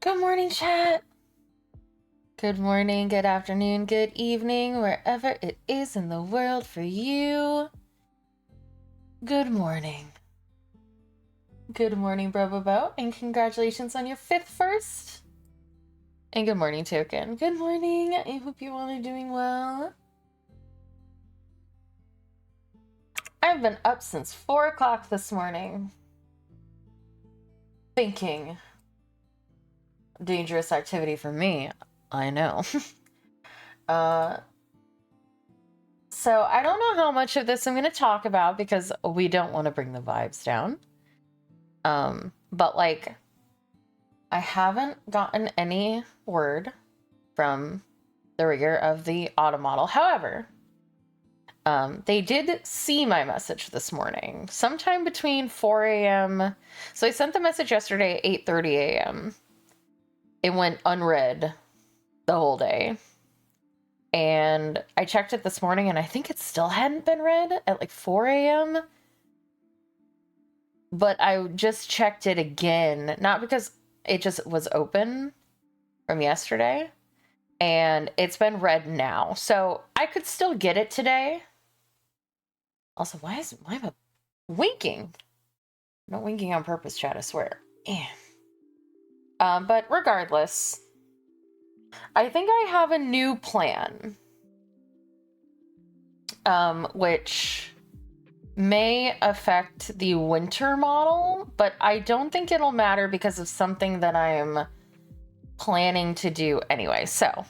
Good morning, chat. Good morning, good afternoon, good evening, wherever it is in the world for you. Good morning. Good morning, Brobobo, and congratulations on your 5th first. And good morning, Token. Good morning. I hope you all are doing well. I've been up since 4 o'clock this morning. Thinking. Dangerous activity for me. I know. So I don't know how much of this I'm going to talk about because we don't want to bring the vibes down. But like, I haven't gotten any word from the rigger of the auto model. However, they did see my message this morning, sometime between 4 a.m. So I sent the message yesterday at 8:30 a.m. It went unread the whole day. And I checked it this morning and I think it still hadn't been read at like 4 a.m. But I just checked it again, not because it just was open from yesterday, and it's been read now. So I could still get it today. Also, why am I winking? I'm not winking on purpose, chat, I swear. But regardless, I think I have a new plan, which may affect the winter model, but I don't think it'll matter because of something that I'm planning to do anyway. So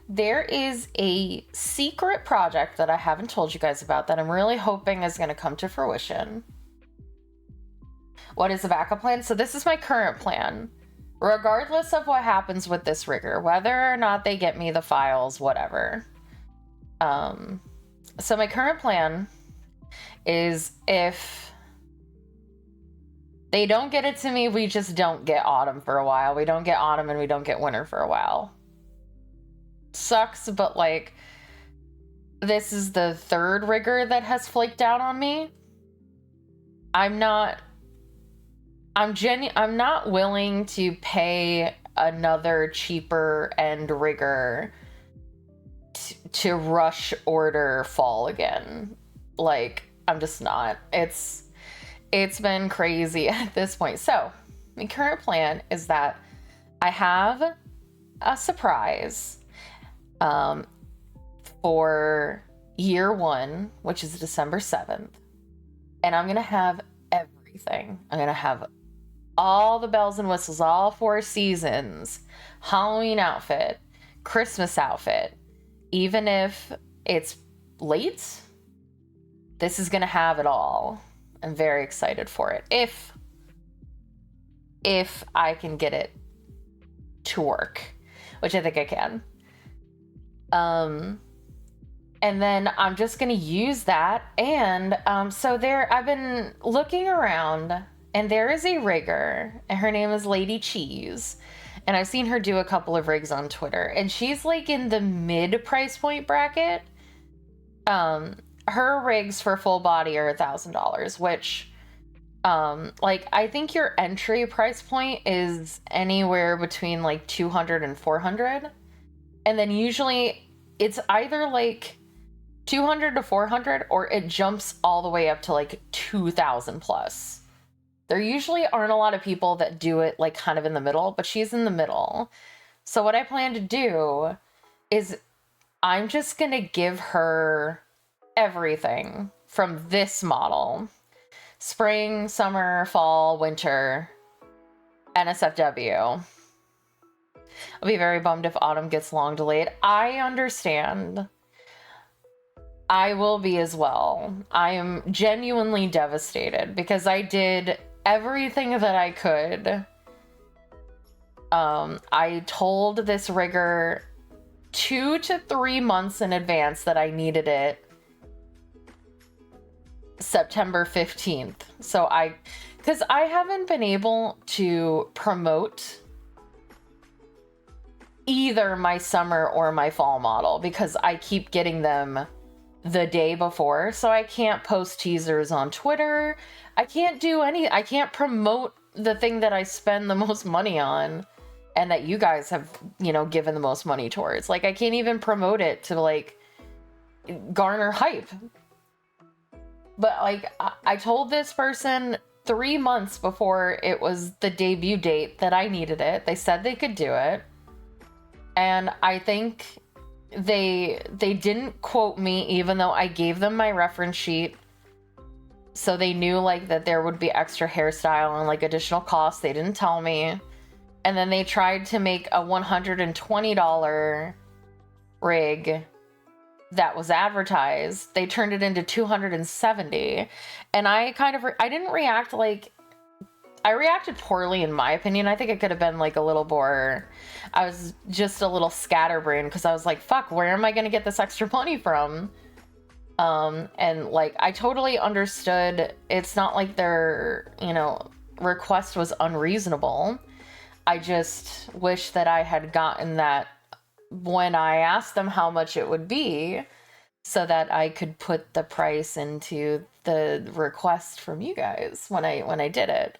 there is a secret project that I haven't told you guys about that I'm really hoping is going to come to fruition. What is the backup plan? So this is my current plan. Regardless of what happens with this rigger, whether or not they get me the files, whatever. So my current plan is if they don't get it to me, we just don't get autumn for a while. We don't get autumn and we don't get winter for a while. Sucks, but like, this is the 3rd rigger that has flaked out on me. I'm not willing to pay another cheaper end rigger to rush order fall again. Like, I'm just not. It's been crazy at this point. So my current plan is that I have a surprise for year 1, which is December 7th. And I'm going to have everything. I'm going to have all the bells and whistles, all 4 seasons, Halloween outfit, Christmas outfit. Even if it's late, this is going to have it all. I'm very excited for it. If I can get it to work, which I think I can. And then I'm just going to use that. And so I've been looking around, and there is a rigger, and her name is Lady Cheese. And I've seen her do a couple of rigs on Twitter, and she's like in the mid price point bracket. Her rigs for full body are $1,000, which, like, I think your entry price point is anywhere between like 200 and 400. And then usually it's either like 200 to 400 or it jumps all the way up to like 2,000 plus. There usually aren't a lot of people that do it like kind of in the middle, but she's in the middle. So what I plan to do is I'm just going to give her everything from this model. Spring, summer, fall, winter, NSFW. I'll be very bummed if autumn gets long delayed. I understand. I will be as well. I am genuinely devastated because I did everything that I could. I told this rigger 2 to 3 months in advance that I needed it September 15th. So because I haven't been able to promote either my summer or my fall model because I keep getting them the day before. So I can't post teasers on Twitter. I can't promote the thing that I spend the most money on and that you guys have, you know, given the most money towards. Like, I can't even promote it to, like, garner hype. But, like, I told this person 3 months before it was the debut date that I needed it. They said they could do it. And I think they didn't quote me, even though I gave them my reference sheet. So they knew, like, that there would be extra hairstyle and, like, additional costs. They didn't tell me. And then they tried to make a $120 rig that was advertised. They turned it into $270. And I kind of, I didn't react like, I reacted poorly in my opinion. I think it could have been like a little more, I was just a little scatterbrained because I was like, fuck, where am I going to get this extra money from? And like, I totally understood. It's not like their, you know, request was unreasonable. I just wish that I had gotten that when I asked them how much it would be, so that I could put the price into the request from you guys when I did it.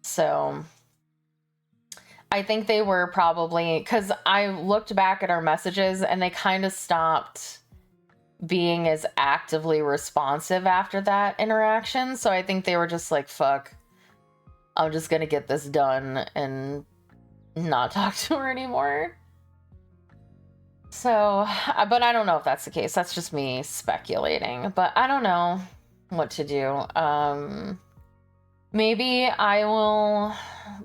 So I think they were probably, because I looked back at our messages and they kind of stopped being as actively responsive after that interaction. So I think they were just like, fuck, I'm just gonna get this done and not talk to her anymore. So, but I don't know if that's the case. That's just me speculating, but I don't know what to do. Maybe I will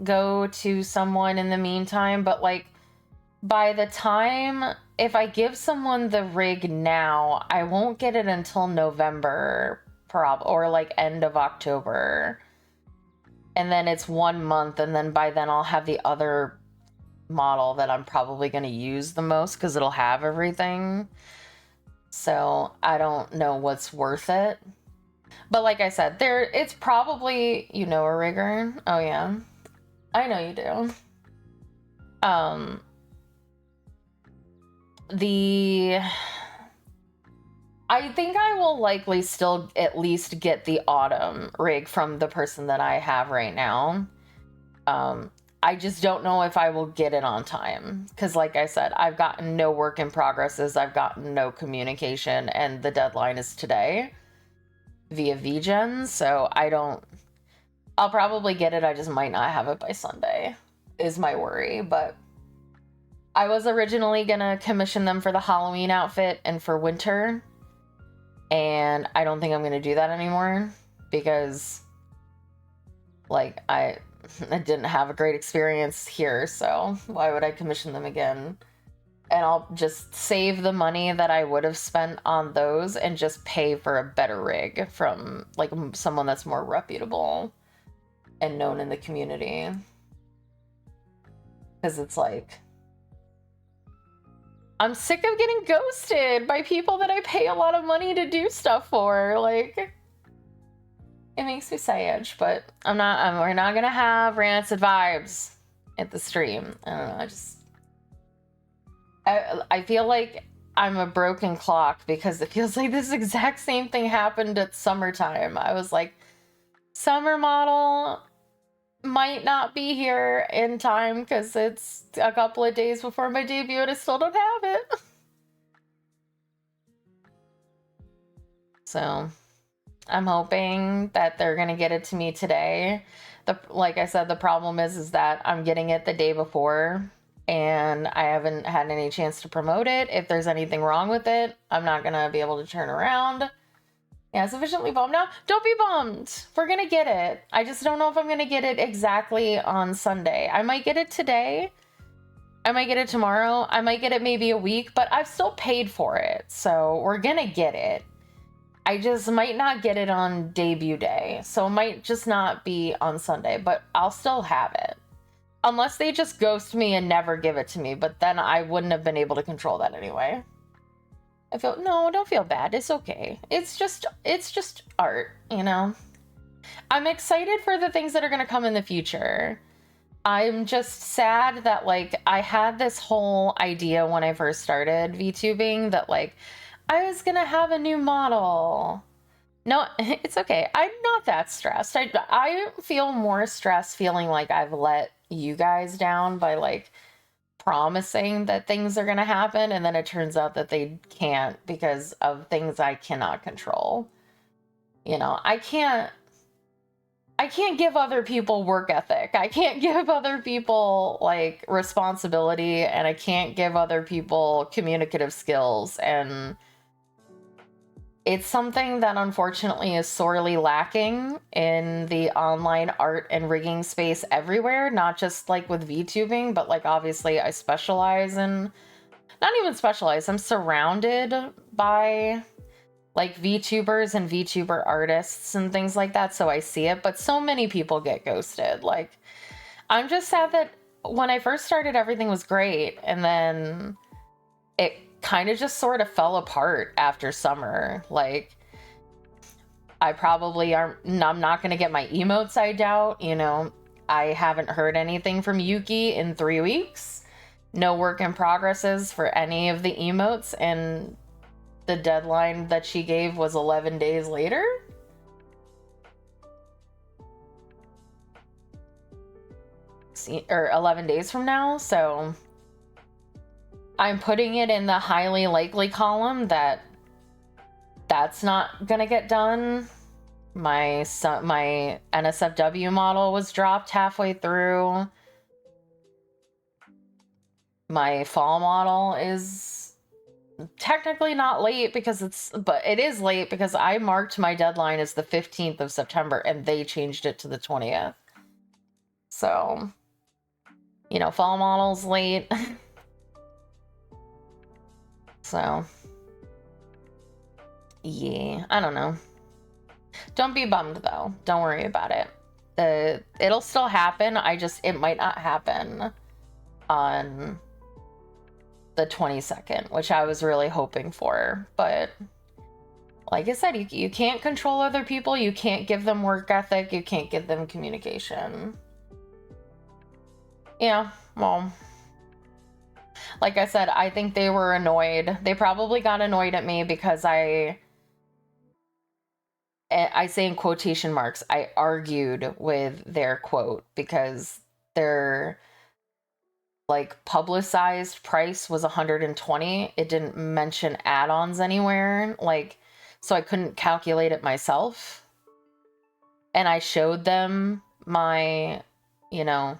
go to someone in the meantime, but like, by the time, if I give someone the rig now, I won't get it until November, or like end of October. And then it's 1 month, and then by then I'll have the other model that I'm probably going to use the most because it'll have everything. So I don't know what's worth it. But like I said, it's probably, you know, a rigger. Oh yeah, I know you do. I think I will likely still at least get the autumn rig from the person that I have right now. I just don't know if I will get it on time. Because like I said, I've gotten no work in progresses. I've gotten no communication. And the deadline is today via VGen. So I'll probably get it. I just might not have it by Sunday is my worry. But I was originally going to commission them for the Halloween outfit and for winter. And I don't think I'm going to do that anymore because like I didn't have a great experience here, so why would I commission them again? And I'll just save the money that I would have spent on those and just pay for a better rig from like someone that's more reputable and known in the community. Because it's like, I'm sick of getting ghosted by people that I pay a lot of money to do stuff for. Like, it makes me sad, but we're not gonna have rancid vibes at the stream. I don't know, I feel like I'm a broken clock because it feels like this exact same thing happened at summertime. I was like, summer model might not be here in time because it's a couple of days before my debut and I still don't have it. So I'm hoping that they're gonna get it to me today. Like I said, the problem is that I'm getting it the day before and I haven't had any chance to promote it. If there's anything wrong with it, I'm not gonna be able to turn around. Yeah, sufficiently bummed. No, don't be bummed. We're gonna get it. I just don't know if I'm gonna get it exactly on Sunday. I might get it today. I might get it tomorrow. I might get it maybe a week, but I've still paid for it. So we're gonna get it. I just might not get it on debut day. So it might just not be on Sunday, but I'll still have it. Unless they just ghost me and never give it to me, but then I wouldn't have been able to control that anyway. No, don't feel bad. It's okay. It's just art, you know? I'm excited for the things that are going to come in the future. I'm just sad that, like, I had this whole idea when I first started VTubing that, like, I was going to have a new model. No, it's okay. I'm not that stressed. I feel more stressed feeling like I've let, you guys down by like promising that things are going to happen, and then it turns out that they can't because of things I cannot control. You know, I can't give other people work ethic. I can't give other people like responsibility, and I can't give other people communicative skills, and it's something that unfortunately is sorely lacking in the online art and rigging space everywhere, not just like with VTubing, but like obviously I specialize in, not even specialize, I'm surrounded by like VTubers and VTuber artists and things like that, so I see it, but so many people get ghosted. Like, I'm just sad that when I first started, everything was great, and then it kind of just sort of fell apart after summer. Like, I'm not going to get my emotes, I doubt, you know. I haven't heard anything from Yuki in 3 weeks. No work in progresses for any of the emotes, and the deadline that she gave was 11 days later. Or 11 days from now, so I'm putting it in the highly likely column that that's not gonna get done. My NSFW model was dropped halfway through. My fall model is technically not late but it is late because I marked my deadline as the 15th of September and they changed it to the 20th. So, you know, fall model's late. So, yeah, I don't know. Don't be bummed though. Don't worry about it. It'll still happen. It might not happen on the 22nd, which I was really hoping for. But like I said, you can't control other people. You can't give them work ethic. You can't give them communication. Yeah, well, like I said, I think they were annoyed. They probably got annoyed at me because I say in quotation marks, I argued with their quote because their like publicized price was 120. It didn't mention add-ons anywhere, like, so I couldn't calculate it myself. And I showed them my, you know,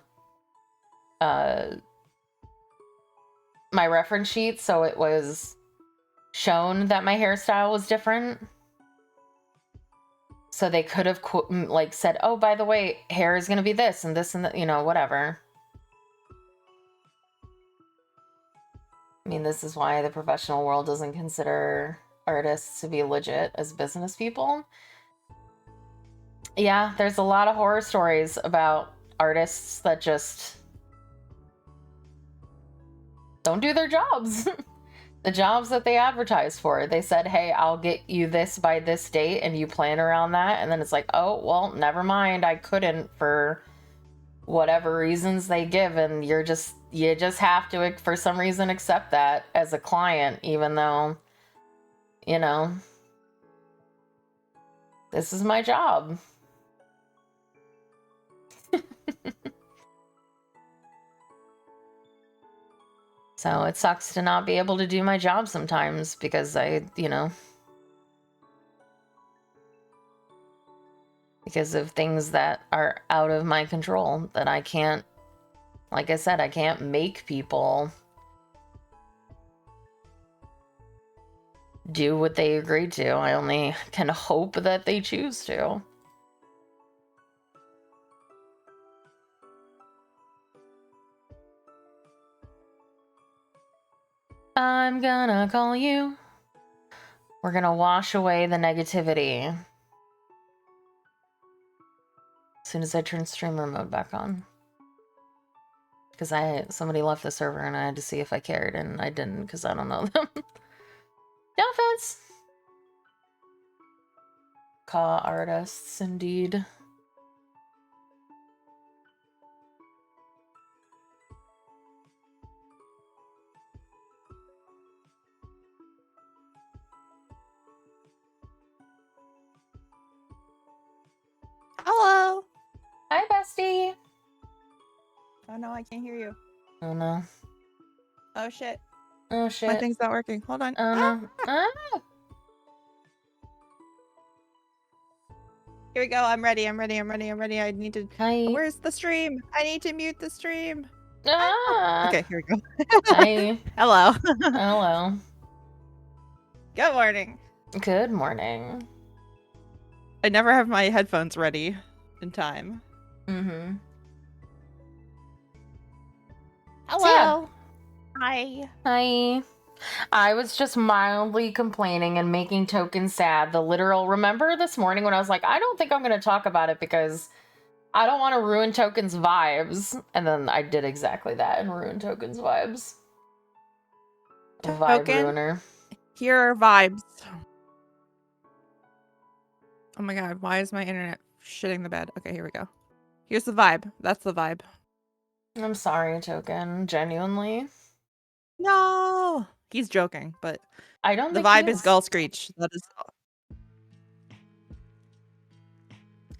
my reference sheet, so it was shown that my hairstyle was different. So they could have like said, oh, by the way, hair is going to be this and this and that, you know, whatever. I mean, this is why the professional world doesn't consider artists to be legit as business people. Yeah, there's a lot of horror stories about artists that just don't do their jobs. The jobs that they advertise for. They said, hey, I'll get you this by this date, and you plan around that. And then it's like, oh, well, never mind. I couldn't for whatever reasons they give. And you just have to, for some reason, accept that as a client, even though, you know, this is my job. So it sucks to not be able to do my job sometimes because because of things that are out of my control that I can't, like I said, I can't make people do what they agreed to. I only can hope that they choose to. I'm gonna call you. We're gonna wash away the negativity. As soon as I turn streamer mode back on. Because somebody left the server and I had to see if I cared, and I didn't because I don't know them. No offense. Ka artists, indeed. Hello. Hi, bestie. Oh no, I can't hear you. Oh no. Oh shit. Oh My shit. thing's not working. Hold on. Oh no. Ah! Here we go. I'm ready. I need to. Hi. Where's the stream? I need to mute the stream. Ah! Okay, here we go. Hi. Hello. Hello. Good morning. Good morning. I never have my headphones ready in time. Mm-hmm. Hello. So, yeah. Hi. Hi. I was just mildly complaining and making Token sad. The literal, remember this morning when I was like, I don't think I'm going to talk about it because I don't want to ruin Token's vibes. And then I did exactly that and ruined Token's vibes. Vibe ruiner. Here are vibes. Oh my god, why is my internet shitting the bed? Okay, here we go. Here's the vibe. That's the vibe. I'm sorry, Token. Genuinely. No! He's joking, but I don't the think vibe is Gull Screech. That is.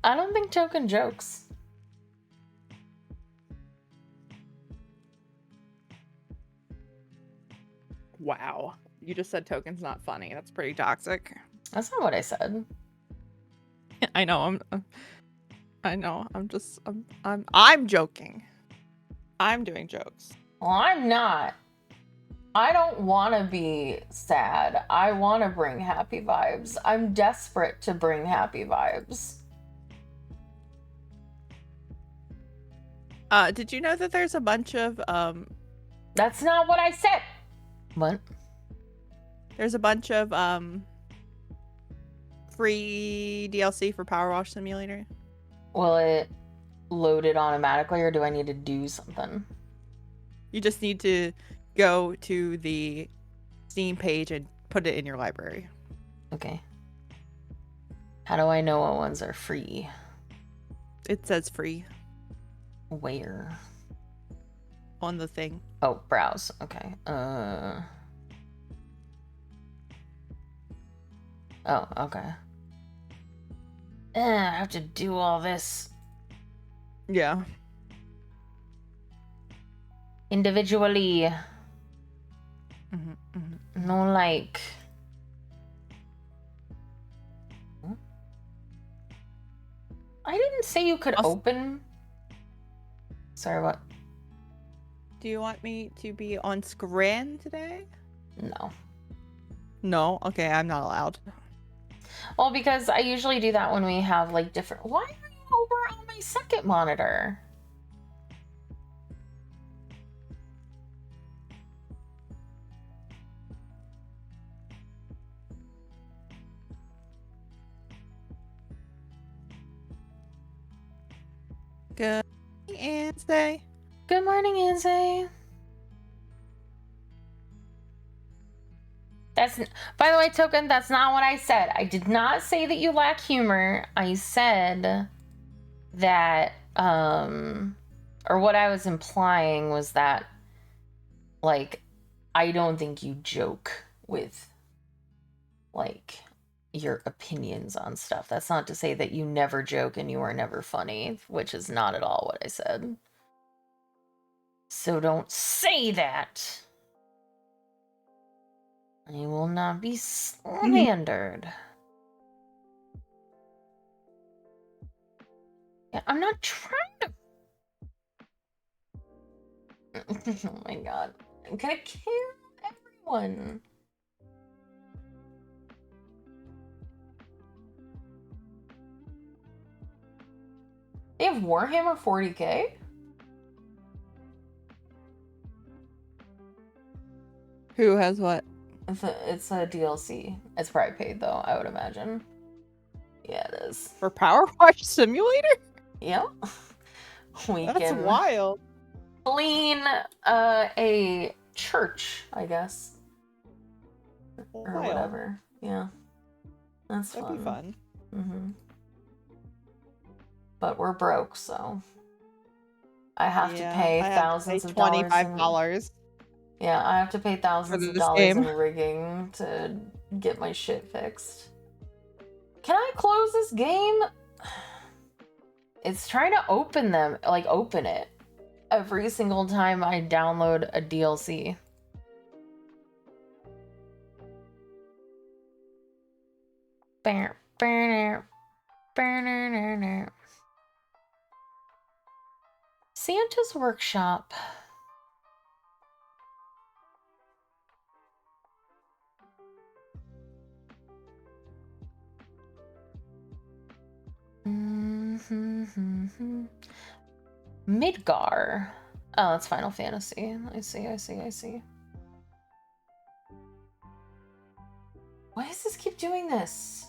I don't think Token jokes. Wow. You just said Token's not funny. That's pretty toxic. That's not what I said. I know. I'm joking. I'm doing jokes. Well, I'm not. I don't want to be sad. I want to bring happy vibes. I'm desperate to bring happy vibes. Did you know that there's a bunch of That's not what I said. What? There's a bunch of free DLC for Powerwash Simulator. Will it load it automatically or do I need to do something? You just need to go to the Steam page and put it in your library. Okay. How do I know what ones are free? It says free. Where? On the thing. Oh, browse. Okay. Oh, okay. I have to do all this. Yeah. Individually. No, like... I didn't say you could open... Sorry, what? Do you want me to be on screen today? No. No? Okay, I'm not allowed. Well, because I usually do that when we have, like, different... Why are you over on my second monitor? Good morning, Anze. Good morning, Anze. That's, by the way, Token, that's not what I said. I did not say that you lack humor. I said that, or what I was implying was that, like, I don't think you joke with, like, your opinions on stuff. That's not to say that you never joke and you are never funny, which is not at all what I said. So don't say that. I will not be slandered. Yeah, I'm not trying to... Oh my god. I'm gonna kill everyone. They have Warhammer 40k? Who has what? It's a DLC. It's probably paid though, I would imagine. Yeah, it is. For Powerwash Simulator? Yep. That's wild. Clean a church, I guess. Or whatever. Yeah. That'd be fun. Mm-hmm. But we're broke, so I have to pay thousands of dollars. $25. Yeah, I have to pay thousands of dollars in rigging to get my shit fixed. Can I close this game? It's trying to open them, like open it. every single time I download a DLC. Santa's Workshop. Midgar. Oh, that's Final Fantasy. I see. Why does this keep doing this?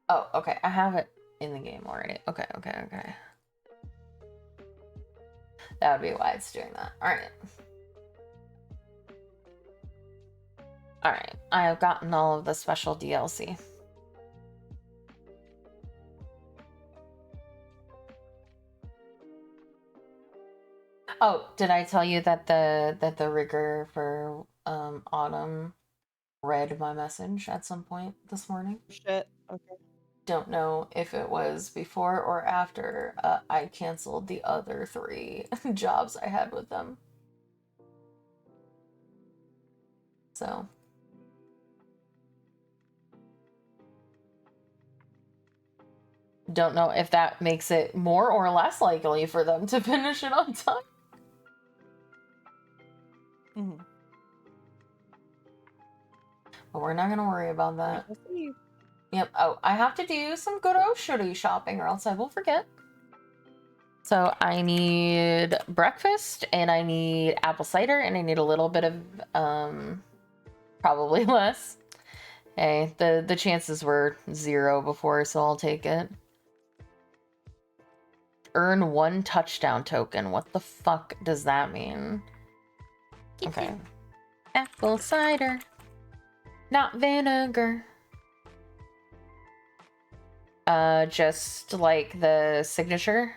Oh, okay. I have it in the game already. Okay. That would be why it's doing that. Alright. I have gotten all of the special DLC. Oh, did I tell you that the rigger for Autumn read my message at some point this morning? Shit. Okay. Don't know if it was before or after I canceled the other 3 jobs I had with them. So. Don't know if that makes it more or less likely for them to finish it on time. Mm-hmm. But we're not going to worry about that. We'll see. Yep. Oh, I have to do some good grocery shopping or else I will forget. So I need breakfast and I need apple cider and I need a little bit of, probably less. Hey, the chances were 0 before, so I'll take it. Earn 1 touchdown token. What the fuck does that mean? Okay. Apple cider. Not vinegar. Just like the signature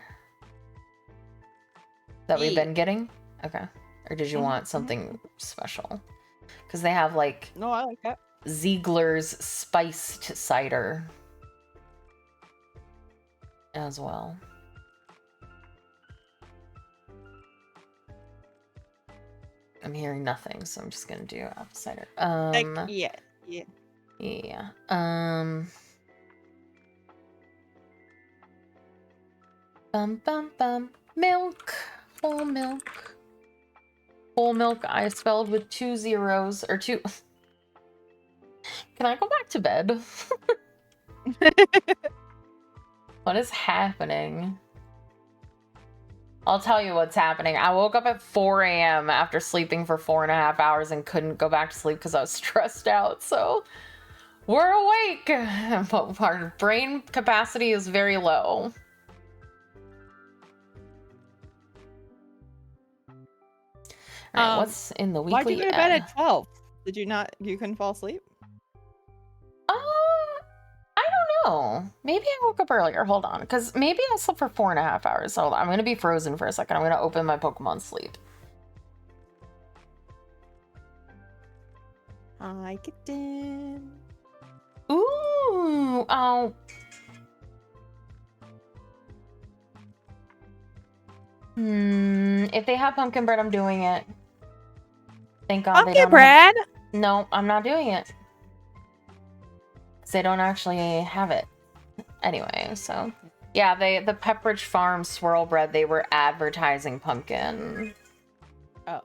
that we've been getting? Okay. Or did you want something special? Because they have like... No, I like that. Ziegler's spiced cider as well. I'm hearing nothing, so I'm just gonna do apple cider. Yeah. Yeah. Milk. Whole milk. Whole milk I spelled with 2 zeros or 2. Can I go back to bed? What is happening? I'll tell you what's happening. I woke up at 4 a.m. after sleeping for 4.5 hours and couldn't go back to sleep because I was stressed out. So we're awake, but our brain capacity is very low. All right, what's in the weekly? Why'd you go to bed at 12? Did you not? You couldn't fall asleep? I don't know. Maybe I woke up earlier. Hold on, because maybe I slept for 4.5 hours. Hold on, I'm gonna be frozen for a second. I'm gonna open my Pokemon Sleep. Hi, kitten. Ooh, oh. If they have pumpkin bread, I'm doing it. Thank God they don't. Pumpkin bread? No, I'm not doing it. They don't actually have it. Anyway, so yeah, the Pepperidge Farm swirl bread, they were advertising pumpkin. Oh.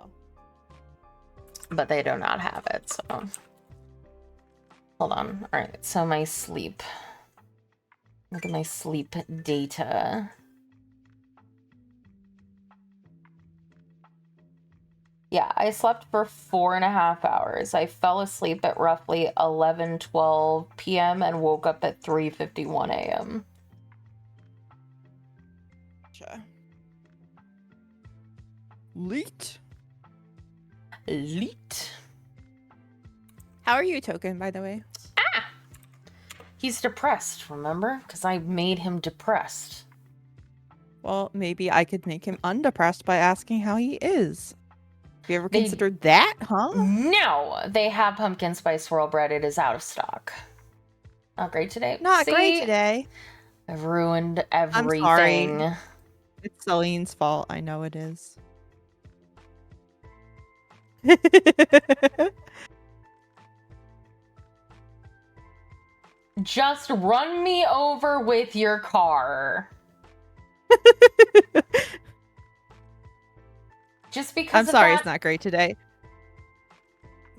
But they do not have it, so hold on. All right, so my sleep. Look at my sleep data. Yeah, I slept for 4.5 hours. I fell asleep at roughly 11:12 p.m. and woke up at 3:51 a.m. Gotcha. Leet. How are you, Token, by the way? He's depressed, remember? Because I made him depressed. Well, maybe I could make him undepressed by asking how he is. you ever considered that, huh? No, they have pumpkin spice swirl bread. It is out of stock. Not great today. Not See? great today. I've ruined I'm everything. sorry. It's Celine's fault. I know it is. Just run me over with your car. Just because I'm sorry it's not great today.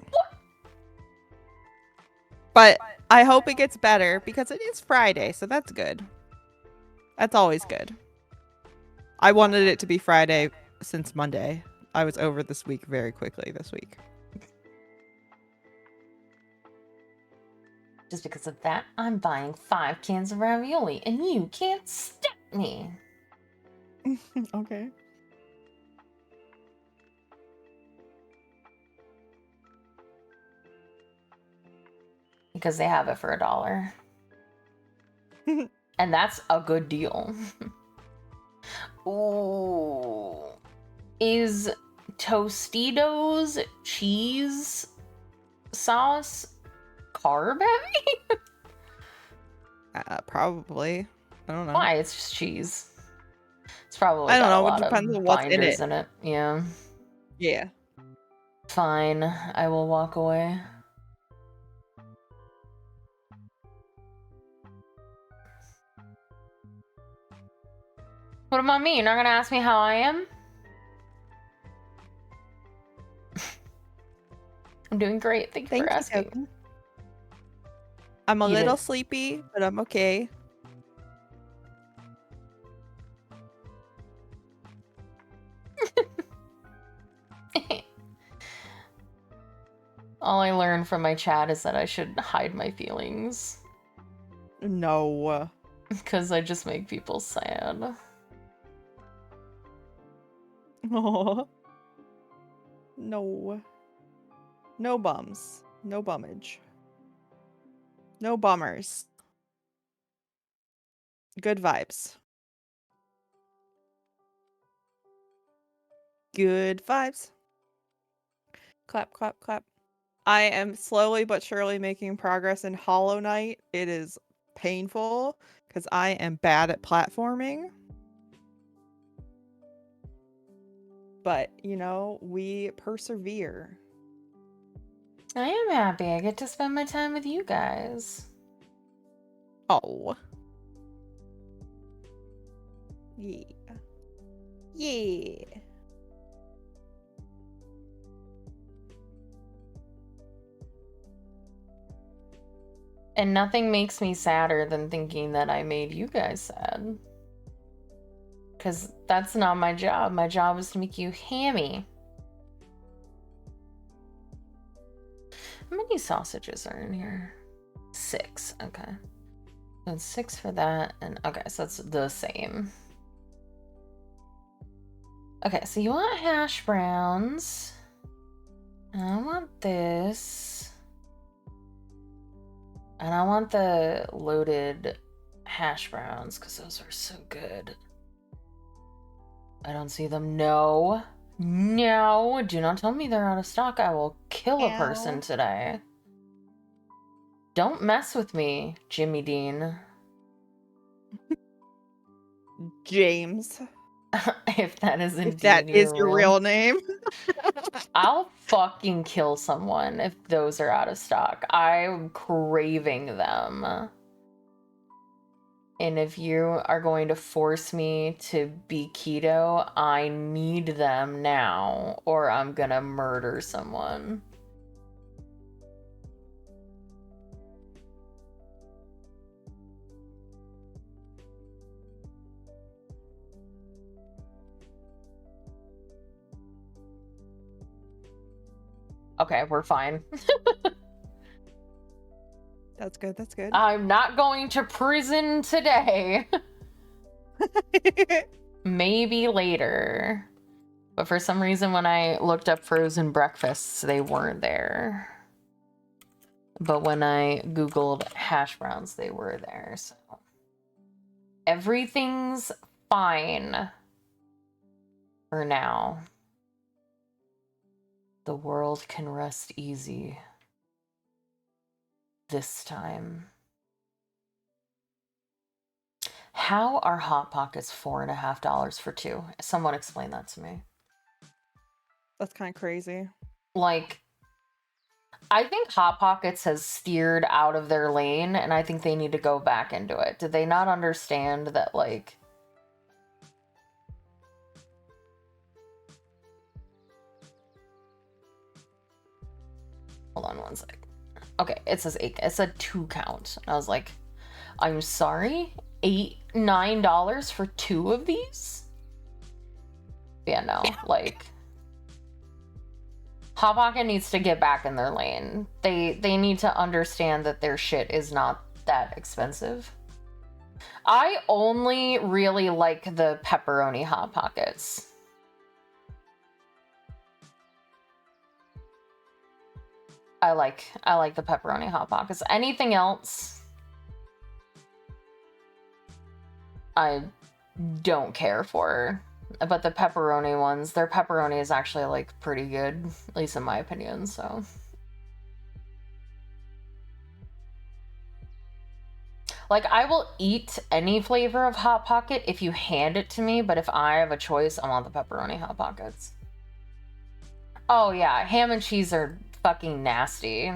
What? But I hope it gets better because it is Friday, so that's good. That's always good. I wanted it to be Friday since Monday. I was over this week very quickly this week. Just because of that, I'm buying 5 cans of ravioli, and you can't stop me. Okay. Because they have it for $1. And that's a good deal. Ooh. Is Tostitos cheese sauce carb heavy? Probably. I don't know. Why? It's just cheese. It's probably I don't got know. a It lot depends of on what's in binders it. in it. Yeah. Yeah. Fine. I will walk away. What about me? You're not gonna ask me how I am? I'm doing great. Thank you for asking. Token. I'm a little sleepy, but I'm okay. All I learned from my chat is that I should hide my feelings. No. Because I just make people sad. Oh. No. No bums. No bummage. No bummers. Good vibes. Good vibes. Clap, clap, clap. I am slowly but surely making progress in Hollow Knight. It is painful because I am bad at platforming. But, you know, we persevere. I am happy I get to spend my time with you guys. Oh. Yeah. Yeah. And nothing makes me sadder than thinking that I made you guys sad. Because that's not my job. My job is to make you hammy. How many sausages are in here? 6. Okay. And 6 for that. And okay, so that's the same. Okay, so you want hash browns. And I want this. And I want the loaded hash browns because those are so good. I don't see them. No. No. Do not tell me they're out of stock. I will kill a person today. Don't mess with me, Jimmy Dean. James. If that is indeed If that is your real name. I'll fucking kill someone if those are out of stock. I'm craving them. And if you are going to force me to be keto, I need them now, or I'm gonna murder someone. Okay, we're fine. That's good, that's good. I'm not going to prison today. Maybe later. But for some reason, when I looked up frozen breakfasts, they weren't there. But when I Googled hash browns, they were there. So everything's fine for now. The world can rest easy. This time. How are Hot Pockets $4.50 for 2? Someone explain that to me. That's kind of crazy. Like, I think Hot Pockets has steered out of their lane, and I think they need to go back into it. Did they not understand that, like... Hold on one sec. Okay, it says 8. It said 2 count. I was like, I'm sorry? $9 for 2 of these? Yeah, no. Like... Hot Pocket needs to get back in their lane. They need to understand that their shit is not that expensive. I only really like the pepperoni Hot Pockets. I like the pepperoni Hot Pockets. Anything else, I don't care for. But the pepperoni ones, their pepperoni is actually like pretty good, at least in my opinion, so. Like, I will eat any flavor of Hot Pocket if you hand it to me, but if I have a choice, I want the pepperoni Hot Pockets. Oh yeah, ham and cheese are fucking nasty.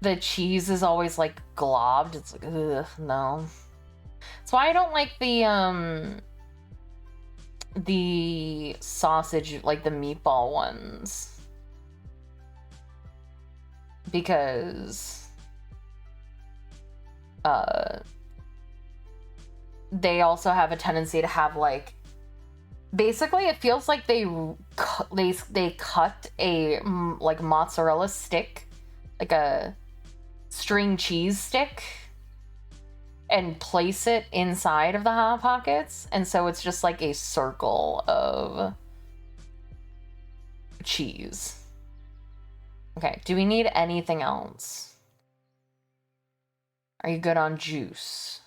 The cheese is always like globbed. It's like, ugh, no. That's why I don't like the sausage, like the meatball ones. Because they also have a tendency to have like, basically it feels like they cut a like mozzarella stick, like a string cheese stick, and place it inside of the Hot Pockets, and so it's just like a circle of cheese. Okay, do we need anything else? Are you good on juice?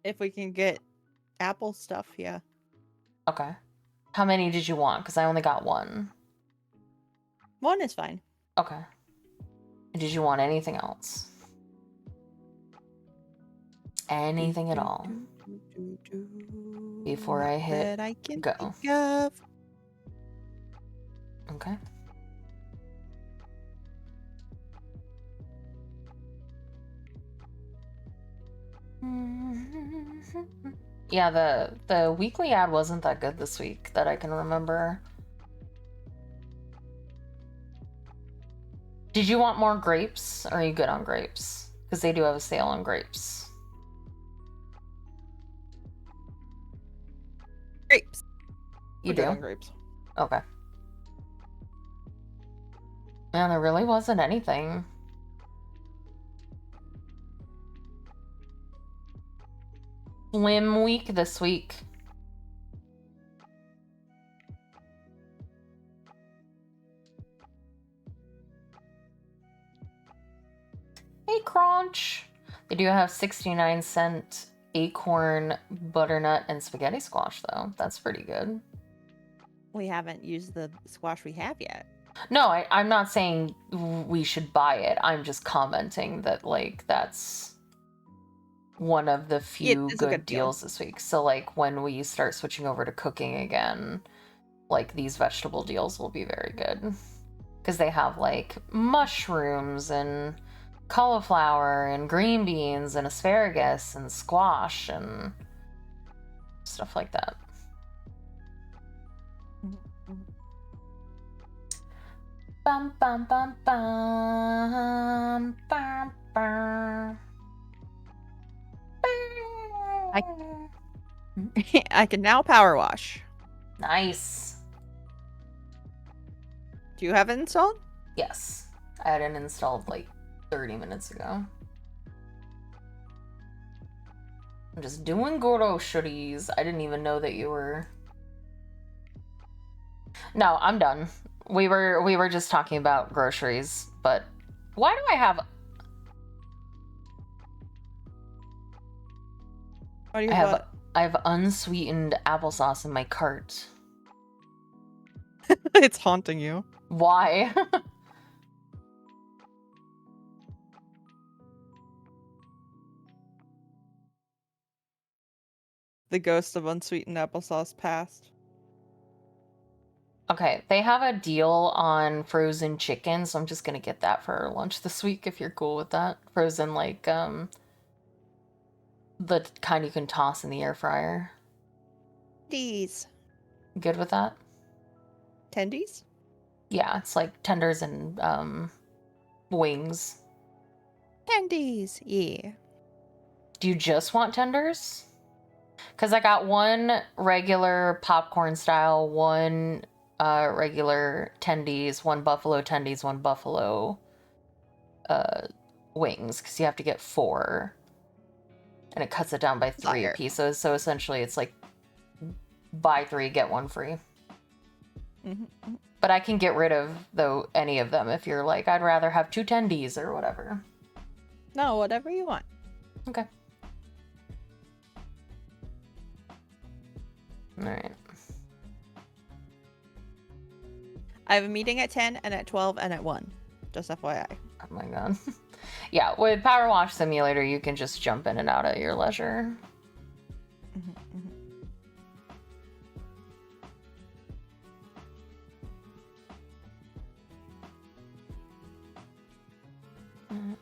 If we can get apple stuff, yeah. Okay. How many did you want? Because I only got 1. 1 is fine. Okay. Did you want anything else? Anything at all? Before I hit that I can go. Think of. Okay. Yeah, the weekly ad wasn't that good this week that I can remember. Did you want more grapes? Or are you good on grapes? Because they do have a sale on grapes. Grapes. You We're good do? on grapes. Okay. Man, there really wasn't anything. Slim week this week. Hey, Crunch. They do have 69-cent acorn, butternut, and spaghetti squash, though. That's pretty good. We haven't used the squash we have yet. No, I'm not saying we should buy it. I'm just commenting that, like, that's one of the few good deals this week. So, like, when we start switching over to cooking again, like, these vegetable deals will be very good. Because they have, like, mushrooms and cauliflower and green beans and asparagus and squash and stuff like that. Bum, bum, bum, bum, bum, bum. I can now power wash. Nice. Do you have it installed? Yes. I had it installed like 30 minutes ago. I'm just doing groceries. I didn't even know that you were... No, I'm done. We were just talking about groceries, but why do I have... I have unsweetened applesauce in my cart. It's haunting you. Why? The ghost of unsweetened applesauce passed. Okay, they have a deal on frozen chicken, so I'm just gonna get that for lunch this week if you're cool with that. Frozen, like, the kind you can toss in the air fryer. Tendies. Good with that? Tendies? Yeah, it's like tenders and wings. Tendies, yeah. Do you just want tenders? Because I got one regular popcorn style, one regular tendies, one buffalo tendies, one buffalo wings, because you have to get 4. And it cuts it down by 3 Fire. pieces. So essentially it's like buy 3, get 1 free. Mm-hmm. But I can get rid of any of them if you're like, I'd rather have 2 tendies or whatever. No, whatever you want. Okay. All right. I have a meeting at 10 and at 12 and at 1. Just FYI. Oh my god. Yeah, with Powerwash Simulator, you can just jump in and out at your leisure. Mm-hmm, mm-hmm.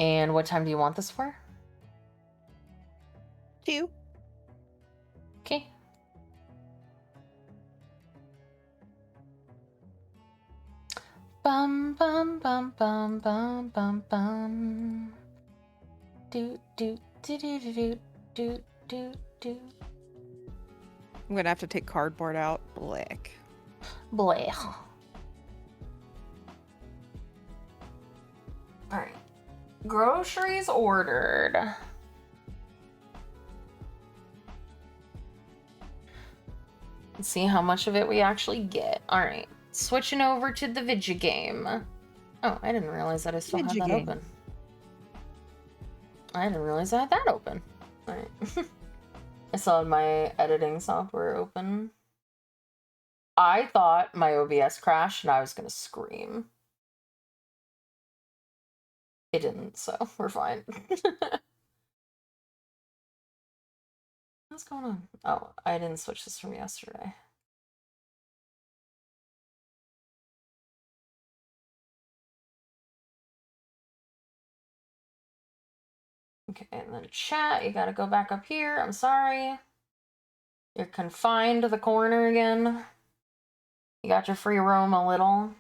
And what time do you want this for? 2. Okay. Bum bum bum bum bum bum bum. Do do do do do do do do. I'm gonna have to take cardboard out. Black. Blech. Alright. Groceries ordered. Let's see how much of it we actually get. Alright. Switching over to the video game. Oh, I didn't realize that I still had that open. I didn't realize I had that open. Alright. I still had my editing software open. I thought my OBS crashed and I was gonna scream. It didn't, so we're fine. What's going on? Oh, I didn't switch this from yesterday. Okay, and then chat, you gotta go back up here. I'm sorry. You're confined to the corner again. You got your free roam a little.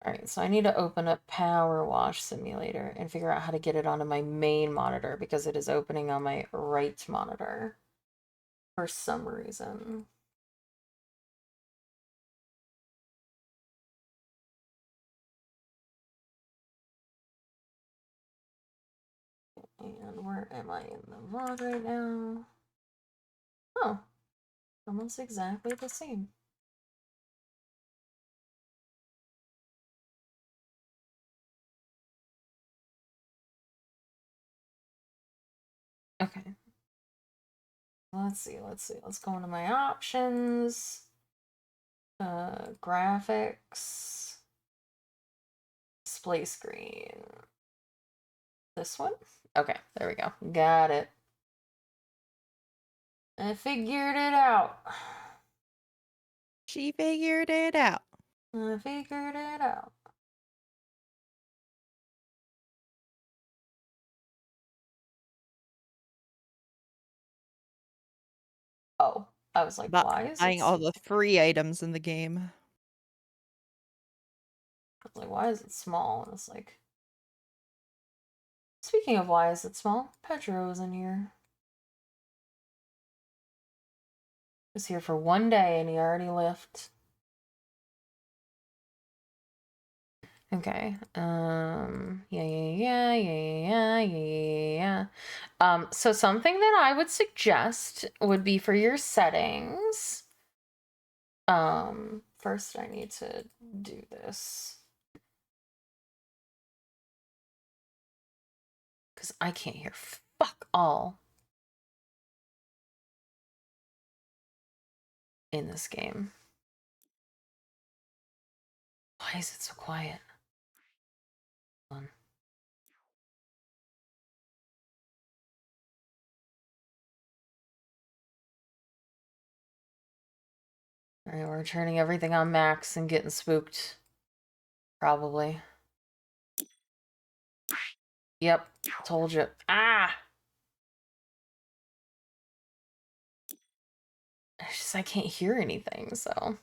Alright, so I need to open up Powerwash Simulator and figure out how to get it onto my main monitor because it is opening on my right monitor for some reason. And where am I in the mod right now? Oh, almost exactly the same. Okay. Let's see. Let's go into my options. Graphics. Display screen. This one? Okay, there we go. Got it. I figured it out. She figured it out. I figured it out. Oh, I was like, why is it? Buying all the free items in the game. I was like, why is it small? And it's like, speaking of why is it small, Pedro is in here. Was here for 1 day and he already left. Okay. Yeah. So something that I would suggest would be for your settings. First I need to do this. Because I can't hear fuck all. in this game. Why is it so quiet? Hold on. All right, we're turning everything on max and getting spooked. Probably. Yep, told you. Ah! It's just I can't hear anything, so.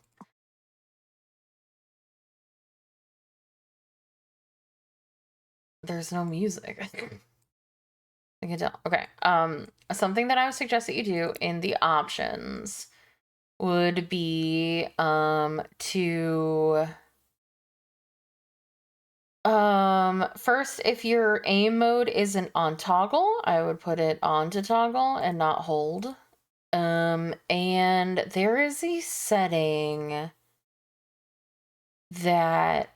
There's no music. I can tell. Okay. Something that I would suggest that you do in the options would be to first, if your aim mode isn't on toggle, I would put it on to toggle and not hold. And there is a setting that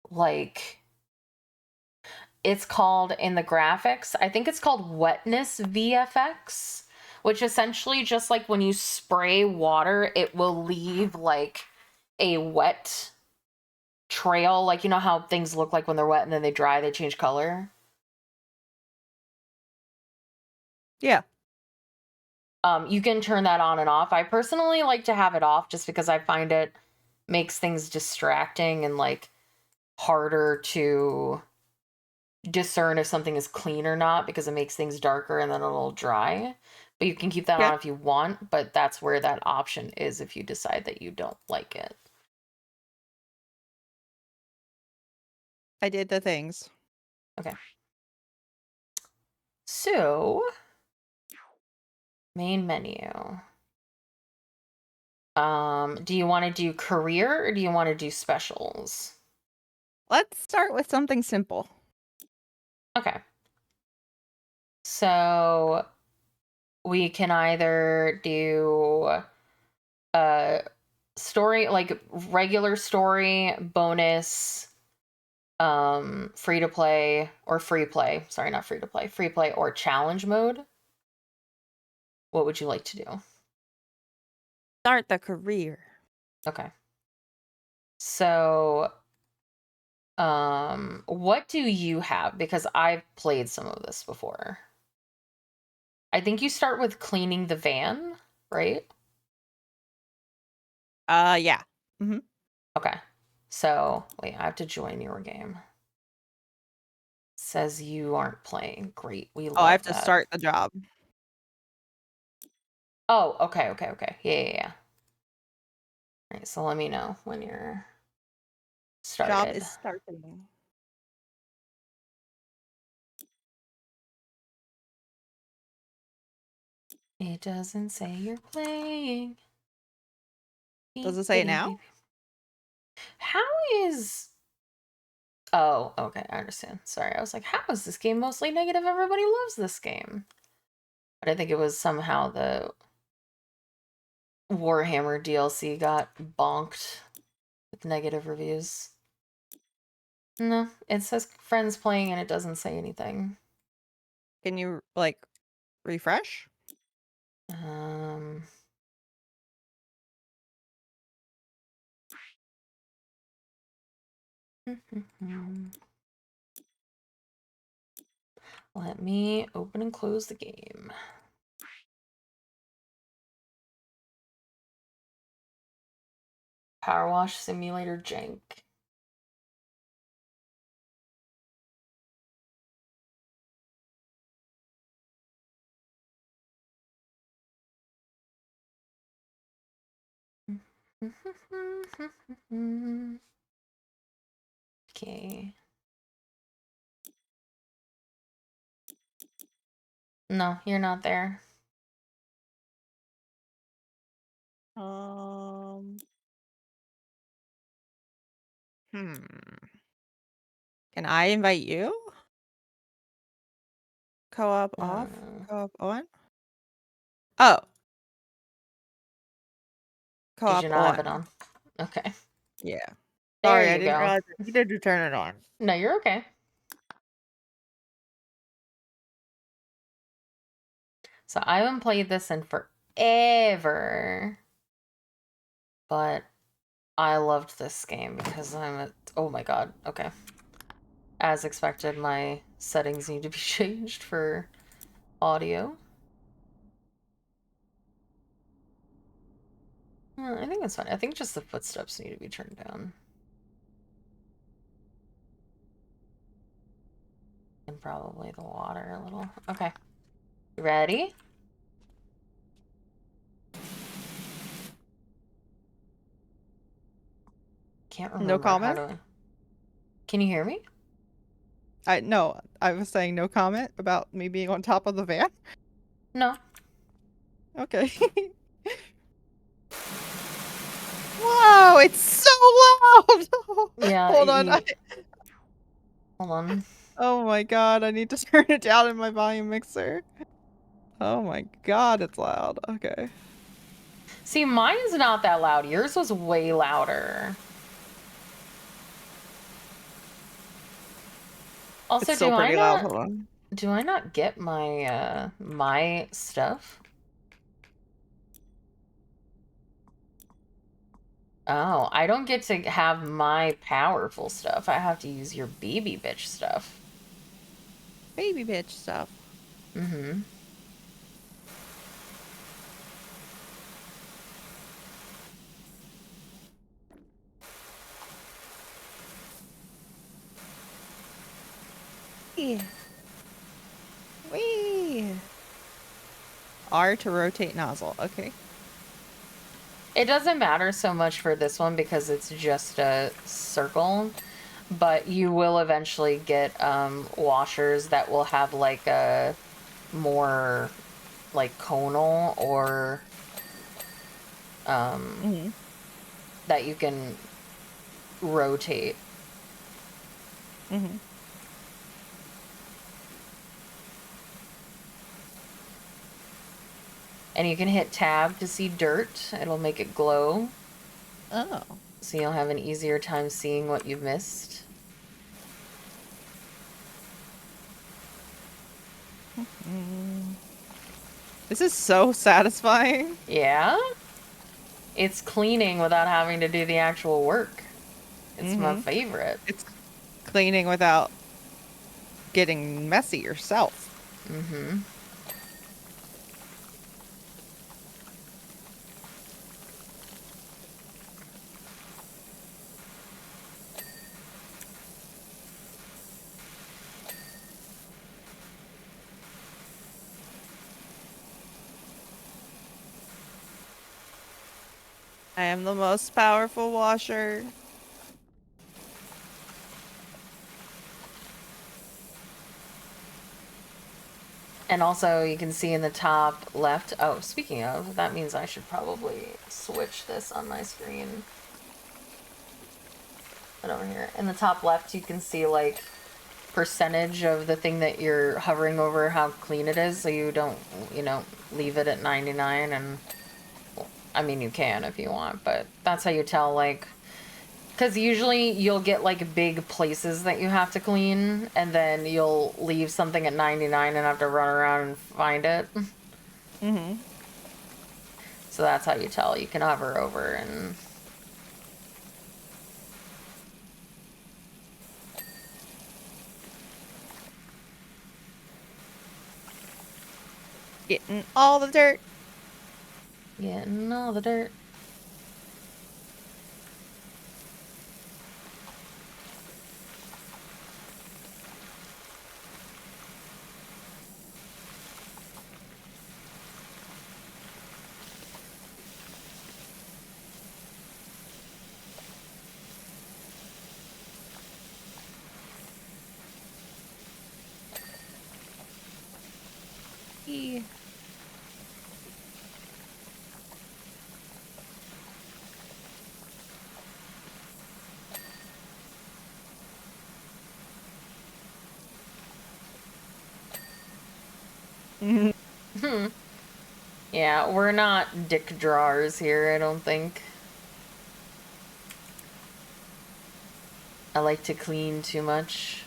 like it's called in the graphics, I think it's called wetness VFX, which essentially just like when you spray water, it will leave like a wet trail. Like, you know how things look like when they're wet and then they dry, they change color? Yeah. You can turn that on and off. I personally like to have it off just because I find it makes things distracting and like harder to discern if something is clean or not because it makes things darker and then it'll dry. But you can keep that on if you want, but that's where that option is if you decide that you don't like it. I did the things. Okay. So, main menu. Do you want to do career or do you want to do specials? Let's start with something simple. Okay. So, we can either do a story, like regular story, bonus, free to play or free play. Sorry, not free to play. Free play or challenge mode. What would you like to do? Start the career. Okay. So, what do you have? Because I've played some of this before. I think you start with cleaning the van, right? Yeah. Mm-hmm. Okay. So, wait, I have to join your game. Says you aren't playing. Great. We love Oh, I have to that. start the job. Oh, okay. Yeah. All right, so let me know when you're started. Job is starting. It doesn't say you're playing. Does it say it now? How is... Oh, okay, I understand. Sorry, I was like, how is this game mostly negative? Everybody loves this game. But I think it was somehow the Warhammer DLC got bonked with negative reviews. No, it says friends playing and it doesn't say anything. Can you, like, refresh? Let me open and close the game. Powerwash Simulator jank. Okay. No, you're not there. Can I invite you? Co-op off? Co-op on? Oh. Did Co-op you not have it on. on? Okay. Yeah. There Sorry, you I didn't go. realize I needed to turn it on. No, you're okay. So I haven't played this in forever, but I loved this game because oh my god, okay. As expected, my settings need to be changed for audio. I think it's fine. I think just the footsteps need to be turned down. And probably the water a little. Okay. Ready? Can't No remember how comment? to... Can you hear me? No, I was saying no comment about me being on top of the van. No. Okay. Whoa, it's so loud! Yeah, Hold on. Hold on. Oh my god, I need to turn it down in my volume mixer. Oh my god, it's loud. Okay. See, mine's not that loud. Yours was way louder. Also, It's still pretty loud. Hold on. do I not get my my stuff? Oh, I don't get to have my powerful stuff. I have to use your baby bitch stuff. Baby bitch stuff. Mm-hmm. Yeah. Wee. R to rotate nozzle. Okay. It doesn't matter so much for this one because it's just a circle, but you will eventually get washers that will have like a more like conal or that you can rotate. And you can hit tab to see dirt. It'll make it glow. Oh. So you'll have an easier time seeing what you've missed. This is so satisfying. Yeah? It's cleaning without having to do the actual work. It's my favorite. It's cleaning without getting messy yourself. Mm-hmm. I am the most powerful washer. And also you can see in the top left, oh, speaking of, that means I should probably switch this on my screen. But over here, in the top left, you can see like percentage of the thing that you're hovering over, how clean it is, so you don't, leave it at 99. And I mean, you can if you want, but that's how you tell, like, because usually you'll get like big places that you have to clean, and then you'll leave something at 99 and have to run around and find it. So that's how you tell. You can hover over and... Getting all the dirt. Getting all the dirt. Yeah. Yeah, we're not dick drawers here, I don't think. I like to clean too much.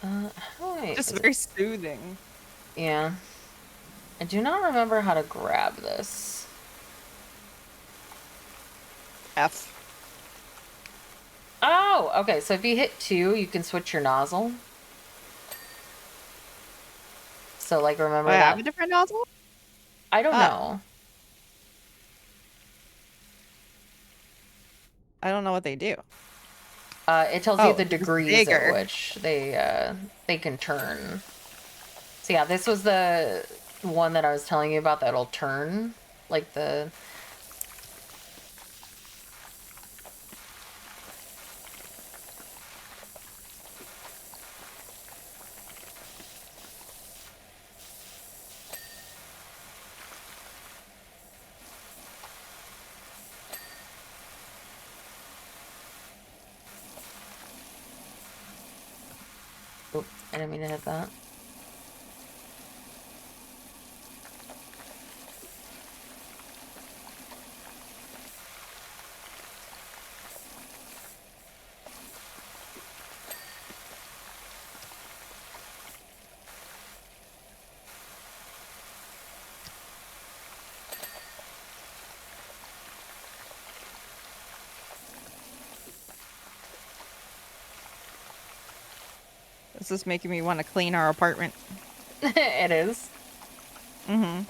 How do I, Just is it, very soothing. yeah. I do not remember how to grab this. F. Oh, okay. So if you hit 2, you can switch your nozzle. So, like, remember I have that? a different nozzle? I don't Oh, know. I don't know what they do. It tells you Oh, the they're just degrees at bigger. which they can turn. So yeah, this was the one that I was telling you about that'll turn, like the. Oop, I didn't mean to hit that. This is making me want to clean our apartment. It is. Mm-hmm.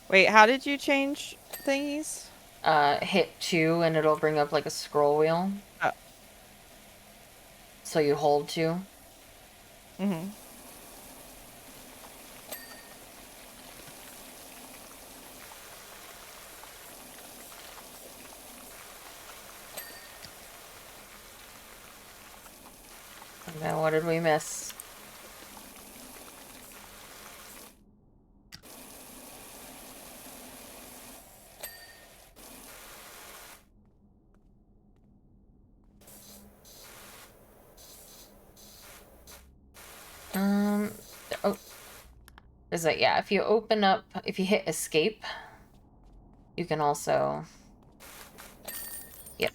Wait, how did you change thingies? Hit 2 and it'll bring up like a scroll wheel. Oh. So you hold 2. Mm-hmm. Okay, what did we miss? Um, oh, is it, yeah, if you open up, if you hit escape, you can also, yep,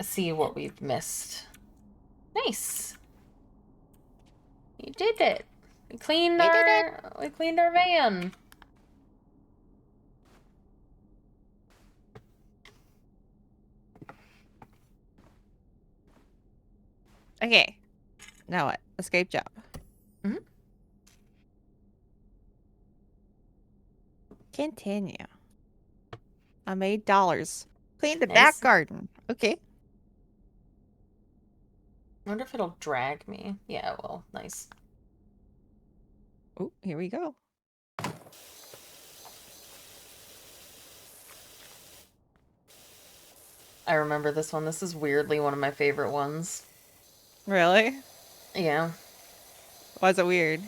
see what we've missed. Nice. You did it. We cleaned We did it. our van. Okay. Now what? Escape job. Mhm. Continue. I made dollars. Clean the back Nice. garden. Okay. I wonder if it'll drag me. Yeah, well, nice. Oh, here we go. I remember this one. This is weirdly one of my favorite ones. Really? Yeah. Why is it weird?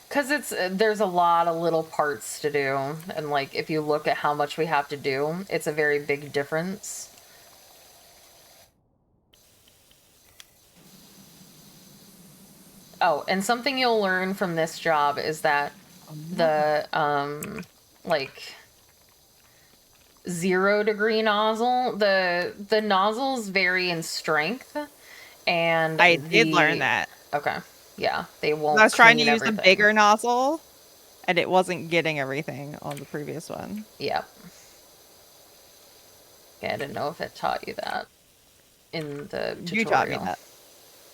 Because there's a lot of little parts to do. And, like, if you look at how much we have to do, it's a very big difference. Oh, and something you'll learn from this job is that the, like, 0-degree nozzle, the nozzles vary in strength, and I did learn the, that. okay, yeah, they I won't was trying to clean use a everything. bigger nozzle, and it wasn't getting everything on the previous one. Yep. Okay, I didn't know if it taught you that in the You taught me tutorial. that.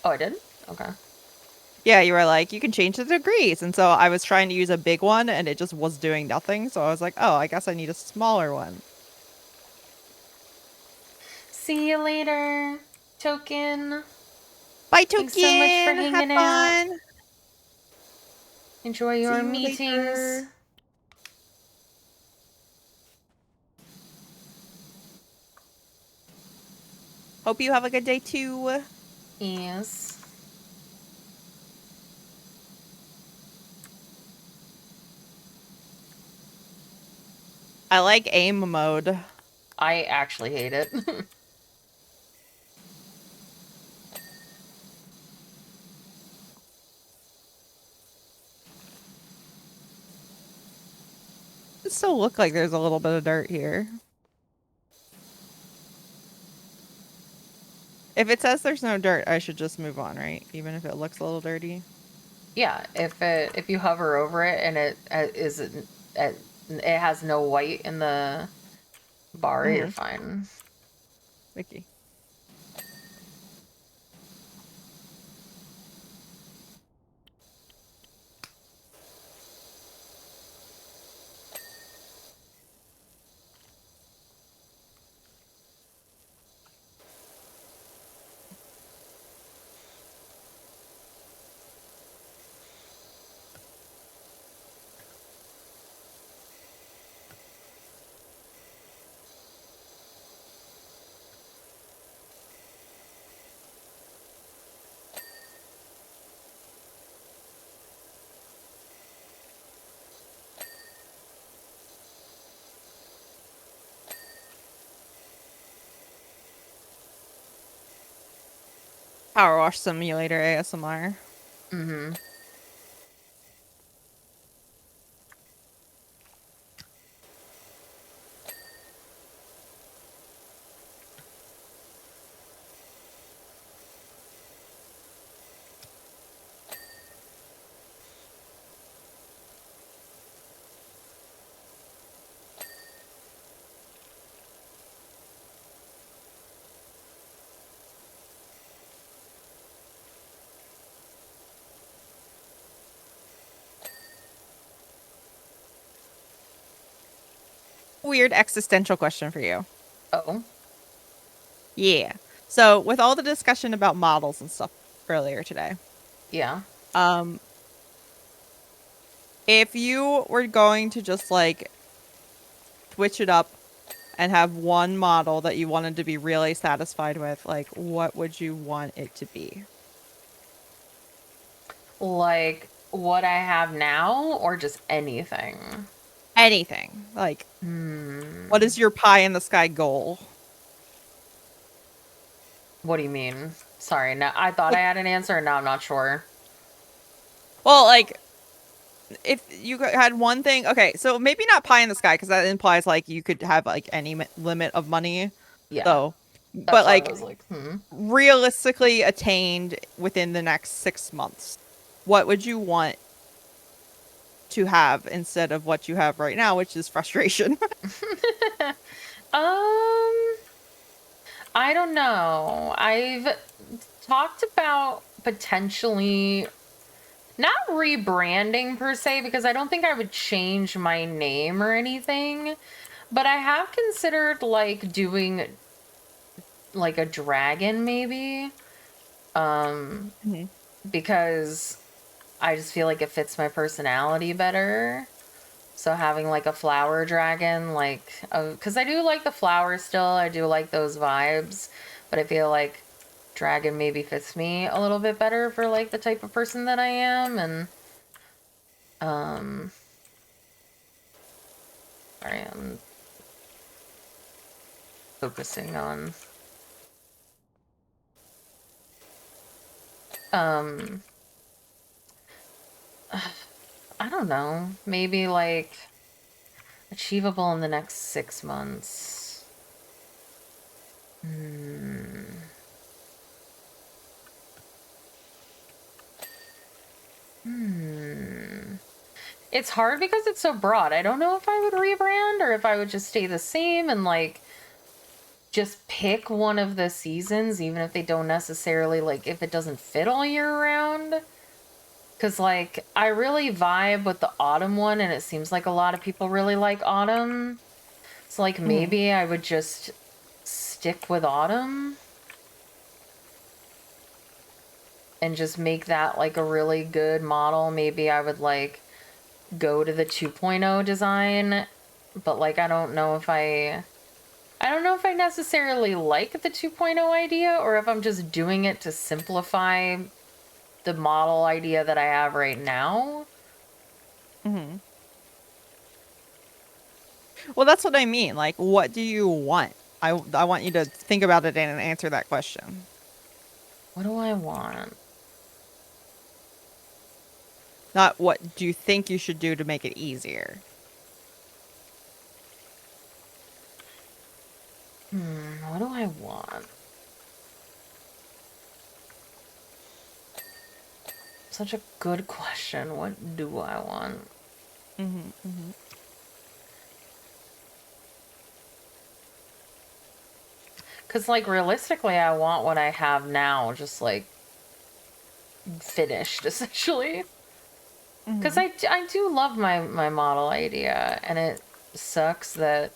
Oh, I did? Okay. Yeah, you were like, you can change the degrees. And so I was trying to use a big one, and it just was doing nothing. So I was like, oh, I guess I need a smaller one. See you later, Token. Bye, Thanks so much for Token. Have hanging out. fun. Enjoy See your you meetings. later. Hope you have a good day too. Yes. I like aim mode. I actually hate it. It still look like there's a little bit of dirt here. If it says there's no dirt, I should just move on, right? Even if it looks a little dirty. Yeah, if you hover over it and it has no white in the bar, you're Mm-hmm. fine. Vicky. Powerwash Simulator ASMR. Mm-hmm. Weird existential question for you. Oh, Yeah. So with all the discussion about models and stuff earlier today, yeah. um, if you were going to just like switch it up and have one model that you wanted to be really satisfied with, like what would you want it to be? Like what I have now or just anything? Anything. Like what Hmm. is your pie in the sky goal? What do you mean? Sorry, no, I thought I Like, had an answer and now I'm not sure. well, like if you had one thing, okay, so maybe not pie in the sky because that implies like you could have like any limit of money. Yeah, So, but that's why I like was like, hmm. realistically attained within the next 6 months, what would you want to have instead of what you have right now, which is frustration? um, I don't know. I've talked about potentially not rebranding per se because I don't think I would change my name or anything, but I have considered like doing like a dragon maybe. Um, Mhm. because I just feel like it fits my personality better. So having like a flower dragon, like, because I do like the flowers still, I do like those vibes, but I feel like dragon maybe fits me a little bit better for like the type of person that I am. And um, sorry, I'm focusing on um, I don't know, maybe like achievable in the next 6 months. Hmm. Hmm. It's hard because it's so broad. I don't know if I would rebrand or if I would just stay the same and like just pick one of the seasons, even if they don't necessarily like if it doesn't fit all year round. Cause like I really vibe with the autumn one, and it seems like a lot of people really like autumn. So like Mhm. maybe I would just stick with autumn and just make that like a really good model. Maybe I would like go to the 2.0 design, but like I don't know if I necessarily like the 2.0 idea or if I'm just doing it to simplify the model idea that I have right now. Mhm. Well, that's what I mean. Like, what do you want? I want you to think about it and answer that question. What do I want? Not what do you think you should do to make it easier. What do I want? Such a good question. What do I want? Mm-hmm, mm-hmm. Because, like, realistically, I want what I have now, just, like, finished, essentially. Because Mm-hmm. I do love my model idea, and it sucks that,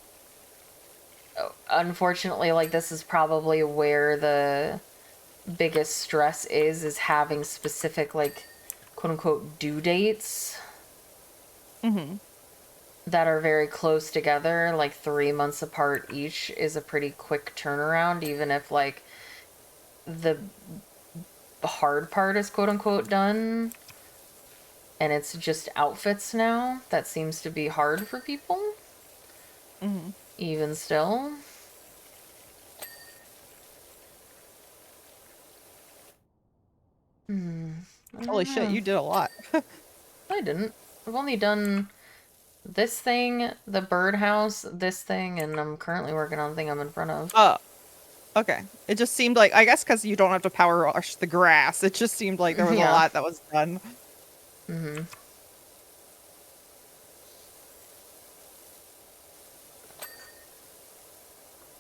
unfortunately, like, this is probably where the biggest stress is having specific, like, quote-unquote due dates Mm-hmm. that are very close together, like 3 months apart each is a pretty quick turnaround, even if, like, the hard part is quote unquote done and it's just outfits now. That seems to be hard for people, Mm-hmm. even still. I Holy don't shit, know. you did a lot. I didn't. I've only done this thing, the birdhouse, this thing, and I'm currently working on the thing I'm in front of. Oh, okay. It just seemed like, I guess because you don't have to power wash the grass, it just seemed like there was a Yeah. lot that was done. Mm-hmm.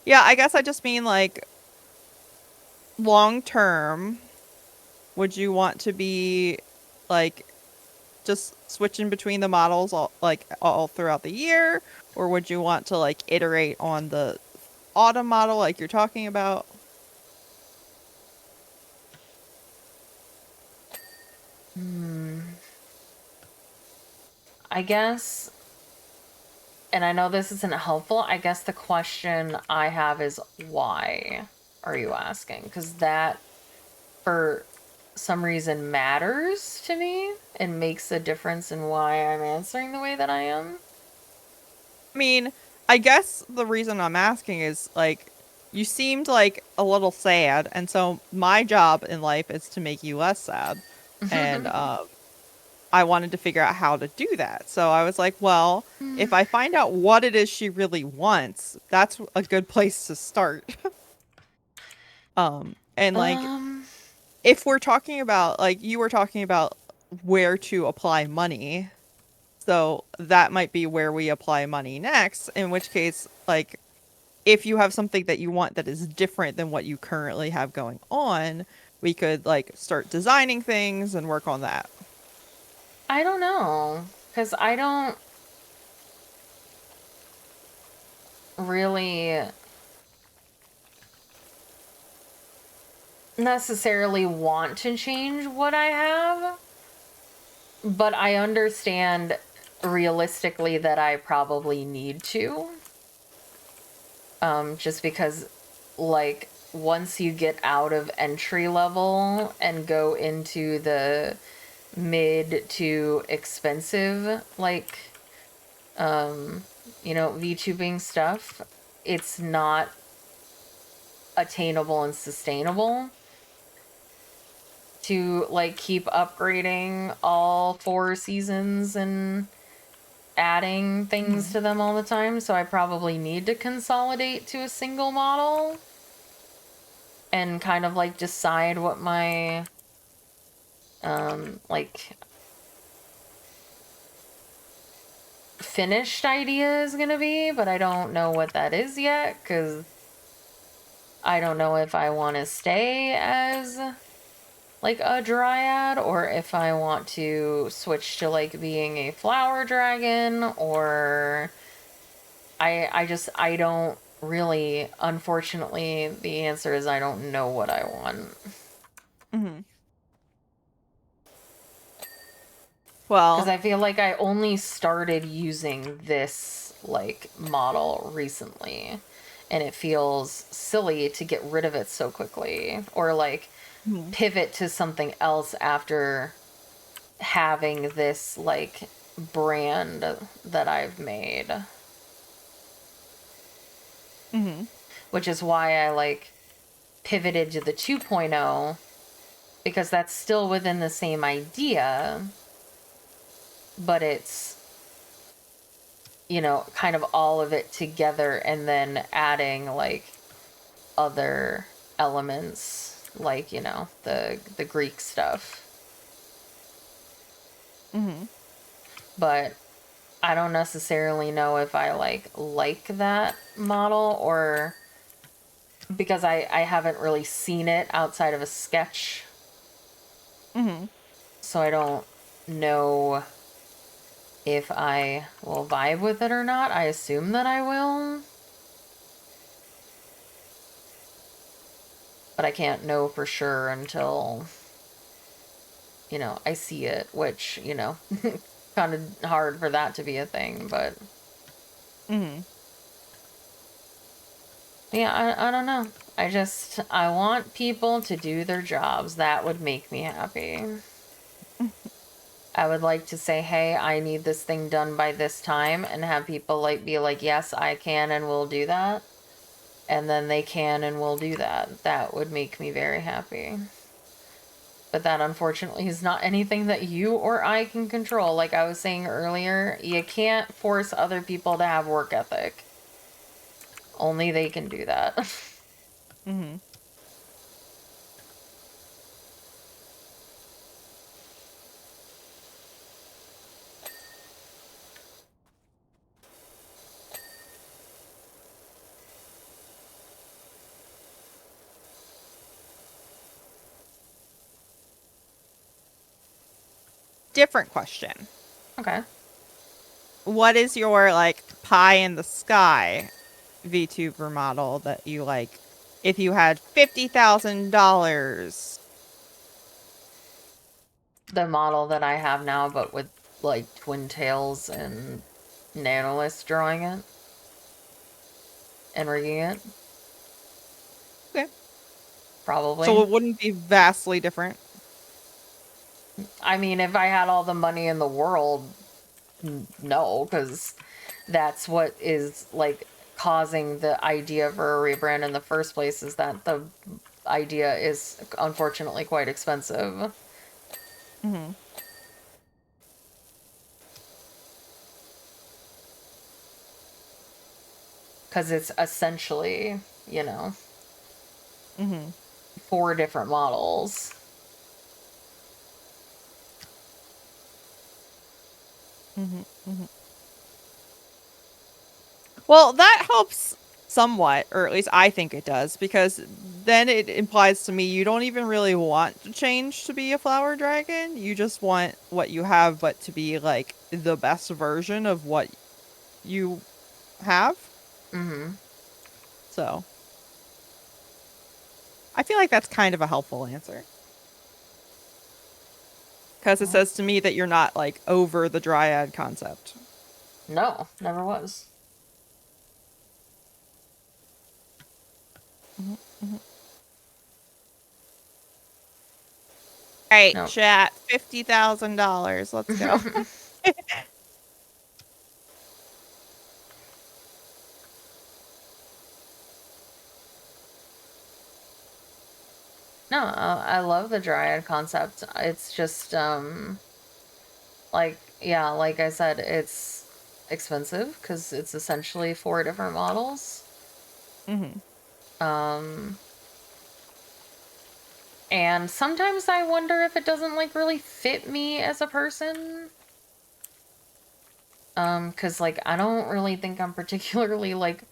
Yeah, I guess I just mean like long term, would you want to be like just switching between the models all throughout the year, or would you want to like iterate on the autumn model like you're talking about? I guess, and I know this isn't helpful, I guess the question I have is why are you asking? Because that, for some reason, matters to me and makes a difference in why I'm answering the way that I am. I mean, I guess the reason I'm asking is like you seemed like a little sad, and so my job in life is to make you less sad. And I wanted to figure out how to do that. So I was like, well, if I find out what it is she really wants, that's a good place to start. And like um, if we're talking about like you were talking about where to apply money, so that might be where we apply money next, in which case like if you have something that you want that is different than what you currently have going on, we could like start designing things and work on that. I don't know. Because I don't really necessarily want to change what I have, but I understand realistically that I probably need to. Just because, like, once you get out of entry level and go into the mid to expensive, like, VTubing stuff, it's not attainable and sustainable to, like, keep upgrading all 4 seasons and adding things Mhm. to them all the time. So I probably need to consolidate to a single model and kind of like decide what my like finished idea is gonna be, but I don't know what that is yet because I don't know if I want to stay as like a dryad or if I want to switch to like being a flower dragon, or I don't really, unfortunately the answer is I don't know what I want. Mhm. Because Well, I feel like I only started using this like model recently, and it feels silly to get rid of it so quickly or like mhm. pivot to something else after having this like brand that I've made, Mhm. which is why I like pivoted to the 2.0 because that's still within the same idea, but it's, kind of all of it together and then adding like other elements, like, you know, the Greek stuff. Mm-hmm. But I don't necessarily know if I like that model, or because I haven't really seen it outside of a sketch. Mm-hmm. So I don't know if I will vibe with it or not. I assume that I will. But I can't know for sure until, you know, I see it, which, you know, kind of hard for that to be a thing, but Mm-hmm. yeah, I don't know. I want people to do their jobs. That would make me happy. I would like to say, hey, I need this thing done by this time, and have people like be like, yes, I can and will do that. And then they can and will do that. That would make me very happy. But that unfortunately is not anything that you or I can control. Like I was saying earlier, you can't force other people to have work ethic. Only they can do that. Mm-hmm. Different question. Okay. What is your like pie in the sky VTuber model that you like? If you had $50,000. The model that I have now, but with like twin tails and nanoliths drawing it and rigging it. Okay. So Probably. it wouldn't be vastly different. I mean, if I had all the money in the world, no, because that's what is like causing the idea for a rebrand in the first place, is that the idea is unfortunately quite expensive. Mm-hmm. Because it's essentially, you know, Mm-hmm. 4 different models. Mm-hmm. Mm-hmm. Well, that helps somewhat, or at least I think it does, because then it implies to me you don't even really want to change to be a flower dragon. You just want what you have, but to be like the best version of what you have. Mm-hmm. So I feel like that's kind of a helpful answer. Because it Well, says to me that you're not like over the dryad concept. no, never was. Mhm, mhm. All right, No. chat, $50,000. Let's go. No, I love the dryad concept. It's just, like, yeah, like I said, it's expensive because it's essentially 4 different models. Hmm. Um, and sometimes I wonder if it doesn't like really fit me as a person. Because like I don't really think I'm particularly like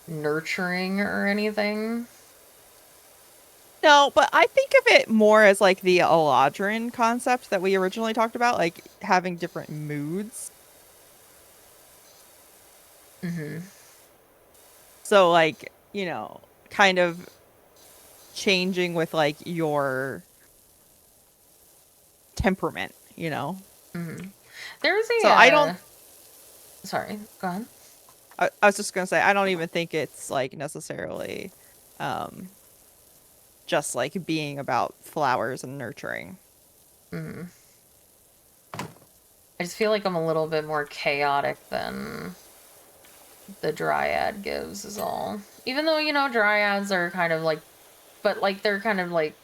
nurturing or anything. No, but I think of it more as like the Eladrin concept that we originally talked about, like having different moods. Mm-hmm. So, like, kind of changing with like your temperament. Mm-hmm. There's a So I don't, sorry, go ahead. I was just gonna say, I don't even think it's like necessarily um just like being about flowers and nurturing. Mm-hmm. I just feel like I'm a little bit more chaotic than the dryad gives, is all. Even though, you know, dryads are kind of like, but like they're kind of like,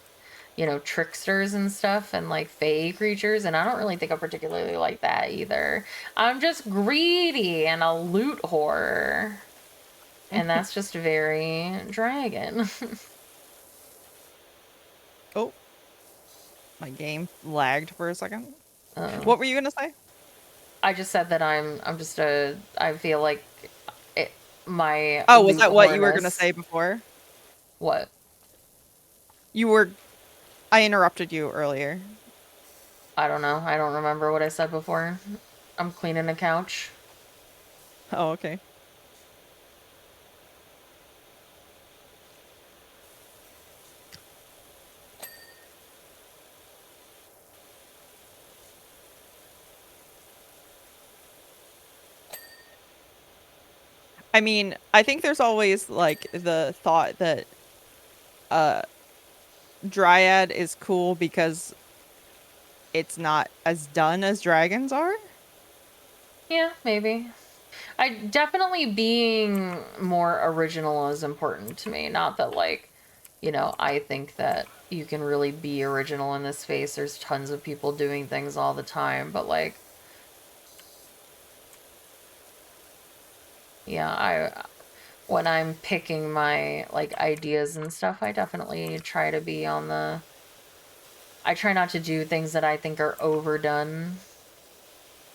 you know, tricksters and stuff, and like fae creatures, and I don't really think I particularly like that either. I'm just greedy and a loot whore. And that's just very dragon. Oh, my game lagged for a second. uh, What were you gonna say? I just said that I'm just I feel like it, my Oh, was loot that what you were gonna whoreness. say before? What? You were. I interrupted you earlier. I don't know. I don't remember what I said before. I'm cleaning a couch. Oh, okay. I mean, I think there's always like the thought that uh Dryad is cool because it's not as done as dragons are. Yeah, maybe. I definitely being more original is important to me. Not that like, I think that you can really be original in this space. There's tons of people doing things all the time, but like, yeah, I when I'm picking my like ideas and stuff, I definitely try to be on the I try not to do things that I think are overdone.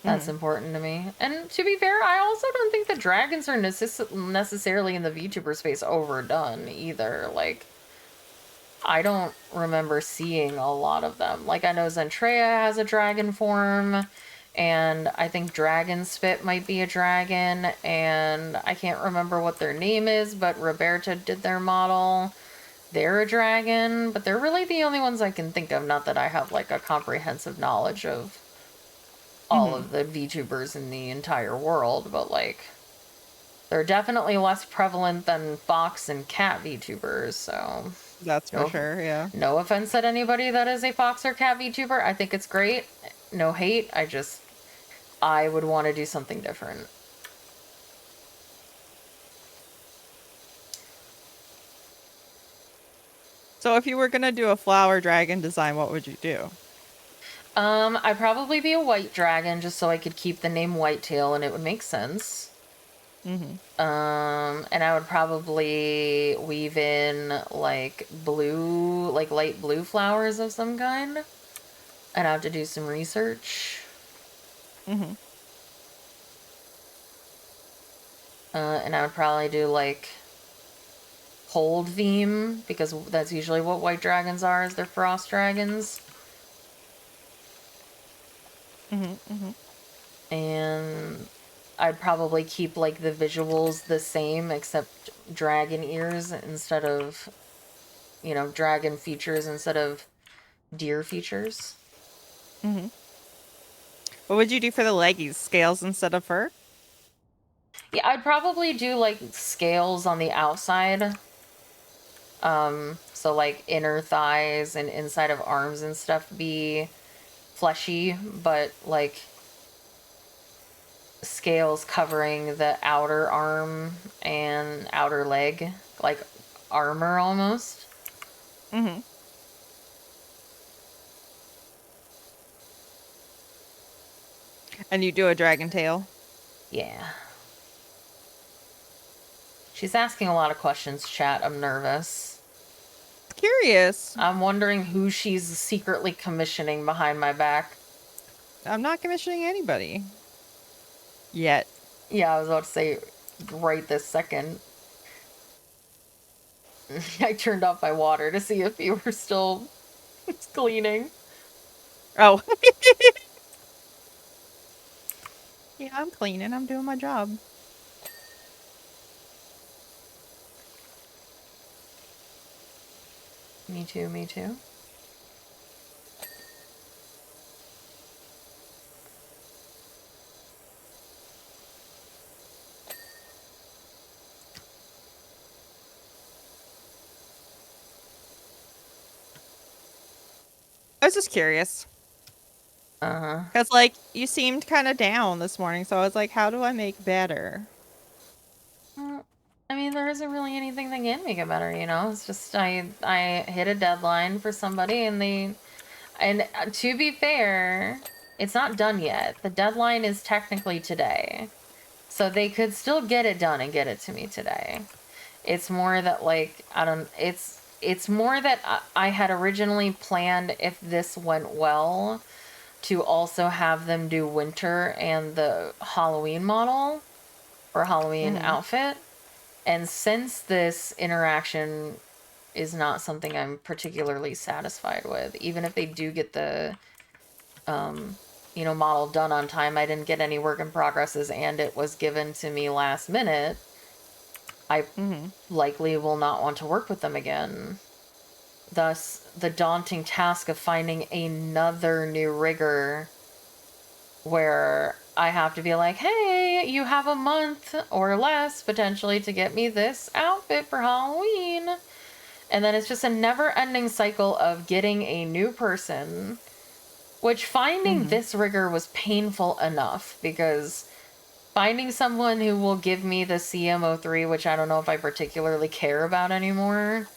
That's Hmm. important to me. And to be fair, I also don't think the dragons are necessarily in the VTuber space overdone either. Like, I don't remember seeing a lot of them. Like, I know Zentreya has a dragon form, and I think Dragon Spit might be a dragon, and I can't remember what their name is, but Roberta did their model. They're a dragon, but they're really the only ones I can think of. Not that I have, like, a comprehensive knowledge of all Hmm. of the VTubers in the entire world, but like they're definitely less prevalent than fox and cat VTubers, so That's for no sure. Yeah. no offense at anybody that is a fox or cat VTuber. I think it's great. No hate. I would want to do something different. So if you were gonna do a flower dragon design, what would you do? I'd probably be a white dragon just so I could keep the name Whitetail and it would make sense. Hmm. And I would probably weave in like blue, like light blue flowers of some kind. I'd have to do some research. Hmm. And I would probably do like cold theme because that's usually what white dragons are, is they're frost dragons. Hmm. Hmm. And I'd probably keep like the visuals the same except dragon ears instead of, dragon features instead of deer features. Hmm. What would you do for the leggies? Scales instead of fur? Yeah, I'd probably do like scales on the outside. So like inner thighs and inside of arms and stuff be fleshy, but like scales covering the outer arm and outer leg, like armor almost. Hmm. And you do a dragon tail? Yeah. She's asking a lot of questions, chat. I'm nervous. Curious. I'm wondering who she's secretly commissioning behind my back. I'm not commissioning anybody. Yet. Yeah, I was about to say right this second. I turned off my water to see if you were still cleaning. Oh. Yeah, I'm cleaning. I'm doing my job. Me too, me too. I was just curious. Uh-huh. Because, like, you seemed kind of down this morning, so I was like, how do I make better? Well, I mean, there isn't really anything that can make it better, It's just I hit a deadline for somebody and to be fair, it's not done yet. The deadline is technically today. So they could still get it done and get it to me today. It's more that like it's more that I had originally planned, if this went well, to also have them do winter and the Halloween model or Halloween Mm-hmm. outfit. And since this interaction is not something I'm particularly satisfied with, even if they do get the model done on time, I didn't get any work in progresses and it was given to me last minute. I Mm-hmm. likely will not want to work with them again. Thus, the daunting task of finding another new rigger where I have to be like, hey, you have a month or less potentially to get me this outfit for Halloween. And then it's just a never ending cycle of getting a new person, which finding Mm-hmm. this rigger was painful enough because finding someone who will give me the CM03, which I don't know if I particularly care about anymore,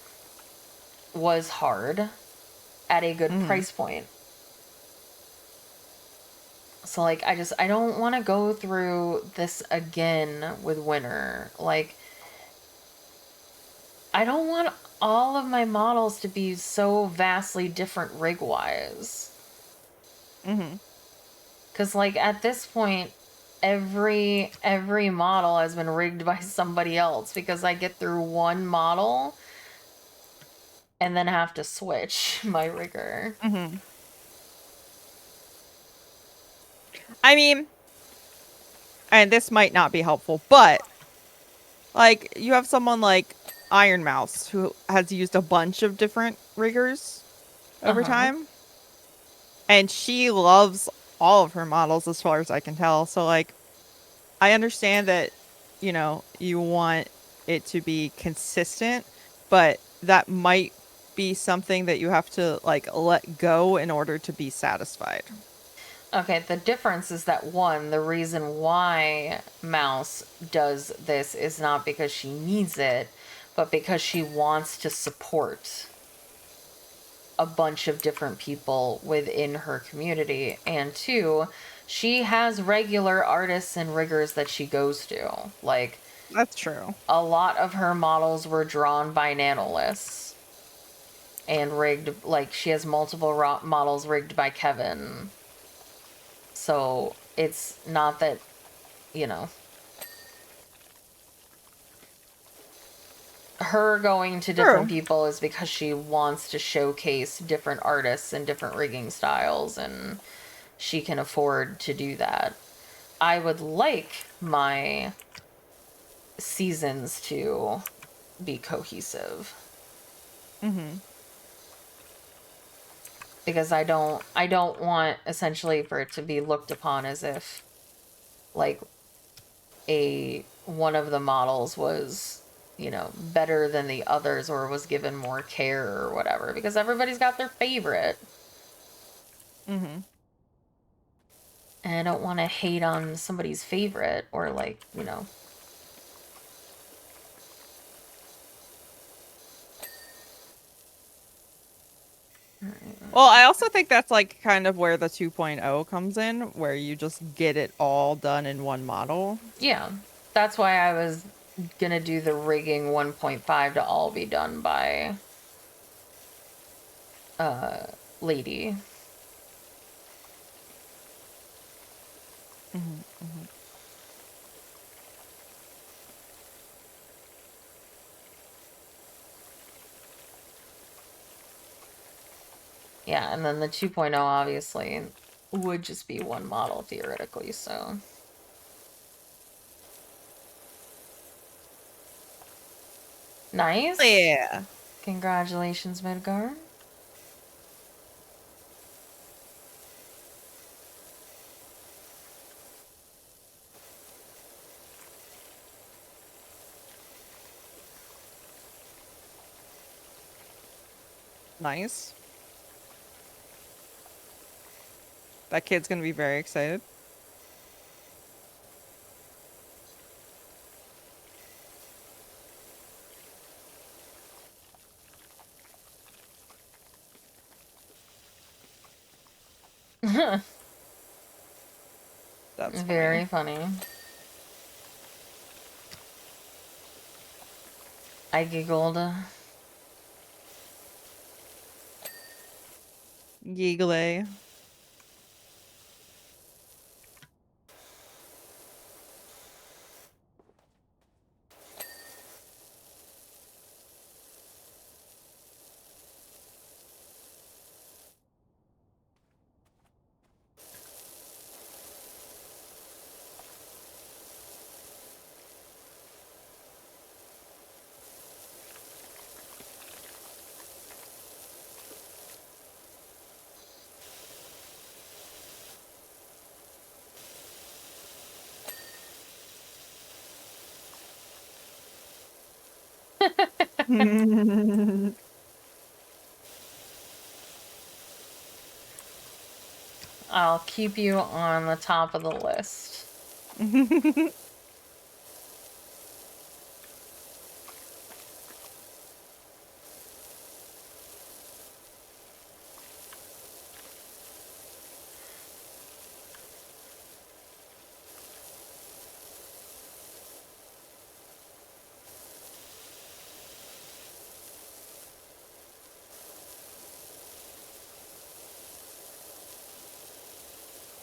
was hard at a good Mm-hmm. price point. So like I don't want to go through this again with winter. Like I don't want all of my models to be so vastly different rig wise. Mm-hmm. Cuz like at this point every model has been rigged by somebody else because I get through one model and then have to switch my rigger. Mm-hmm. I mean, and this might not be helpful, but like you have someone like Iron Mouse who has used a bunch of different riggers over Uh-huh. time, and she loves all of her models as far as I can tell. So like I understand that you want it to be consistent, but that might be something that you have to like let go in order to be satisfied. Okay, the difference is that one, the reason why Mouse does this is not because she needs it, but because she wants to support a bunch of different people within her community. And two, she has regular artists and riggers that she goes to. Like, That's true. a lot of her models were drawn by Nanolists and rigged, like, she has multiple models rigged by Kevin. So it's not that, you know, her going to different True. people is because she wants to showcase different artists and different rigging styles, and she can afford to do that. I would like my seasons to be cohesive Mm-hmm. because I don't want essentially for it to be looked upon as if like a one of the models was better than the others or was given more care or whatever because everybody's got their favorite. Mm-hmm. And I don't want to hate on somebody's favorite or like. Well, I also think that's like kind of where the 2.0 comes in, where you just get it all done in one model. Yeah, that's why I was gonna do the rigging 1.5 to all be done by uh lady. Mm-hmm. Mm-hmm. Yeah, and then the 2.0 obviously would just be one model theoretically, so nice. Yeah. Congratulations, Midgar. Nice. That kid's gonna be very excited. That's funny. Very funny. I giggled. Giggle. I'll keep you on the top of the list.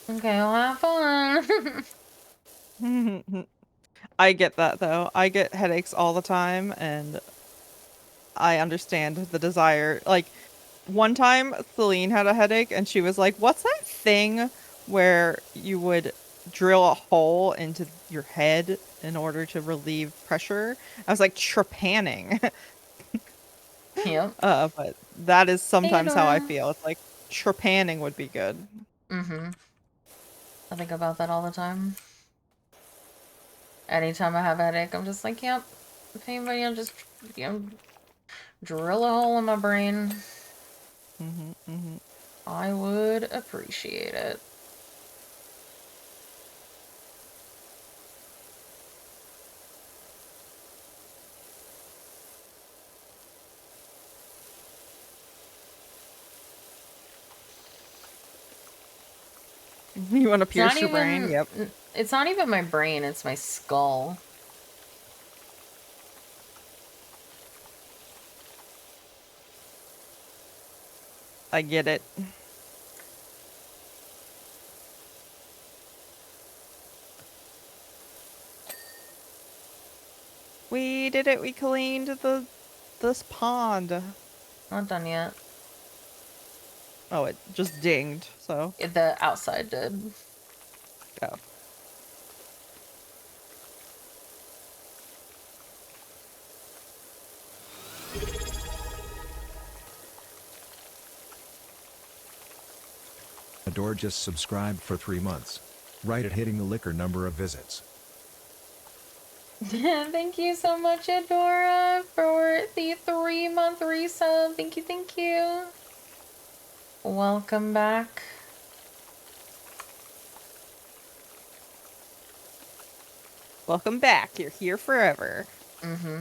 Okay, well, have fun. I get that though. I get headaches all the time, and I understand the desire. Like, one time Celine had a headache and she was like, "What's that thing where you would drill a hole into your head in order to relieve pressure?" I was like, "Trepanning." Yep. But that is Hey, sometimes how I Dora. feel. It's like trepanning would be good. Mm-hmm. I think about that all the time. Anytime I have a headache, I'm just like, yep. If anybody will just, drill a hole in my brain, I would appreciate it. You want to It's not pierce your brain? even, Yep. it's not even my brain, it's my skull. I get it. We did it. We cleaned this pond. Not done yet. Oh, it just dinged. So, The outside did. go. Adore just subscribed for 3 months. Right at hitting the liquor number of visits. Thank you so much, Adora, for the 3-month resub. Thank you, thank you. Welcome back. Welcome back. You're here forever. Mm-hmm.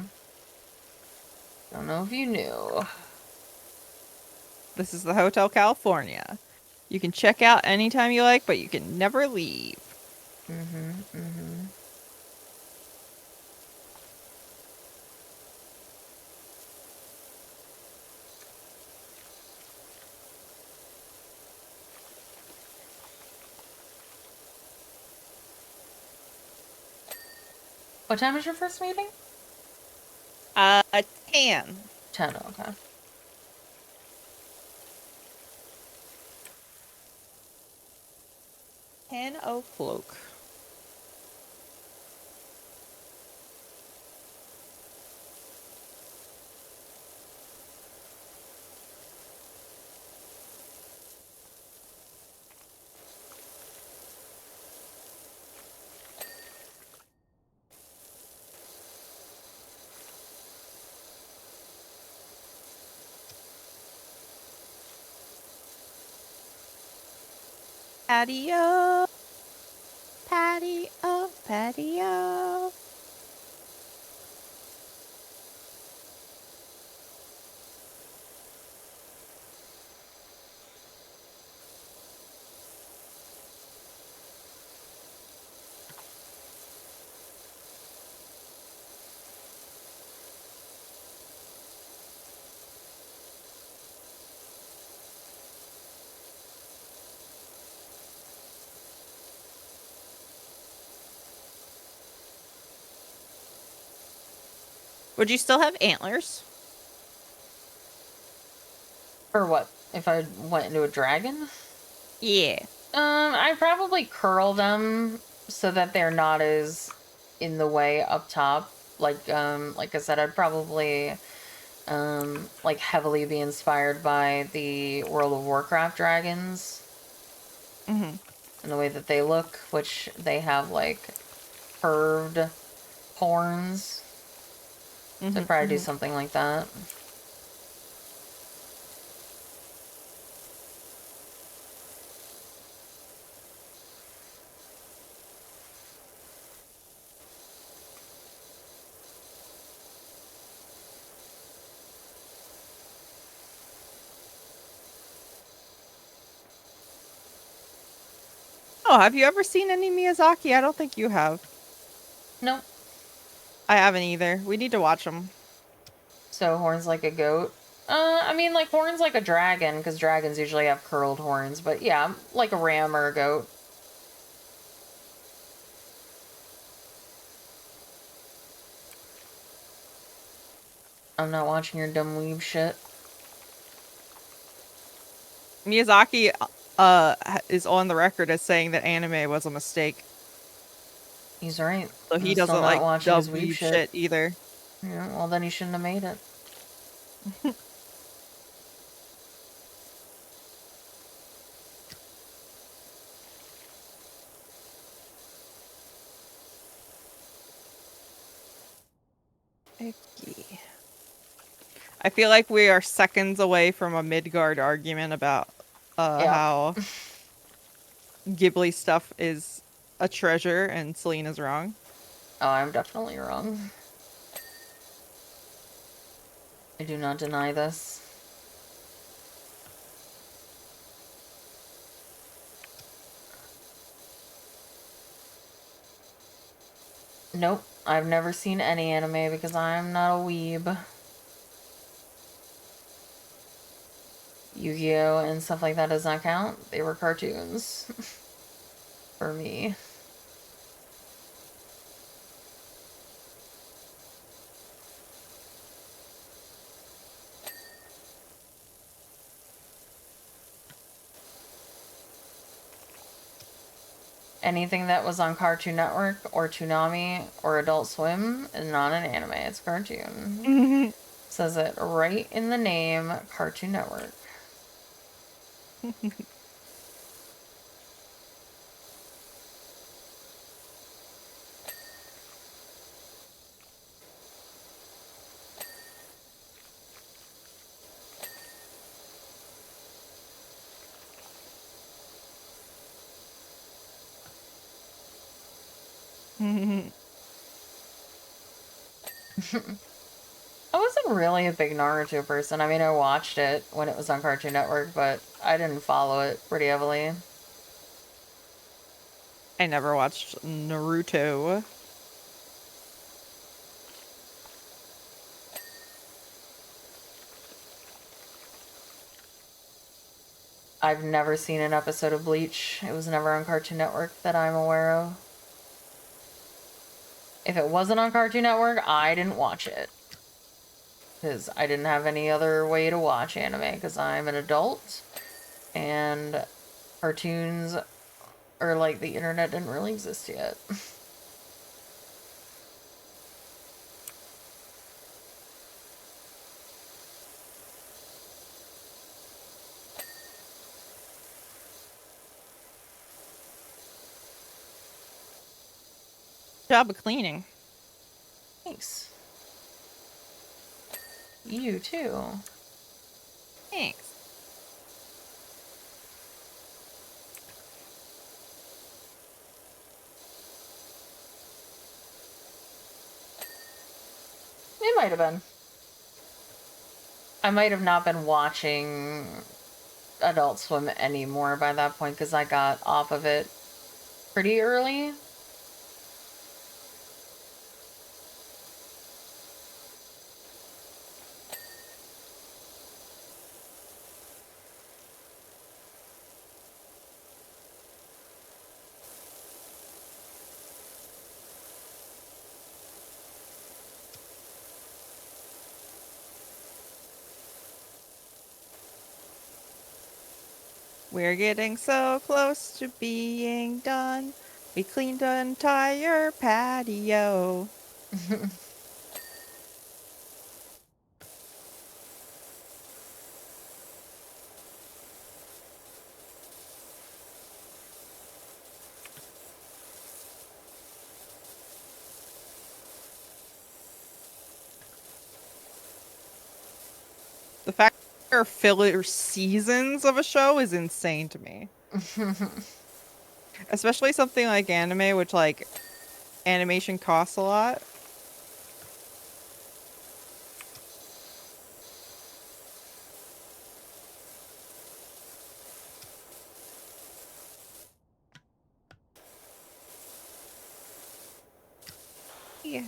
Don't know if you knew. This is the Hotel California. You can check out anytime you like, but you can never leave. Mm-hmm, mm-hmm. What time is your first meeting? 10. 10, okay. 10 o'clock. Patio. Patio. Patio. Would you still have antlers? Or what? If I went into a dragon? Yeah. I'd probably curl them so that they're not as in the way up top. Like I said, I'd probably like heavily be inspired by the World of Warcraft dragons Mm-hmm. and the way that they look, which they have like curved horns. So I'd probably do something like that. Oh, have you ever seen any Miyazaki? I don't think you have. Nope. I haven't either. We need to watch them. So horns like a goat. I mean, like horns like a dragon, because dragons usually have curled horns. But yeah, like a ram or a goat. I'm not watching your dumb weeb shit. Miyazaki is on the record as saying that anime was a mistake. He's right. So he I'm still doesn't not like watching dumb his weeb weeb shit. shit either. Yeah, well then he shouldn't have made it. Icky. I feel like we are seconds away from a Midgard argument about how Ghibli stuff is a treasure and Selena's wrong. Oh, I'm definitely wrong. I do not deny this. Nope, I've never seen any anime because I'm not a weeb. Yu-Gi-Oh! And stuff like that does not count. They were cartoons. For me. Anything that was on Cartoon Network or Toonami or Adult Swim is not an anime, it's a cartoon. Says it right in the name, Cartoon Network. I wasn't really a big Naruto person. I mean, I watched it when it was on Cartoon Network, but I didn't follow it pretty heavily. I never watched Naruto. I've never seen an episode of Bleach. It was never on Cartoon Network that I'm aware of. If it wasn't on Cartoon Network, I didn't watch it. Because I didn't have any other way to watch anime, because I'm an adult. And cartoons, or like the internet, didn't really exist yet. Job of cleaning. Thanks. You too. Thanks. It might have been. I might have not been watching Adult Swim anymore by that point because I got off of it pretty early. We're getting so close to being done. We cleaned the entire patio. The fact that there are filler seasons of a show is insane to me. Especially something like anime, which, like, animation costs a lot. Yeah.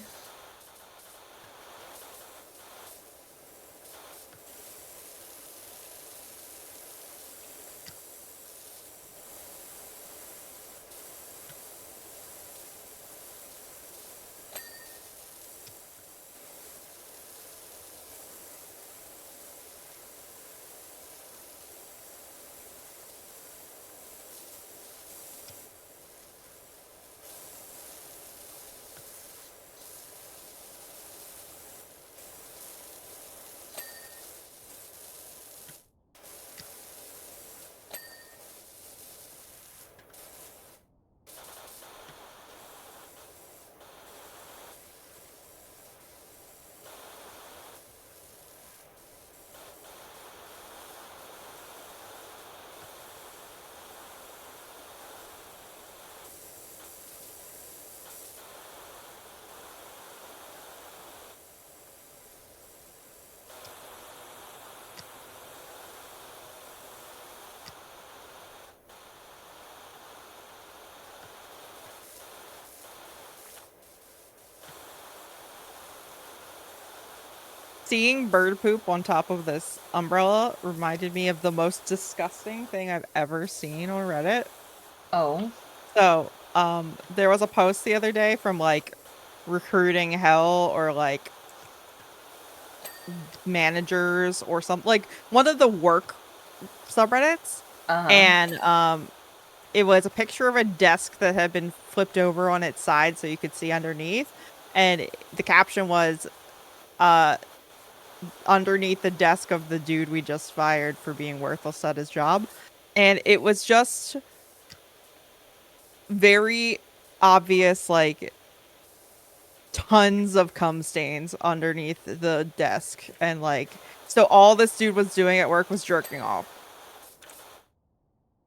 Seeing bird poop on top of this umbrella reminded me of the most disgusting thing I've ever seen on Reddit. Oh. So, there was a post the other day from, like, recruiting hell or, like, managers or something, like, one of the work subreddits. Uh-huh. And, it was a picture of a desk that had been flipped over on its side so you could see underneath. And the caption was, uh, underneath the desk of the dude we just fired for being worthless at his job. And it was just very obvious, like, tons of cum stains underneath the desk. And, like, so all this dude was doing at work was jerking off.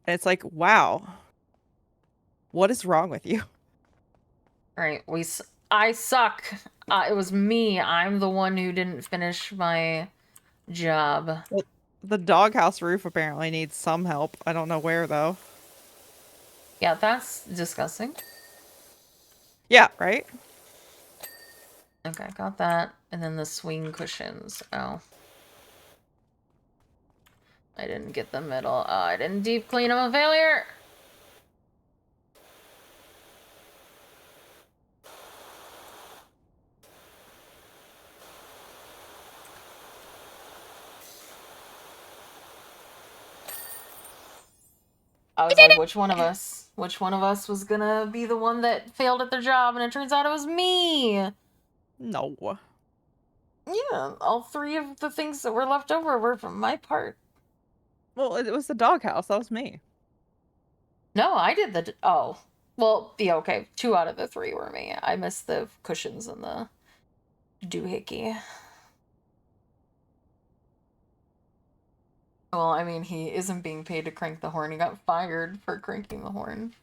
And it's like, wow, what is wrong with you? All right, I suck. It was me. I'm the one who didn't finish my job. Well, the doghouse roof apparently needs some help. I don't know where, though. Yeah, that's disgusting. Yeah, right? Okay, got that. And then the swing cushions. Oh. I didn't get the middle. Oh, I didn't deep clean. I'm a failure. I was like, which one of us? Which one of us was gonna be the one that failed at their job? And it turns out it was me. No. Yeah, all three of the things that were left over were from my part. Well, it was the doghouse. That was me. No, I did the. Oh. Well, yeah, okay. 2 out of the 3 were me. I missed the cushions and the doohickey. Well, I mean, he isn't being paid to crank the horn. He got fired for cranking the horn.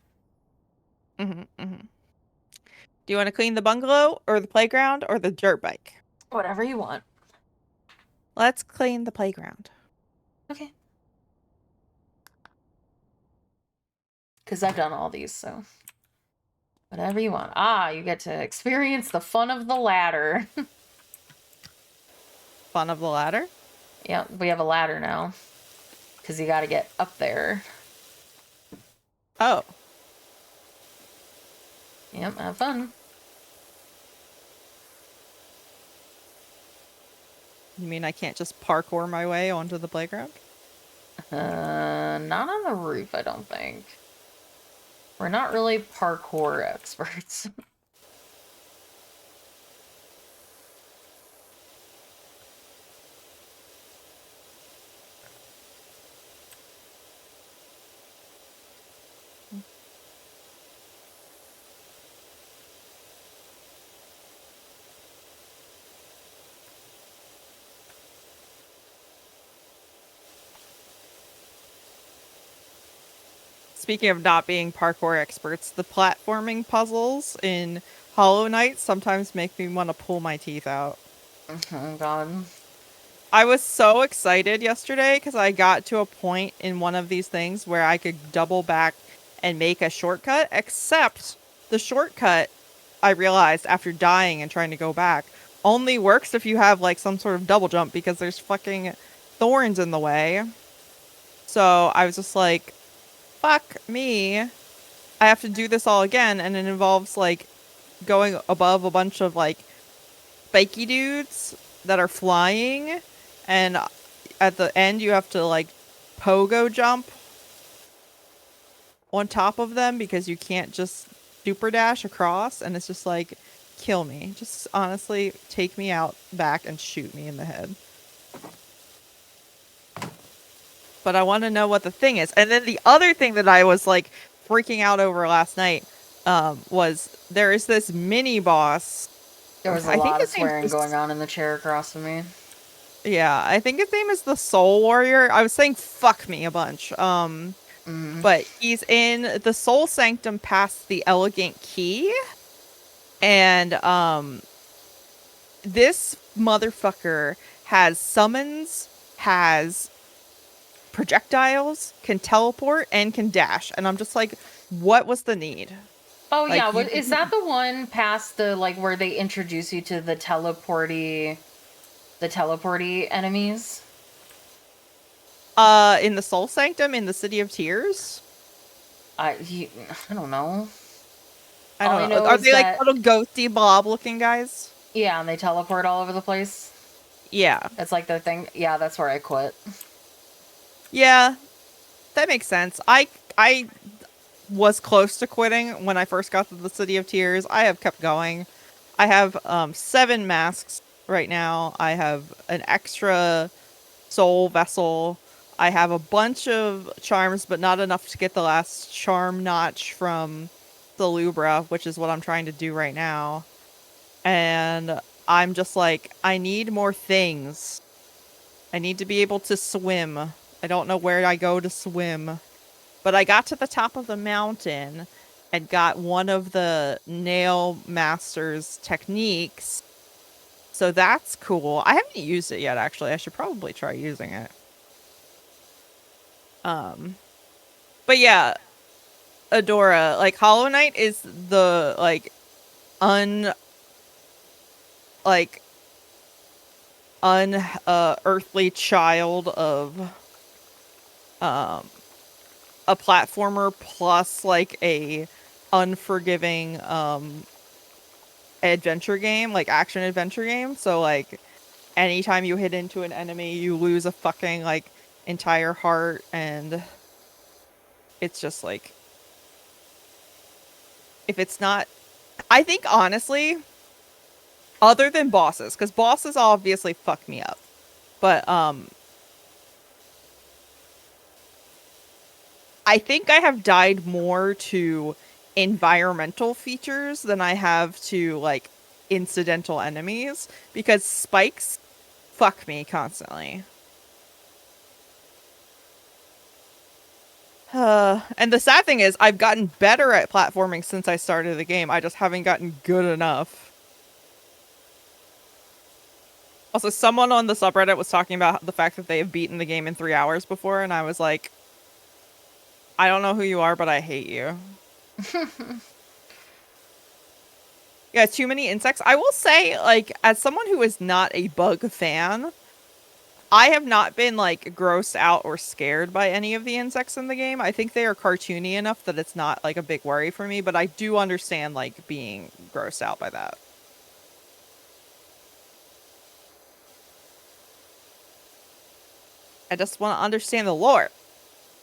Mm-hmm, mm-hmm. Do you want to clean the bungalow or the playground or the dirt bike? Whatever you want. Let's clean the playground. Okay. Because I've done all these, so. Whatever you want. Ah, you get to experience the fun of the ladder. Fun of the ladder? Yeah, we have a ladder now. Because you got to get up there. Oh. Yep, have fun. You mean I can't just parkour my way onto the playground? Not on the roof, I don't think. We're not really parkour experts. Speaking of not being parkour experts, the platforming puzzles in Hollow Knight sometimes make me want to pull my teeth out. Oh god. I was so excited yesterday because I got to a point in one of these things where I could double back and make a shortcut, except the shortcut, I realized after dying and trying to go back, only works if you have like some sort of double jump because there's fucking thorns in the way. So I was just like, fuck me. I have to do this all again, and it involves like going above a bunch of like spiky dudes that are flying, and at the end you have to like pogo jump on top of them because you can't just super dash across, and it's just like, kill me. Just honestly take me out back and shoot me in the head. But I want to know what the thing is. And then the other thing that I was like freaking out over last night was there is this mini boss. There was a I think lot of his name's swearing going on in the chair across from me. Yeah, I think his name is the Soul Warrior. I was saying fuck me a bunch. But he's in the Soul Sanctum past the Elegant Key. And this motherfucker has summons, has projectiles, can teleport, and can dash. And I'm just like, what was the need? Oh Like, yeah, you- is that the one past the like where they introduce you to the teleporty enemies? In the Soul Sanctum in the City of Tears? I don't know. I All I don't know. know Are is they like that- little ghosty blob looking guys? Yeah, and they teleport all over the place. Yeah. That's like their thing. Yeah, that's where I quit. Yeah. That makes sense. I was close to quitting when I first got to the City of Tears. I have kept going. I have 7 masks right now. I have an extra soul vessel. I have a bunch of charms, but not enough to get the last charm notch from the Lubra, which is what I'm trying to do right now. And I'm just like, I need more things. I need to be able to swim. I don't know where I go to swim. But I got to the top of the mountain and got one of the Nail Master's techniques. So that's cool. I haven't used it yet, actually. I should probably try using it. But yeah, Adora, like Hollow Knight is the like like unearthly child of a platformer plus like a unforgiving adventure game, like action adventure game. So like anytime you hit into an enemy, you lose a fucking like entire heart, and it's just like, if it's not, I think honestly, other than bosses, because bosses obviously fuck me up, but I think I have died more to environmental features than I have to like incidental enemies, because spikes fuck me constantly. And the sad thing is, I've gotten better at platforming since I started the game. I just haven't gotten good enough. Also, someone on the subreddit was talking about the fact that they have beaten the game in 3 hours before, and I was like, I don't know who you are, but I hate you. Yeah, too many insects. I will say, like, as someone who is not a bug fan, I have not been, like, grossed out or scared by any of the insects in the game. I think they are cartoony enough that it's not, like, a big worry for me, but I do understand, like, being grossed out by that. I just want to understand the lore.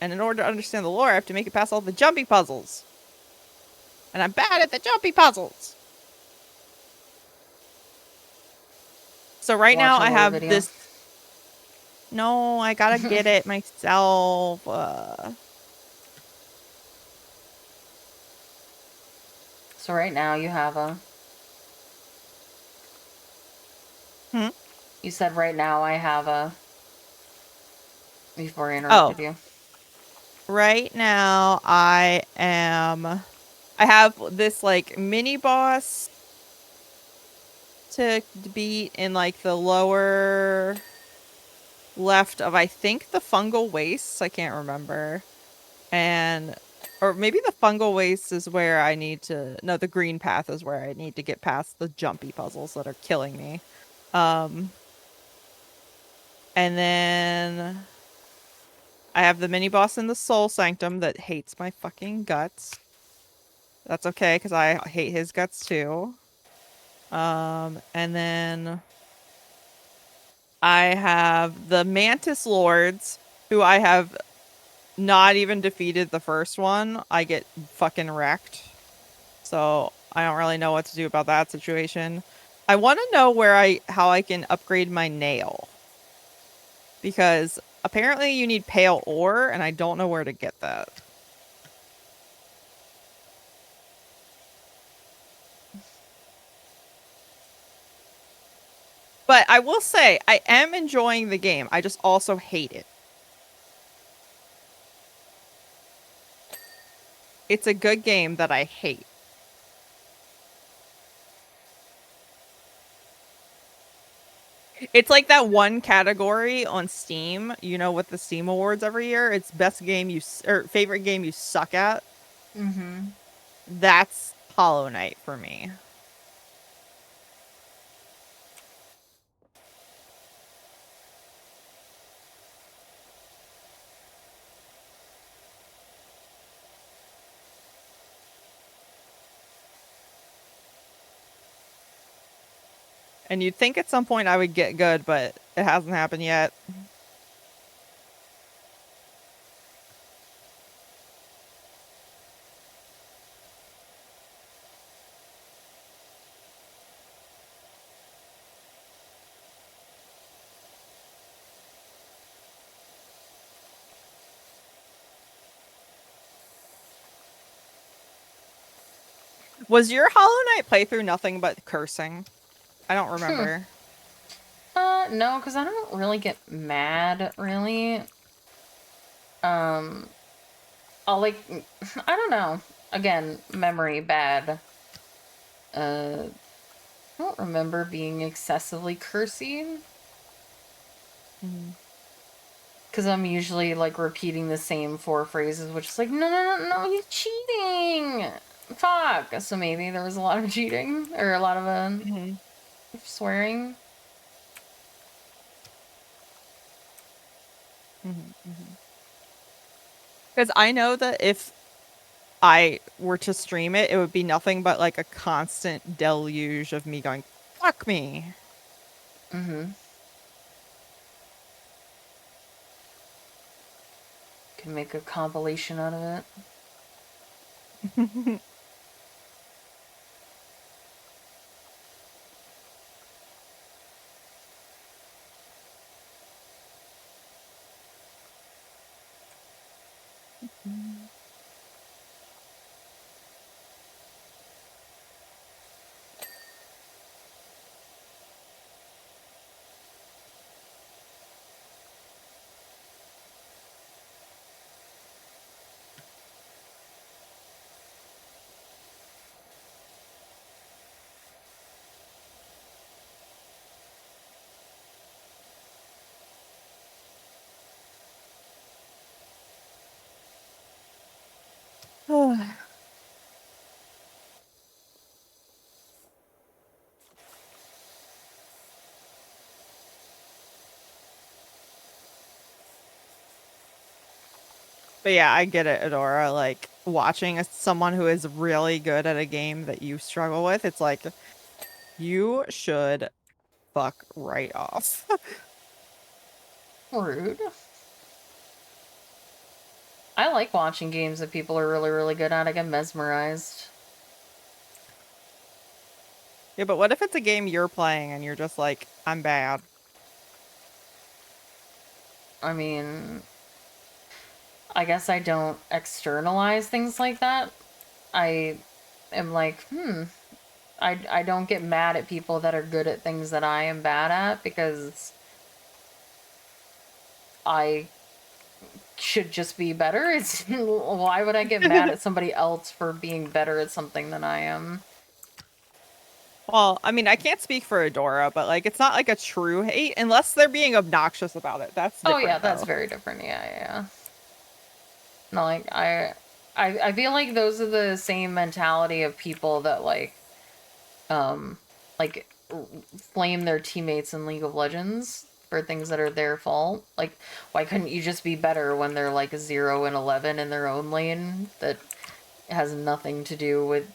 And in order to understand the lore, I have to make it past all the jumpy puzzles. And I'm bad at the jumpy puzzles. So right Watch now a I lore have video. this... No, I gotta get it myself. So right now you have a... You said right now I have a... Before I interrupted you. Right now I have this like mini boss to beat in like the lower left of, I think, the fungal wastes. I can't remember. Or maybe the fungal waste is where I need to... No, the green path is where I need to get past the jumpy puzzles that are killing me. And then I have the mini boss in the Soul Sanctum that hates my fucking guts. That's okay, because I hate his guts too. And then I have the Mantis Lords, who I have not even defeated the first one. I get fucking wrecked. So I don't really know what to do about that situation. I want to know how I can upgrade my nail. Because apparently you need pale ore, and I don't know where to get that. But I will say, I am enjoying the game. I just also hate it. It's a good game that I hate. It's like that one category on Steam, you know, with the Steam Awards every year. It's best game or favorite game you suck at. Mm-hmm. That's Hollow Knight for me. And you'd think at some point I would get good, but it hasn't happened yet. Was your Hollow Knight playthrough nothing but cursing? I don't remember. No, because I don't really get mad, really. I'll like... I don't know. Again, memory bad. I don't remember being excessively cursy. Because I'm usually, like, repeating the same 4 phrases, which is like, no, no, no, no, he's cheating! Fuck! So maybe there was a lot of cheating, or a lot of, swearing. Because I know that if I were to stream it, it would be nothing but like a constant deluge of me going, fuck me. Mm-hmm. Can make a compilation out of it. But yeah, I get it, Adora. Like, watching someone who is really good at a game that you struggle with, it's like, you should fuck right off. Rude. I like watching games that people are really, really good at. I get mesmerized. Yeah, but what if it's a game you're playing and you're just like, I'm bad? I mean, I guess I don't externalize things like that. I am like, I don't get mad at people that are good at things that I am bad at because I should just be better. It's why would I get mad at somebody else for being better at something than I am? Well, I mean, I can't speak for Adora, but like, it's not like a true hate unless they're being obnoxious about it. That's Oh yeah, different, that's though. very different. Yeah. No, like I feel like those are the same mentality of people that um like flame their teammates in League of Legends for things that are their fault. Like, why couldn't you just be better when they're like 0 and 11 in their own lane that has nothing to do with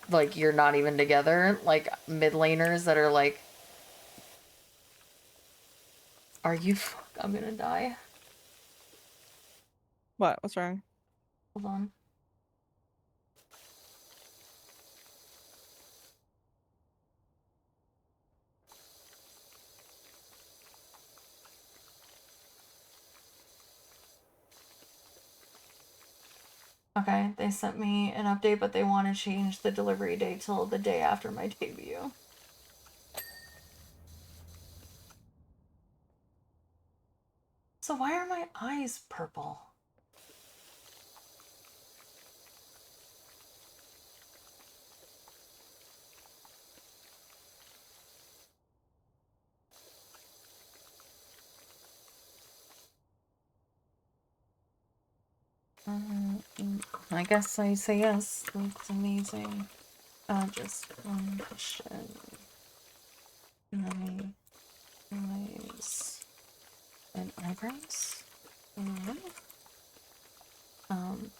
like you're not even together? Like mid laners that are like, are you I'm gonna die. What? What's wrong? Hold on. Okay, they sent me an update, but they want to change the delivery date till the day after my debut. So why are my eyes purple? I guess I say yes. That's amazing. Just one question. My eyes and eyebrows? Mm.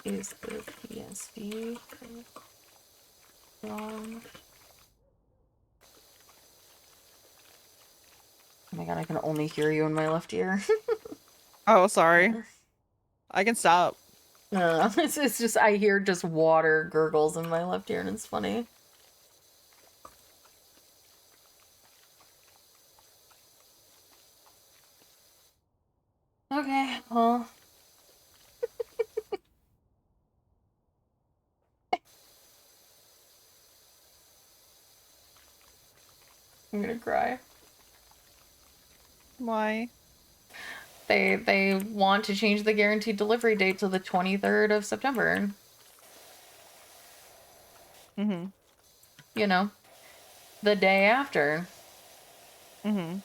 Is the PSV wrong? Oh my god, I can only hear you in my left ear. Oh, sorry. I can stop. It's just, I hear just water gurgles in my left ear and it's funny. Okay, well. I'm gonna cry. Why? They want to change the guaranteed delivery date to the 23rd of September. Mm-hmm. You know, the day after. Mm-hmm.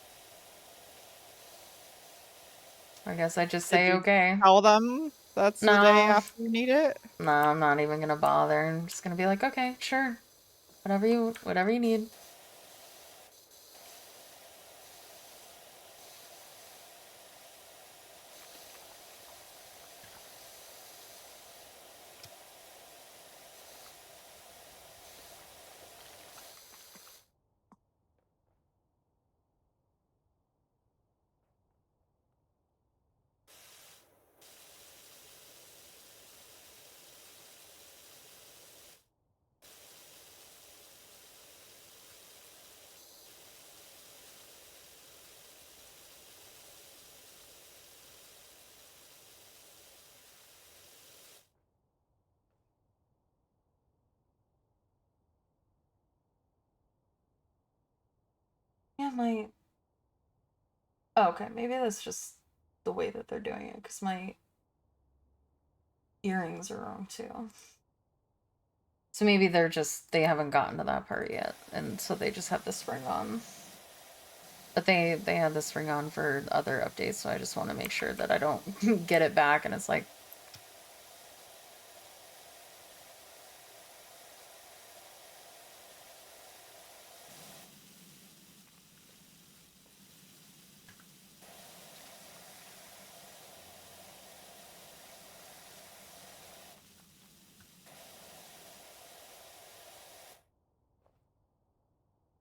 I guess I just Did say you okay. tell them that's the day No, after you need it? no, I'm not even gonna bother. I'm just gonna be like, okay, sure, whatever you need. Yeah, my. Oh, okay, maybe that's just the way that they're doing it, because my earrings are wrong too. So maybe they haven't gotten to that part yet, and so they just have this ring on. But they had this ring on for other updates, so I just want to make sure that I don't get it back and it's like,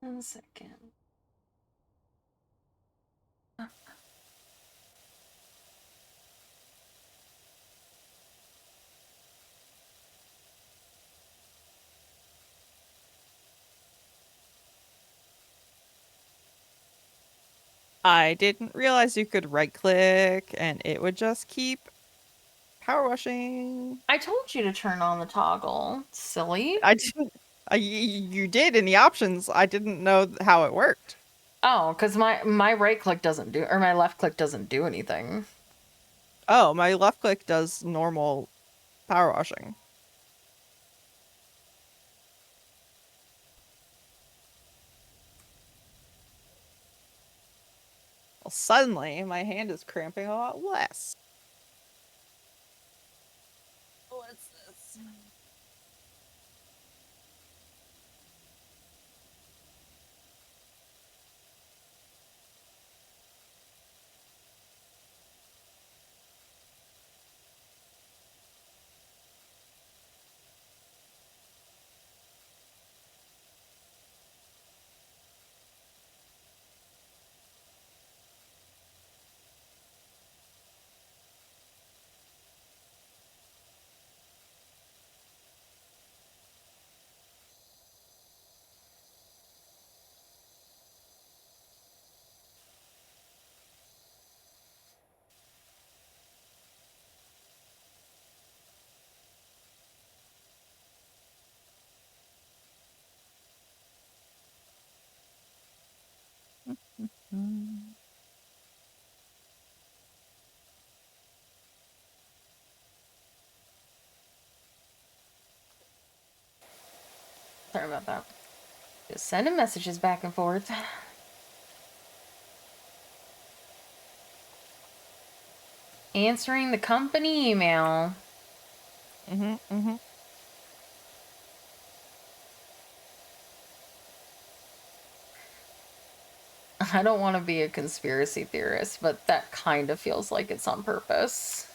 1 second. I didn't realize you could right click and it would just keep power washing. I told you to turn on the toggle, silly. I didn't. You did in the options. I didn't know how it worked. Oh, because my right click doesn't do, or my left click doesn't do anything. Oh, my left click does normal power washing. Well, suddenly my hand is cramping a lot less. What's this? Mm. Sorry about that. Just sending messages back and forth. Answering the company email. I don't want to be a conspiracy theorist, but that kind of feels like it's on purpose.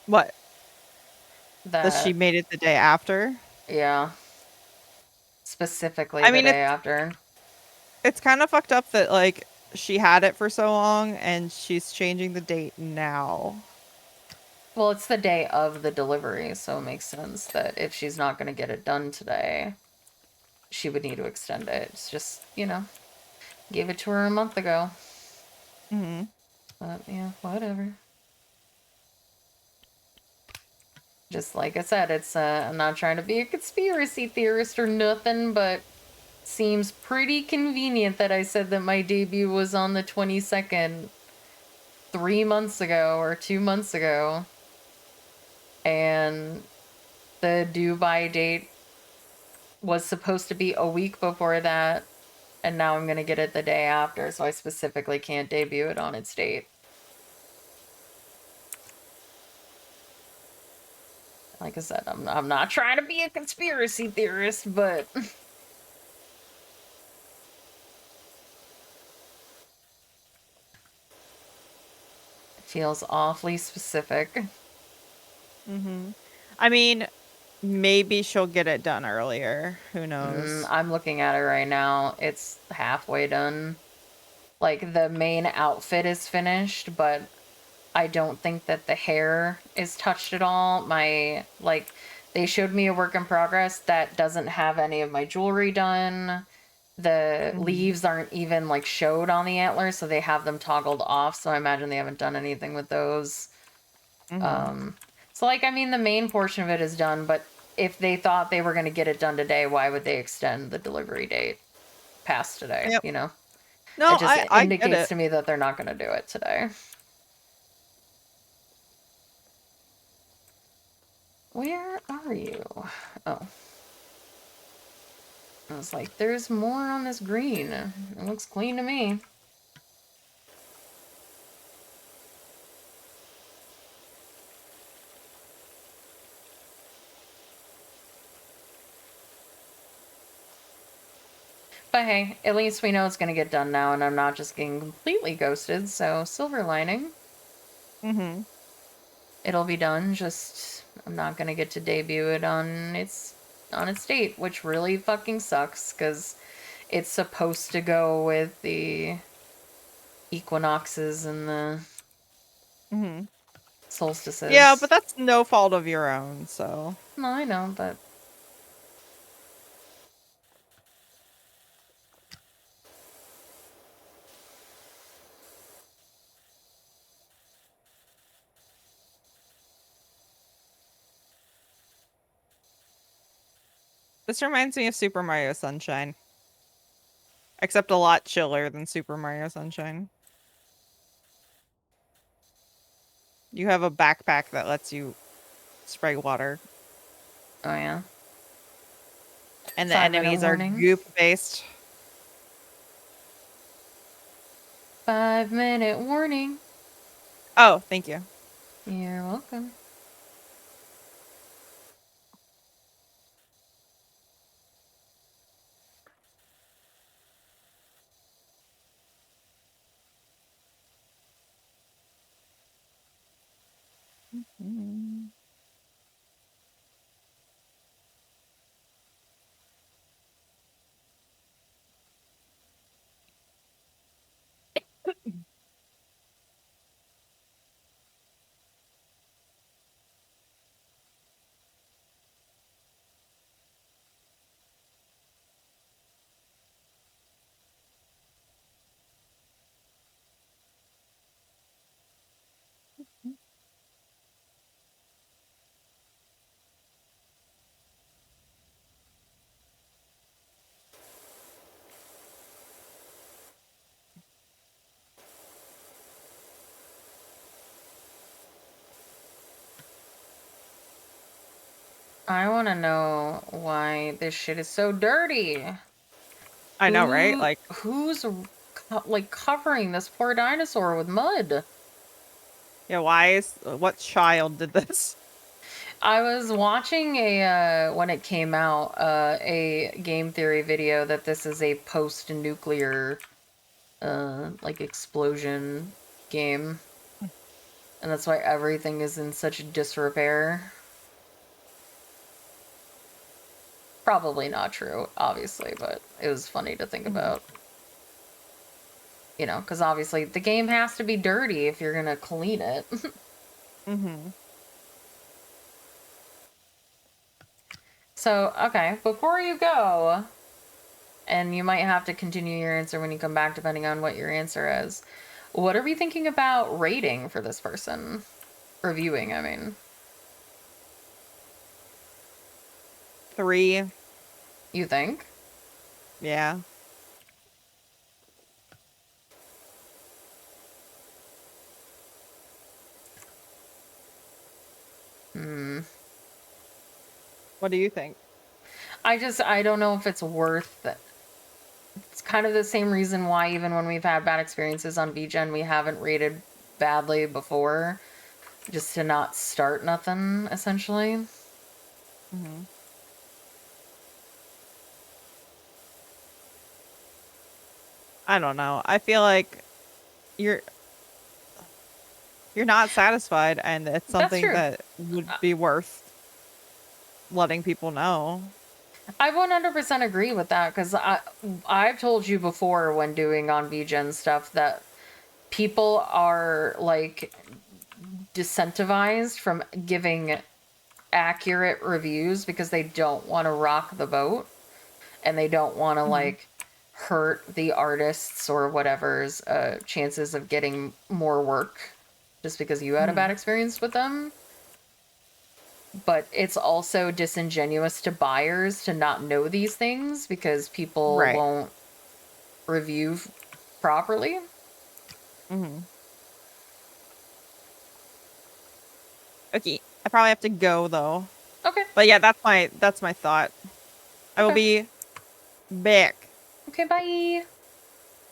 What? That she That, made it the day after? yeah. Specifically I the mean, day after. it's kind of fucked up that like she had it for so long and she's changing the date now. Well, it's the day of the delivery, so it makes sense that if she's not going to get it done today, she would need to extend it. It's just, gave it to her a month ago. Mm-hmm. But yeah, whatever. Just like I said, it's I'm not trying to be a conspiracy theorist or nothing, but seems pretty convenient that I said that my debut was on the 22nd 3 months ago or 2 months ago. And the due by date was supposed to be a week before that, and now I'm gonna get it the day after, so I specifically can't debut it on its date. Like I said, I'm not trying to be a conspiracy theorist, but it feels awfully specific. Mm-hmm. I mean, maybe she'll get it done earlier. Who knows? I'm looking at it right now. It's halfway done. Like, the main outfit is finished, but I don't think that the hair is touched at all. They showed me a work in progress that doesn't have any of my jewelry done. The Mm-hmm. leaves aren't even like showed on the antlers, so they have them toggled off. So I imagine they haven't done anything with those. Mm-hmm. So like, I mean, the main portion of it is done, but if they thought they were going to get it done today, why would they extend the delivery date past today? Yep. It No, just I get indicates it. to me that they're not going to do it today. Where are you? Oh. I was like, there's more on this green. It looks clean to me. But hey, at least we know it's gonna get done now, and I'm not just getting completely ghosted, so silver lining. Mm-hmm. It'll be done, just I'm not gonna get to debut it on its date, which really fucking sucks, because it's supposed to go with the equinoxes and the Mm-hmm. Yeah, but solstices. that's no fault of your own, so. No, I know, but This reminds me of Super Mario Sunshine. Except a lot chiller than Super Mario Sunshine. You have a backpack that lets you spray water. Oh yeah. And the 5-minute enemies are warning. goop-based. 5-minute warning. Oh, thank you. You're welcome. Mm. I want to know why this shit is so dirty. I know, right? Like, who's like covering this poor dinosaur with mud? yeah, what child did this? I was watching when it came out, a game theory video that this is a post-nuclear, like explosion game. And that's why everything is in such disrepair. Probably not true, obviously, but it was funny to think about. You know, because obviously the game has to be dirty if you're gonna clean it. Mm-hmm. So, okay, before you go, and you might have to continue your answer when you come back, depending on what your answer is. What are we thinking about rating for this person? Reviewing, I mean. 3. You think? Yeah. What do you think? I don't know if it's worth it. It's kind of the same reason why even when we've had bad experiences on VGen, we haven't rated badly before. Just to not start nothing, essentially. Mm-hmm. I don't know. I feel like you're not satisfied, and it's That's something true. that would be worth letting people know. I 100% agree with that, because I've told you before when doing on VGen stuff that people are like disincentivized from giving accurate reviews because they don't want to rock the boat and they don't want to Mm-hmm. like hurt the artists or whatever's chances of getting more work just because you had a Mm-hmm. bad experience with them. But it's also disingenuous to buyers to not know these things because people Right. won't review properly. Mm-hmm. Okay. I probably have to go though. Okay. But yeah, that's my thought. I will Okay. be back. Okay, bye.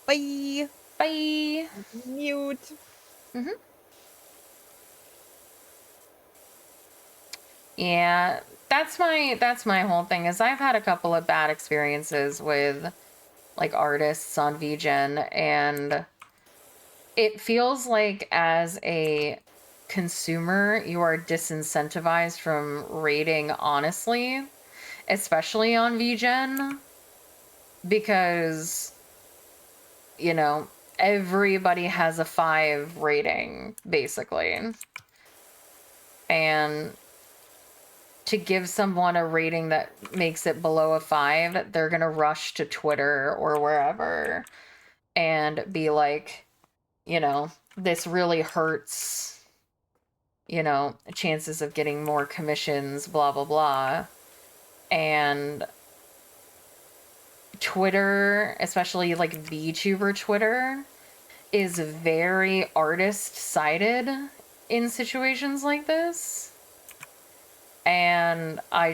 Bye. Bye. Mute. Mm-hmm. Yeah, that's my whole thing is I've had a couple of bad experiences with like artists on VGen, and it feels like as a consumer you are disincentivized from rating honestly, especially on VGen, because you know everybody has a 5 rating basically, and to give someone a rating that makes it below a 5, they're gonna rush to Twitter or wherever and be like, this really hurts, chances of getting more commissions, blah, blah, blah. And Twitter, especially like VTuber Twitter, is very artist-sided in situations like this. And I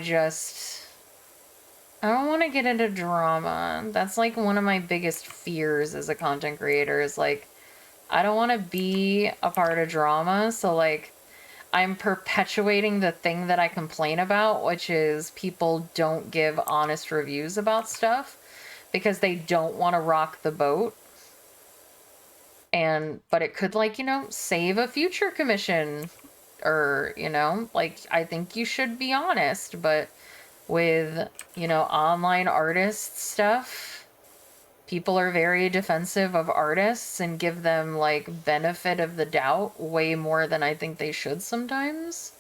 don't want to get into drama. That's like one of my biggest fears as a content creator is like, I don't want to be a part of drama. So like, I'm perpetuating the thing that I complain about, which is people don't give honest reviews about stuff because they don't want to rock the boat. But it could like, save a future commission or, like, I think you should be honest, but with, online artist stuff, people are very defensive of artists and give them like benefit of the doubt way more than I think they should sometimes.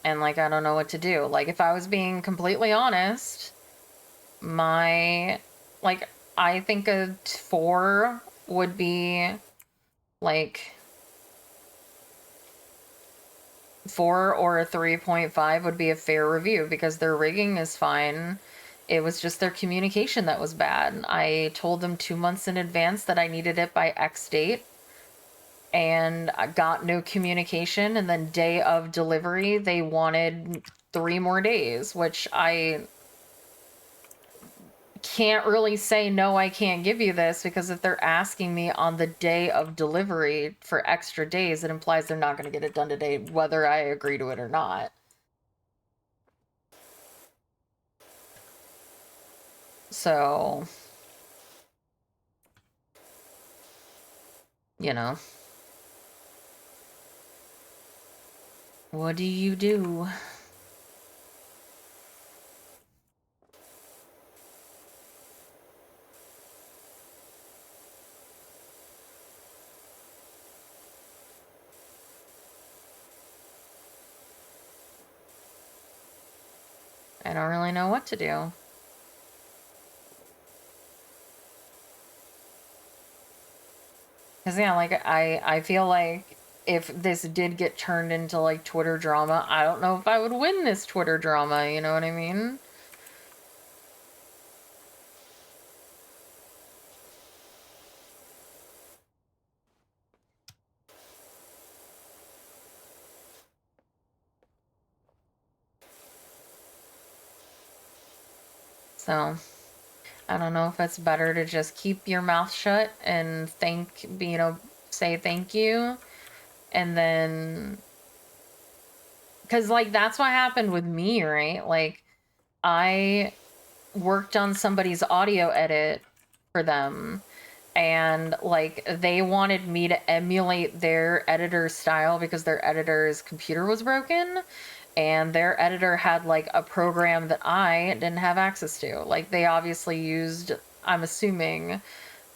And like, I don't know what to do. Like, if I was being completely honest, I think a 4 would be like 4 or a 3.5 would be a fair review because their rigging is fine. It was just their communication that was bad. I told them 2 months in advance that I needed it by X date, and I got no communication, and then day of delivery, they wanted 3 more days, which I can't really say, no, I can't give you this, because if they're asking me on the day of delivery for extra days, it implies they're not going to get it done today, whether I agree to it or not. So, what do you do? I don't really know what to do. Because, yeah, like, I feel like if this did get turned into, like, Twitter drama, I don't know if I would win this Twitter drama, you know what I mean? So, I don't know if it's better to just keep your mouth shut and say thank you. And then, because, like, that's what happened with me, right? Like, I worked on somebody's audio edit for them, and, like, they wanted me to emulate their editor's style because their editor's computer was broken. And their editor had like a program that I didn't have access to. Like, they obviously used, I'm assuming,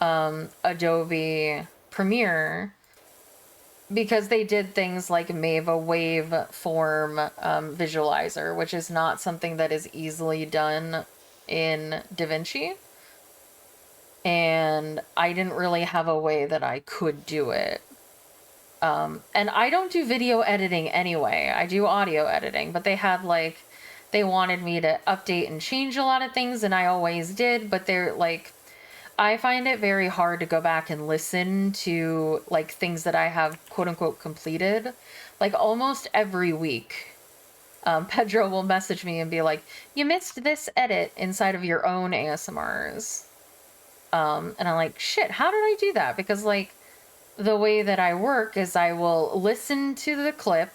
Adobe Premiere, because they did things like Mava waveform visualizer, which is not something that is easily done in DaVinci. And I didn't really have a way that I could do it. And I don't do video editing anyway. I do audio editing, but they wanted me to update and change a lot of things, and I always did, but they're like, I find it very hard to go back and listen to like things that I have quote unquote completed. Like, almost every week, Pedro will message me and be like, you missed this edit inside of your own ASMRs. And I'm like, shit, how did I do that? Because like, the way that I work is I will listen to the clip,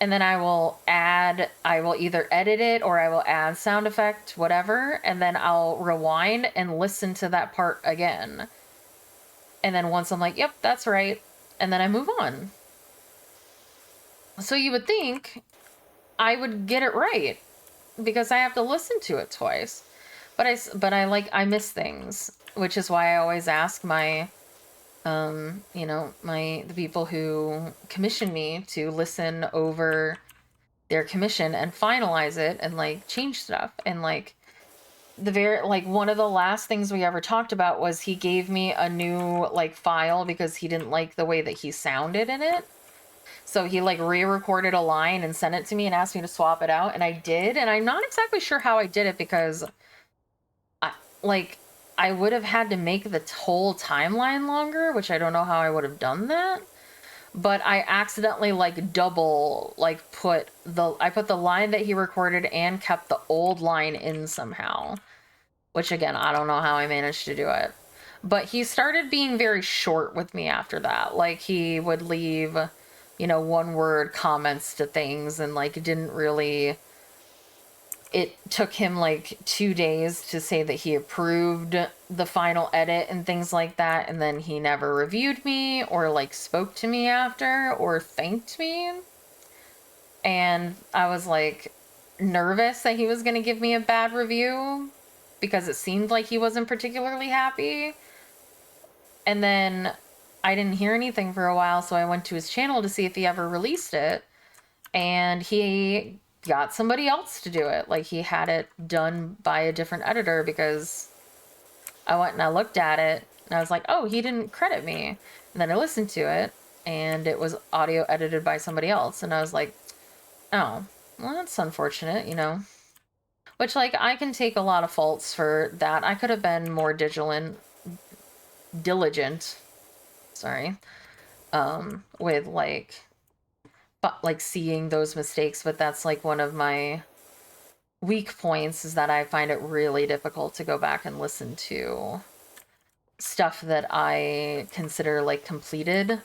and then I will either edit it or I will add sound effect, whatever, and then I'll rewind and listen to that part again. And then once I'm like, yep, that's right, and then I move on. So you would think I would get it right because I have to listen to it twice. But I miss things, which is why I always ask my the people who commission me to listen over their commission and finalize it and like change stuff. And like one of the last things we ever talked about was he gave me a new like file because he didn't like the way that he sounded in it. So he like re-recorded a line and sent it to me and asked me to swap it out, and I did. And I'm not exactly sure how I did it because I would have had to make the whole timeline longer, which I don't know how I would have done that. But I accidentally like double like put the line that he recorded and kept the old line in somehow. Which again, I don't know how I managed to do it. But he started being very short with me after that. Like he would leave, one word comments to things and like didn't really. It took him like 2 days to say that he approved the final edit and things like that, and then he never reviewed me or like spoke to me after or thanked me. And I was like nervous that he was going to give me a bad review because it seemed like he wasn't particularly happy. And then I didn't hear anything for a while, so I went to his channel to see if he ever released it, and he got somebody else to do it. Like he had it done by a different editor because I went and I looked at it and I was like, oh, he didn't credit me. And then I listened to it and it was audio edited by somebody else, and I was like, oh, well, that's unfortunate, Which, like, I can take a lot of faults for that. I could have been more diligent, sorry, with, like seeing those mistakes, but that's, like, one of my weak points is that I find it really difficult to go back and listen to stuff that I consider, like, completed.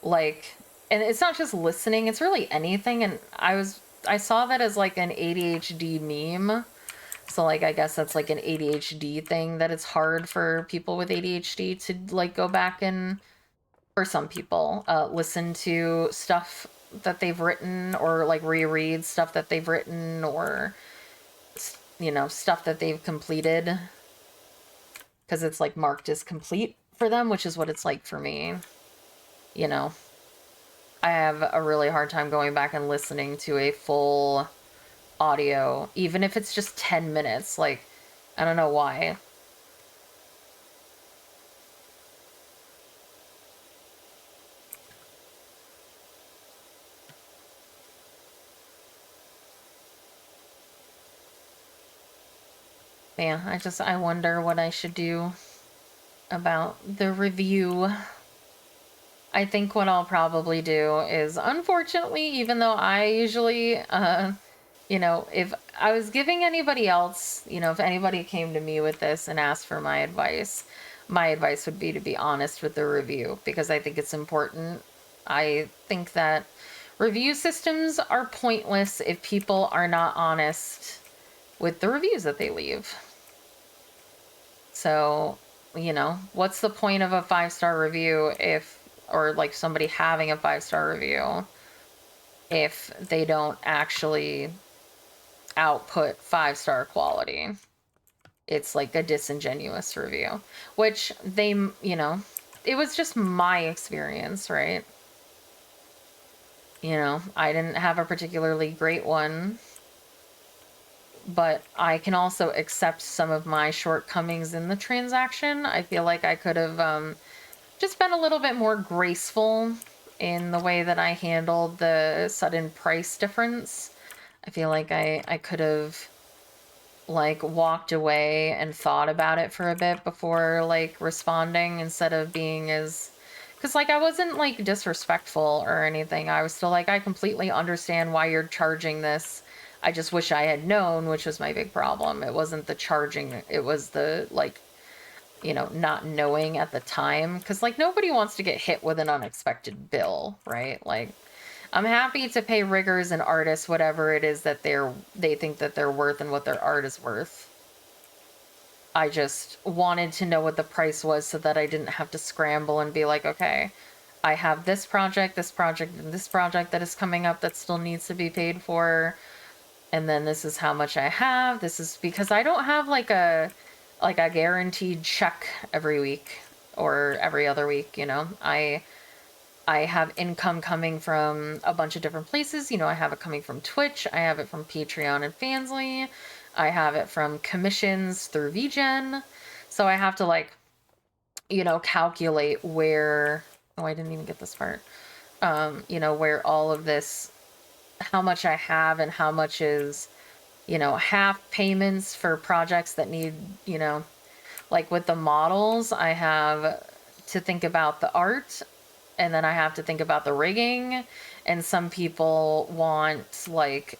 Like, and it's not just listening, it's really anything, and I saw that as, like, an ADHD meme. So, like, I guess that's, like, an ADHD thing, that it's hard for people with ADHD to, like, go back and, for some people, listen to stuff that they've written or, like, reread stuff that they've written or, stuff that they've completed. Because it's, like, marked as complete for them, which is what it's like for me. I have a really hard time going back and listening to a full audio, even if it's just 10 minutes. Like, I don't know why. Yeah, I wonder what I should do about the review. I think what I'll probably do is, unfortunately, even though I usually, if I was giving anybody else, if anybody came to me with this and asked for my advice would be to be honest with the review, because I think it's important. I think that review systems are pointless if people are not honest with the reviews that they leave. So, what's the point of a 5-star review or like somebody having a 5-star review if they don't actually output 5-star quality? It's like a disingenuous review, which it was just my experience, right? I didn't have a particularly great one, but I can also accept some of my shortcomings in the transaction. I feel like I could have just been a little bit more graceful in the way that I handled the sudden price difference. I feel like I could have like walked away and thought about it for a bit before like responding, instead of being as, because like I wasn't like disrespectful or anything. I was still like, I completely understand why you're charging this. I just wish I had known, which was my big problem. It wasn't the charging, it was the like, not knowing at the time, because like nobody wants to get hit with an unexpected bill, right? Like, I'm happy to pay riggers and artists whatever it is that they think that they're worth and what their art is worth. I just wanted to know what the price was so that I didn't have to scramble and be like, okay, I have this project, and this project that is coming up that still needs to be paid for, and then this is how much I have. This is because I don't have like a guaranteed check every week or every other week. I have income coming from a bunch of different places. I have it coming from Twitch, I have it from Patreon and Fansly, I have it from commissions through VGen. So I have to like calculate where, oh, I didn't even get this part. where all of this, how much I have and how much is, half payments for projects that need, like with the models, I have to think about the art, and then I have to think about the rigging, and some people want like,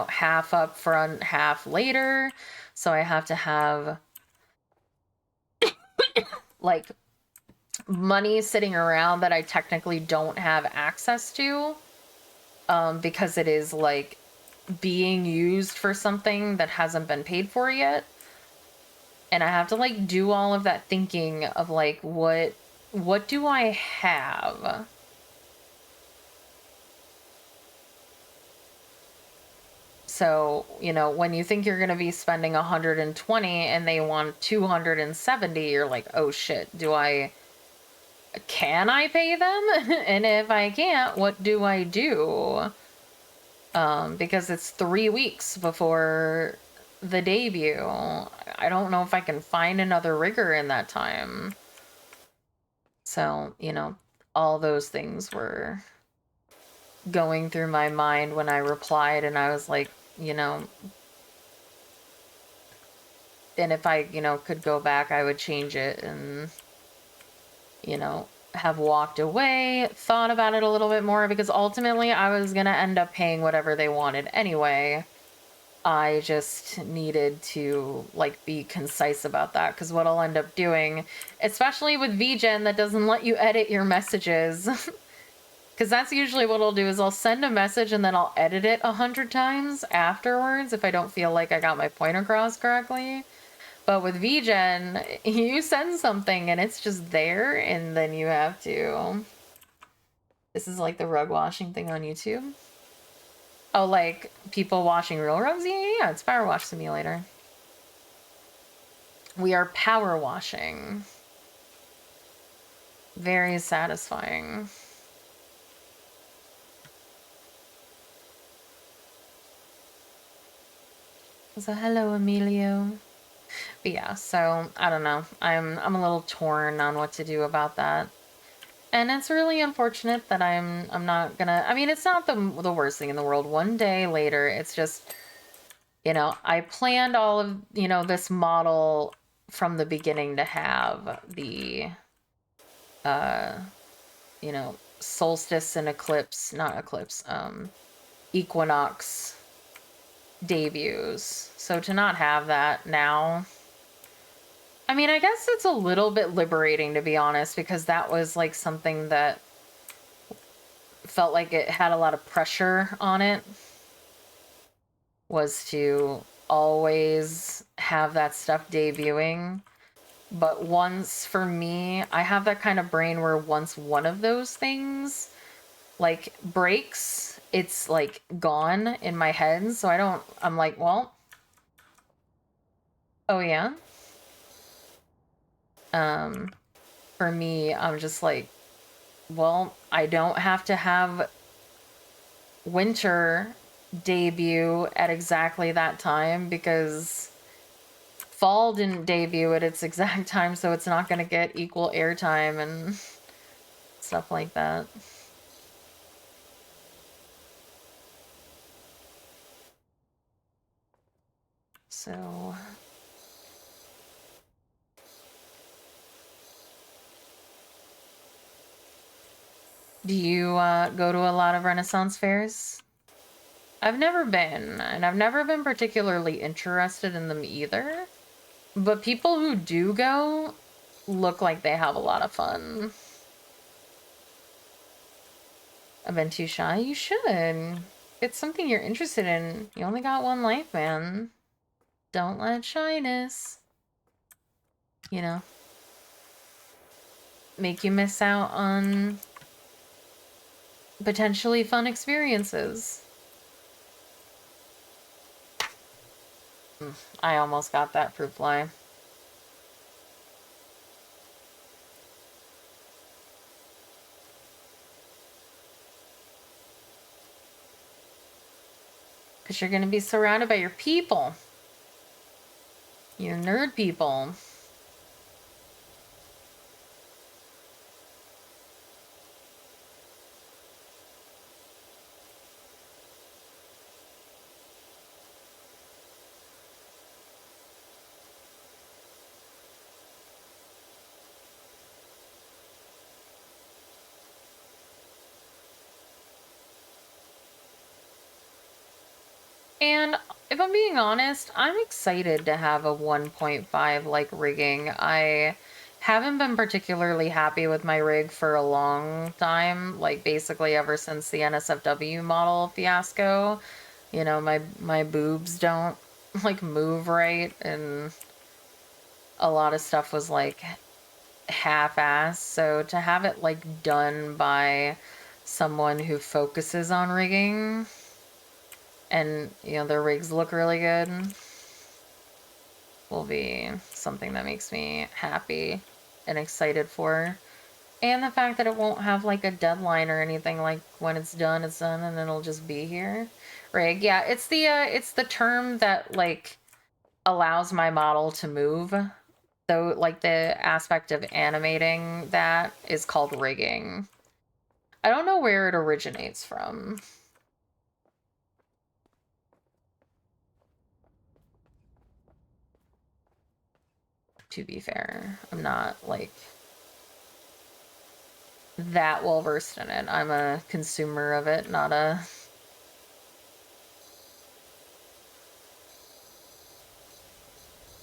half up front, half later. So I have to have like money sitting around that I technically don't have access to, because it is like being used for something that hasn't been paid for yet. And I have to like do all of that thinking of like what do I have? So, when you think you're going to be spending 120 and they want 270, you're like, "Oh shit, can I pay them?" And if I can't, what do I do? Because it's 3 weeks before the debut. I don't know if I can find another rigger in that time. So, all those things were going through my mind when I replied, and I was like, and if I, could go back, I would change it and, have walked away, thought about it a little bit more, because ultimately I was going to end up paying whatever they wanted anyway. I just needed to like be concise about that, because what I'll end up doing, especially with VGen that doesn't let you edit your messages, because that's usually what I'll do is I'll send a message and then I'll edit it 100 times afterwards if I don't feel like I got my point across correctly. But with VGen, you send something and it's just there, and then you have to... This is like the rug washing thing on YouTube. Oh, like people washing real rugs? Yeah, it's Powerwash Simulator. We are power washing. Very satisfying. So hello, Emilio. But yeah, so I don't know. I'm a little torn on what to do about that. And it's really unfortunate that I'm not gonna... I mean, it's not the worst thing in the world. One day later, it's just, I planned all of, this model from the beginning to have the, solstice and eclipse, not eclipse, equinox debuts. So to not have that now... I mean, I guess it's a little bit liberating, to be honest, because that was like something that felt like it had a lot of pressure on it, was to always have that stuff debuting. But once, for me, I have that kind of brain where once one of those things like breaks, it's like gone in my head. So I'm like, well, oh yeah. For me, I'm just like, well, I don't have to have winter debut at exactly that time, because fall didn't debut at its exact time, so it's not going to get equal airtime and stuff like that. So... Do you go to a lot of Renaissance fairs? I've never been, and I've never been particularly interested in them either. But people who do go look like they have a lot of fun. I've been too shy? You should. It's something you're interested in. You only got one life, man. Don't let shyness, make you miss out on potentially fun experiences. I almost got that fruit fly. Because you're going to be surrounded by your people. Your nerd people. And if I'm being honest, I'm excited to have a 1.5 like rigging. I haven't been particularly happy with my rig for a long time, like basically ever since the NSFW model fiasco. You know, my boobs don't like move right, and a lot of stuff was like half-assed. So to have it like done by someone who focuses on rigging, and you know their rigs look really good, will be something that makes me happy and excited for. And the fact that it won't have like a deadline or anything, like when it's done, and it'll just be here. Rig, yeah, it's the term that like allows my model to move. So like the aspect of animating that is called rigging. I don't know where it originates from. To be fair, I'm not like that well versed in it. I'm a consumer of it, not a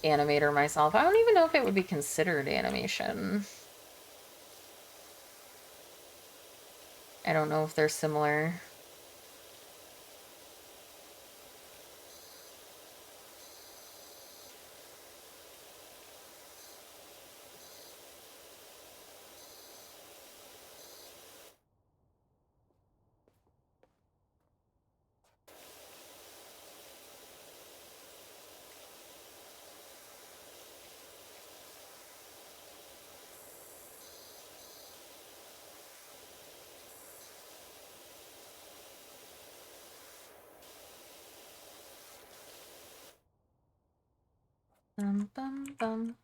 animator myself. I don't even know if it would be considered animation. I don't know if they're similar. Bum, bum, bum.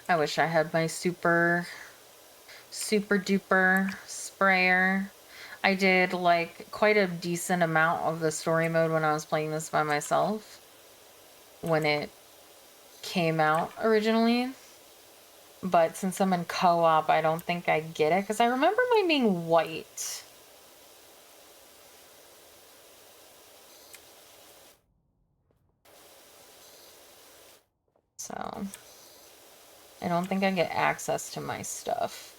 I wish I had my super duper sprayer. I did like quite a decent amount of the story mode when I was playing this by myself when it came out originally. But since I'm in co-op, I don't think I get it, because I remember mine being white. So I don't think I get access to my stuff.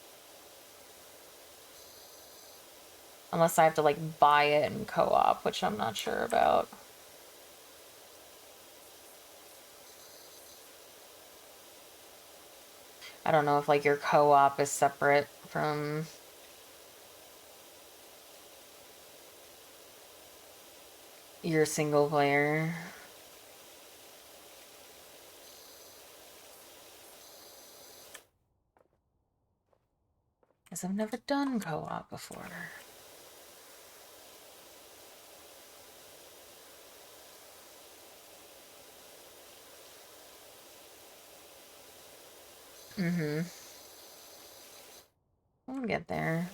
Unless I have to like buy it in co-op, which I'm not sure about. I don't know if like your co-op is separate from your single player. Because I've never done co-op before. Mm-hmm. We'll get there.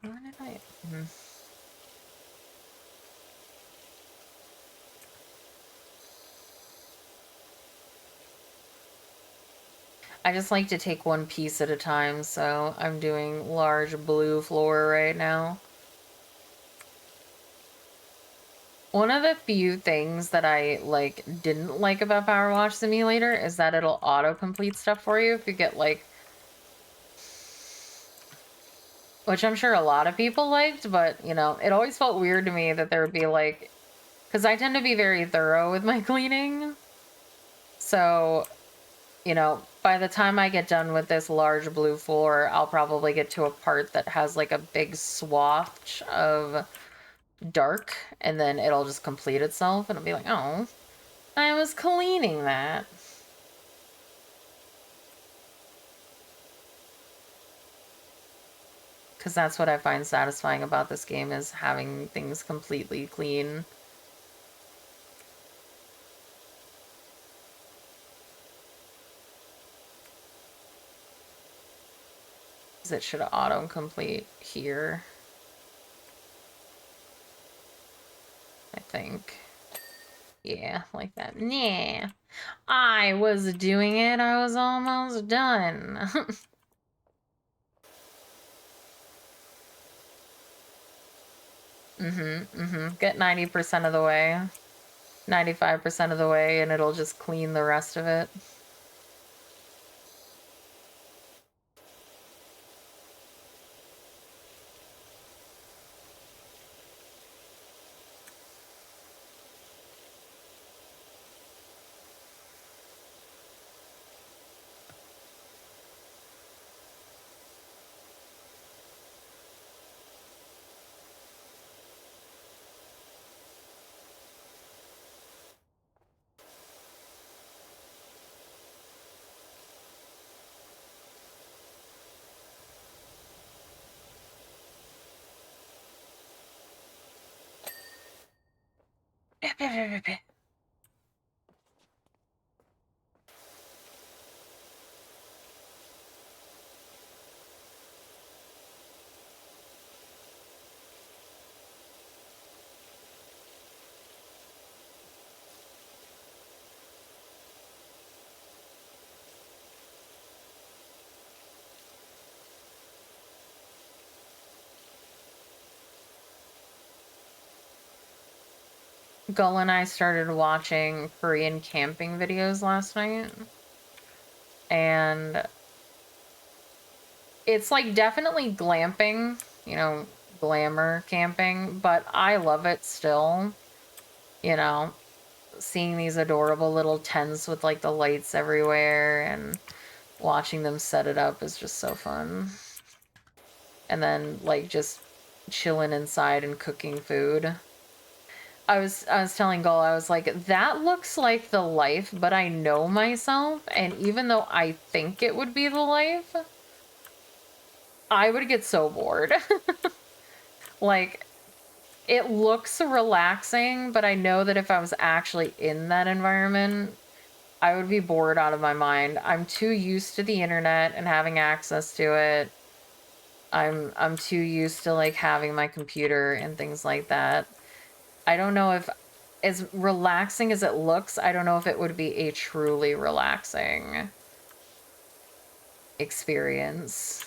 Where did I... I just like to take one piece at a time, so I'm doing large blue floor right now. One of the few things that I like didn't like about Powerwash Simulator is that it'll auto-complete stuff for you if you get like, which I'm sure a lot of people liked, but you know, it always felt weird to me that there would be like, because I tend to be very thorough with my cleaning. So, you know, by the time I get done with this large blue floor, I'll probably get to a part that has like a big swatch of dark, and then it'll just complete itself, and I'll be like, oh, I was cleaning that. Because that's what I find satisfying about this game, is having things completely clean. Because it should auto-complete here. think. Yeah, like that. Nah. I was doing it. I was almost done. Get 90% of the way. 95% of the way, and it'll just clean the rest of it. Gull and I started watching Korean camping videos last night. And it's like definitely glamping, you know, glamour camping, but I love it still. You know, seeing these adorable little tents with like the lights everywhere and watching them set it up is just so fun. And then like just chilling inside and cooking food. I was telling Gull, I was like, that looks like the life, but I know myself, and even though I think it would be the life, I would get so bored. Like, it looks relaxing, but I know that if I was actually in that environment, I would be bored out of my mind. I'm too used to the internet and having access to it. I'm too used to like having my computer and things like that. I don't know if, as relaxing as it looks, I don't know if it would be a truly relaxing experience.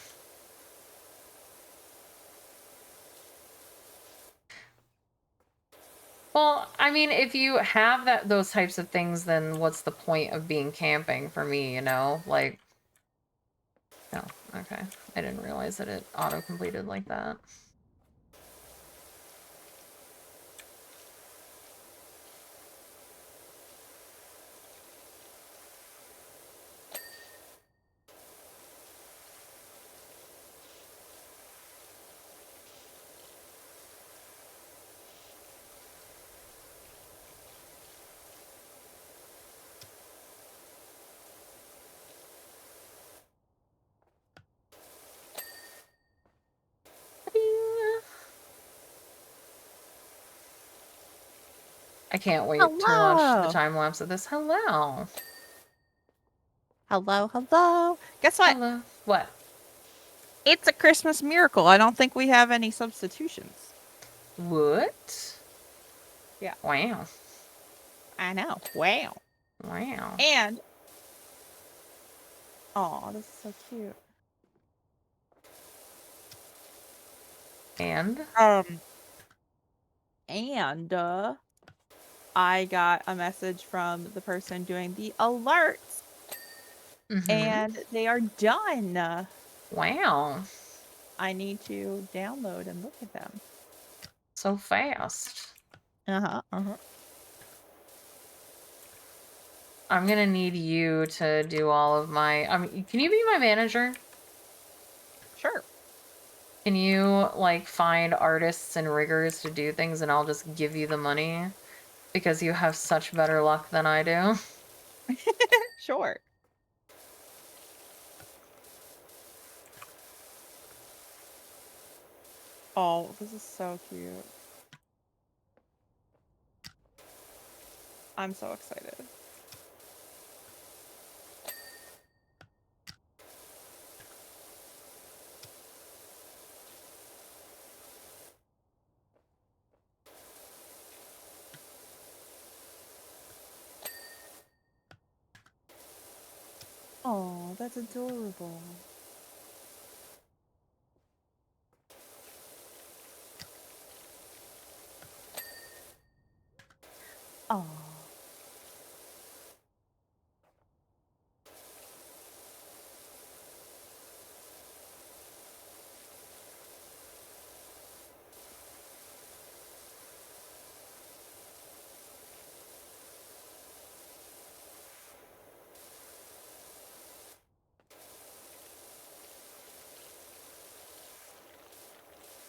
Well, I mean, if you have those types of things, then what's the point of being camping for me, you know? Like, no, okay. I didn't realize that it auto-completed like that. I can't wait to watch the Hello. time lapse of this. Hello. Hello, hello. Guess what? Hello. What? It's a Christmas miracle. I don't think we have any substitutions. What? Yeah. Wow. I know. Wow. Wow. And oh, this is so cute. And? And I got a message from the person doing the alerts, and they are done. Wow. I need to download and look at them. So fast. Uh-huh. I'm gonna need you to do all of my... can you be my manager? Sure. Can you, like, find artists and riggers to do things and I'll just give you the money? Because you have such better luck than I do. Sure. Oh, this is so cute. I'm so excited. Oh, that's adorable. Oh.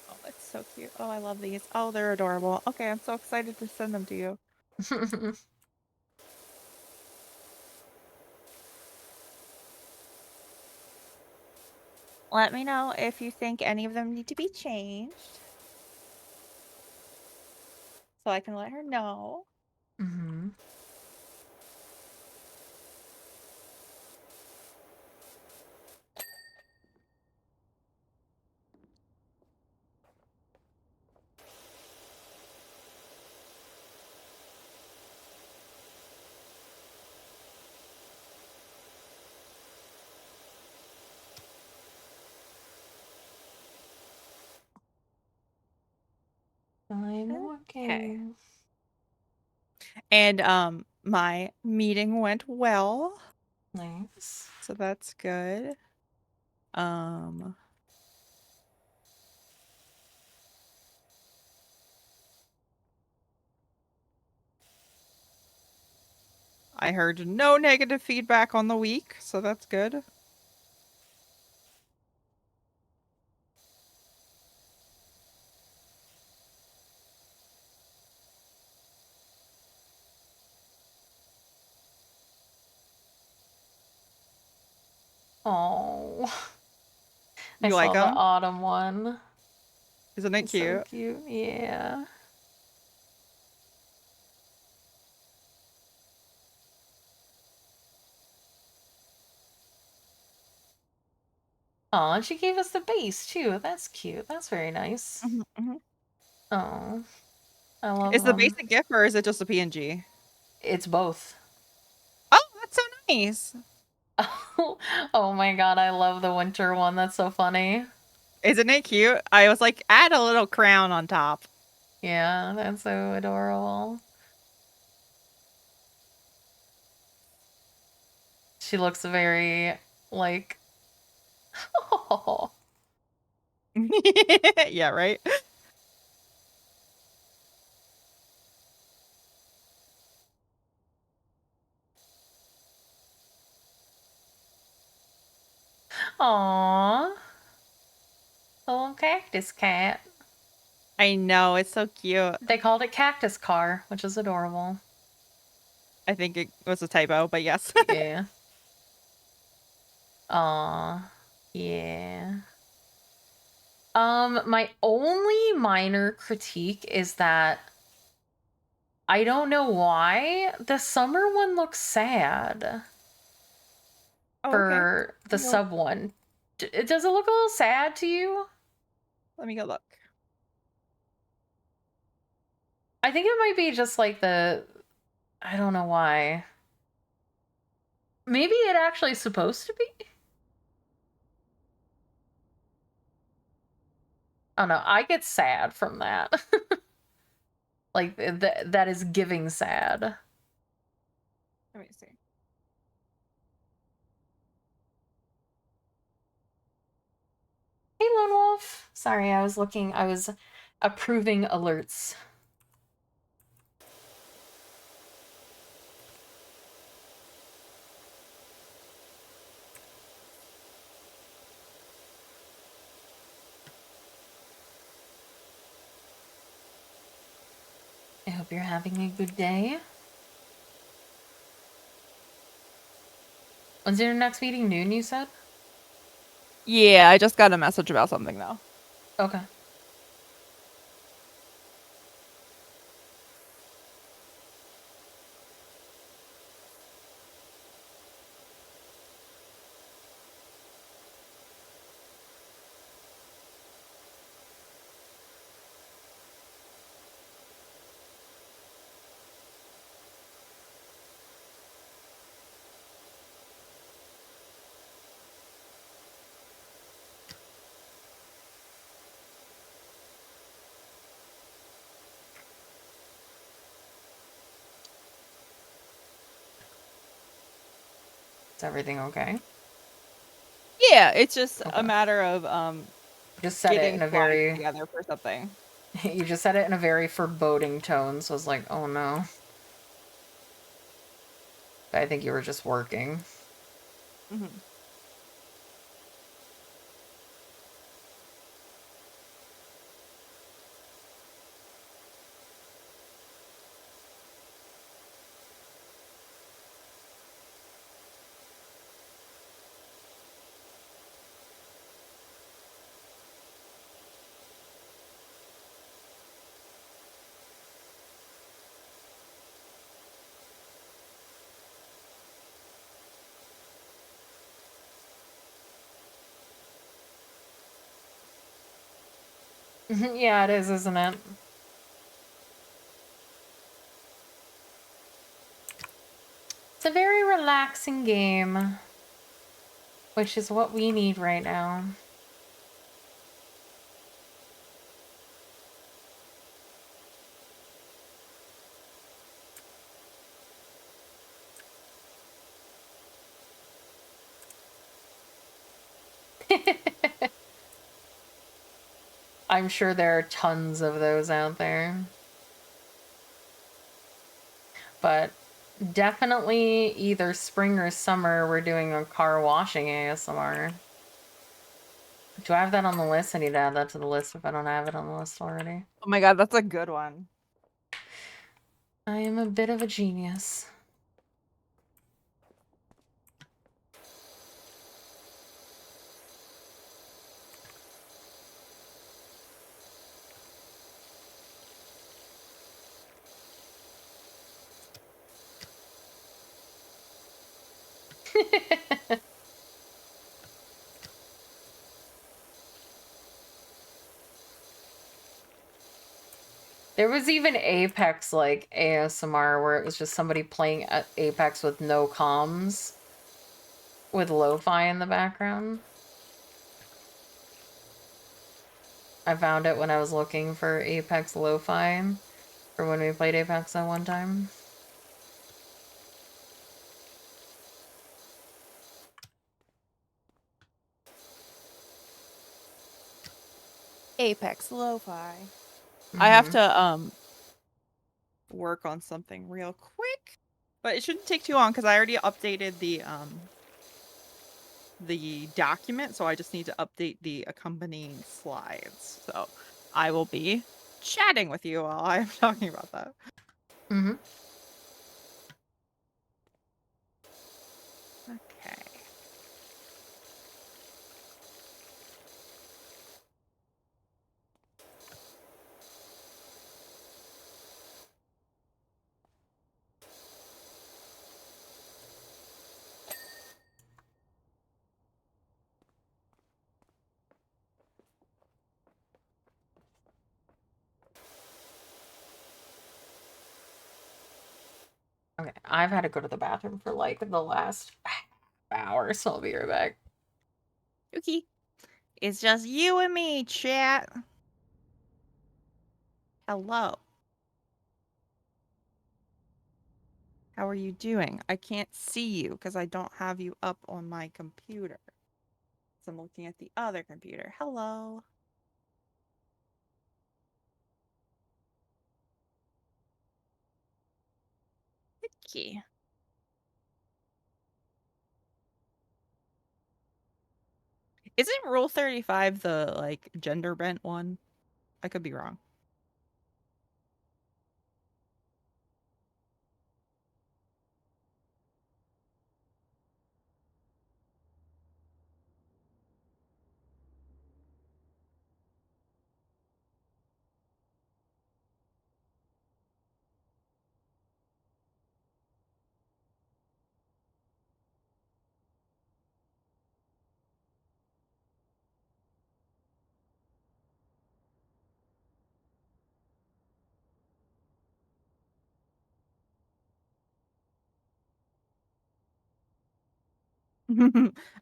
Oh, that's so cute. Oh, I love these. Oh, they're adorable. Okay, I'm so excited to send them to you. Let me know if you think any of them need to be changed. So I can let her know. Mm-hmm. I'm Okay. working. And my meeting went well, Nice. so that's good. I heard no negative feedback on the week, so that's good. Oh, I You like saw the them? autumn one. Isn't it It's so cute? cute. Yeah. Oh, and she gave us the base too. That's cute. That's very nice. Mhm, mhm. Oh, I love Is the them. basic gift or is it just a PNG? It's both. Oh, that's so nice. Oh my god, I love the winter one. That's so funny. Isn't it cute? I was like, add a little crown on top. Yeah, that's so adorable. She looks very like oh. Yeah, right? Aww. The little cactus cat. I know, it's so cute. They called it Cactus Car, which is adorable. I think it was a typo, but yes. Yeah. Aw. Yeah. My only minor critique is that I don't know why the summer one looks sad Oh, okay. for the sub one. Does it look a little sad to you? Let me go look. I think it might be just like I don't know why. Maybe it actually is supposed to be? I don't know. I get sad from that. Like that is giving sad. Let me see. Hey, Lone Wolf. Sorry, I was looking. I was approving alerts. I hope you're having a good day. When's your next meeting? Noon, you said? Yeah, I just got a message about something though. Okay. Is everything okay? Yeah, it's just Okay. a matter of Just said it getting in a slides very together for something. you just said it in a very foreboding tone, so I was like, oh no. I think you were just working. Mm-hmm. Yeah, it is, isn't it? It's a very relaxing game, which is what we need right now. I'm sure there are tons of those out there. But definitely either spring or summer, we're doing a car washing ASMR. Do I have that on the list? I need to add that to the list if I don't have it on the list already. Oh my god, that's a good one. I am a bit of a genius. There was even Apex like ASMR where it was just somebody playing Apex with no comms with lo-fi in the background. I found it when I was looking for Apex lo-fi for when we played Apex that one time. Apex Lo-Fi. I have to work on something real quick, but it shouldn't take too long because I already updated the document, so I just need to update the accompanying slides. So I will be chatting with you while I'm talking about that. Mm-hmm. Okay. Okay, I've had to go to the bathroom for like the last hour, so I'll be right back. Okay. It's just you and me, chat. Hello. How are you doing? I can't see you because I don't have you up on my computer. So I'm looking at the other computer. Hello. Okay. Isn't Rule 35 the like gender bent one? I could be wrong.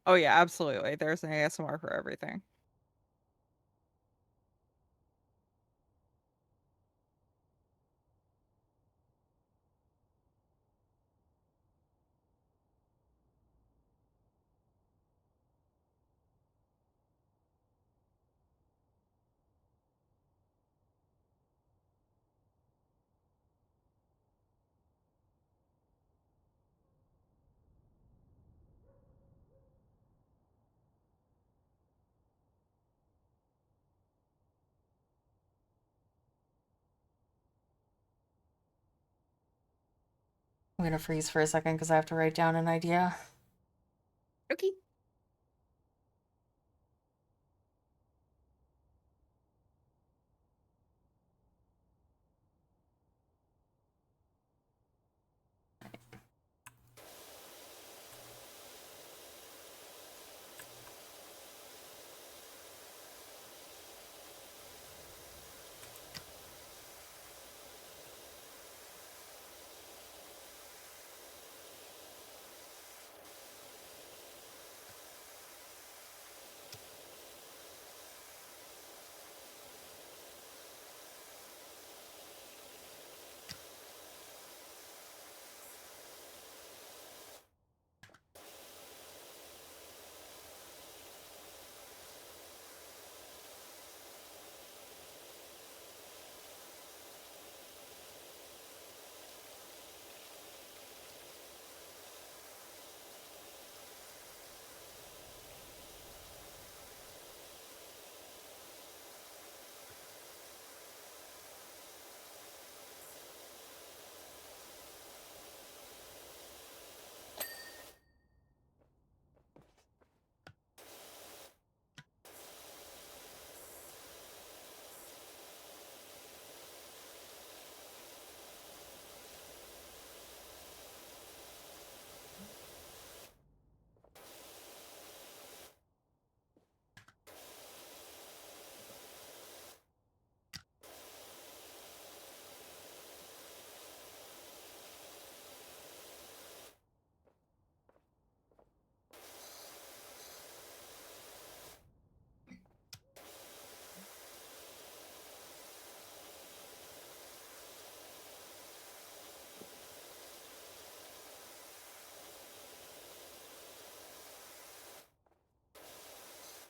Oh yeah, absolutely. There's an ASMR for everything. I'm gonna freeze for a second because I have to write down an idea. Okay.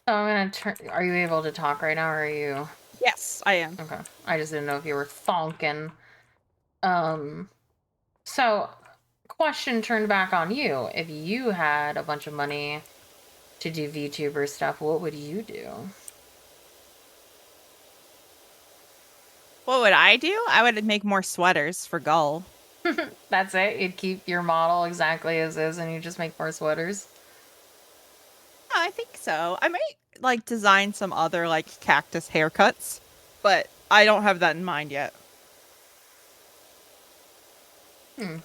So I'm gonna turn. Are you able to talk right now, or are you? Yes, I am. Okay. I just didn't know if you were thonking. So, question turned back on you. If you had a bunch of money to do VTuber stuff, what would you do? What would I do? I would make more sweaters for Gull. That's it? You'd keep your model exactly as is and you just make more sweaters? I think so. I might like design some other like cactus haircuts, but I don't have that in mind yet. Hmm.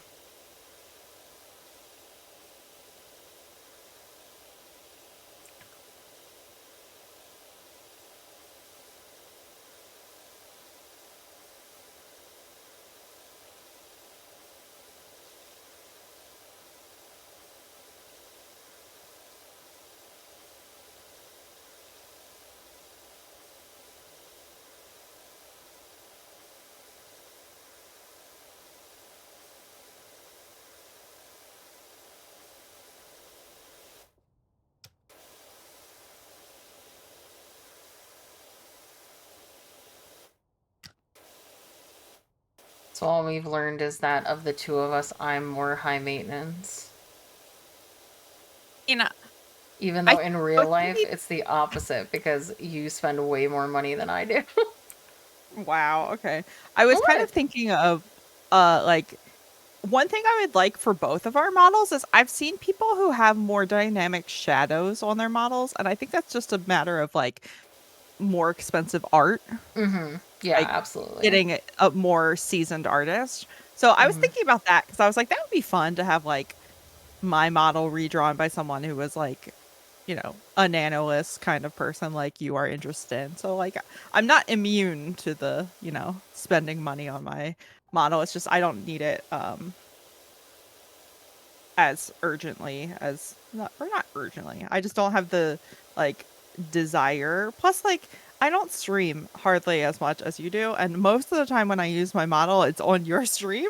So all we've learned is that of the two of us, I'm more high maintenance. You know, Even I though in real was life, thinking, it's the opposite because you spend way more money than I do. wow, okay. I was kind of What? thinking of like one thing I would like for both of our models is I've seen people who have more dynamic shadows on their models, and I think that's just a matter of like more expensive art, Mm-hmm. Yeah, like absolutely. getting a more seasoned artist. So I was Mm-hmm. thinking about that because I was like, that would be fun to have like my model redrawn by someone who was like, you know, a nanolist kind of person like you are interested in. So like I'm not immune to the, you know, spending money on my model. It's just I don't need it as urgently as not or not urgently. I just don't have the like desire. Plus like I don't stream hardly as much as you do, and most of the time when I use my model, it's on your stream.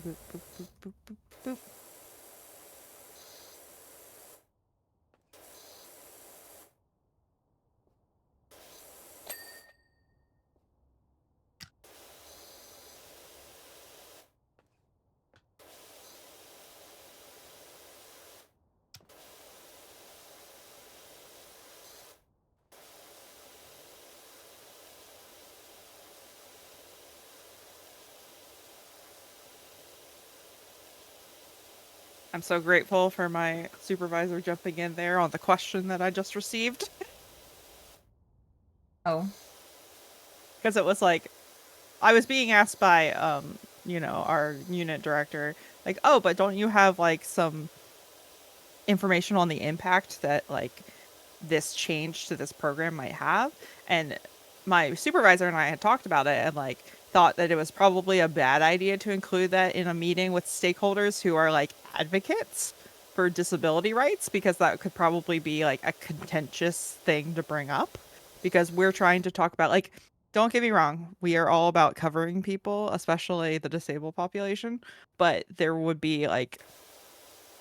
boop, boop, boop, boop, boop, boop. I'm so grateful for my supervisor jumping in there on the question that I just received. Oh. Because it was like, I was being asked by, our unit director, like, oh, but don't you have, like, some information on the impact that, like, this change to this program might have? And my supervisor and I had talked about it and, like, thought that it was probably a bad idea to include that in a meeting with stakeholders who are, like, advocates for disability rights, because that could probably be, like, a contentious thing to bring up, because we're trying to talk about, like, don't get me wrong, we are all about covering people, especially the disabled population, but there would be, like,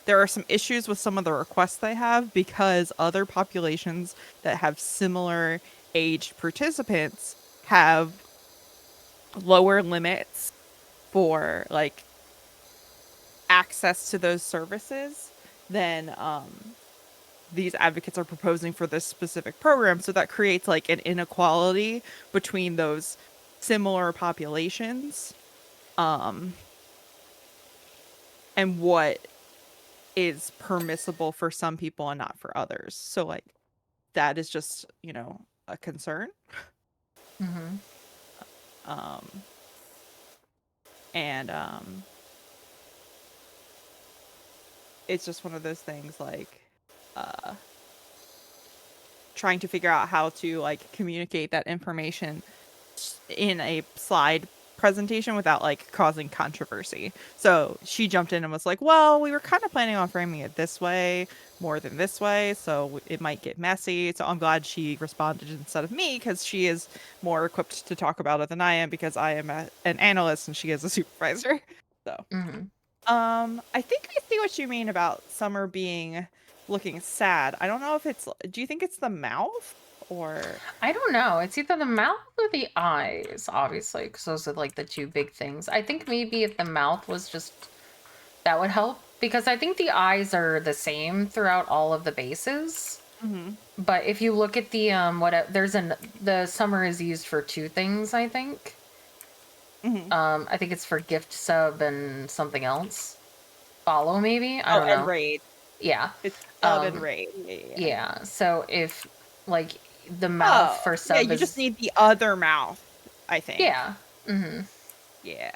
there are some issues with some of the requests they have, because other populations that have similar aged participants have lower limits for, like, access to those services than these advocates are proposing for this specific program. So that creates, like, an inequality between those similar populations, and what is permissible for some people and not for others. So, like, that is just, a concern. Mm-hmm. Um, and it's just one of those things, like, uh, trying to figure out how to, like, communicate that information in a slide presentation without, like, causing controversy. So she jumped in and was like, well, we were kind of planning on framing it this way more than this way, so it might get messy. So I'm glad she responded instead of me, because she is more equipped to talk about it than I am, because I am an analyst and she is a supervisor. So Mm-hmm. I think I see what you mean about Summer being looking sad. I don't know if it's, do you think it's the mouth or? I don't know. It's either the mouth or the eyes, obviously, because those are like the two big things. I think maybe if the mouth was just, that would help, because I think the eyes are the same throughout all of the bases. Mm-hmm. But if you look at the the summer is used for two things, I think. Mm-hmm. I think it's for gift sub and something else. Follow maybe? I Oh, don't and know. raid. Yeah. It's sub and Um raid. Yeah, yeah, yeah. yeah. So if like the mouth Oh, for yeah, sub you just is, need the other mouth, I think. yeah. Mm-hmm. Yeah.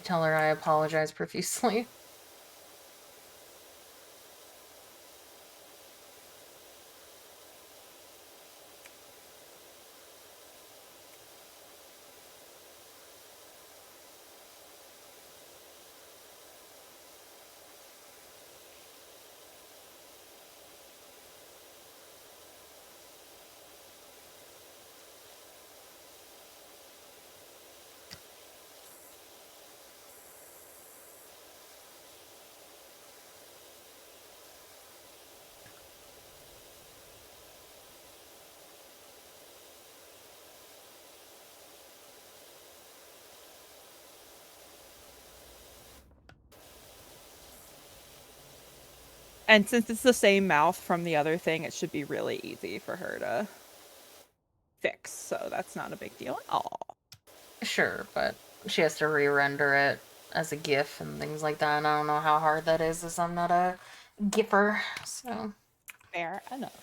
Tell her I apologize profusely. And since it's the same mouth from the other thing, it should be really easy for her to fix. So that's not a big deal at all. Sure, but she has to re-render it as a GIF and things like that, and I don't know how hard that is, as I'm not a GIFer, so Fair enough.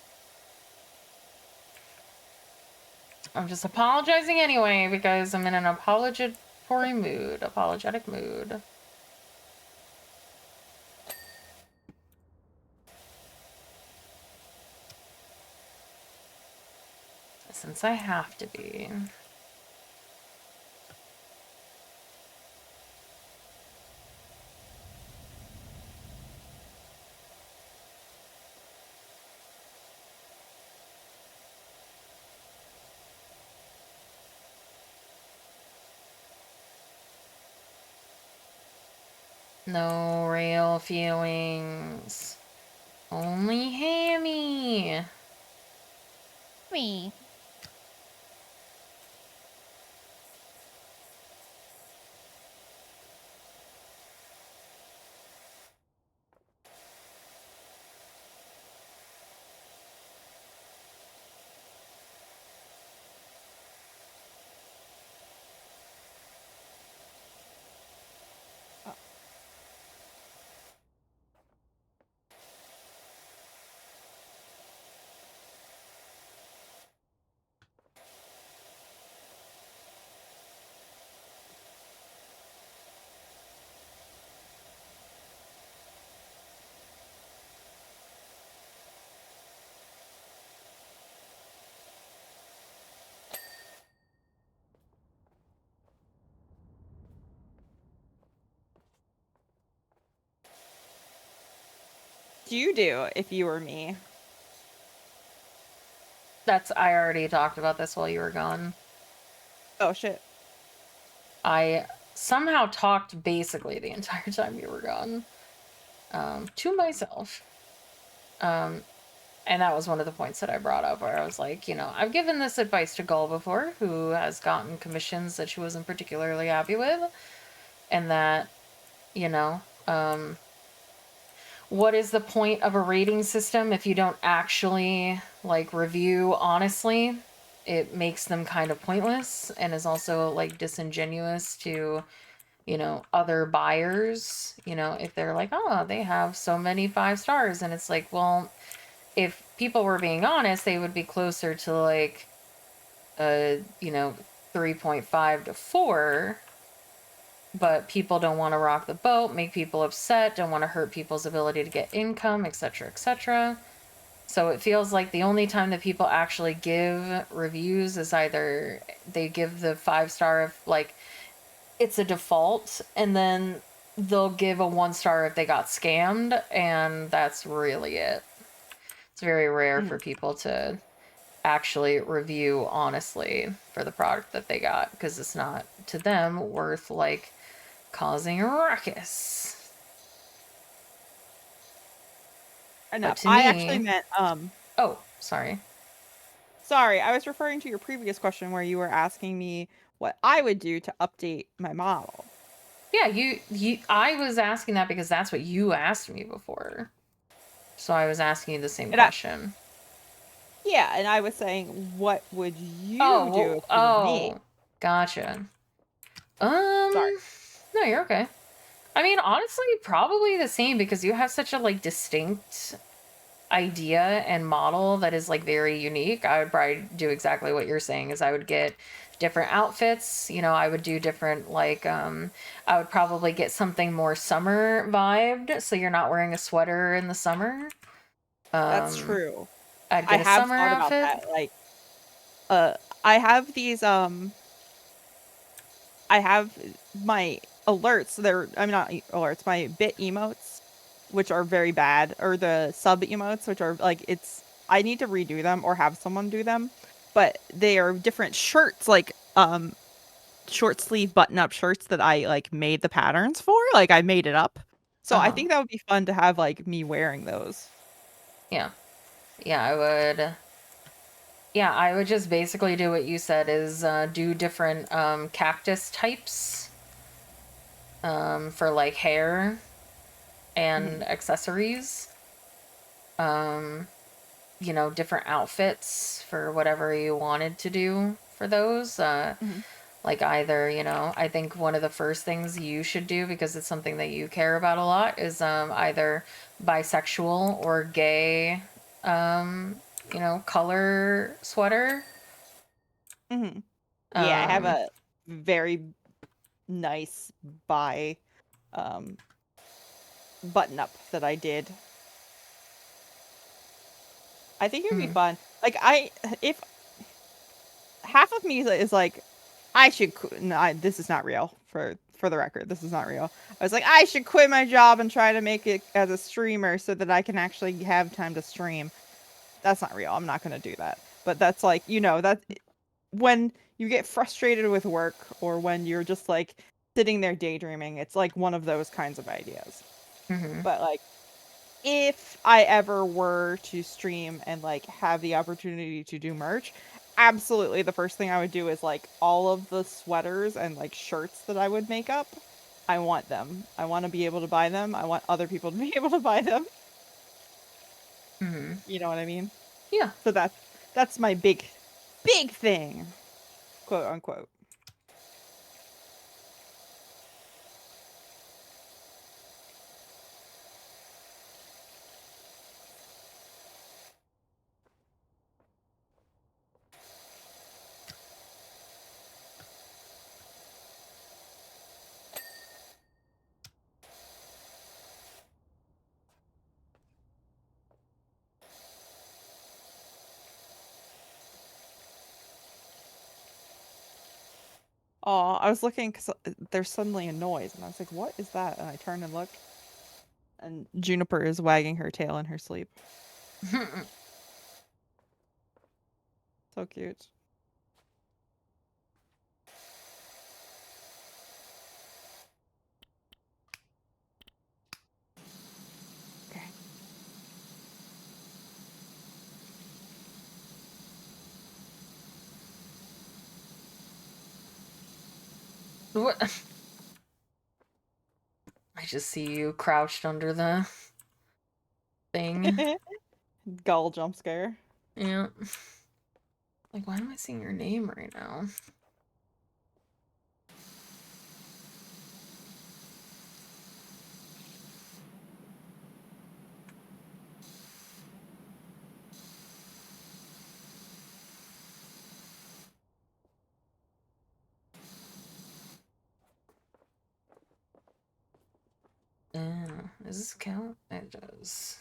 I'm just apologizing anyway because I'm in an apologetic mood. Since I have to be. No real feelings. Only Hammy. Me. You do if you were me. I already talked about this while you were gone. Oh shit. I somehow talked basically the entire time you were gone. To myself. And that was one of the points that I brought up where I was like, I've given this advice to Gull before, who has gotten commissions that she wasn't particularly happy with. And that, what is the point of a rating system if you don't actually, review honestly? It makes them kind of pointless and is also, disingenuous to, other buyers. If they're like, oh, they have so many 5 stars. And it's like, well, if people were being honest, they would be closer to 3.5 to 4. But people don't want to rock the boat, make people upset, don't want to hurt people's ability to get income, etc., etc. So it feels like the only time that people actually give reviews is either they give the 5-star if it's a default, and then they'll give a 1-star if they got scammed, and that's really it. It's very rare for people to actually review honestly for the product that they got, because it's not to them worth causing a ruckus. Enough. To I me, actually meant oh, sorry. Sorry, I was referring to your previous question where you were asking me what I would do to update my model. Yeah, you I was asking that because that's what you asked me before. So I was asking you the same question. Yeah, and I was saying, what would you Oh, do well, if you were me? gotcha. Sorry. No, you're okay. I mean, honestly, probably the same, because you have such a distinct idea and model that is very unique. I would probably do exactly what you're saying, is I would get different outfits. I would do different I would probably get something more summer vibed, so you're not wearing a sweater in the summer. That's true. I'd I get a have summer thought about outfit. that. I have these I have my alerts. I'm not alerts, my bit emotes, which are very bad, or the sub emotes, which are I need to redo them or have someone do them. But they are different shirts, short sleeve button up shirts that I made the patterns for. I made it up. So I think that would be fun to have me wearing those. Yeah. Yeah, I would just basically do what you said, is do different cactus types for hair and accessories. Different outfits for whatever you wanted to do for those. Mhm. Either, I think one of the first things you should do, because it's something that you care about a lot, is either bisexual or gay, color sweater. Mhm. Yeah, I have a very nice buy button up that I did. I think it would be fun. If half of me is I should no, this is not real, for the record. This is not real. I was like, I should quit my job and try to make it as a streamer so that I can actually have time to stream. That's not real. I'm not going to do that. But that's that when you get frustrated with work, or when you're just sitting there daydreaming. It's like one of those kinds of ideas. Mm-hmm. But like, if I ever were to stream and like have the opportunity to do merch, absolutely the first thing I would do is like all of the sweaters and like shirts that I would make up. I want them. I want to be able to buy them. I want other people to be able to buy them. Mm-hmm. You know what I mean? Yeah. So that's my big thing, quote unquote. Oh, I was looking because there's suddenly a noise, and I was like, "What is that?" And I turn and look, and Juniper is wagging her tail in her sleep. So cute. Okay. What? I just see you crouched under the thing. Gull jump scare. Yeah. Like, why am I seeing your name right now? Does this count? It does.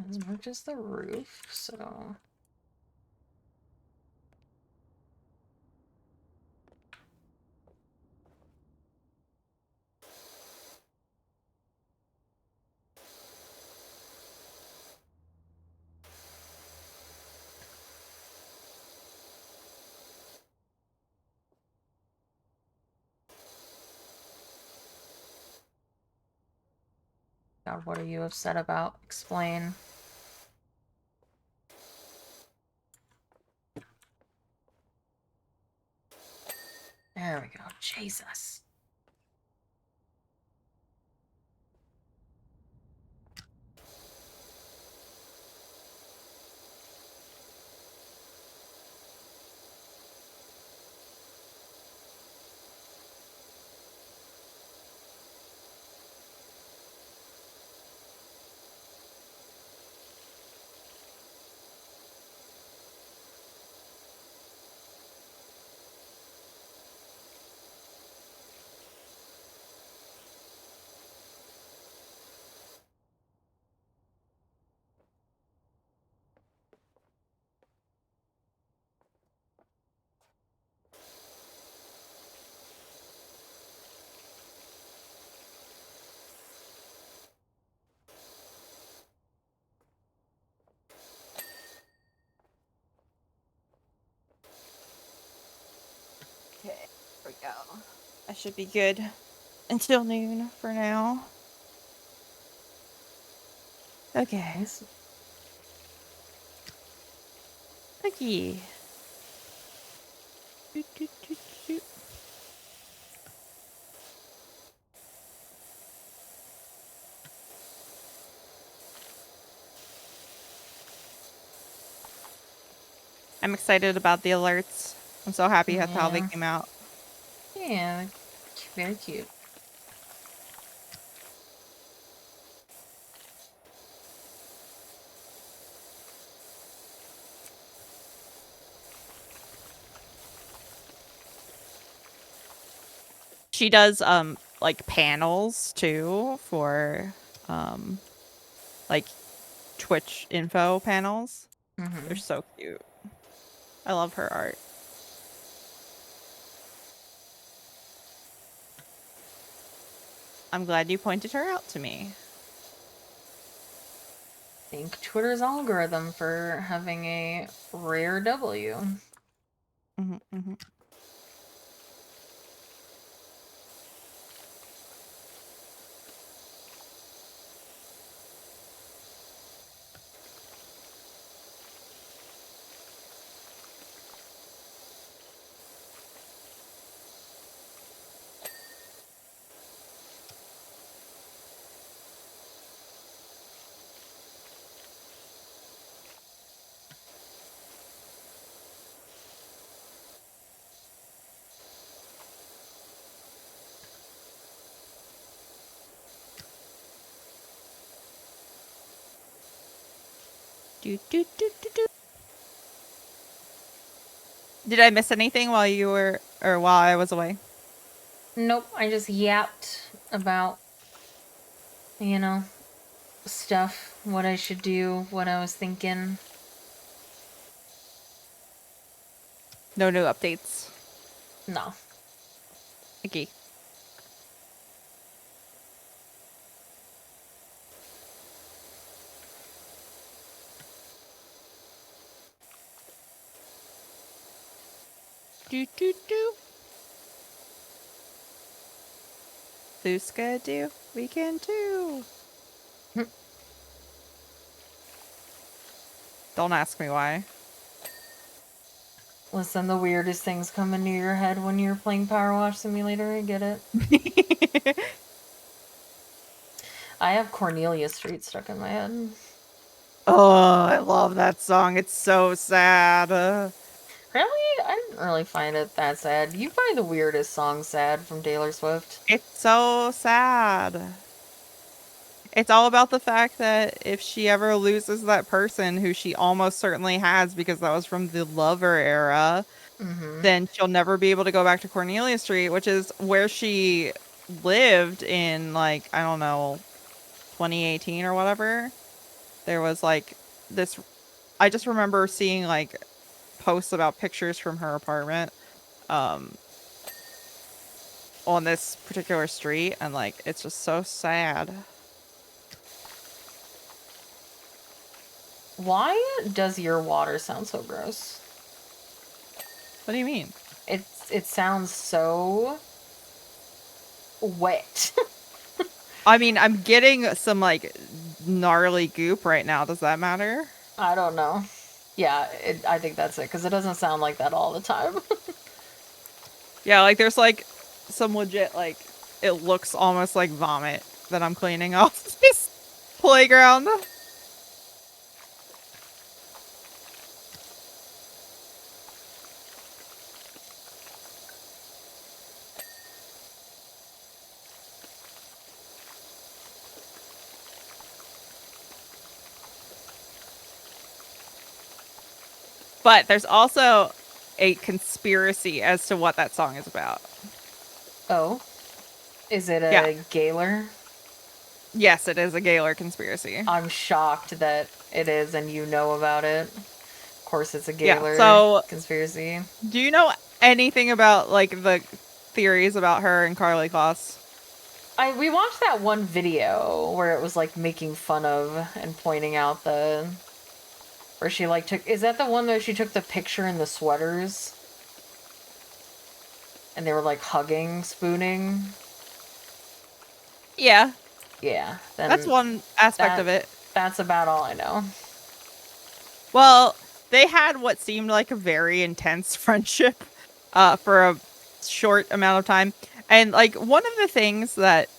As much as the roof, so. God, what are you upset about? Explain. There we go. Jesus. Okay, there we go. I should be good until noon for now. Okay. Nice. Okay. Doot, doot, doot, doot. I'm excited about the alerts. I'm so happy with how they Yeah. came out. Yeah, very cute. She does like panels too for like Twitch info panels. They're so cute. I love her art. I'm glad you pointed her out to me. Thank Twitter's algorithm for having a rare W. Did I miss anything while you were, or while I was away? Nope, I just yapped about, you know, stuff, what I should do, what I was thinking. No new updates. No. Okay. Thuska do. We can too. Don't ask me why. Listen, the weirdest things come into your head when you're playing Powerwash Simulator. I get it. I have Cornelia Street stuck in my head. Oh, I love that song. It's so sad. Really? I didn't really find it that sad. You find the weirdest song sad from Taylor Swift. It's so sad. It's all about the fact that if she ever loses that person who she almost certainly has because that was from the Lover era, then she'll never be able to go back to Cornelia Street, which is where she lived in, like, I don't know, 2018 or whatever. There was like this, I just remember seeing like posts about pictures from her apartment on this particular street, and like it's just so sad. Why does your water sound so gross? What do you mean? It sounds so wet. I mean, I'm getting some like gnarly goop right now. Does that matter? I don't know. Yeah, I think that's it, because it doesn't sound like that all the time. Yeah, like there's like some legit, like, it looks almost like vomit that I'm cleaning off this playground. But there's also a conspiracy as to what that song is about. Oh? Is it a Gaylor? Yes, it is a Gaylor conspiracy. I'm shocked that it is and you know about it. Of course it's a Gaylor conspiracy. Do you know anything about like the theories about her and Carly Kloss? We watched that one video where it was like making fun of and pointing out the... Where she like took... Is that the one where she took the picture in the sweaters? And they were like hugging, spooning? Yeah. Yeah. That's one aspect of it. That's about all I know. Well, they had what seemed like a very intense friendship for a short amount of time. And like one of the things that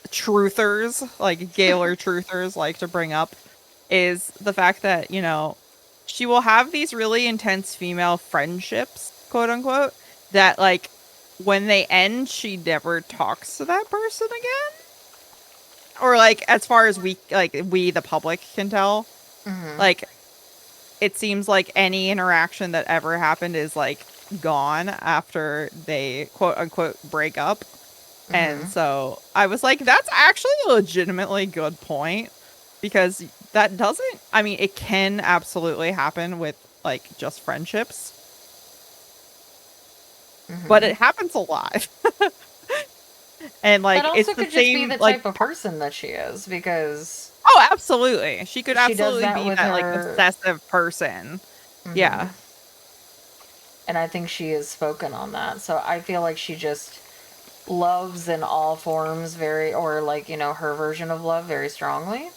truthers, like Gaylor truthers, like to bring up is the fact that, you know, she will have these really intense female friendships, quote unquote, that like when they end, she never talks to that person again. Or like as far as we the public can tell, like it seems like any interaction that ever happened is like gone after they quote unquote break up. And Mhm. so I was like, that's actually a legitimately good point, because that doesn't, I mean, it can absolutely happen with like just friendships, but Mhm. it happens a lot. And That like, it's also the could just be same, the like, type of person that she is, because oh, absolutely. She could she does absolutely that be with that like her. obsessive person. Mhm. Yeah. And I think she has spoken on that. So I feel like she just loves in all forms very, or like, her version of love very strongly.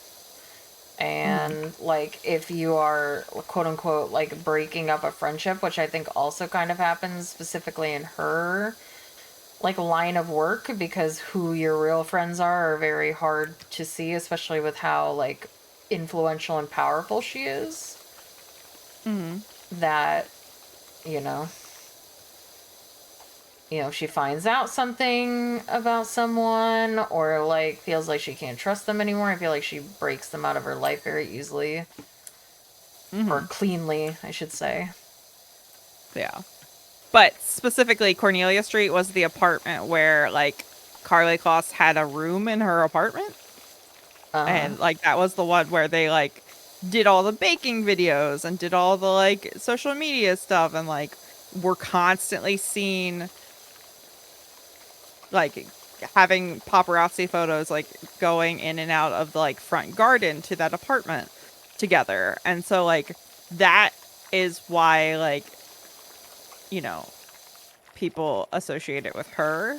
Mhm. And like, if you are quote unquote like breaking up a friendship, which I think also kind of happens specifically in her like line of work, because who your real friends are very hard to see, especially with how like influential and powerful she is, Mhm. that you know she finds out something about someone, or like feels like she can't trust them anymore. I feel like she breaks them out of her life very easily, or Mhm. cleanly, I should say. Yeah. But specifically, Cornelia Street was the apartment where like Carly Kloss had a room in her apartment. Uh-huh. And like that was the one where they like did all the baking videos and did all the like social media stuff, and like were constantly seen like having paparazzi photos like going in and out of the like front garden to that apartment together. And so like that is why like, you know, people associate it with her.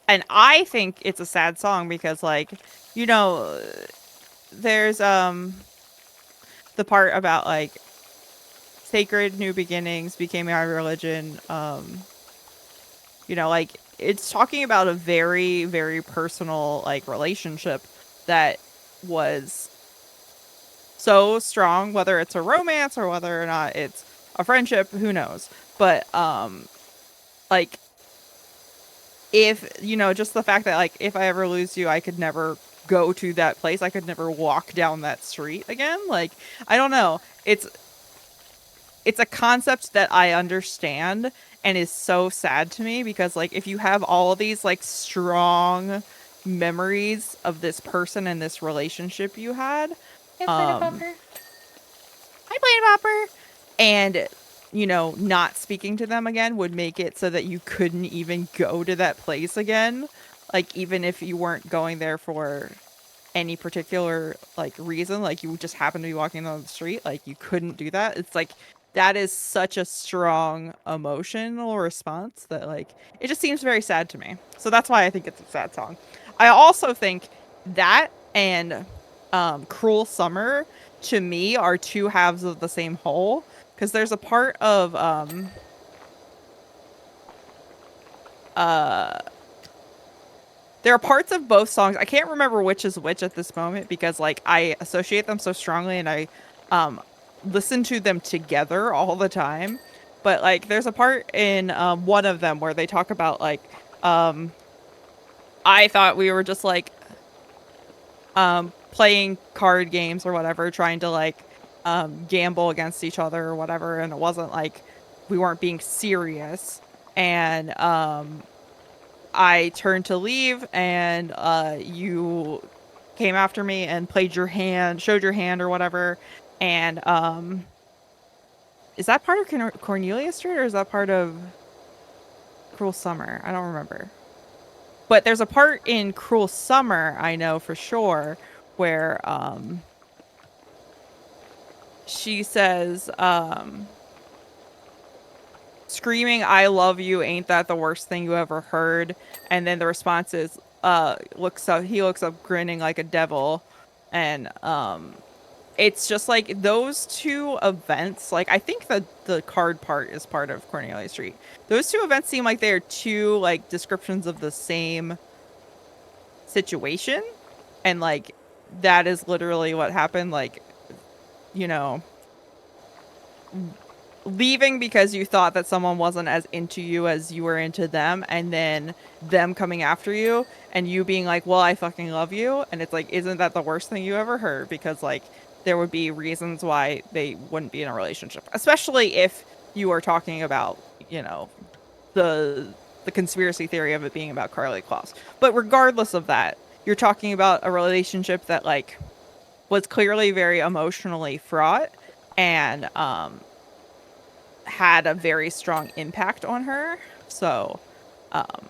And I think it's a sad song because like, you know, there's the part about like sacred new beginnings became my religion. You know, like it's talking about a very, very personal like relationship that was so strong, whether it's a romance or whether or not it's a friendship, who knows. But like if, you know, just the fact that like if I ever lose you, I could never go to that place. I could never walk down that street again. Like, I don't know. It's a concept that I understand and is so sad to me, because like if you have all of these like strong memories of this person and this relationship you had, Hey, Play um Popper. I played Popper, and you know, not speaking to them again would make it so that you couldn't even go to that place again. Like even if you weren't going there for any particular like reason, like you just happened to be walking down the street, like you couldn't do that. It's like that is such a strong emotional response that like it just seems very sad to me. So that's why I think it's a sad song. I also think that and Cruel Summer to me are two halves of the same whole, because there's a part of uh there are parts of both songs. I can't remember which is which at this moment because like I associate them so strongly, and I um listen to them together all the time. But like there's a part in one of them where they talk about like um I thought we were just like playing card games or whatever, trying to like gamble against each other or whatever, and it wasn't like we weren't being serious. And I turned to leave, and you came after me and played your hand, showed your hand or whatever. And is that part of Cornelia Street, or is that part of Cruel Summer? I don't remember. But there's a part in Cruel Summer I know for sure where she says screaming "I love you, ain't that the worst thing you ever heard?" And then the response is he looks up grinning like a devil. And it's just like those two events, like I think that the card part is part of Cornelia Street. Those two events seem like they're two like descriptions of the same situation, and like that is literally what happened. Like, you know, leaving because you thought that someone wasn't as into you as you were into them, and then them coming after you and you being like, well, I fucking love you. And it's like, isn't that the worst thing you ever heard? Because like there would be reasons why they wouldn't be in a relationship, especially if you are talking about, you know, the conspiracy theory of it being about Carly Kloss. But regardless of that, you're talking about a relationship that like was clearly very emotionally fraught and had a very strong impact on her. So um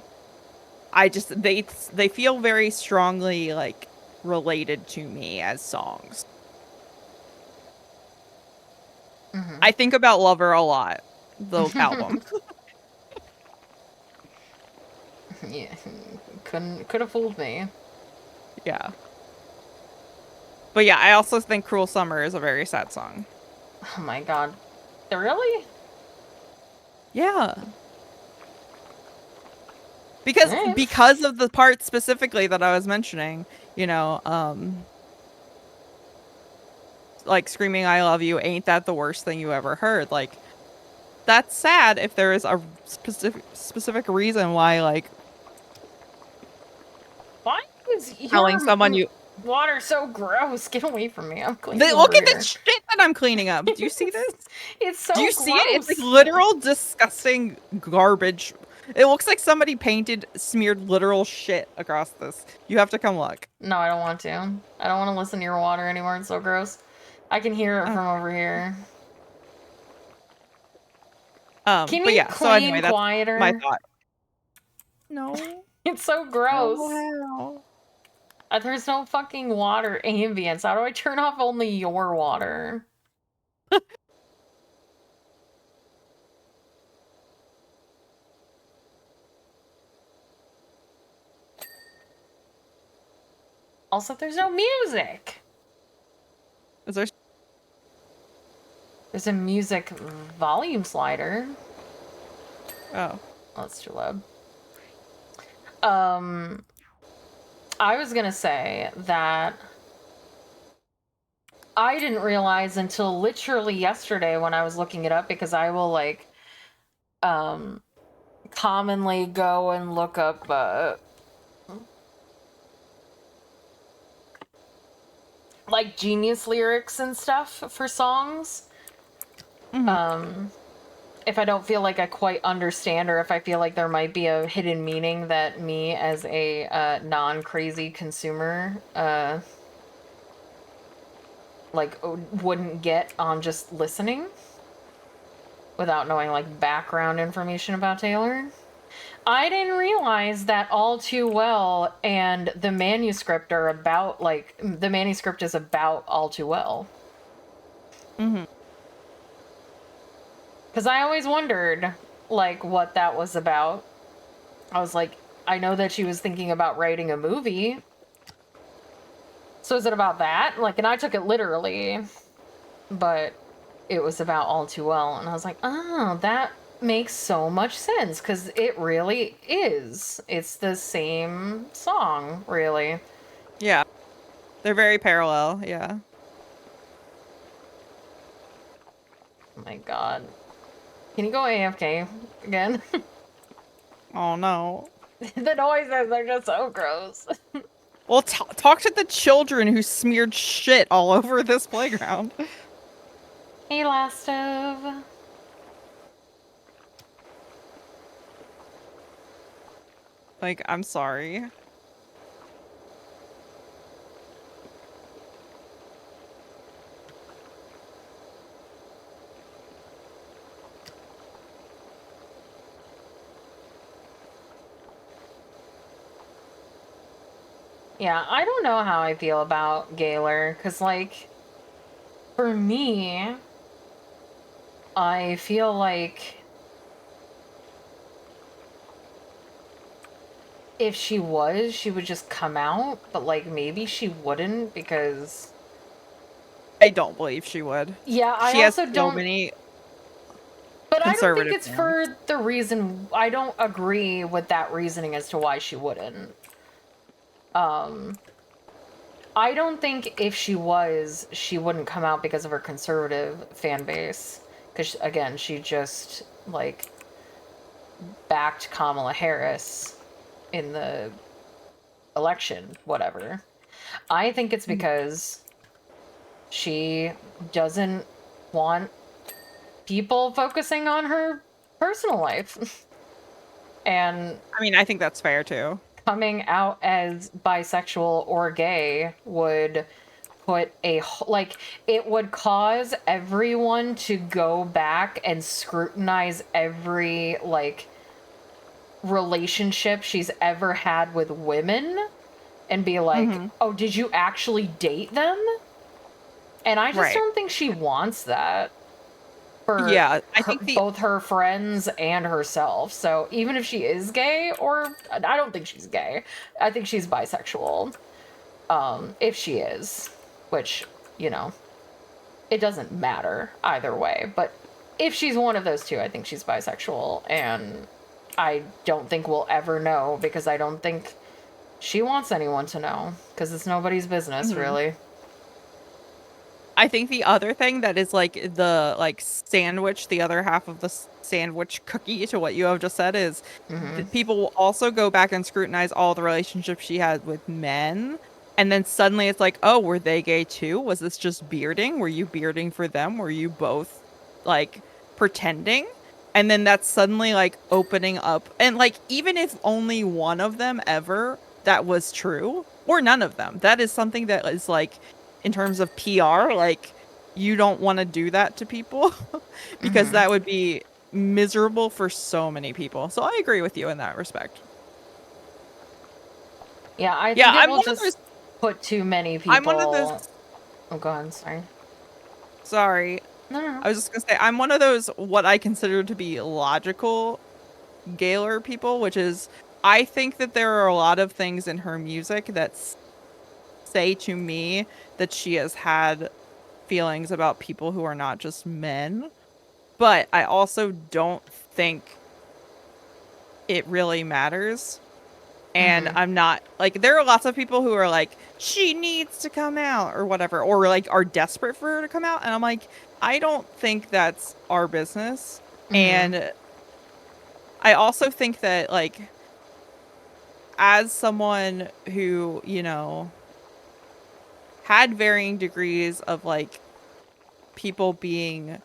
I just they feel very strongly like related to me as songs. I think about Lover a lot, the album. Yeah, could have fooled me. Yeah. But yeah, I also think Cruel Summer is a very sad song. Oh my god, really? Yeah. Alright. Because of the part specifically that I was mentioning, you know, like screaming I love you, ain't that the worst thing you ever heard? Like that's sad if there is a specific reason why like Why is telling your someone you water so gross? Get away from me. I'm cleaning look over at the here. shit that I'm cleaning up. Do you see this? It's Do so you see it? It's like gross. literal disgusting garbage. It looks like somebody smeared literal shit across this. You have to come look. No, I don't want to. I don't want to listen to your water anymore. It's so gross. I can hear it Oh. from over here. Can But you yeah, so clean anyway, that's my quieter? thought. No. It's so gross. No. There's no fucking water ambience. How do I turn off only your water? Also, there's no music. Is there There's a music volume slider. Oh. Oh, that's too loud. I was gonna say that I didn't realize until literally yesterday when I was looking it up, because I will like commonly go and look up like Genius lyrics and stuff for songs. If I don't feel like I quite understand, or if I feel like there might be a hidden meaning that me as a non-crazy consumer like wouldn't get on just listening without knowing like background information about Taylor. I didn't realize that All Too Well and the manuscript are about like the manuscript is about All Too Well. Because I always wondered like what that was about. I was like, I know that she was thinking about writing a movie. So is it about that? Like, and I took it literally, but it was about All Too Well. And I was like, oh, that makes so much sense, because it really is. It's the same song, really. Yeah. They're very parallel, yeah. Oh my god. Can you go AFK again? Oh no. The noises are just so gross. Well, talk to the children who smeared shit all over this playground. Hey, Last of. Like, I'm sorry. Yeah, I don't know how I feel about Gaylor, because, like, for me, I feel like if she was, she would just come out, but, like, maybe she wouldn't, because... I don't believe she would. Yeah, I She has also so don't... many But I don't think conservative it's fans. for the reason... I don't agree with that reasoning as to why she wouldn't. I don't think if she was, she wouldn't come out because of her conservative fan base. Because, again, she just, like, backed Kamala Harris in the election, whatever. I think it's because she doesn't want people focusing on her personal life. And I mean, I think that's fair too. coming out as bisexual or gay would put like, it would cause everyone to go back and scrutinize every like relationship she's ever had with women and be like, oh, did you actually date them? And I just don't think she wants that for I think both her friends and herself. So even if she is gay, or I don't think she's gay, I think she's bisexual. If she is, which, you know, it doesn't matter either way. But if she's one of those two, I think she's bisexual. And I don't think we'll ever know, because I don't think she wants anyone to know, because it's nobody's business, really. I think the other thing that is like the like sandwich, the other half of the sandwich cookie to what you have just said is people will also go back and scrutinize all the relationships she had with men. And then suddenly it's like, oh, were they gay too? Was this just bearding? Were you bearding for them? Were you both like pretending? And then that's suddenly like opening up. And like, even if only one of them ever that was true, or none of them, that is something that is like, in terms of PR, like, you don't want to do that to people because that would be miserable for so many people. So I agree with you in that respect. Yeah, I think it will just put too many people. I'm one of those. Oh, go ahead. Sorry. Sorry. No. I was just gonna say I'm one of those what I consider to be logical Gaylor people, which is I think that there are a lot of things in her music that say to me that she has had feelings about people who are not just men, but I also don't think it really matters. And I'm not like, there are lots of people who are like, she needs to come out or whatever, or like are desperate for her to come out. And I'm like, I don't think that's our business. And I also think that, like, as someone who, you know, had varying degrees of like people being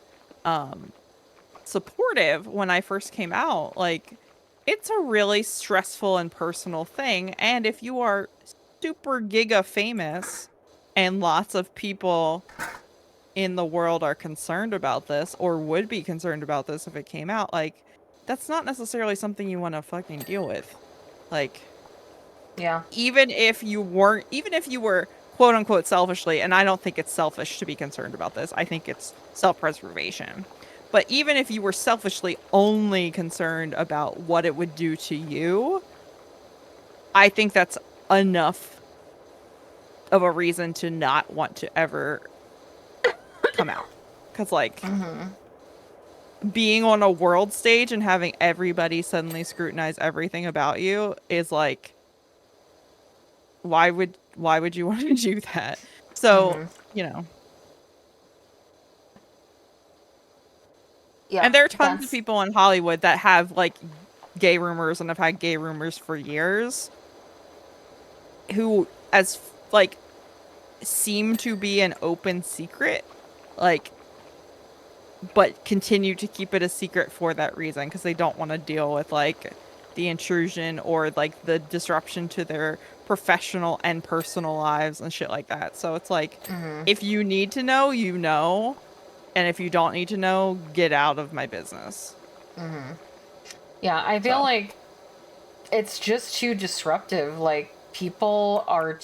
supportive when I first came out, like, it's a really stressful and personal thing. And if you are super giga famous and lots of people in the world are concerned about this, or would be concerned about this if it came out, like, that's not necessarily something you want to fucking deal with. Like, Yeah. even if you were quote unquote selfishly, and I don't think it's selfish to be concerned about this, I think it's self-preservation. But even if you were selfishly only concerned about what it would do to you, I think that's enough of a reason to not want to ever come out. Because, like, being on a world stage and having everybody suddenly scrutinize everything about you is like, why would you want to do that? So, you know. Yeah. And there are tons of people in Hollywood that have like gay rumors and have had gay rumors for years who like seem to be an open secret, like, but continue to keep it a secret for that reason, because they don't want to deal with like the intrusion or like the disruption to their professional and personal lives and shit like that. So it's like, if you need to know, you know, and if you don't need to know, get out of my business. Yeah, I feel like it's just too disruptive. Like, people are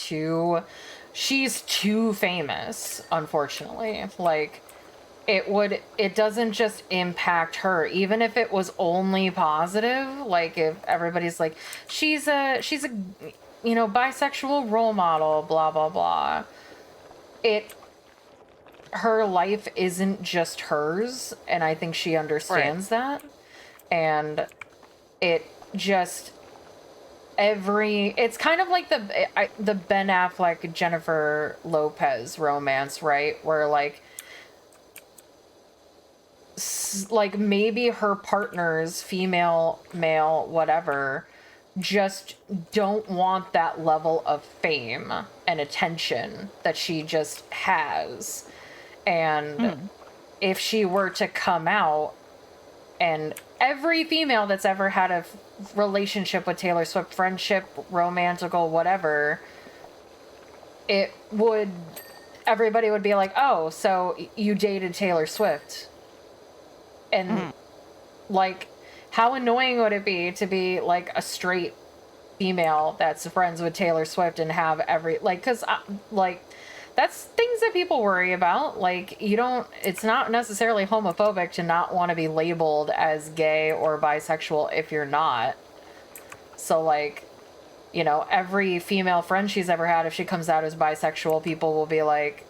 she's too famous, unfortunately. Like, it doesn't just impact her, even if it was only positive. Like, if everybody's like, she's a you know, bisexual role model, blah blah blah, her life isn't just hers, and I think she understands that. And it just, it's kind of like the Ben Affleck Jennifer Lopez romance, right? Where like maybe her partners, female, male, whatever, just don't want that level of fame and attention that she just has. And if she were to come out, and every female that's ever had a relationship with Taylor Swift, friendship, romantical, whatever, everybody would be like, oh, so you dated Taylor Swift. And like, how annoying would it be to be like a straight female that's friends with Taylor Swift and have because like, that's things that people worry about. Like, it's not necessarily homophobic to not want to be labeled as gay or bisexual if you're not. So, like, every female friend she's ever had, if she comes out as bisexual, people will be like,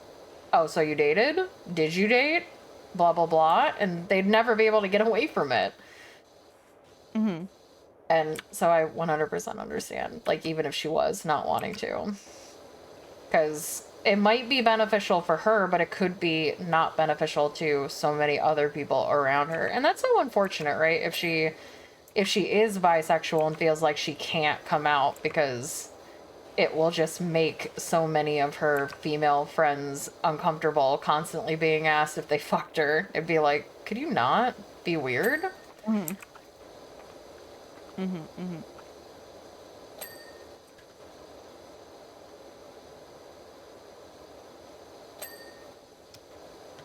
oh, so you dated? Did you date? Blah, blah, blah. And they'd never be able to get away from it. Mm-hmm. And so I 100% understand, like, even if she was not wanting to. Because it might be beneficial for her, but it could be not beneficial to so many other people around her. And that's so unfortunate, right? If she is bisexual and feels like she can't come out, because it will just make so many of her female friends uncomfortable constantly being asked if they fucked her. It'd be like, could you not be weird? Mm-hmm. Mm-hmm. Mm-hmm.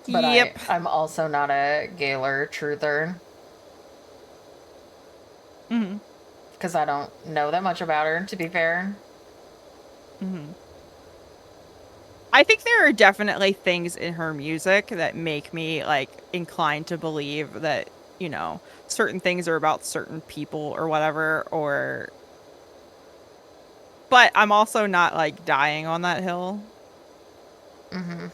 But Yep. I'm also not a Gaylor truther. Mm-hmm. Because I don't know that much about her, to be fair. Mm-hmm. I think there are definitely things in her music that make me like inclined to believe that, certain things are about certain people or whatever, but I'm also not like dying on that hill. Mm-hmm.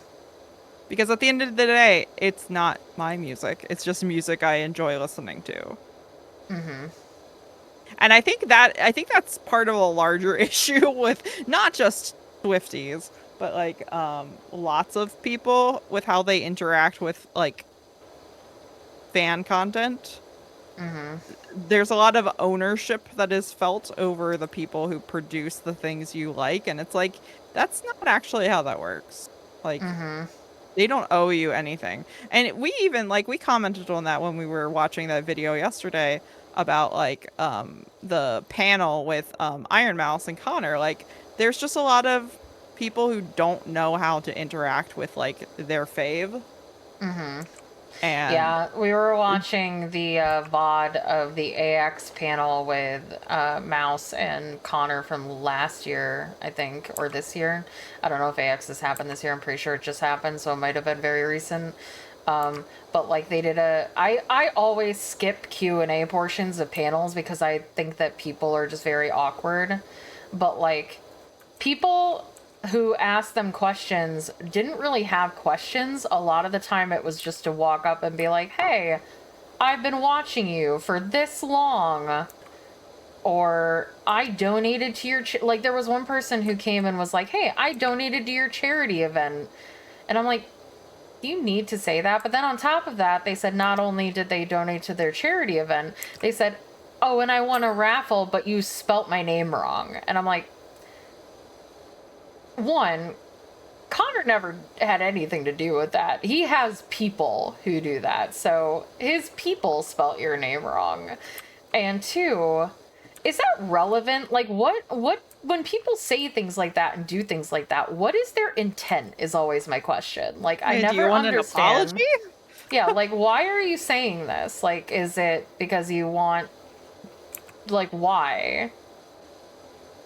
Because at the end of the day, it's not my music. It's just music I enjoy listening to. Mm-hmm. And I think that's part of a larger issue with not just Swifties, but like lots of people with how they interact with like fan content. Mm-hmm. There's a lot of ownership that is felt over the people who produce the things you like, and it's like that's not actually how that works. Like Mm-hmm. they don't owe you anything. And we even we commented on that when we were watching that video yesterday about like the panel with Iron Mouse and Connor. Like there's just a lot of people who don't know how to interact with like their fave. Mm-hmm. And Yeah, we were watching the VOD of the AX panel with Mouse and Connor from last year, I think, or this year. I don't know if AX has happened this year. I'm pretty sure it just happened, so it might have been very recent. But like they did I always skip Q&A portions of panels because I think that people are just very awkward. But like people who asked them questions didn't really have questions. A lot of the time it was just to walk up and be like, hey, I've been watching you for this long. Or I donated to your like there was one person who came and was like, hey, I donated to your charity event. And I'm like, you need to say that. But then on top of that, they said not only did they donate to their charity event, they said, oh, and I won a raffle, but you spelt my name wrong. And I'm like, one, Connor never had anything to do with that. He has people who do that. So his people spelt your name wrong. And two, is that relevant? Like what when people say things like that and do things like that, what is their intent is always my question. Like I never do you want understand. an apology? Yeah, like why are you saying this? Like is it because you want like why?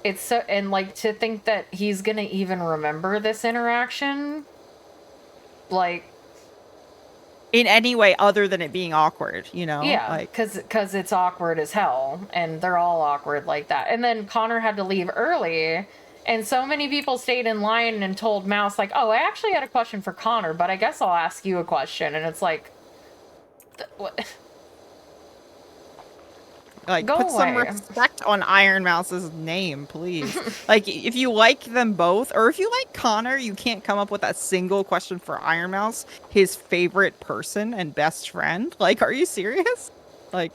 It's so, and like to think that he's gonna even remember this interaction, like In any way other than it being awkward, yeah, like because it's awkward as hell, and they're all awkward like that. And then Connor had to leave early, and so many people stayed in line and told Mouse like, "Oh, I actually had a question for Connor, but I guess I'll ask you a question." And it's like, what? Like, Go put some away. respect on Iron Mouse's name, please. Like, if you like them both, or if you like Connor, you can't come up with a single question for Iron Mouse, his favorite person and best friend. Like, are you serious? Like,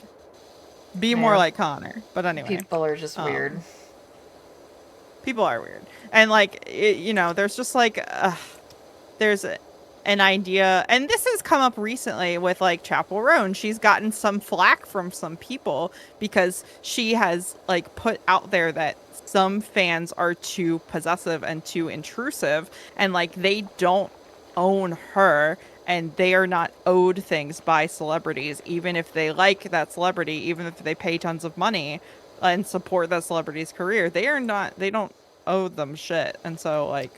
be more Yeah. like Connor. But anyway. People are just weird. People are weird. And, like, there's just, like, there's an idea, and this has come up recently with like Chapel Roan. She's gotten some flack from some people because she has like put out there that some fans are too possessive and too intrusive, and like they don't own her, and they are not owed things by celebrities, even if they like that celebrity, even if they pay tons of money and support that celebrity's career. They don't owe them shit. And so like,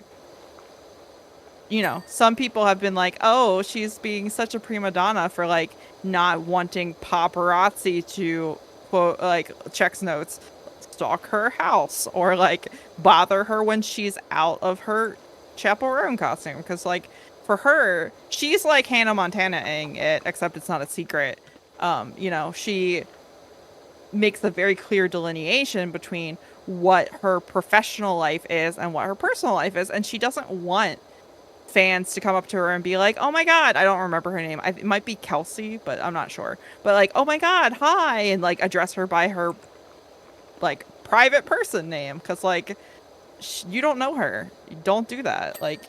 some people have been like, oh, she's being such a prima donna for like not wanting paparazzi to quote, like, checks notes, stalk her house or like bother her when she's out of her Chapel Roan costume. Because like for her, she's like Hannah Montana-ing it, except it's not a secret. She makes a very clear delineation between what her professional life is and what her personal life is, and she doesn't want fans to come up to her and be like, oh my god, I don't remember her name, it might be Kelsey, but I'm not sure, but like, oh my god, hi, and like address her by her like private person name, because like you don't know her. You don't do that. Like,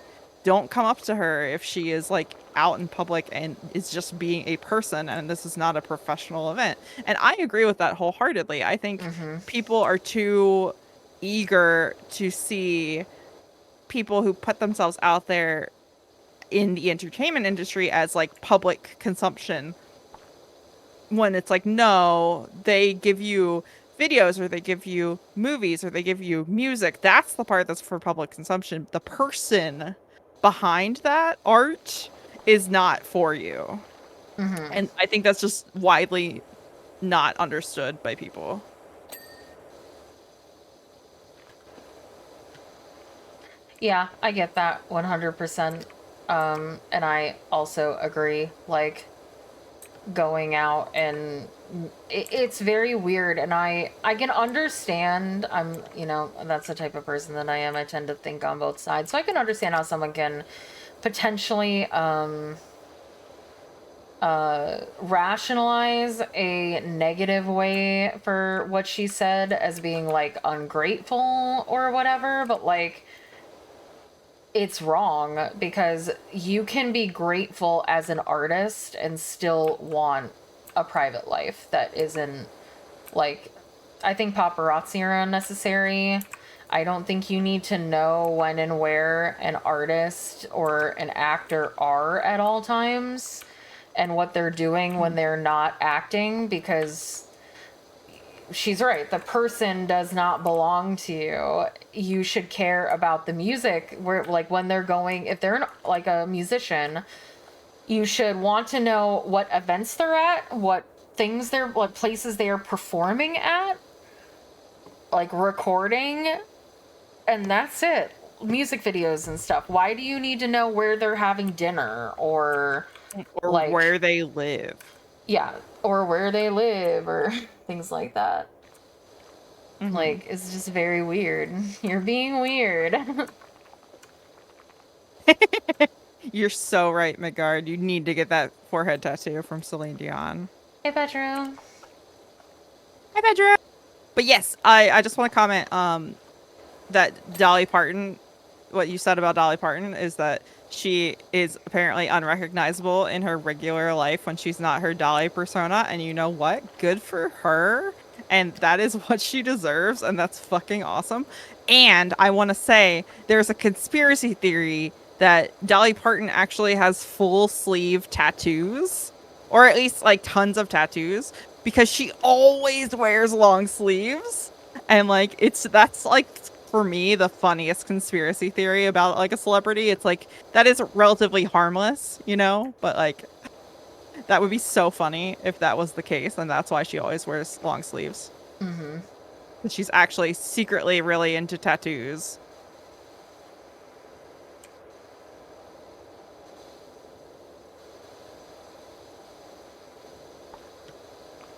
don't come up to her if she is like out in public and is just being a person and this is not a professional event. And I agree with that wholeheartedly. I think people are too eager to see people who put themselves out there in the entertainment industry as like public consumption, when it's like, no, they give you videos or they give you movies or they give you music. That's the part that's for public consumption. The person behind that art is not for you. And I think that's just widely not understood by people. Yeah, I get that 100%. And I also agree. Like, going out and it's very weird, and I can understand. That's the type of person that I am. I tend to think on both sides, so I can understand how someone can potentially rationalize a negative way for what she said as being like ungrateful or whatever, but like, it's wrong, because you can be grateful as an artist and still want a private life that isn't like, I think paparazzi are unnecessary. I don't think you need to know when and where an artist or an actor are at all times and what they're doing when they're not acting, because she's right. The person does not belong to you. You should care about the music, where like when they're going, if they're like a musician, you should want to know what events they're at, what places they are performing at, like recording, and that's it. Music videos and stuff. Why do you need to know where they're having dinner or like where they live? Yeah, or where they live or things like that. Like, it's just very weird. You're being weird. You're so right, Midgard. You need to get that forehead tattoo from Celine Dion. Hey, Petro. Hi, Pedro. But yes, I just want to comment that Dolly Parton, what you said about Dolly Parton is that she is apparently unrecognizable in her regular life when she's not her Dolly persona. And you know what? Good for her. And that is what she deserves. And that's fucking awesome. And I want to say there's a conspiracy theory that Dolly Parton actually has full sleeve tattoos, or at least like tons of tattoos, because she always wears long sleeves. And like, that's like, for me, the funniest conspiracy theory about like a celebrity. It's like, that is relatively harmless, but like, that would be so funny if that was the case, and that's why she always wears long sleeves. She's actually secretly really into tattoos.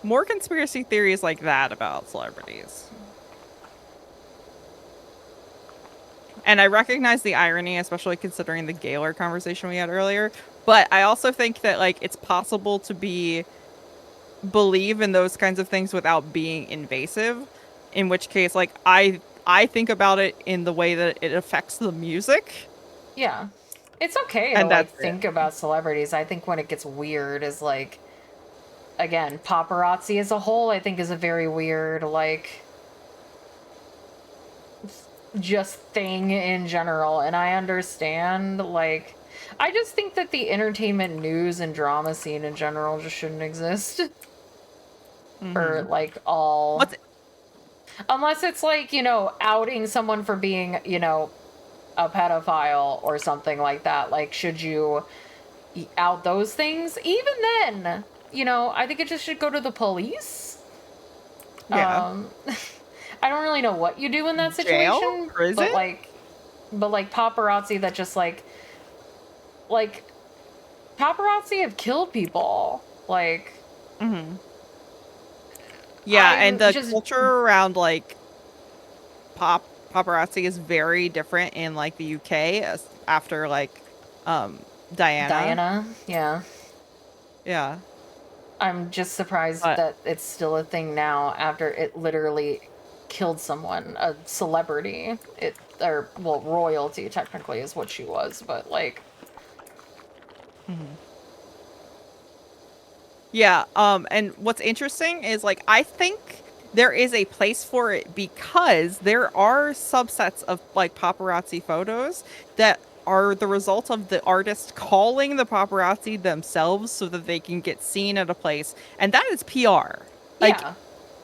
More conspiracy theories like that about celebrities. And I recognize the irony, especially considering the Gaylor conversation we had earlier. But I also think that like it's possible to believe in those kinds of things without being invasive. In which case, like I think about it in the way that it affects the music. Yeah. It's okay to And like that's it. think about celebrities. I think when it gets weird is like, again, paparazzi as a whole, I think is a very weird, like, just thing in general. And I understand, like, I just think that the entertainment news and drama scene in general just shouldn't exist. Or, Mm-hmm. like, all. What's Unless it's like, outing someone for being, a pedophile or something like that. Like, should you out those things? Even then, I think it just should go to the police. yeah, I don't really know what you do in that jail, situation, prison? but like paparazzi that just like paparazzi have killed people. Like Mm-hmm. Yeah, and I'm the just culture around like paparazzi is very different in like the UK after like Diana. Diana, yeah. Yeah. I'm just surprised But that it's still a thing now after it literally killed someone, a celebrity. Or well, royalty technically is what she was, but like mhm. Yeah, and what's interesting is like I think there is a place for it because there are subsets of like paparazzi photos that are the result of the artist calling the paparazzi themselves so that they can get seen at a place, and that is PR. Like yeah.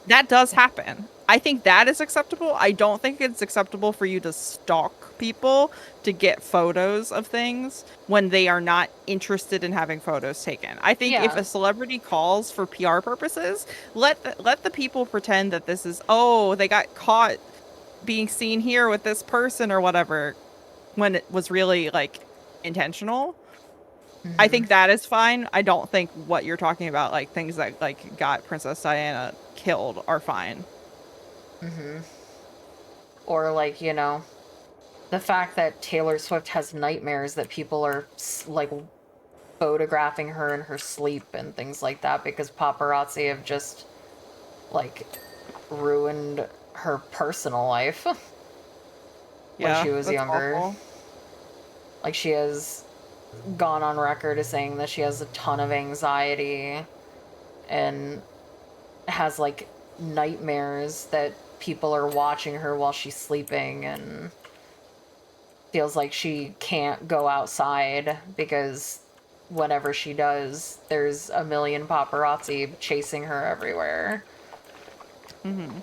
that does happen. I think that is acceptable. I don't think it's acceptable for you to stalk people to get photos of things when they are not interested in having photos taken. I think if Yeah. a celebrity calls for PR purposes, let the people pretend that this is, oh, they got caught being seen here with this person or whatever when it was really like intentional. I Mhm. think that is fine. I don't think what you're talking about, like things that like got Princess Diana killed, are fine. Mhm. Or like, the fact that Taylor Swift has nightmares that people are like photographing her in her sleep and things like that because paparazzi have just like ruined her personal life when Yeah, she was that's younger. awful. Like she has gone on record as saying that she has a ton of anxiety and has like nightmares that people are watching her while she's sleeping and feels like she can't go outside because whenever she does, there's a million paparazzi chasing her everywhere. Hmm.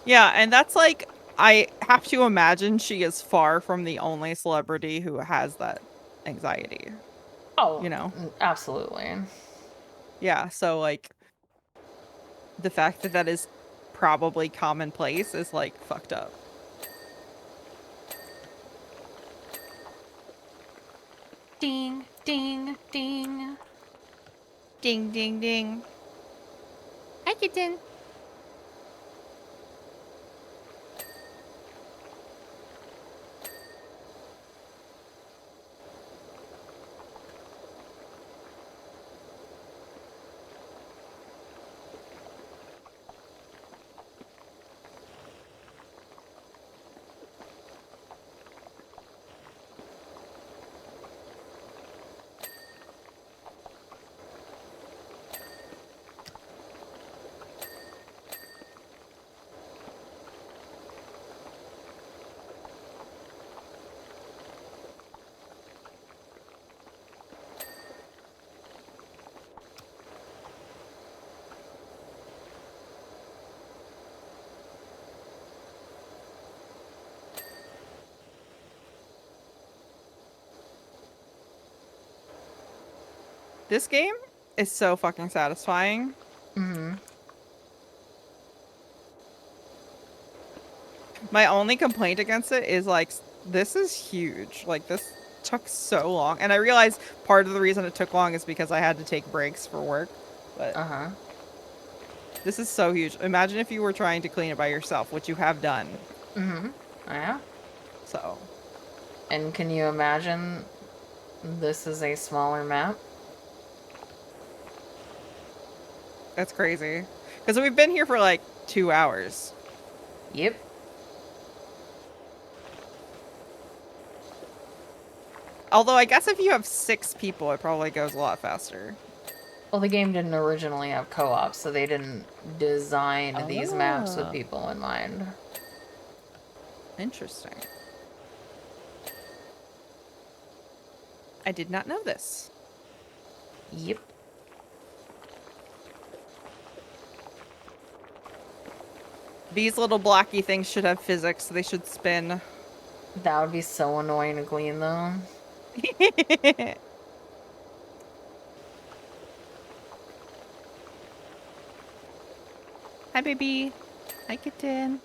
Yeah, and that's like I have to imagine she is far from the only celebrity who has that anxiety, Oh, you know? absolutely. Yeah, so like the fact that that is probably commonplace is like fucked up. Ding, ding, ding. Ding ding ding. Hi kitten. This game is so fucking satisfying. Mm-hmm. My only complaint against it is like this is huge. Like this took so long. And I realize part of the reason it took long is because I had to take breaks for work. But Uh-huh. this is so huge. Imagine if you were trying to clean it by yourself, which you have done. Mm-hmm. Yeah. So, And can you imagine this is a smaller map? that's crazy. Cuz we've been here for like 2 hours. Yep. Although I guess if you have 6 people, it probably goes a lot faster. Well, the game didn't originally have co-op, so they didn't design these maps with Oh. people in mind. Interesting. I did not know this. Yep. These little blocky things should have physics, so they should spin. That would be so annoying to clean, though. Hi, baby. Hi, kitten.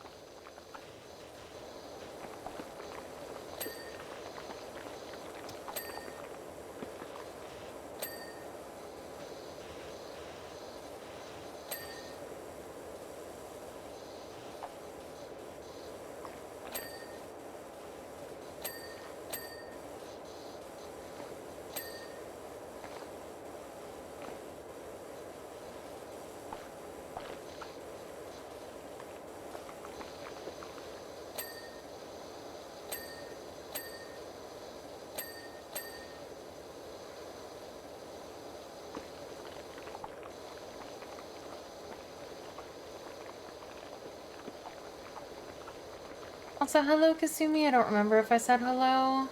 Also, hello, Kasumi. I don't remember if I said hello.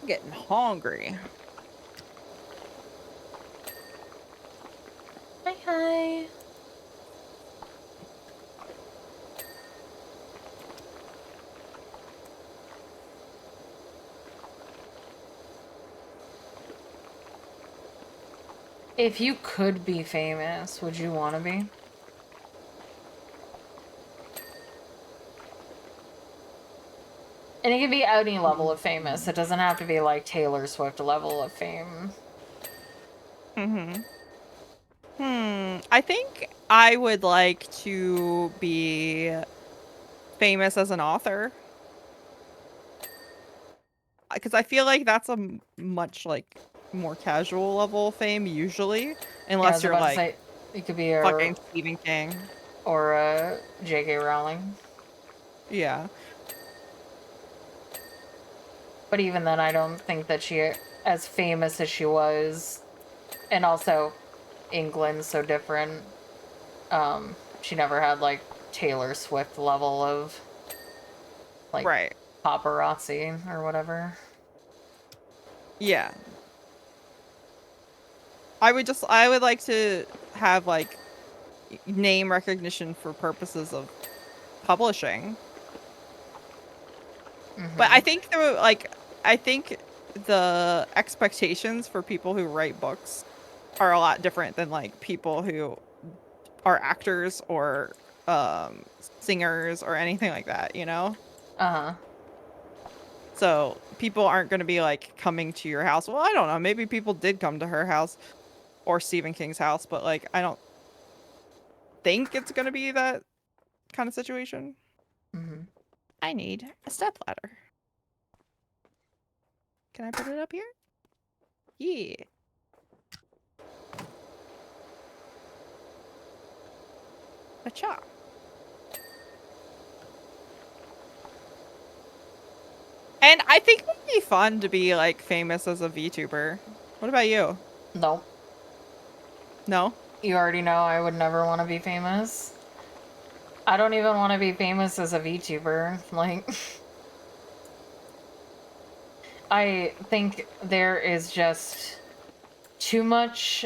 I'm getting hungry. Hi, hi. If you could be famous, would you want to be? And it can be any level of famous. It doesn't have to be like Taylor Swift level of fame. I think I would like to be famous as an author. Because I feel like that's a much, like, more casual level of fame, usually. Yeah, I Unless was you're, about to like, say, it could be fucking Stephen King. or J.K. Rowling. Yeah. But even then, I don't think that she, as famous as she was, and also England's so different, she never had like Taylor Swift level of like Right. paparazzi or whatever. Yeah. I would like to have, like, name recognition for purposes of publishing. But I think I think the expectations for people who write books are a lot different than, like, people who are actors or singers or anything like that, you know? Uh-huh. So people aren't going to be, like, coming to your house. Well, I don't know. Maybe people did come to her house or Stephen King's house, but, like, I don't think it's going to be that kind of situation. Mm-hmm. I need a stepladder. Can I put it up here? Yeah. Acha. And I think it would be fun to be, like, famous as a VTuber. What about you? No. No? You already know I would never want to be famous. I don't even want to be famous as a VTuber. Like, I think there is just too much.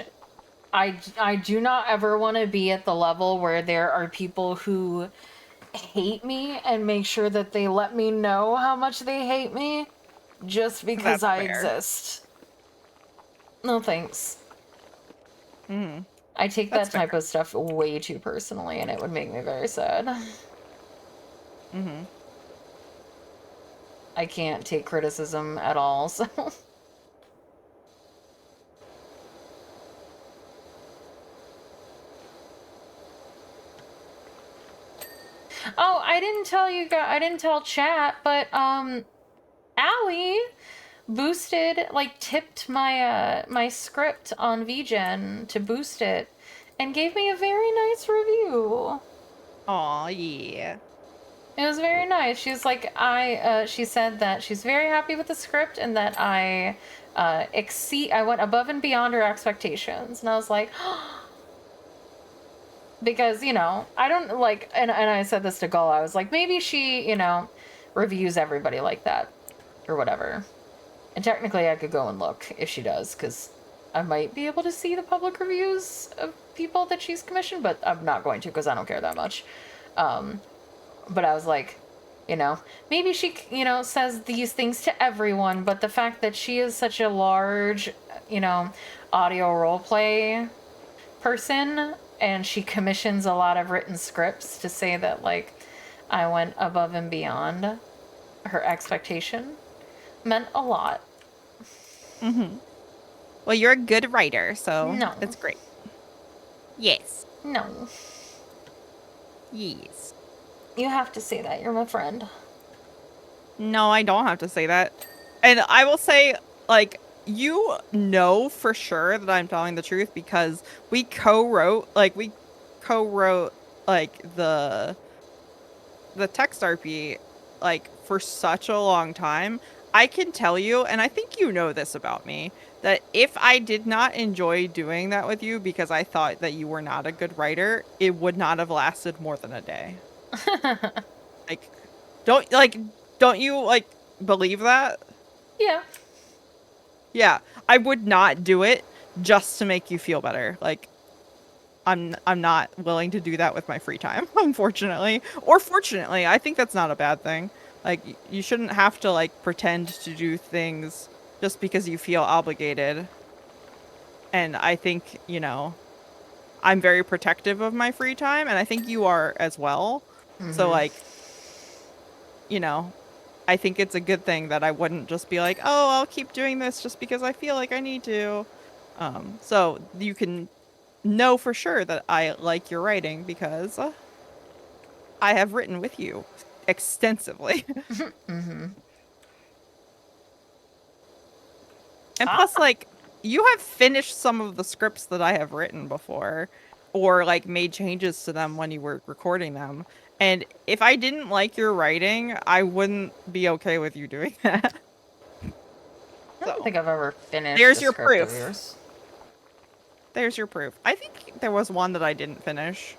I do not ever want to be at the level where there are people who hate me and make sure that they let me know how much they hate me just because That's I fair. exist. No thanks. Mm-hmm. I take That's that fair. type of stuff way too personally, and it would make me very sad. Mm-hmm. I can't take criticism at all, so. Oh, I didn't tell you guys, I didn't tell chat, but, Allie boosted, like, tipped my, my script on VGen to boost it, and gave me a very nice review. Aw, yeah. It was very nice. She's like, she said that she's very happy with the script and that I went above and beyond her expectations. And I was like, because, I don't like, and I said this to Gull, I was like, maybe she, reviews everybody like that or whatever. And technically I could go and look if she does, because I might be able to see the public reviews of people that she's commissioned, but I'm not going to because I don't care that much. But I was like, maybe she, says these things to everyone, but the fact that she is such a large, audio roleplay person and she commissions a lot of written scripts to say that, like, I went above and beyond her expectation meant a lot. Mm-hmm. Well, you're a good writer, so No. it's great. Yes. No. Yes. You have to say that. You're my friend. No, I don't have to say that. And I will say, like, you know for sure that I'm telling the truth because we co-wrote, like, the text RP, like, for such a long time. I can tell you, and I think you know this about me, that if I did not enjoy doing that with you because I thought that you were not a good writer, it would not have lasted more than a day. Like, don't you, like, believe that? Yeah. Yeah, I would not do it just to make you feel better. Like, I'm not willing to do that with my free time, unfortunately. Or fortunately, I think that's not a bad thing. Like, you shouldn't have to, like, pretend to do things just because you feel obligated. And I think, I'm very protective of my free time, and I think you are as well. So, like, I think it's a good thing that I wouldn't just be like, oh, I'll keep doing this just because I feel like I need to. So you can know for sure that I like your writing because I have written with you extensively. Mm-hmm. And plus, like, you have finished some of the scripts that I have written before or, like, made changes to them when you were recording them. And if I didn't like your writing, I wouldn't be okay with you doing that. I don't So, think I've ever finished there's a your script of proof. yours. There's your proof. I think there was one that I didn't finish.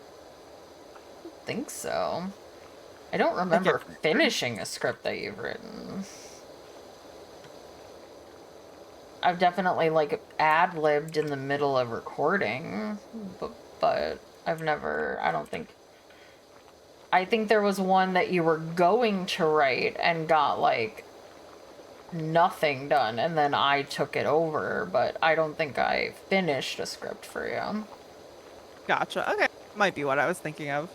I think so. I don't I can't remember remember. finishing a script that you've written. I've definitely, like, ad-libbed in the middle of recording, but I've never, I think there was one that you were going to write and got, like, nothing done, and then I took it over, but I don't think I finished a script for you. Gotcha. Okay. Might be what I was thinking of.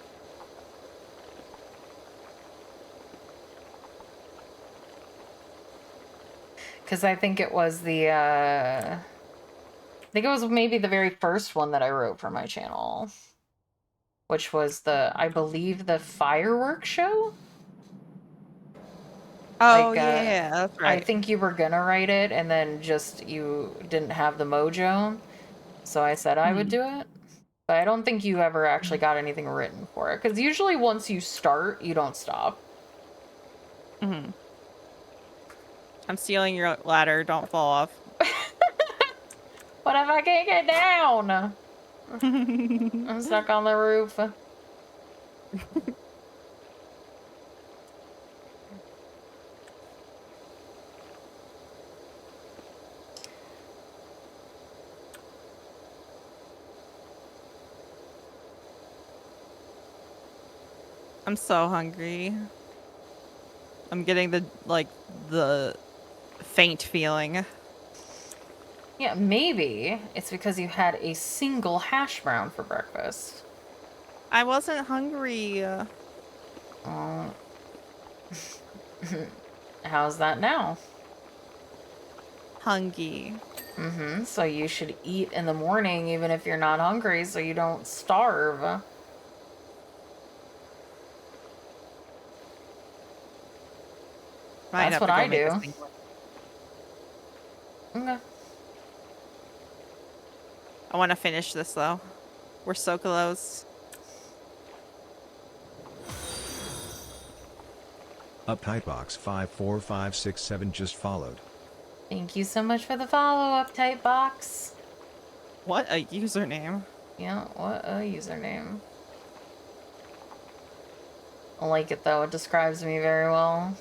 Because I think it was I think it was maybe the very first one that I wrote for my channel, which was I believe, the fireworks show? Oh, Like, yeah, that's I right. think you were gonna write it, and then just you didn't have the mojo, so I said I would Hmm. do it. But I don't think you ever actually got anything written for it, because usually once you start, you don't stop. Hmm. I'm stealing your ladder. Don't fall off. What if I can't get down? I'm I'm stuck on the roof. so hungry. I'm getting the faint feeling. Yeah, maybe it's because you had a single hash brown for breakfast. I wasn't hungry. Oh. How's that now? Hungry. Mm-hmm. So you should eat in the morning even if you're not hungry so you don't starve. Might That's have what to go I make a do. singlet. Okay. I want to finish this though. We're so close. Uptightbox 54567 just followed. Thank you so much for the follow, Uptight Box. What a username. Yeah, what a username. I like it though, it describes me very well.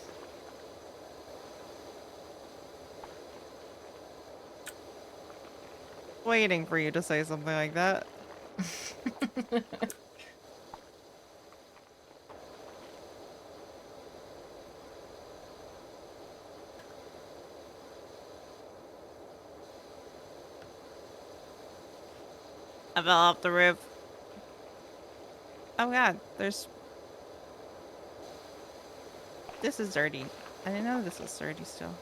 Waiting for you to say something like that. I fell off the roof. Oh god, there's... This is dirty. I didn't know this was dirty still.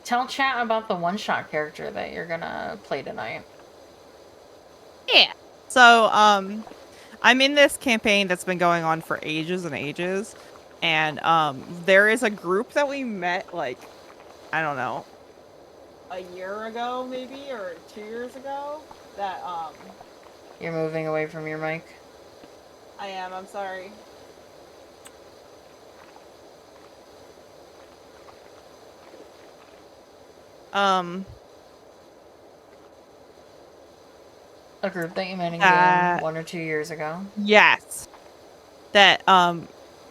Tell chat about the one-shot character that you're gonna play tonight. Yeah. So, I'm in this campaign that's been going on for ages and ages. And, there is a group that we met, like, I don't know, a year ago, maybe, or 2 years ago, that, You're moving away from your mic. I am, I'm sorry. A group that you met in game 1 or 2 years ago. Yes. That,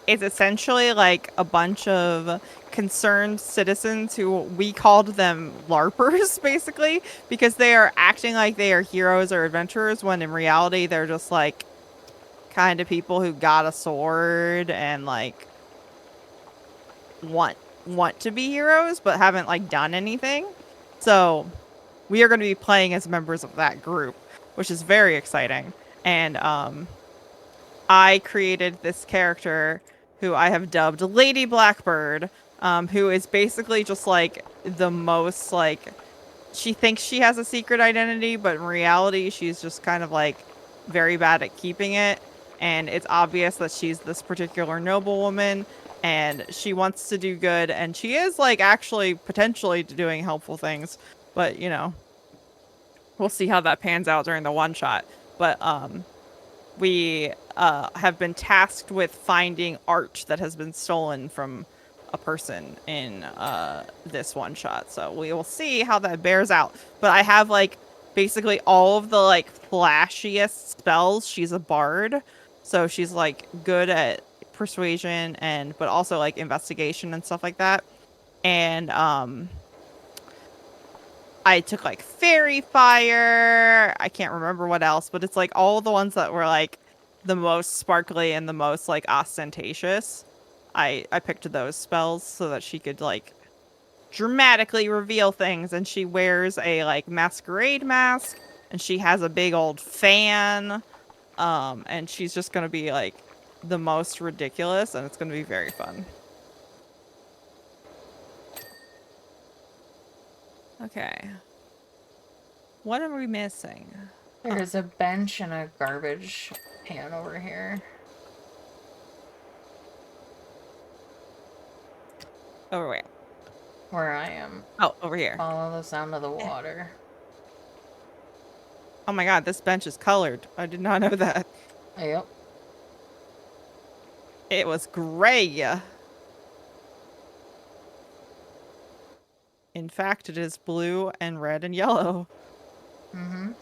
is essentially like a bunch of concerned citizens who we called them LARPers, basically, because they are acting like they are heroes or adventurers when in reality they're just like kind of people who got a sword and like want to be heroes but haven't like done anything. So we are going to be playing as members of that group, which is very exciting. And I created this character who I have dubbed Lady Blackbird, who is basically just like the most like, she thinks she has a secret identity, but in reality she's just kind of like very bad at keeping it. And it's obvious that she's this particular noblewoman and she wants to do good, and she is like actually potentially doing helpful things, but you know, we'll see how that pans out during the one shot. But we have been tasked with finding art that has been stolen from a person in this one shot. So we will see how that bears out. But I have like basically all of the like flashiest spells. She's a bard, so she's like good at persuasion and but also like investigation and stuff like that. And I took like fairy fire. I can't remember what else, but it's like all the ones that were like the most sparkly and the most like ostentatious. I picked those spells so that she could like dramatically reveal things, and she wears a like masquerade mask and she has a big old fan. And she's just going to be like the most ridiculous, and it's going to be very fun. Okay. What are we missing? There's a bench and a garbage can over here. Over where? Where I am. Oh, over here. Follow the sound of the water. Oh my god, this bench is colored. I did not know that. Yep. It was gray. In fact, it is blue and red and yellow. Mm-hmm.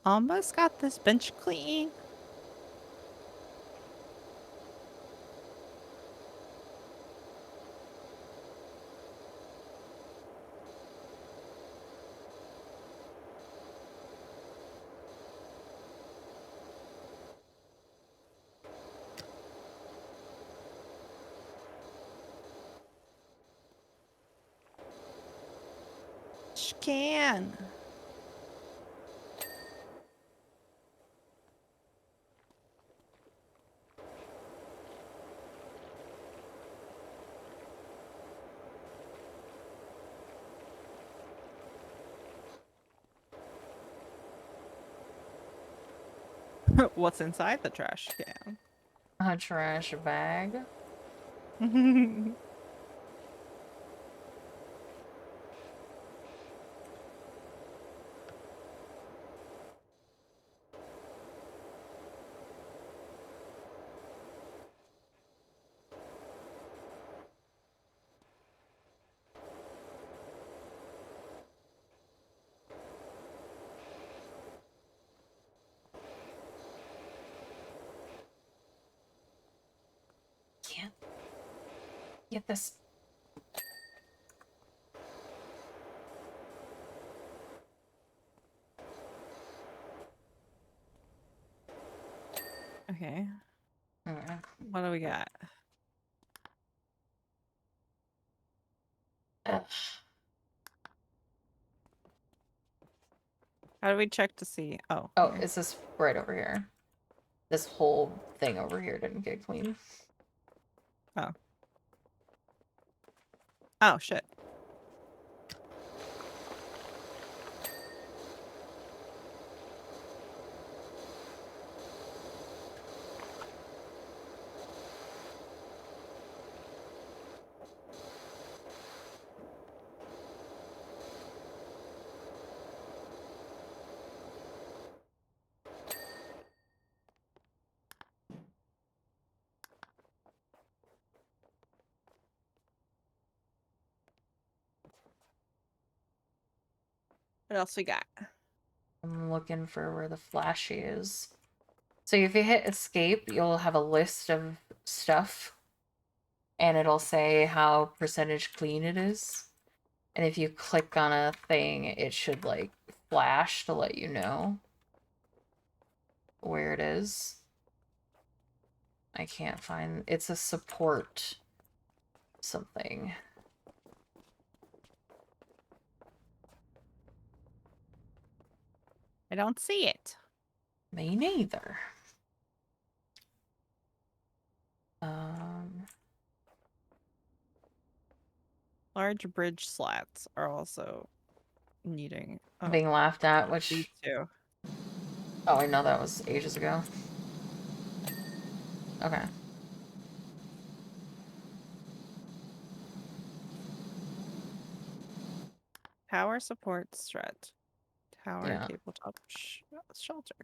Almost got this bench clean. trash can. What's inside the trash can? A trash bag. Can't get this. Okay. Okay. What do we got? Ugh. How do we check to see? Oh. Oh, Here. it's this right over here. This whole thing over here didn't get clean. Oh. Oh, shit. What else we got? I'm looking for where the flashy is. So if you hit escape, you'll have a list of stuff and it'll say how percentage clean it is. And if you click on a thing, it should like flash to let you know where it is. I can't find it's a support something. I don't see it. Me neither. Um Large bridge slats are also needing. Oh, being laughed at, these which two. oh I know that was ages ago. Okay. Tower support strut. Tower Yeah. tabletop shelter.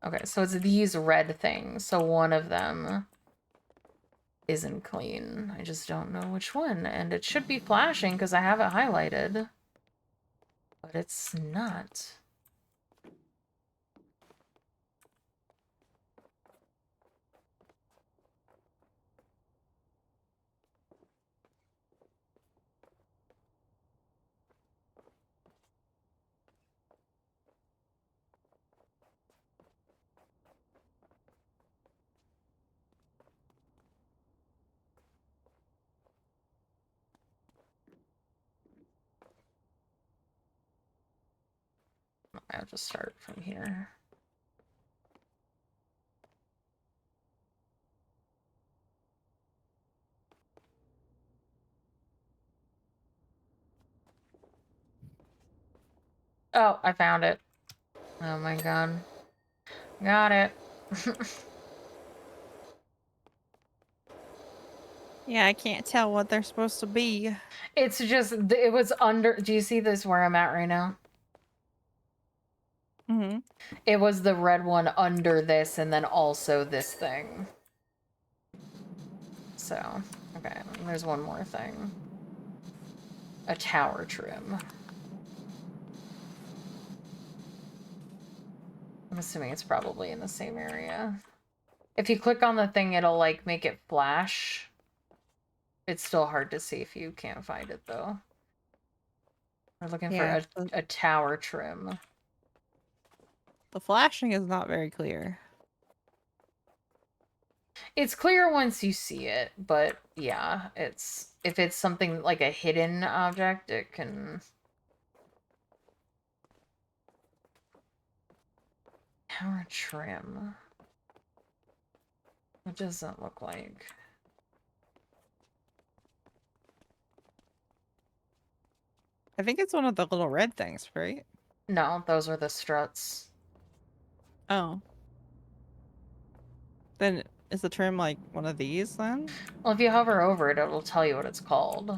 Okay, so it's these red things. So one of them isn't clean. I just don't know which one. And it should be flashing because I have it highlighted. But it's not. I'll just start from here. Oh, I found it. Oh my god. Got it. Yeah, I can't tell what they're supposed to be. It's just, it was under, do you see this where I'm at right now? Mm-hmm. It was the red one under this and then also this thing. So, okay, there's one more thing. A tower trim. I'm assuming it's probably in the same area. If you click on the thing, it'll like make it flash. It's still hard to see if you can't find it though. We're looking Yeah, for a tower trim. the flashing is not very clear. It's clear once you see it, but yeah, it's if it's something like a hidden object, it can... Power trim. What does that look like? I think it's one of the little red things, right? No, those are the struts. Oh. Then is the trim like one of these then? Well, if you hover over it, it'll tell you what it's called.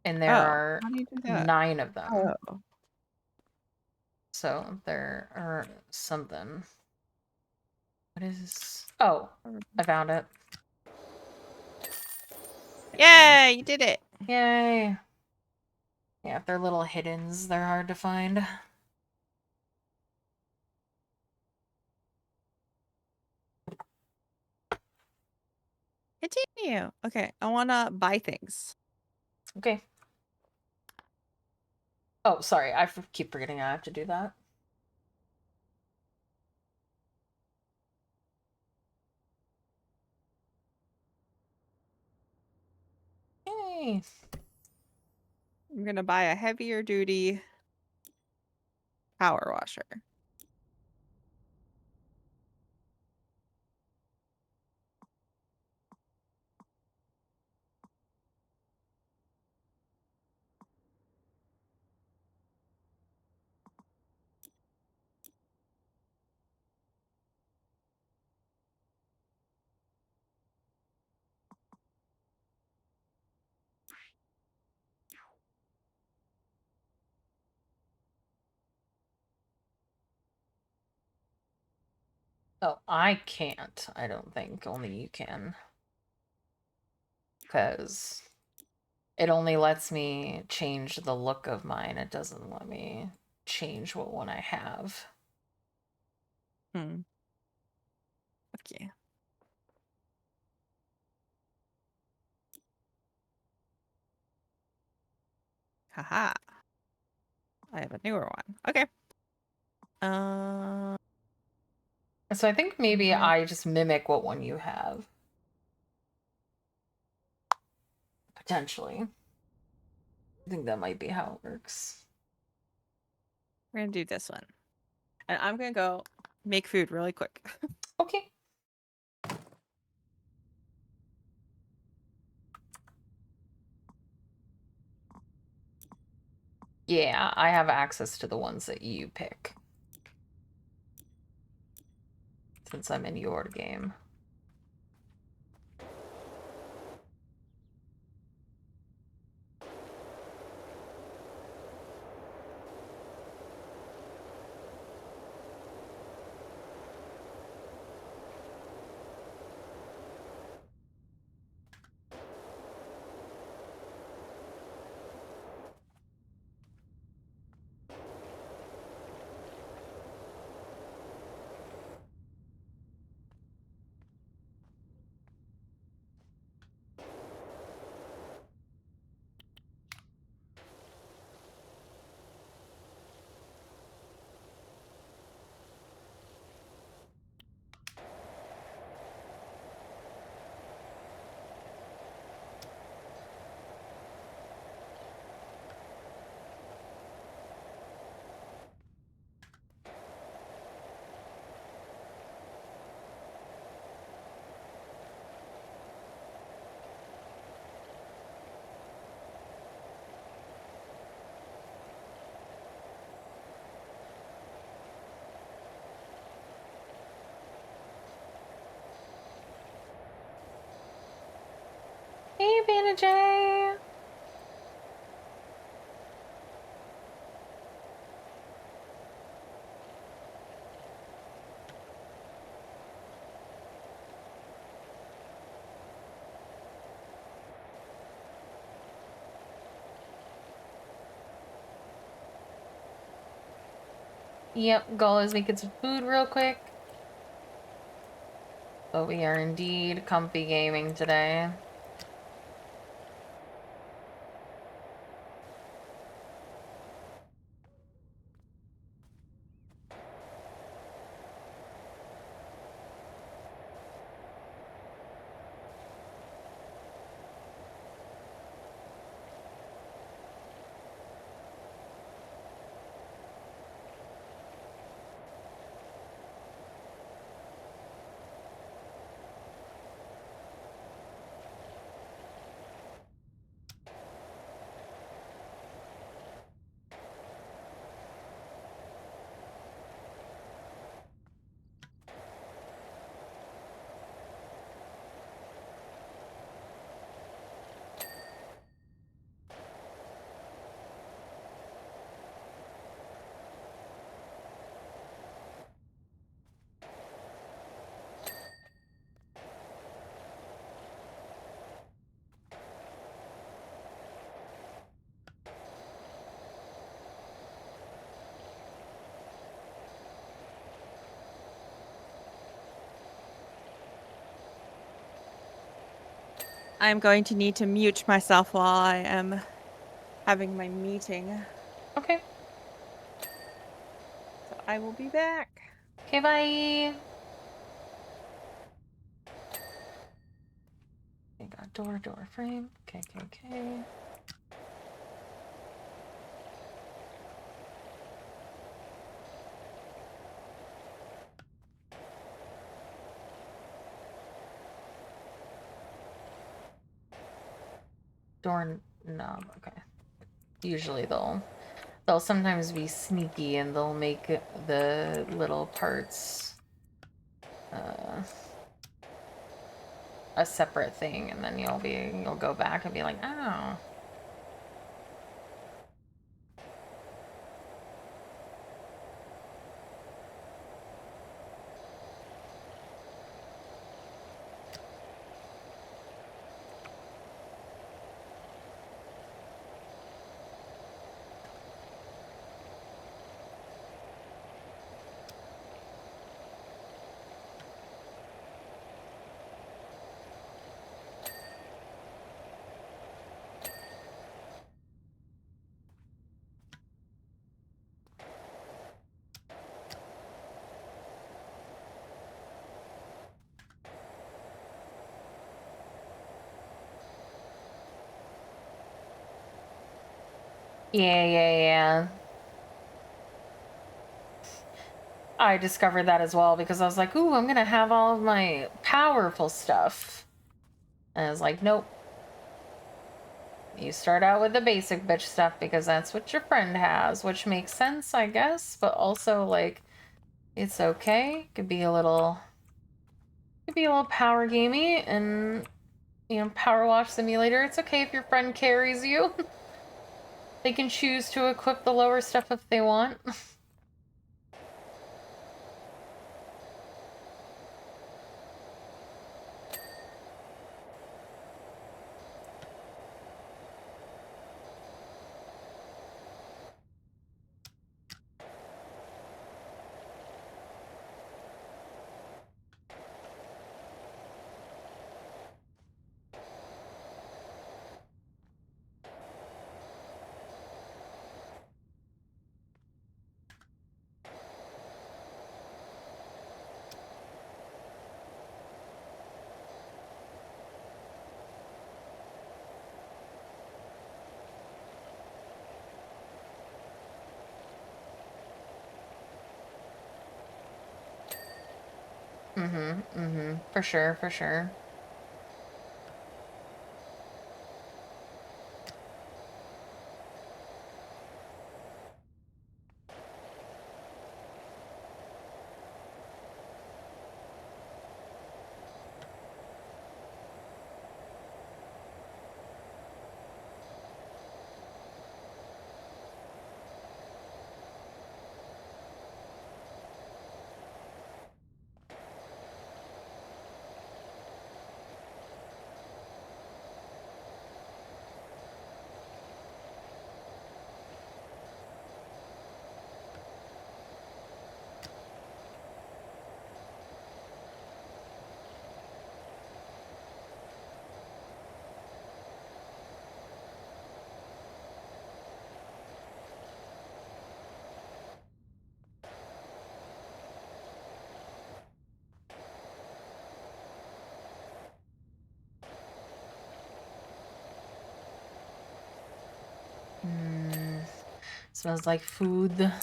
And there Oh, are how do you do that? 9 of them. Oh. So there are something. What is... Oh, I found it. Yay, you did it. Yay. Yeah, if they're little hiddens, they're hard to find. Continue. Okay, I want to buy things. Okay. Oh, sorry. I keep forgetting I have to do that. Yay. I'm going to buy a heavier duty power washer. Oh, I can't. I don't think. Only you can. Because it only lets me change the look of mine. It doesn't let me change what one I have. Okay. Haha. I have a newer one. Okay. So I think maybe Okay. I just mimic what one you have. Potentially. I think that might be how it works. We're going to do this one. And I'm going to go make food really quick. Okay. Yeah, I have access to the ones that you pick. Since I'm in your game. Hey, Vanna J. Yep, goal is making some food real quick. But we are indeed comfy gaming today. I'm going to need to mute myself while I am having my meeting. Okay. So I will be back. Okay, bye. Okay, got door frame. Okay. Door knob. Okay. Usually they'll sometimes be sneaky and they'll make the little parts a separate thing, and then you'll go back and be like, oh. Yeah. I discovered that as well because I was like, ooh, I'm gonna have all of my powerful stuff. And I was like, nope. You start out with the basic bitch stuff because that's what your friend has, which makes sense, I guess, but also like it's okay. Could be a little power gamey and Powerwash Simulator. It's okay if your friend carries you. They can choose to equip the lower stuff if they want. For sure. Smells like food.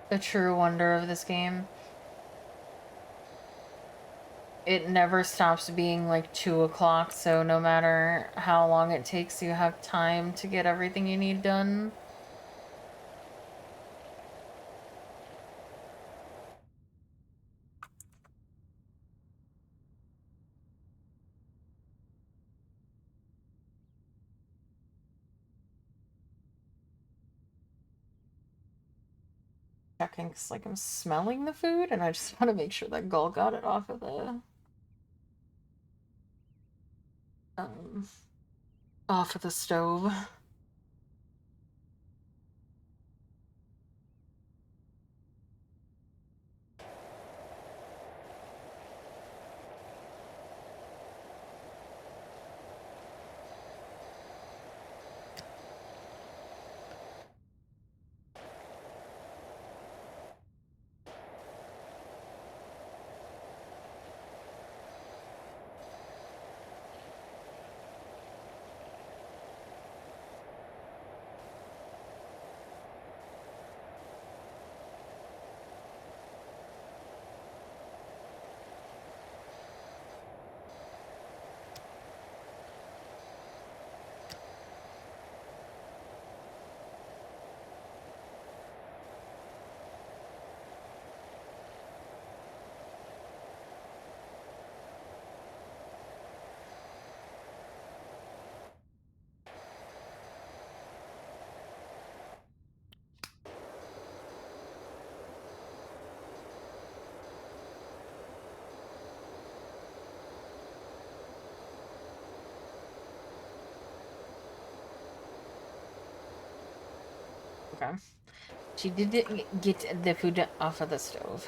the true wonder of this game. It never stops being like 2 o'clock, so no matter how long it takes, you have time to get everything you need done. Checking, cause like I'm smelling the food, and I just want to make sure that Gull got it um, off of the stove. Okay. She did get the food off of the stove.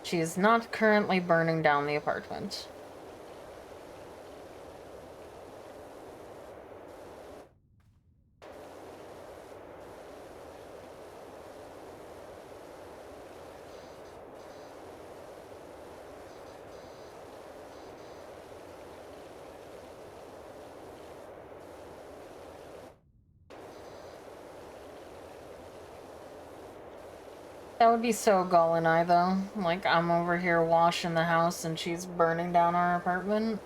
She is not currently burning down the apartment. That would be so Gull and I, though. Like, I'm over here washing the house and she's burning down our apartment.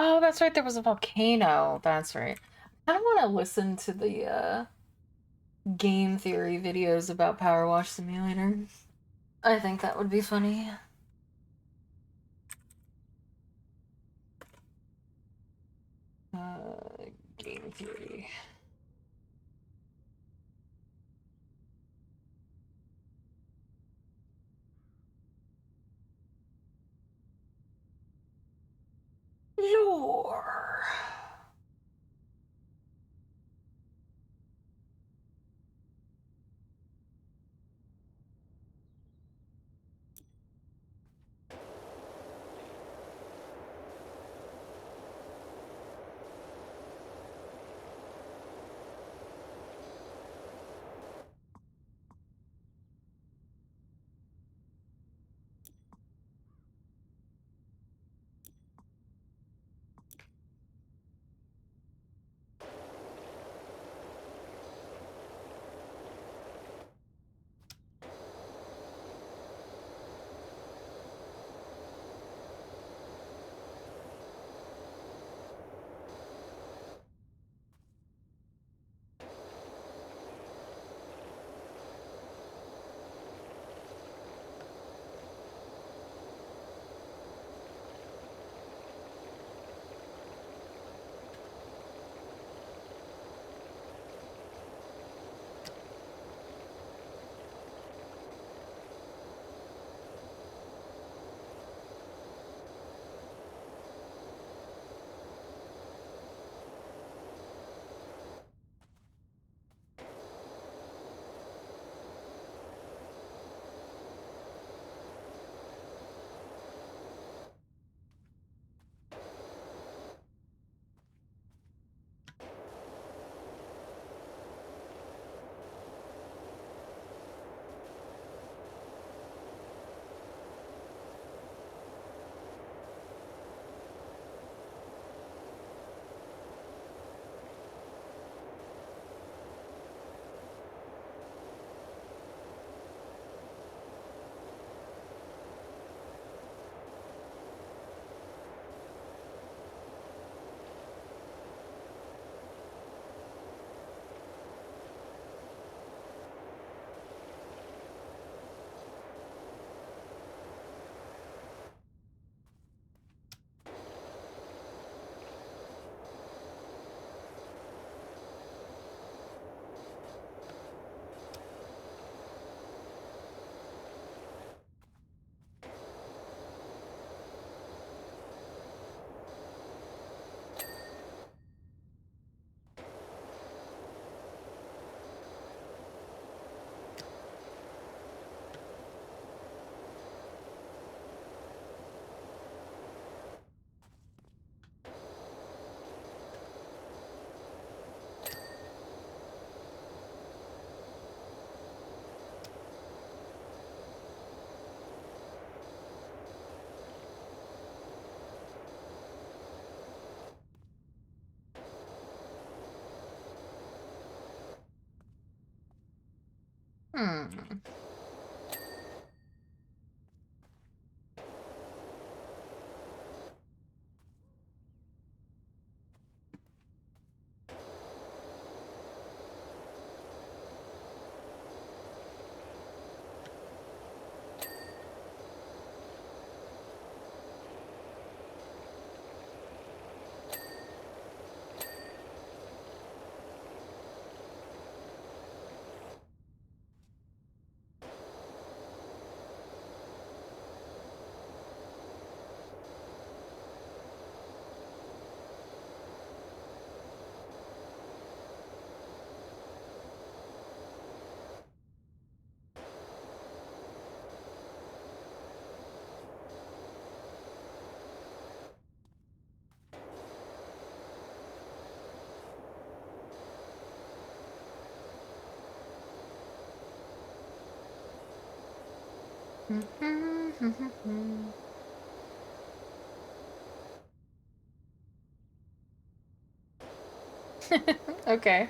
Oh, that's right, there was a volcano. That's right. I don't want to listen to the game theory videos about Powerwash Simulator. I think that would be funny. Game theory. Lore. Hmm. Okay.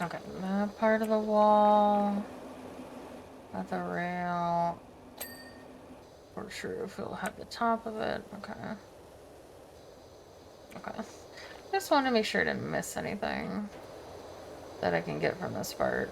Okay, that part of the wall. At the rail. For sure, if we'll have the top of it. Okay. Okay. Just want to make sure I didn't miss anything that I can get from this part.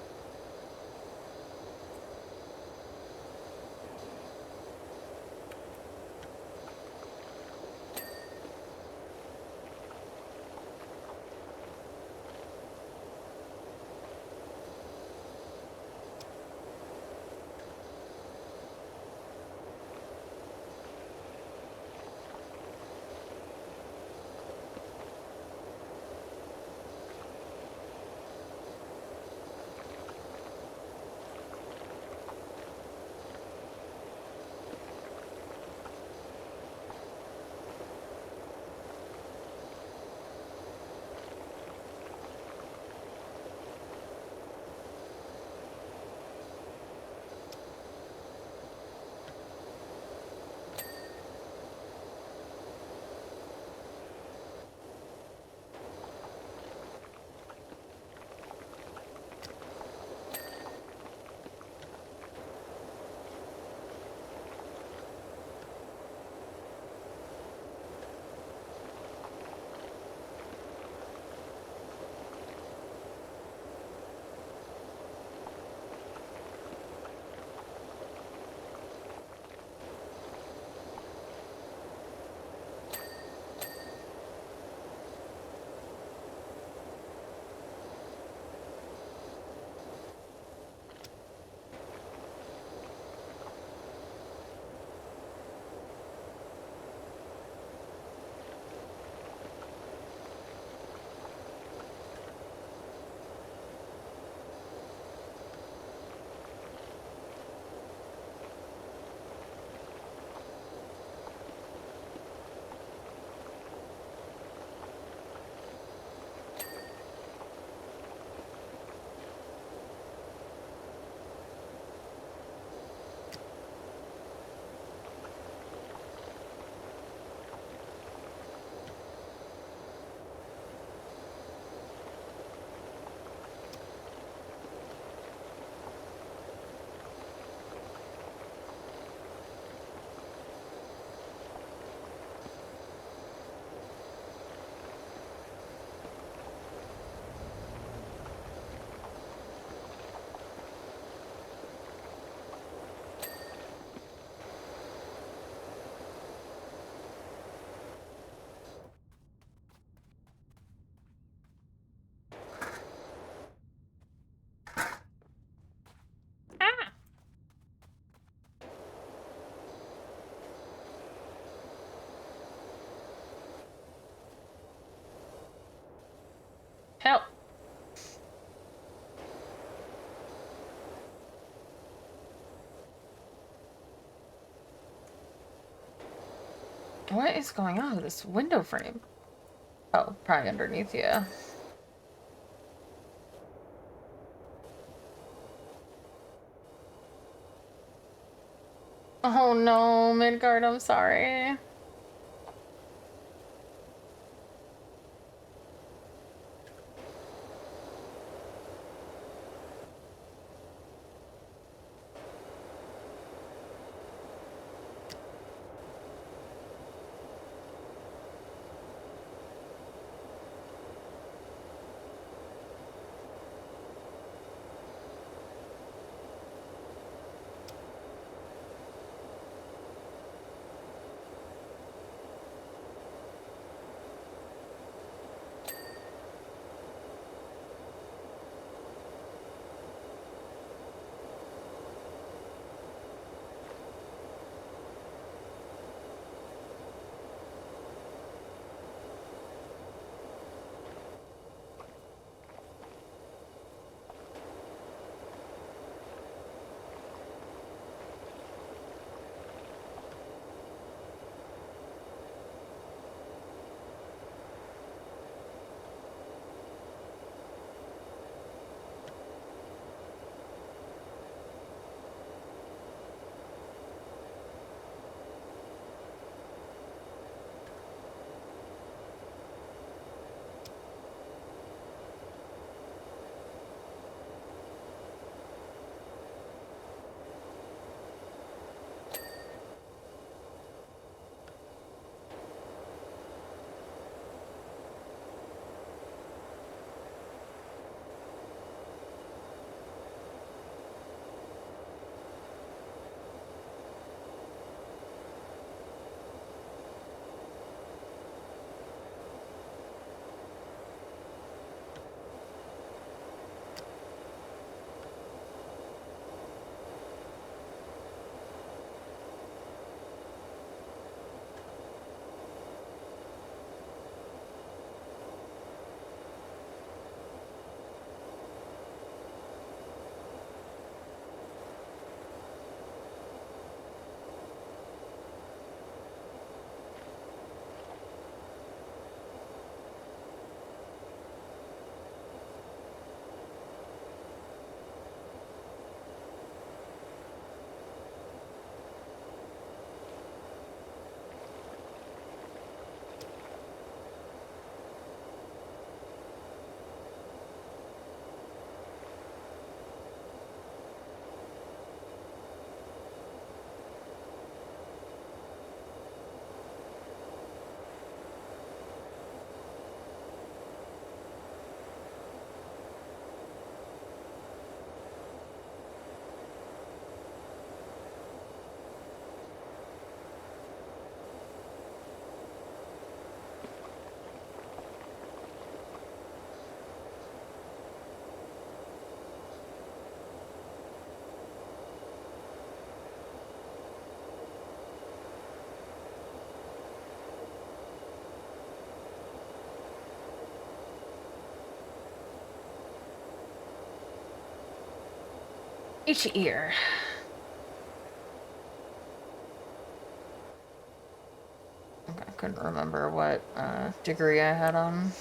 Help! What is going on with this window frame? Oh, probably underneath you. Oh no, Midgard, I'm sorry. Each ear. I couldn't remember what degree I had on.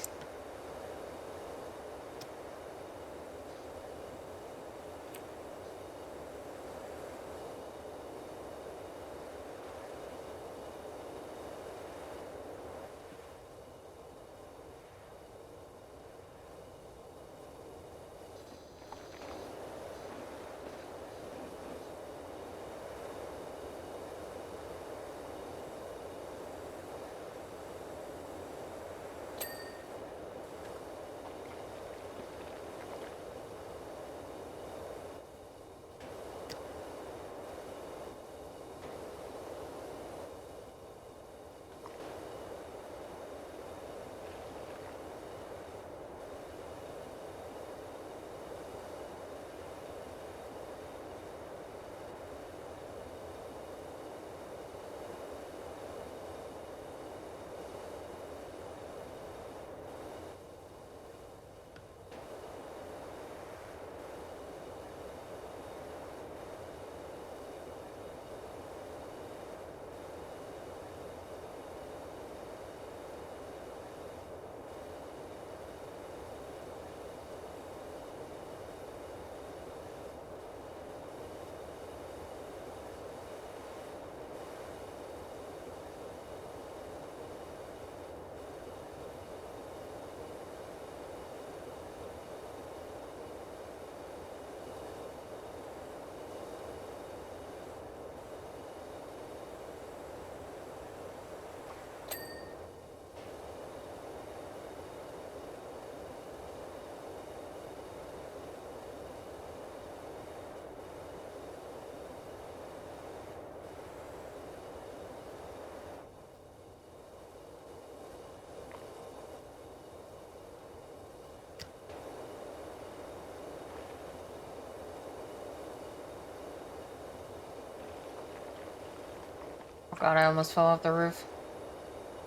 Oh god, I almost fell off the roof.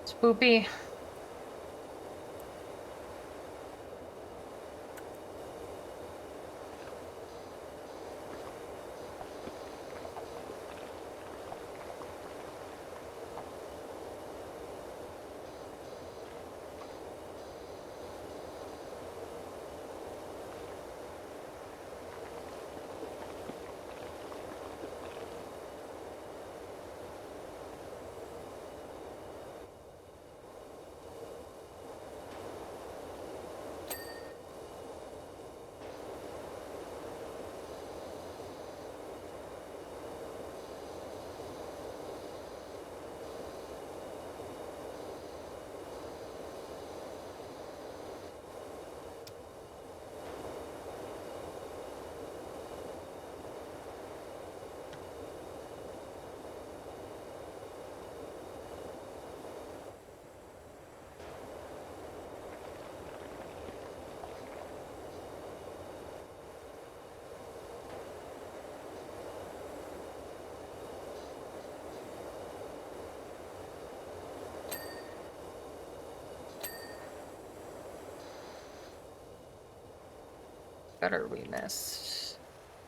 Spoopy. Better we missed.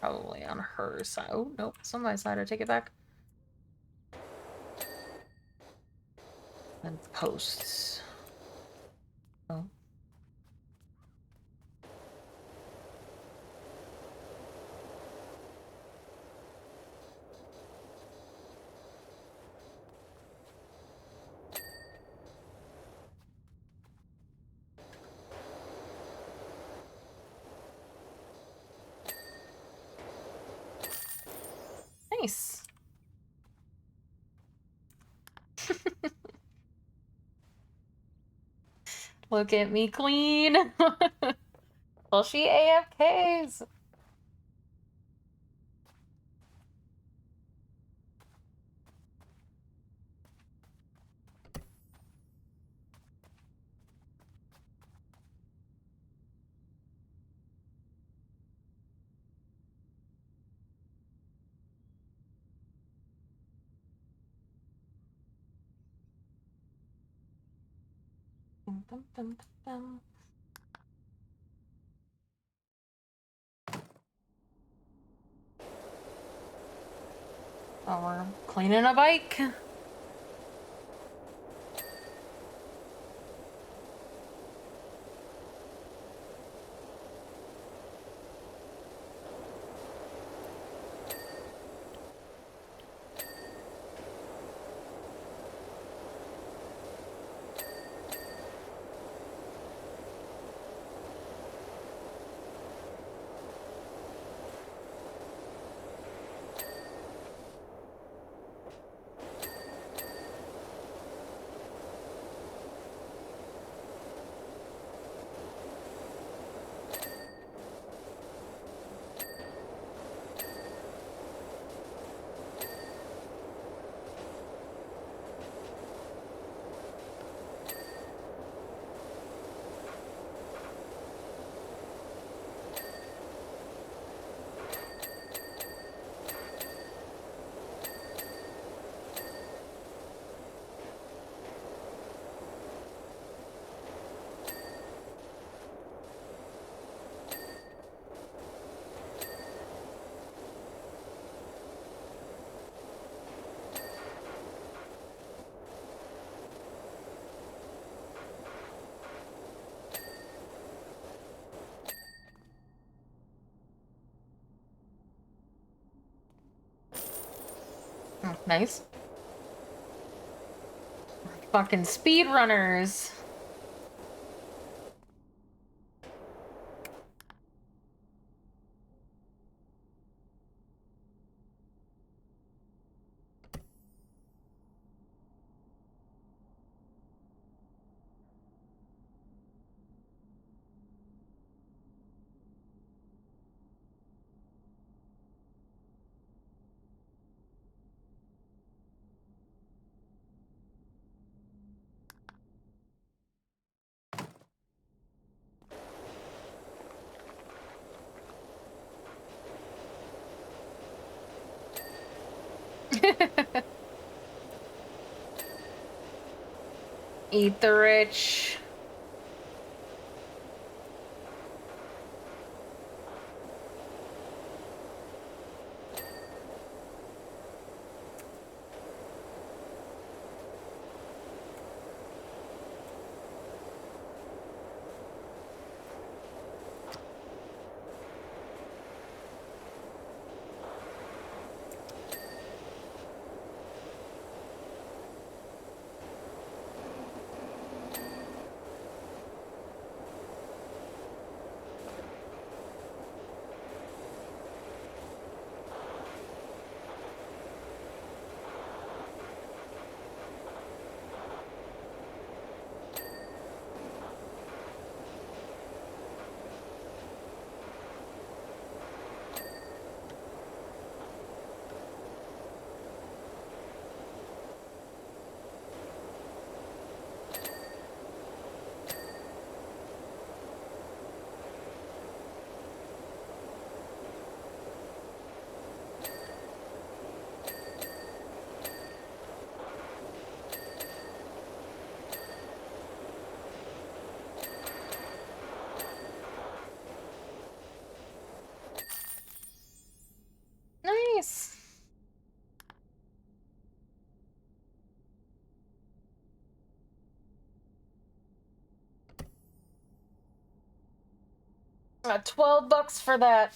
Probably on her side. Oh, nope. It's on my side. I take it back. And posts. Oh. Nice. Look at me clean. Well, she AFKs. Dum, dum, dum, dum. Oh, we're cleaning a bike. Oh, nice. Fucking speedrunners. Eat the rich. Nice. $12 for that.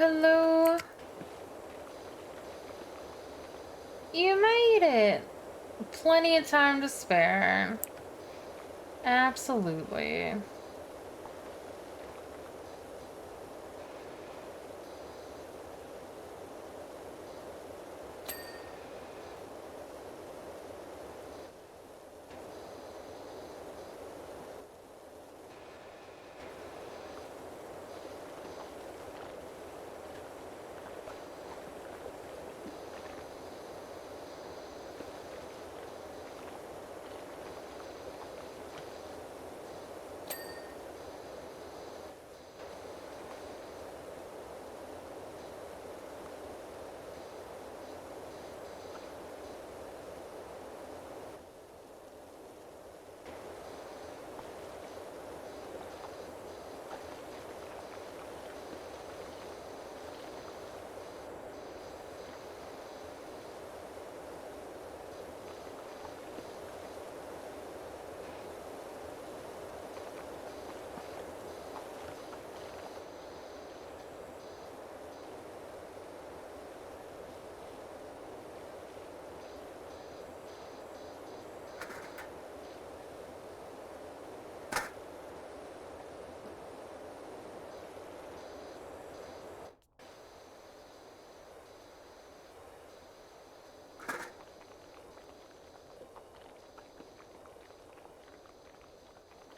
hello. You made it. Plenty of time to spare. Absolutely.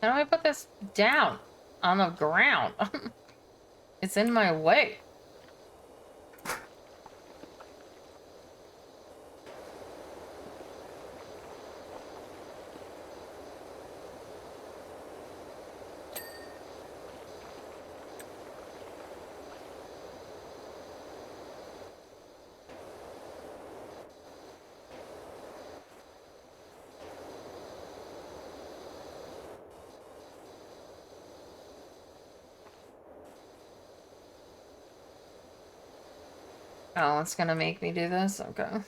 How do I put this down on the ground? It's in my way. Oh, it's gonna make me do this? Okay.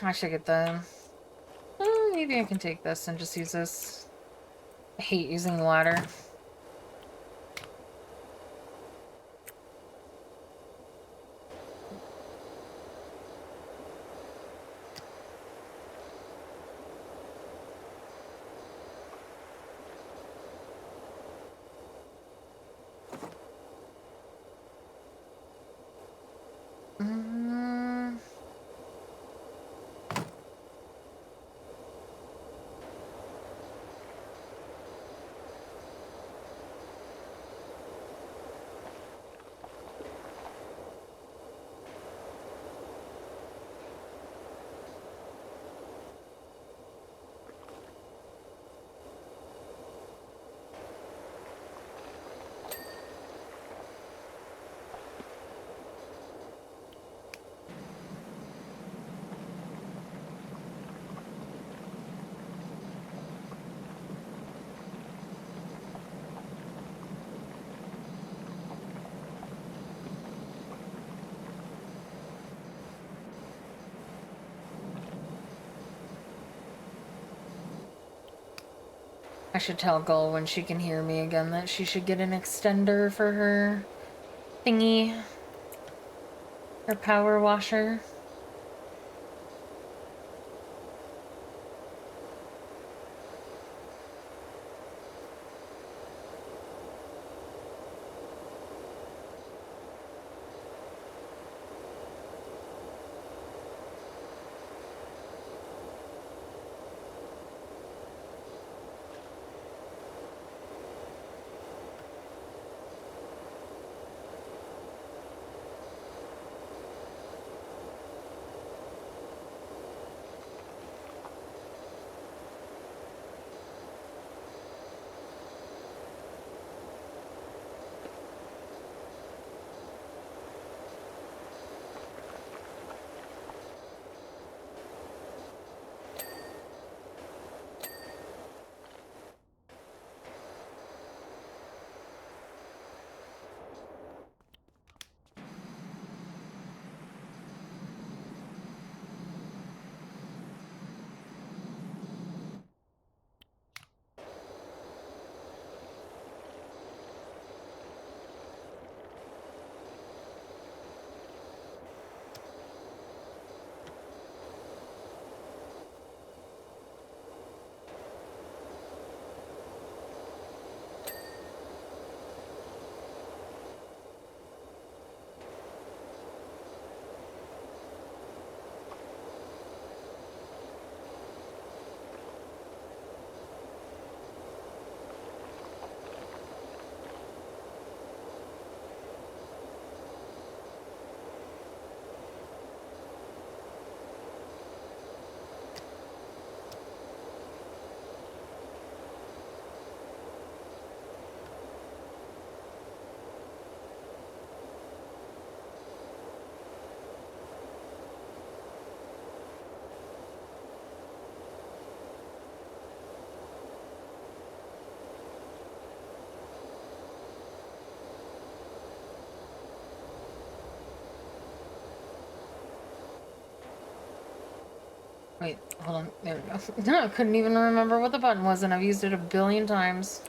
I should get the... maybe I can take this and just use this. I hate using the ladder. Mm. I should tell Gull when she can hear me again that she should get an extender for her thingy. Her power washer. Wait, hold on. There we go. I couldn't even remember what the button was, and I've used it a billion times.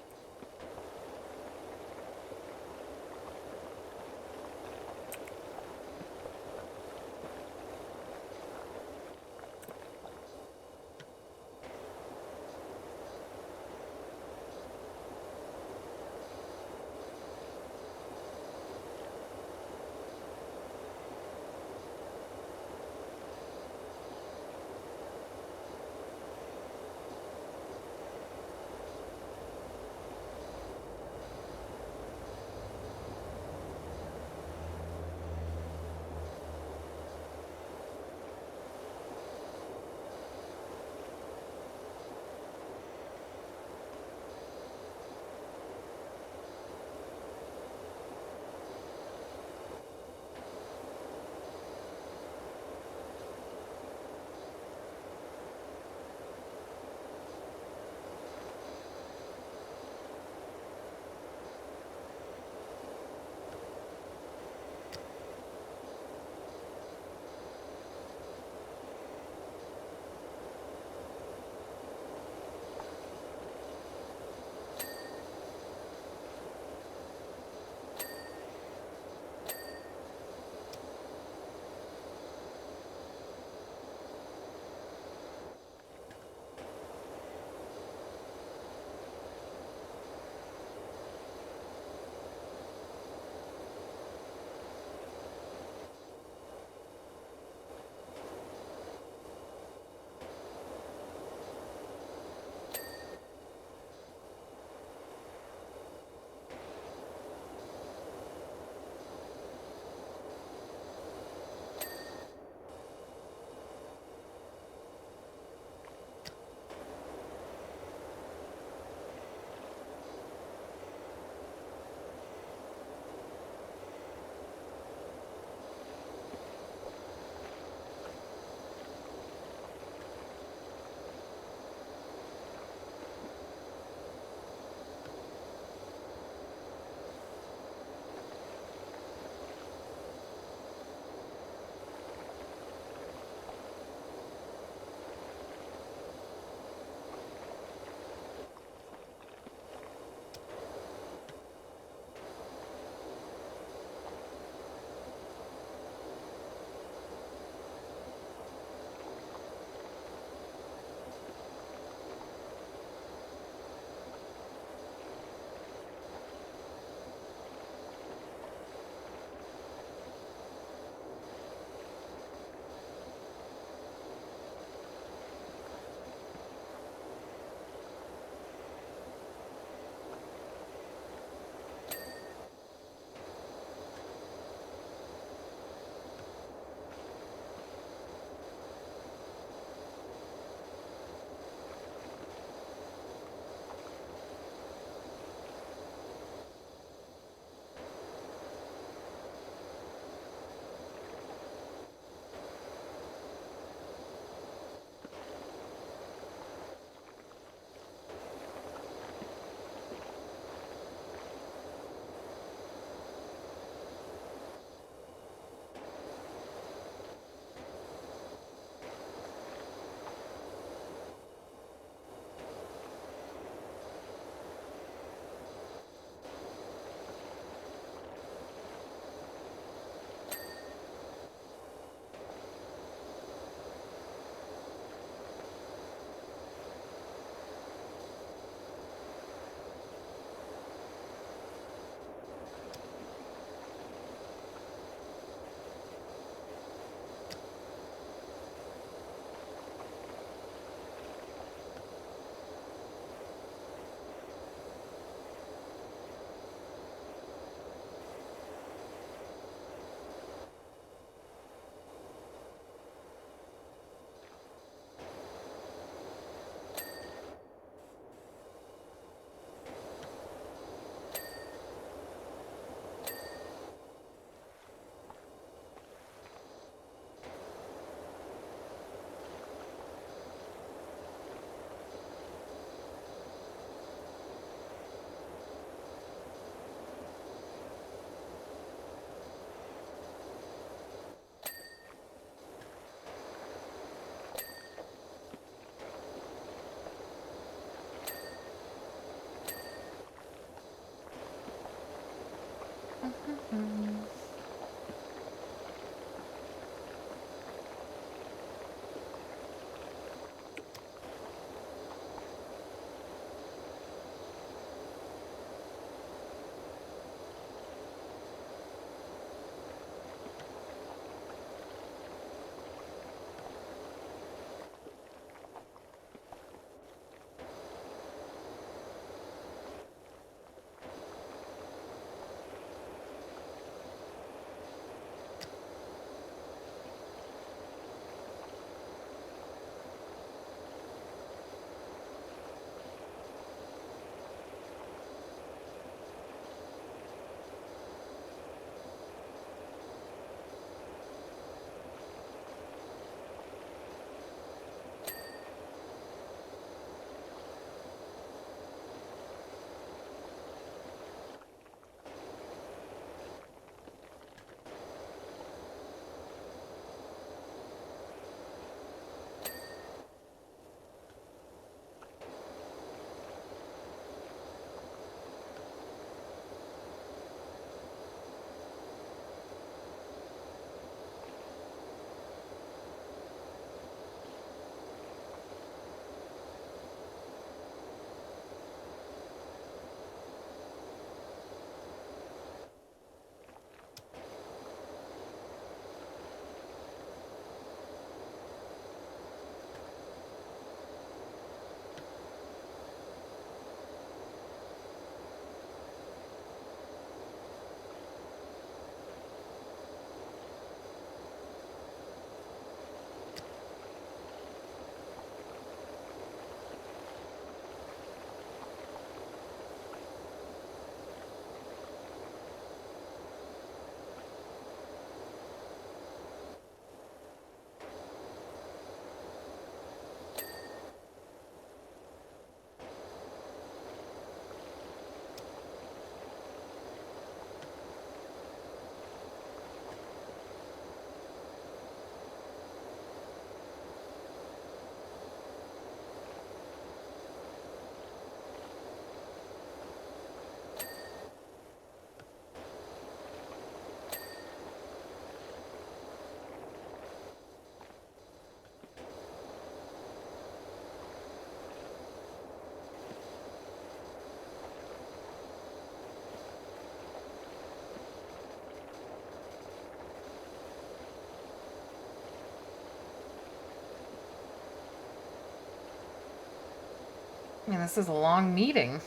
I mean, this is a long meeting.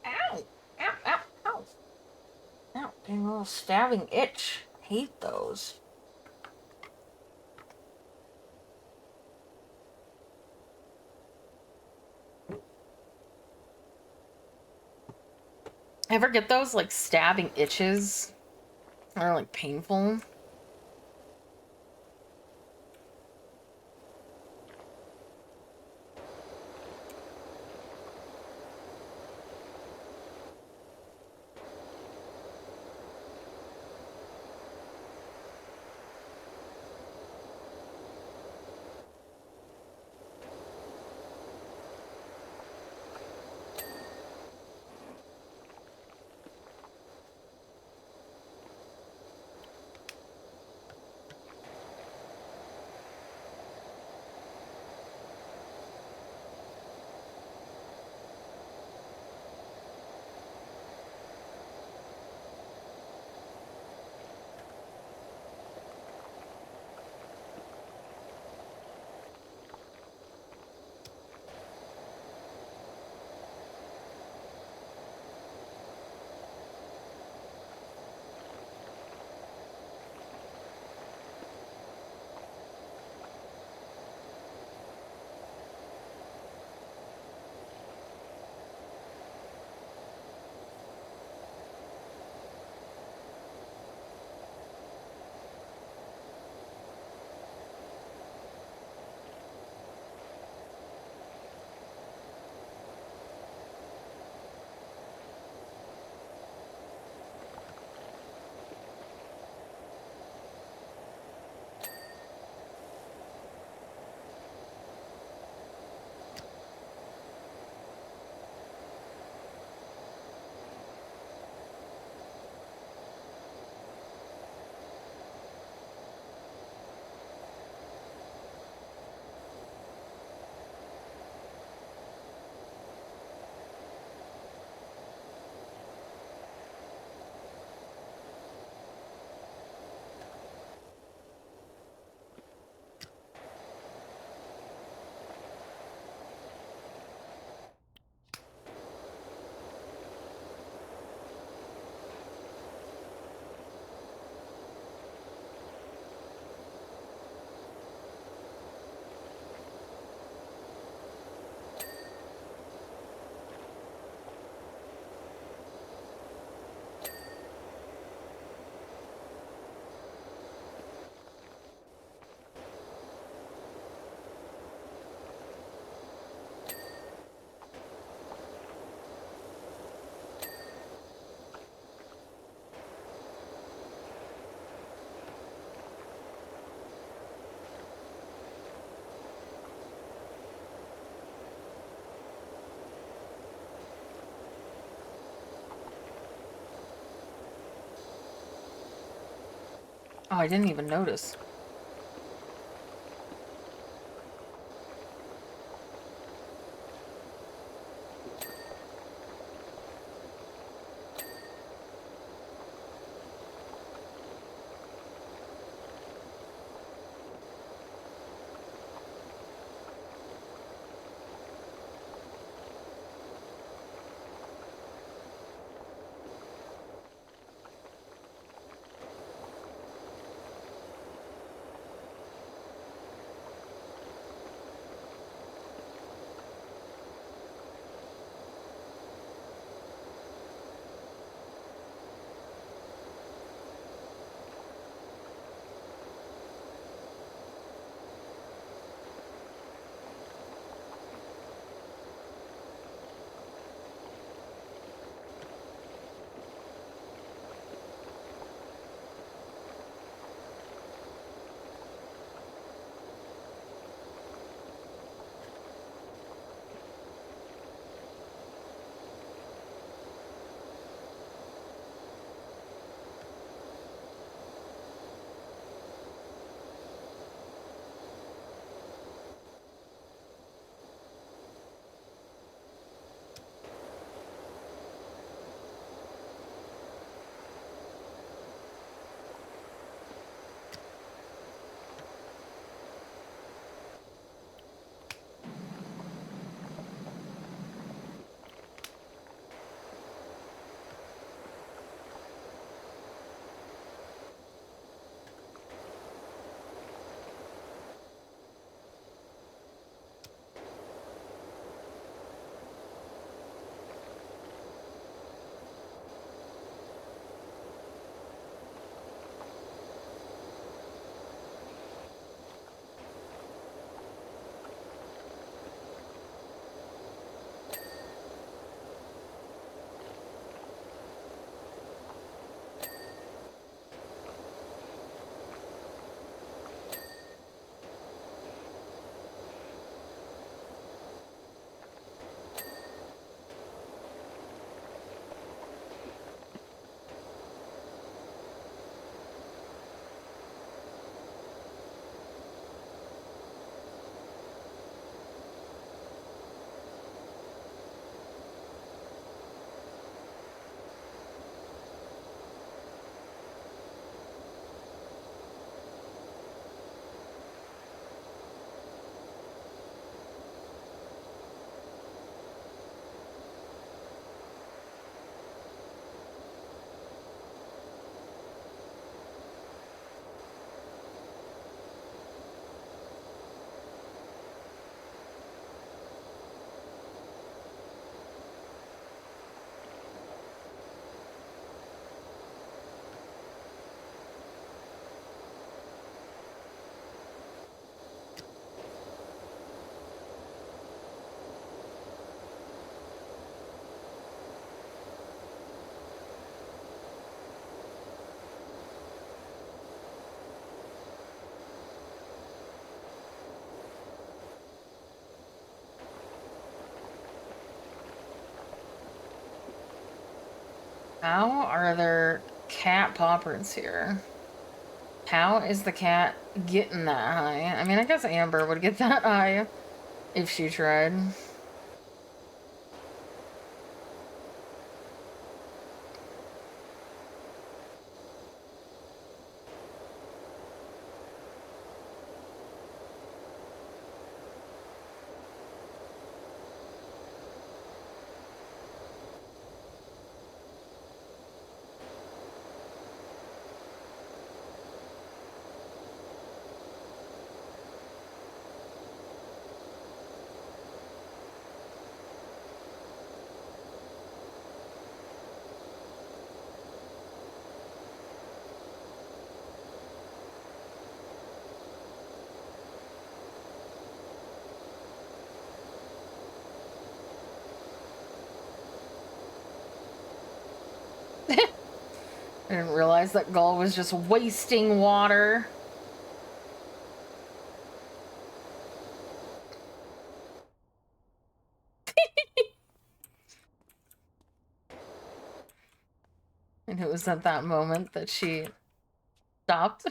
Ow! Ow! Ow! Ow! Ow! Getting a little stabbing itch. I hate those. Ever get those like stabbing itches? Or like painful? Oh, I didn't even notice. How are there cat poppers here? How is the cat getting that high? I mean, I guess Amber would get that high if she tried. I didn't realize that Gull was just wasting water. And it was at that moment that she stopped.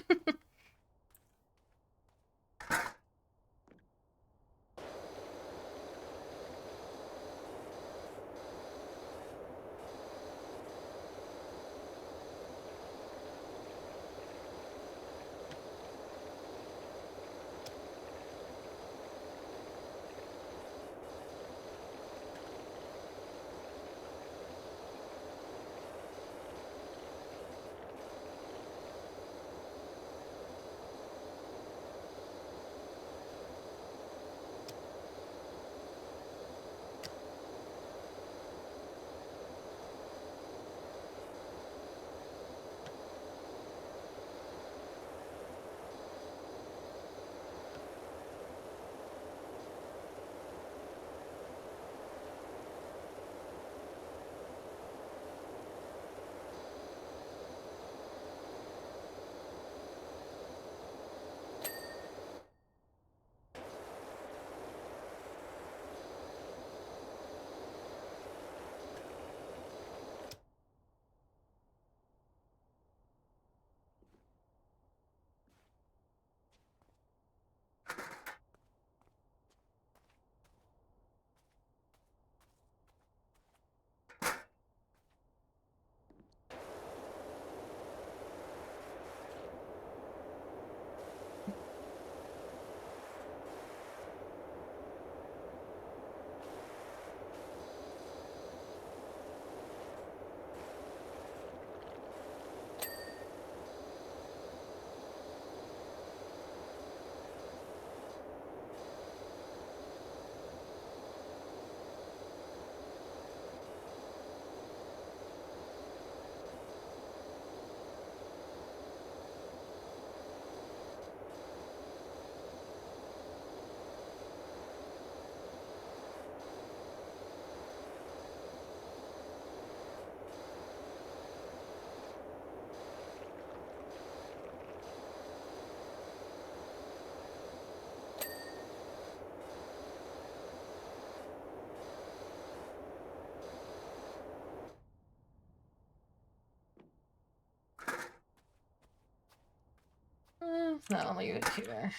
I'll leave it here.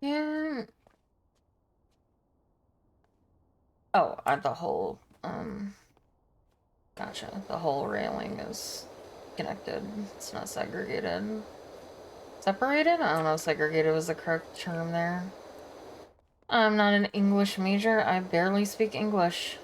Yeah. Oh, the whole, gotcha. The whole railing is connected. It's not segregated. Separated? I don't know if segregated was the correct term there. I'm not an English major. I barely speak English.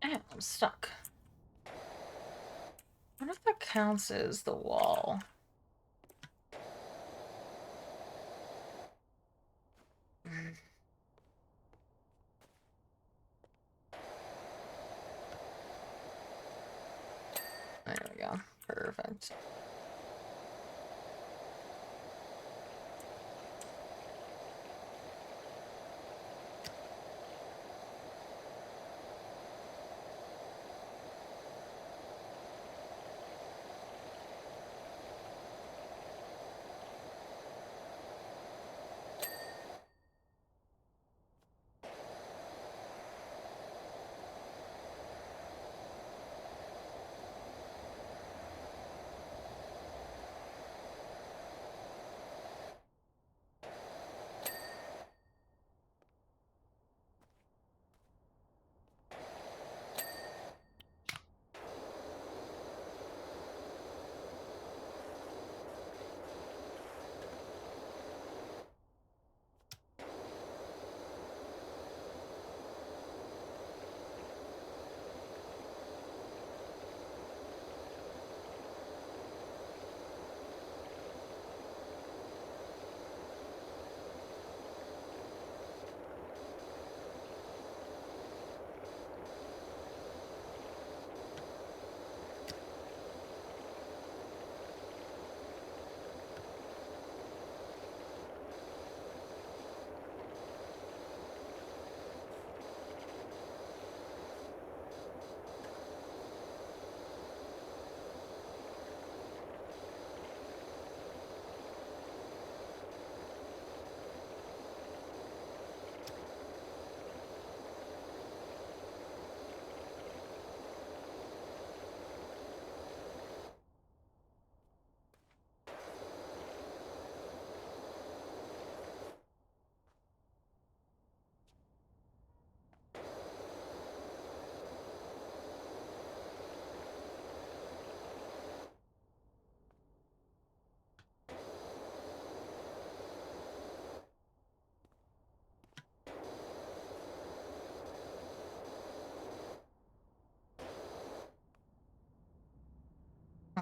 Ow, I'm stuck. I wonder if that counts as the wall. There we go. Perfect.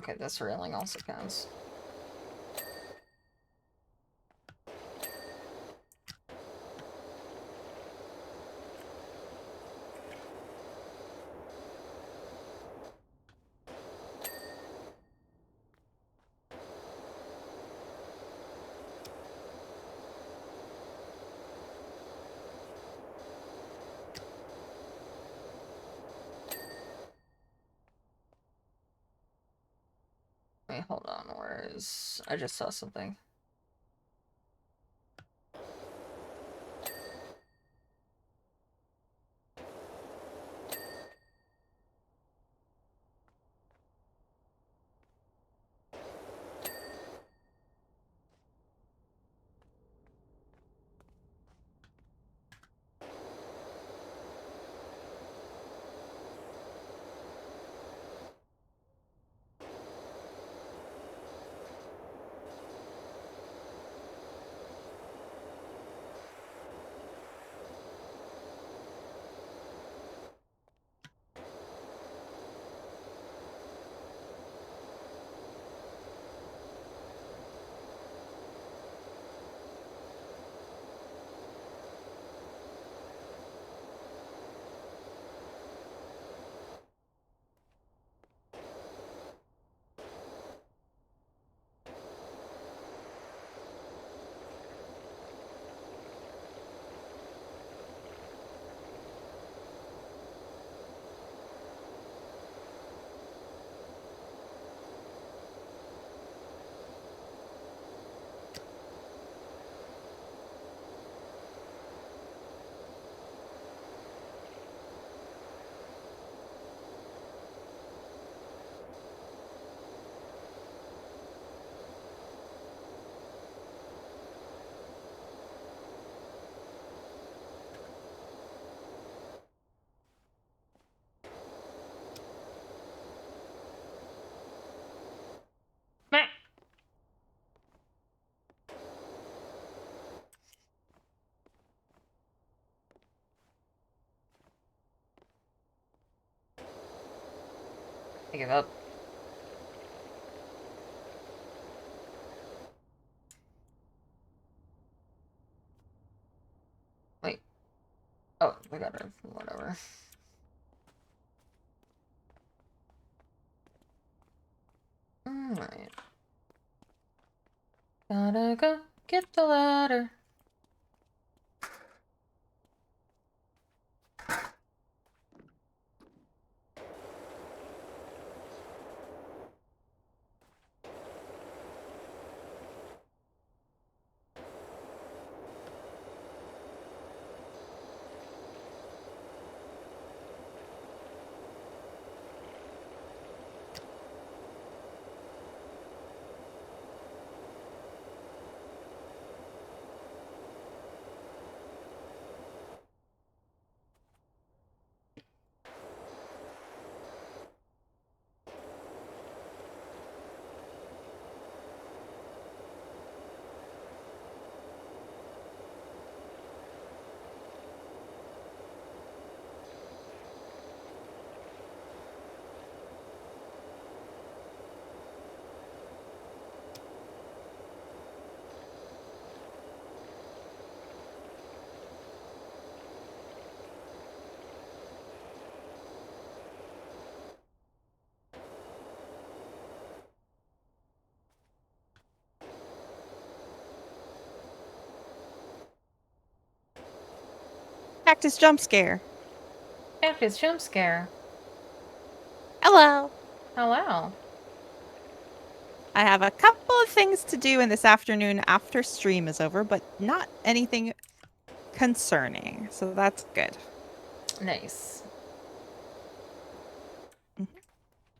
Okay, this railing also counts. Wait, hold on. Where is... I just saw something. Meh. I give up. Wait. Oh, we got her. Whatever. Alright. Gotta go get the ladder. Cactus jump scare. Cactus jump scare. Hello. Hello. I have a couple of things to do in this afternoon after stream is over, but not anything concerning. So that's good. Nice.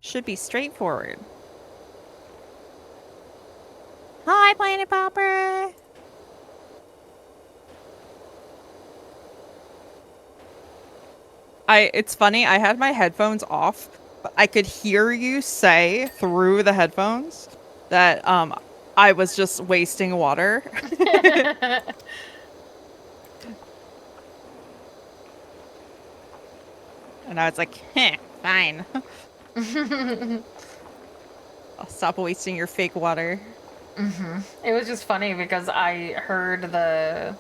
Should be straightforward. Hi, Planet Popper. It's funny, I had my headphones off, but I could hear you say through the headphones that I was just wasting water. And I was like, fine. I'll stop wasting your fake water. It was just funny because I heard the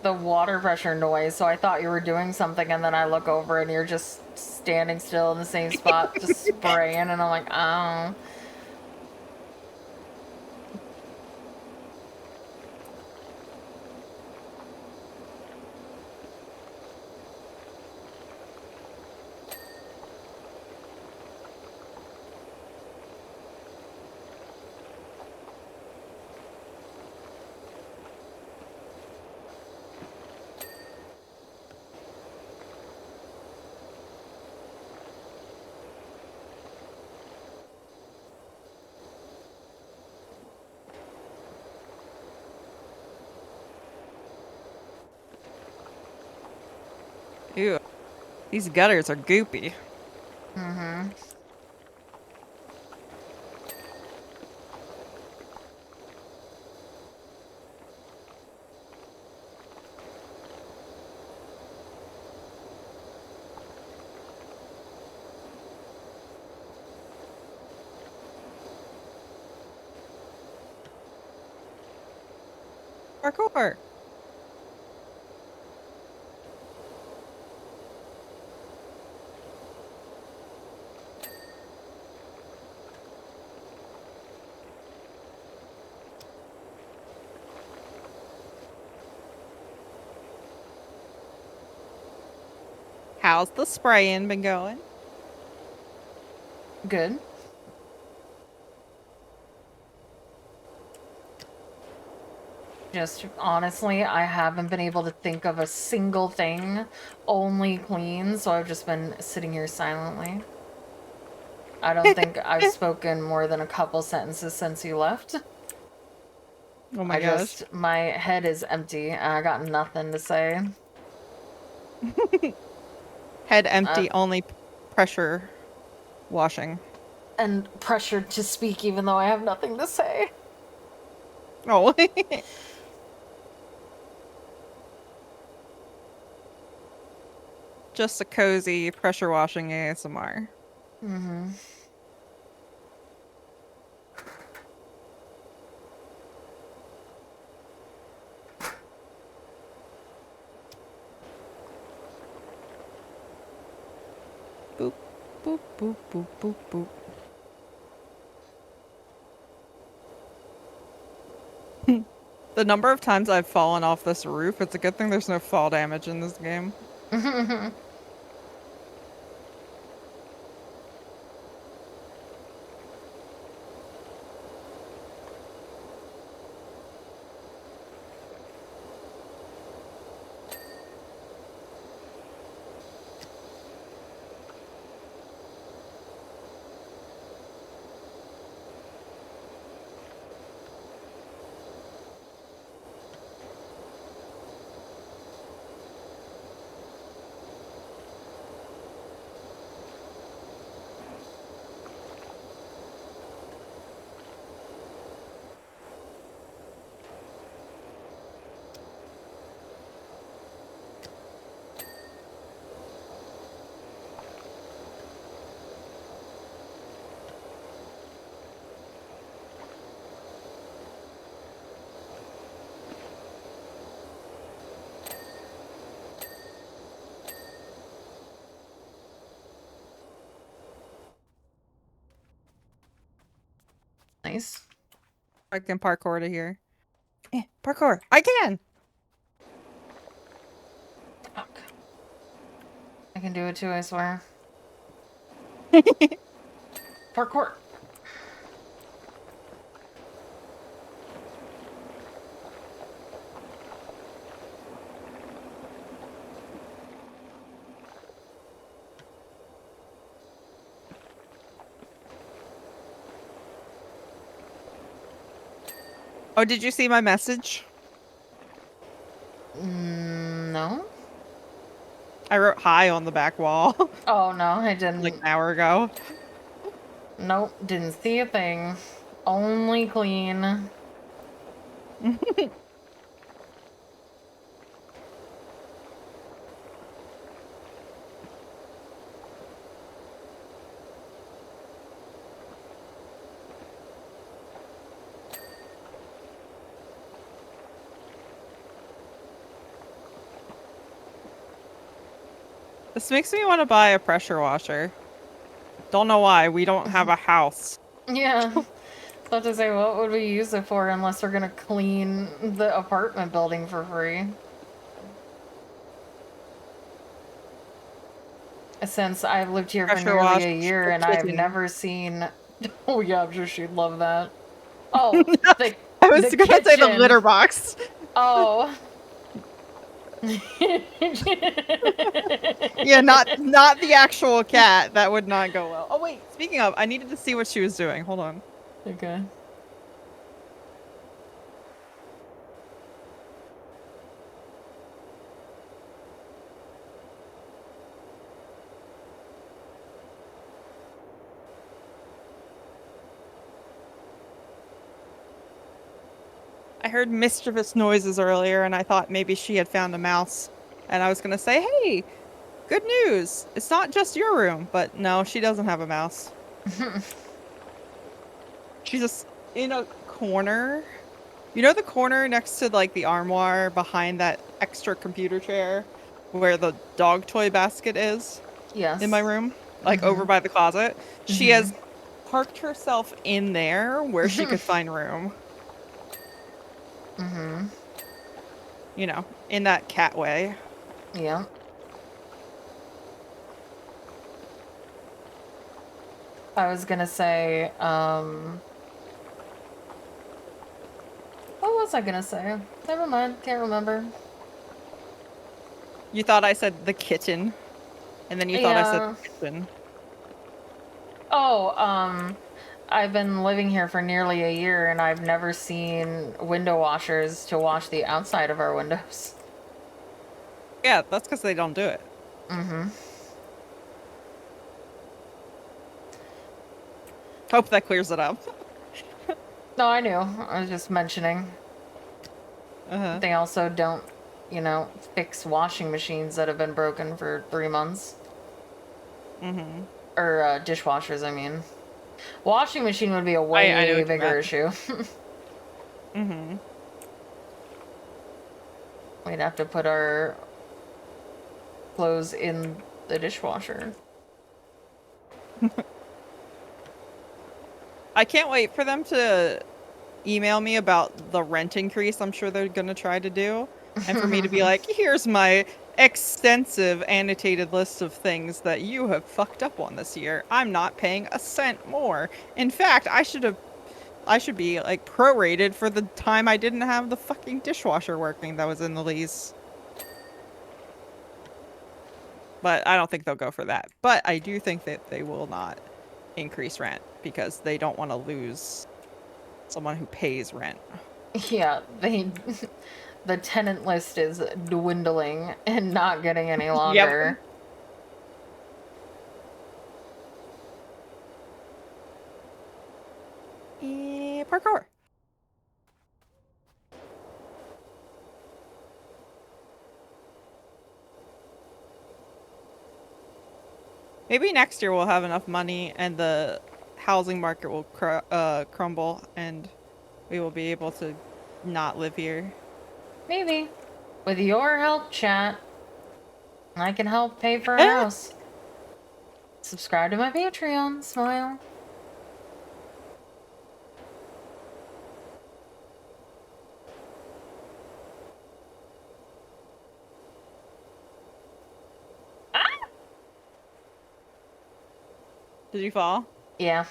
water pressure noise, so I thought you were doing something, and then I look over and you're just standing still in the same spot, just spraying, and I'm like, oh. Ew. These gutters are goopy. Parkour. How's the spraying been going? Good. Just honestly, I haven't been able to think of a single thing, only clean, so I've just been sitting here silently. I don't think I've spoken more than a couple sentences since you left. Oh my gosh. My head is empty, and I got nothing to say. Head empty, only pressure washing. And pressured to speak even though I have nothing to say. Oh. Just a cozy pressure washing ASMR. Boop, boop, boop, boop, boop, boop. The number of times I've fallen off this roof, it's a good thing there's no fall damage in this game. Nice. I can parkour to here. Parkour! I can! Fuck. I can do it too, I swear. Parkour! Oh, did you see my message? No? I wrote hi on the back wall. Oh, no, I didn't. Like an hour ago. Nope, didn't see a thing. Only clean. This makes me want to buy a pressure washer. Don't know why. We don't have a house. Yeah. So to say, what would we use it for unless we're gonna clean the apartment building for free? Since I've lived here for Pressure nearly wash a year the and I've kitten. never seen. Oh yeah, I'm sure she'd love that. Oh, the I was the gonna say the kitchen. litter box. Oh. Yeah, not the actual cat. That would not go well. Oh wait, speaking of, I needed to see what she was doing. Hold on. Okay. I heard mischievous noises earlier, and I thought maybe she had found a mouse. And I was gonna say, hey, good news. It's not just your room, but no, she doesn't have a mouse. She's just in a corner. You know the corner next to like the armoire behind that extra computer chair where the dog toy basket is Yes. in my room? Like over by the closet. She has parked herself in there where she could find room. You know, in that cat way. Yeah. I was gonna say, what was I gonna say? Never mind, can't remember. You thought I said the kitchen, and then you thought I said Yeah. the kitchen. Oh, I've been living here for nearly a year and I've never seen window washers to wash the outside of our windows. Yeah, that's because they don't do it. Hope that clears it up. No, I knew. I was just mentioning. They also don't, you know, fix washing machines that have been broken for 3 months. Or dishwashers, I mean. Washing machine would be a I know way what you bigger meant. issue. We'd have to put our clothes in the dishwasher. I can't wait for them to email me about the rent increase I'm sure they're going to try to do. And for me to be like, here's my extensive annotated list of things that you have fucked up on this year. I'm not paying a cent more. In fact, I should be like prorated for the time I didn't have the fucking dishwasher working that was in the lease. But I don't think they'll go for that. But I do think that they will not increase rent because they don't want to lose someone who pays rent. Yeah, the tenant list is dwindling and not getting any longer. Parkour. Maybe next year we'll have enough money and the housing market will crumble and we will be able to not live here. Maybe. With your help, chat, I can help pay for a house. Subscribe to my Patreon, smile. Did you fall? Yeah.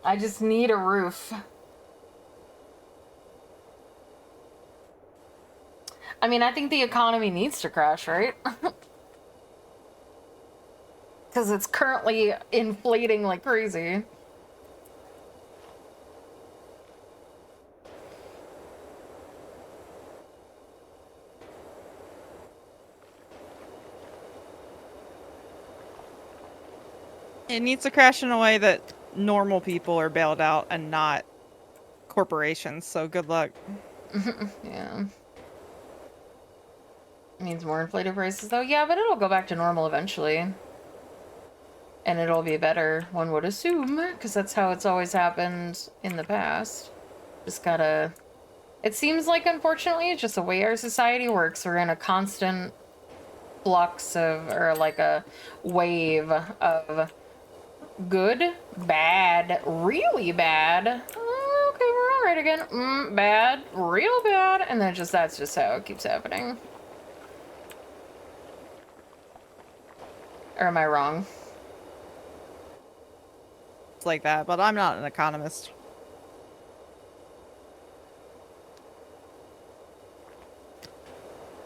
I just need a roof. I mean, I think the economy needs to crash, right? Because it's currently inflating like crazy. It needs to crash in a way that normal people are bailed out and not corporations, so good luck. Yeah. Means more inflated prices though. Yeah, but it'll go back to normal eventually. And it'll be better, one would assume, because that's how it's always happened in the past. Just gotta... It seems like, unfortunately, it's just the way our society works. We're in a constant flux of, or like a wave of good, bad, really bad. Oh, okay, we're all right again. Bad, real bad, and then that's just how it keeps happening. Or am I wrong? It's like that, but I'm not an economist.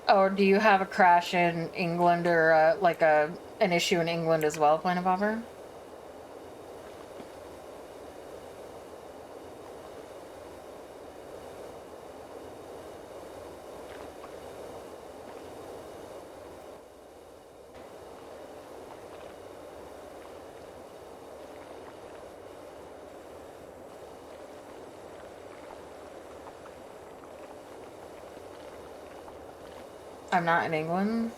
Or do you have a crash in England or like an issue in England as well, Planet Popper? I'm not in England.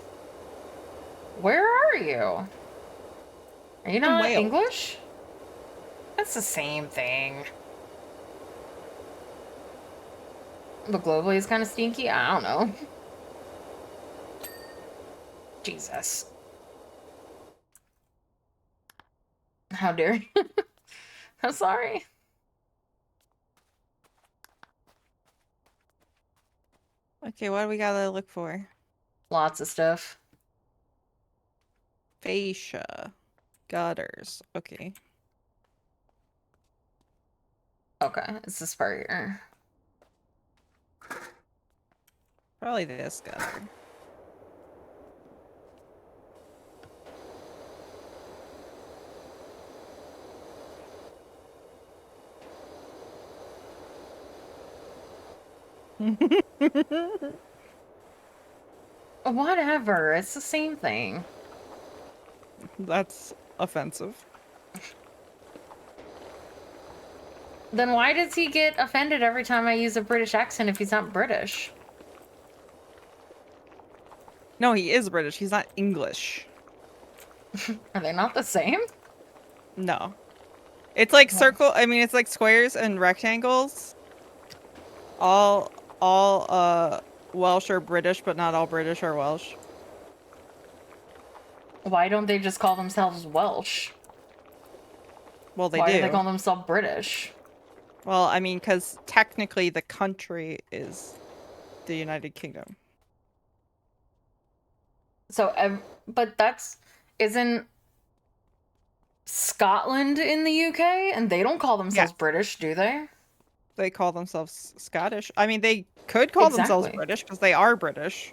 Where are you? Are you not Wales. English? That's the same thing. But globally is kind of stinky? I don't know. Jesus. How dare you? I'm sorry. Okay, what do we gotta look for? Lots of stuff. Fascia. Gutters. Okay. Okay, it's the part here. Probably this gutter. Whatever, it's the same thing. That's offensive. Then why does he get offended every time I use a British accent if he's not British? No, he is British. He's not English. Are they not the same? No. It's like it's like squares and rectangles. All Welsh are British, but not all British are Welsh. Why don't they just call themselves Welsh? Well, they Why do. They call themselves British? Well, I mean, because technically the country is the United Kingdom. So, but isn't Scotland in the UK? And they don't call themselves British, do they? They call themselves Scottish. I mean, they could call themselves British because they are British.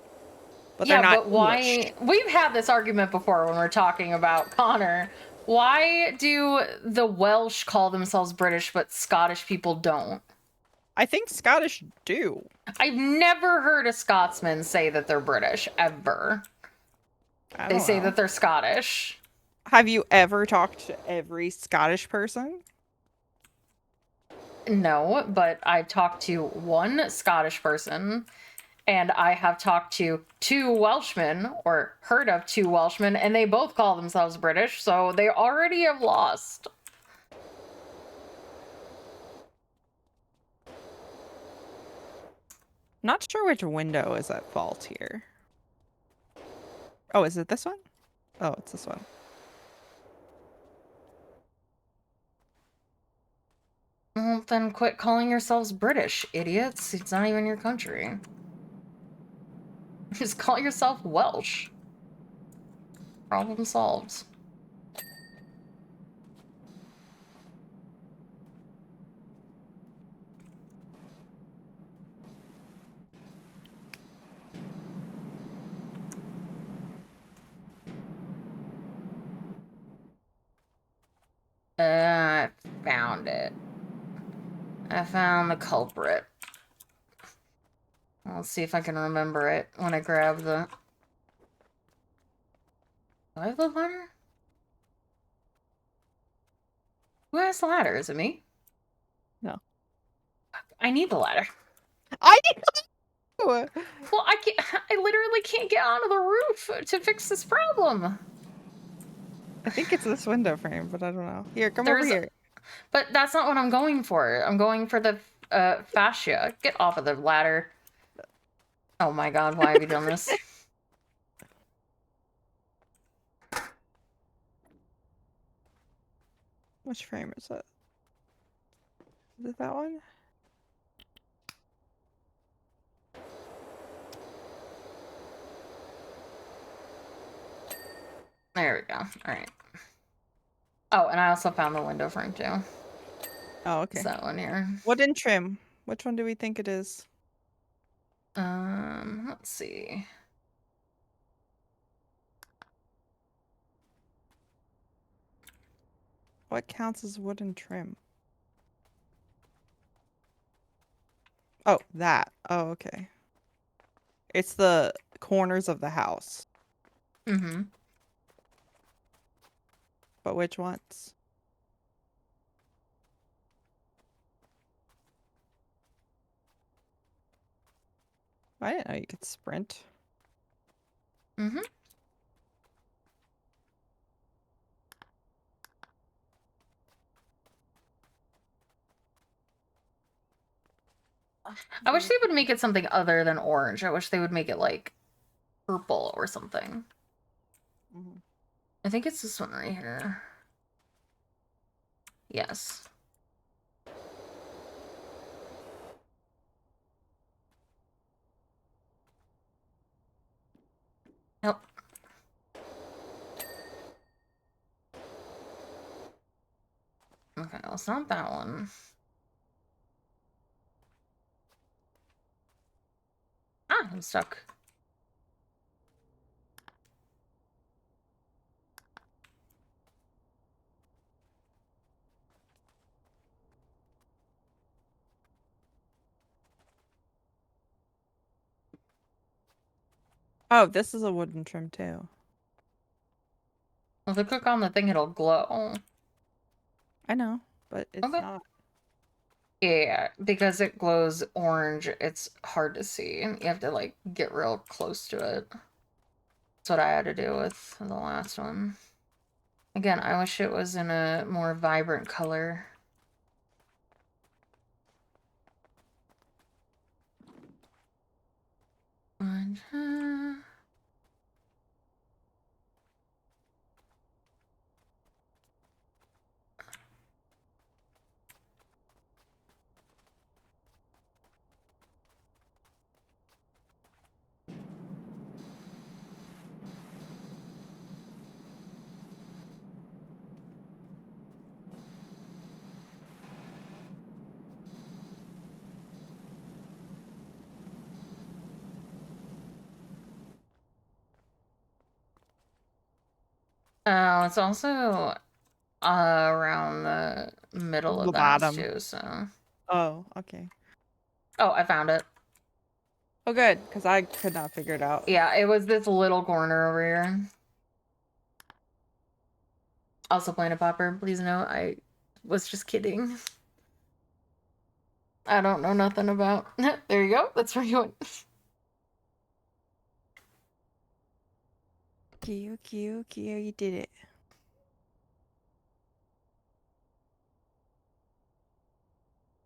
But they're not English. We've had this argument before when we're talking about Connor. Why do the Welsh call themselves British, but Scottish people don't? I think Scottish do. I've never heard a Scotsman say that they're British, ever. They say that they're Scottish. Have you ever talked to every Scottish person? No, but I've talked to one Scottish person, and I have talked to two Welshmen, or heard of two Welshmen, and they both call themselves British, so they already have lost. Not sure which window is at fault here. Oh, is it this one? Oh, it's this one. Well, then quit calling yourselves British, idiots. It's not even your country. Just call yourself Welsh. Problem solved. I found it. I found the culprit. Let's see if I can remember it when I grab the... Do I have the letter? Who has the ladder? Is it me? No. I need the ladder. I need Well, I can't. I literally can't get onto the roof to fix this problem. I think it's this window frame, but I don't know. Here, come over There's- here. But that's not what I'm going for. I'm going for the fascia. Get off of the ladder. Oh my god, why have you done this? Which frame is it? Is it that one? There we go. Alright. Oh, and I also found the window frame too. Oh, okay. It's that one here. Wooden trim. Which one do we think it is? Let's see. What counts as wooden trim? Oh, that. Oh, okay. It's the corners of the house. Mm-hmm. But which ones? I didn't know you could sprint. Mm-hmm. I wish they would make it something other than orange. I wish they would make it like purple or something. Mm-hmm. I think it's this one right here. Yes. Nope. Okay, well, it's not that one. Ah, I'm stuck. Oh, this is a wooden trim too. Well, if I click on the thing, it'll glow. I know, but it's Okay. not. Yeah, because it glows orange, it's hard to see. You have to, like, get real close to it. That's what I had to do with the last one. Again, I wish it was in a more vibrant color. And, oh, it's also around the middle The of the house bottom. too, so. Oh, okay. Oh, I found it. Oh, good, because I could not figure it out. Yeah, it was this little corner over here. Also, Planet Popper, please note, I was just kidding. I don't know nothing about. There you go. That's where you went. Cute, you did it.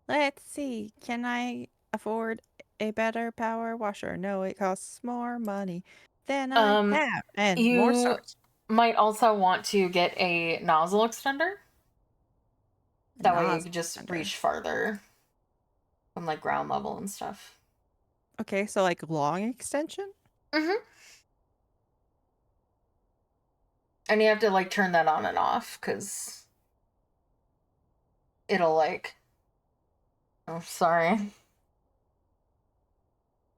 Let's see. Can I afford a better power washer? No, it costs more money than I have. And more You stars. might also want to get a nozzle extender. That way you can just reach farther from like ground level and stuff. Okay, so like long extension? Mm-hmm. And you have to like turn that on and off because it'll like. Oh, sorry.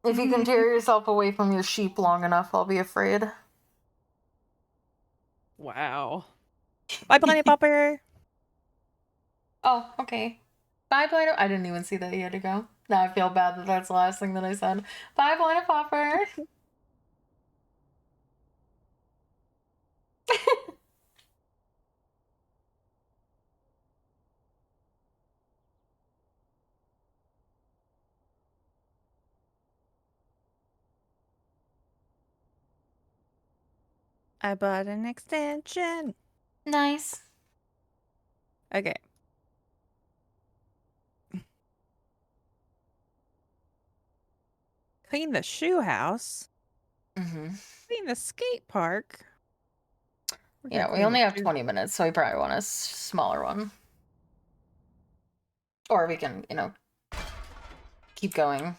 If you can tear yourself away from your sheep long enough, I'll be afraid. Wow. Bye, Planet Popper. Oh, okay. Bye, Planet. I didn't even see that he had to go. Now I feel bad that that's the last thing that I said. Bye, Planet Popper. I bought an extension. Nice. Okay. Clean the shoe house. Mm-hmm. Clean the skate park. We're gonna Yeah, we clean the only have shoe. 20 minutes, so we probably want a smaller one. Or we can, keep going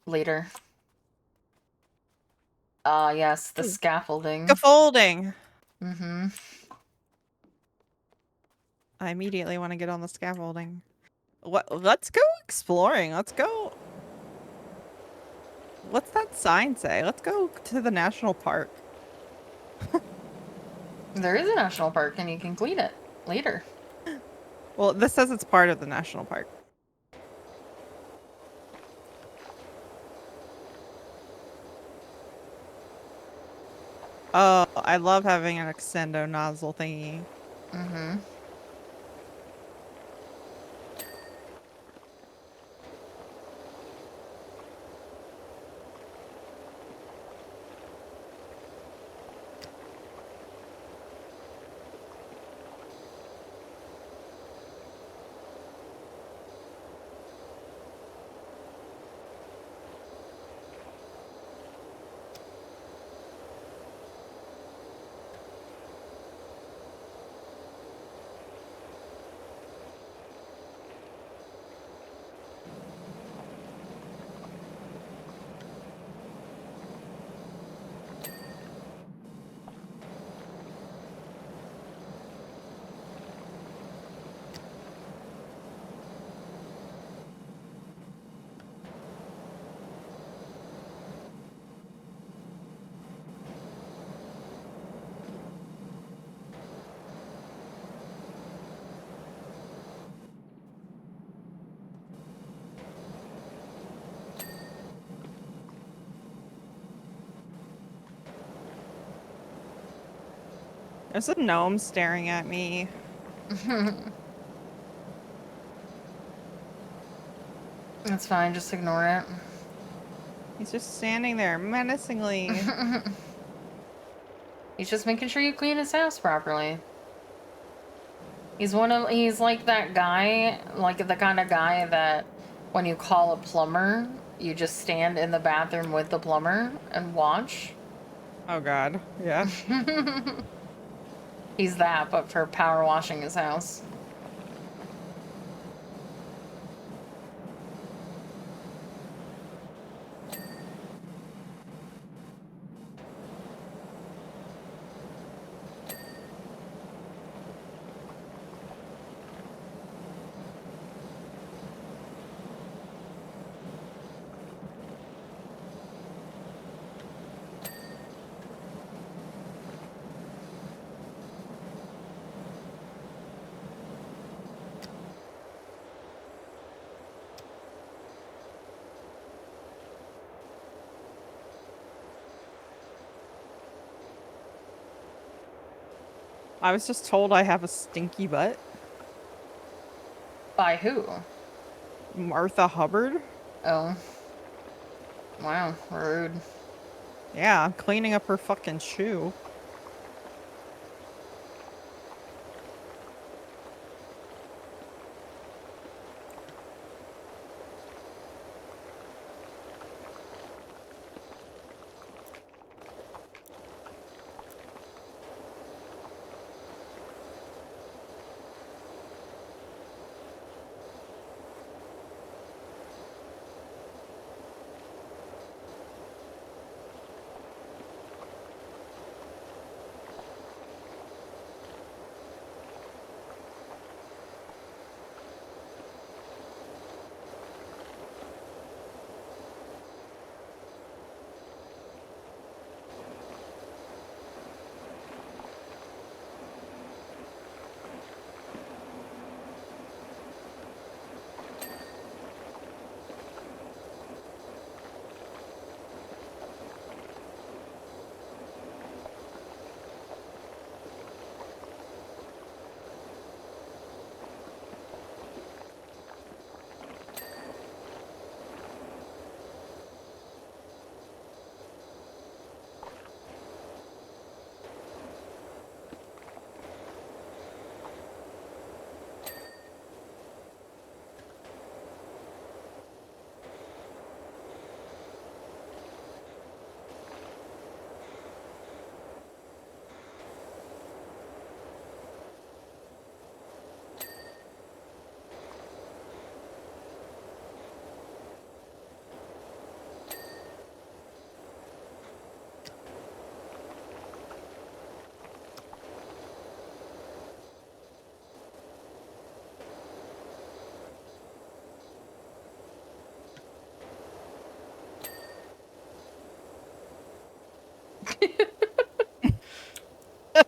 later. Ah, yes, the Ooh. scaffolding. Scaffolding. Mm-hmm. I immediately want to get on the scaffolding. Let's go exploring. Let's go. What's that sign say? Let's go to the national park. There is a national park, and you can clean it later. Well, this says it's part of the national park. Oh, I love having an extendo nozzle thingy. Mm-hmm. There's a gnome staring at me. That's fine, just ignore it. He's just standing there menacingly. He's just making sure you clean his house properly. He's like that guy, like the kind of guy that when you call a plumber, you just stand in the bathroom with the plumber and watch. Oh god, yeah. He's that, but for power washing his house. I was just told I have a stinky butt. By who? Martha Hubbard? Oh. Wow, rude. Yeah, I'm cleaning up her fucking shoe.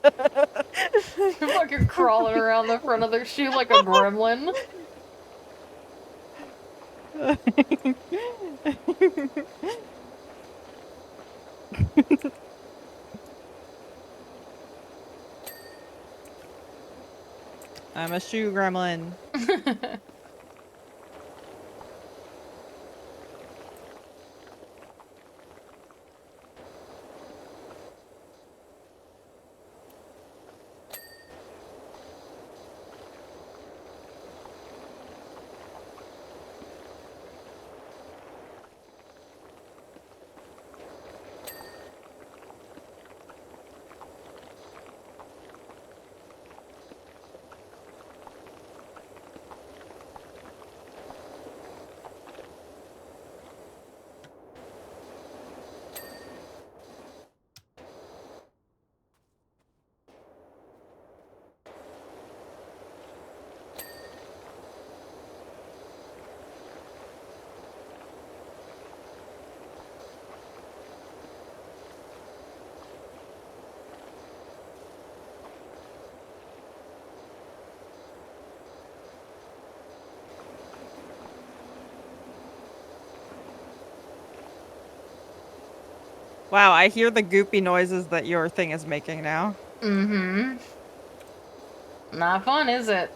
Fucking crawling around the front of their shoe like a gremlin. I'm a shoe gremlin. Wow, I hear the goopy noises that your thing is making now. Mm-hmm. Not fun, is it?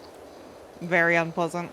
Very unpleasant.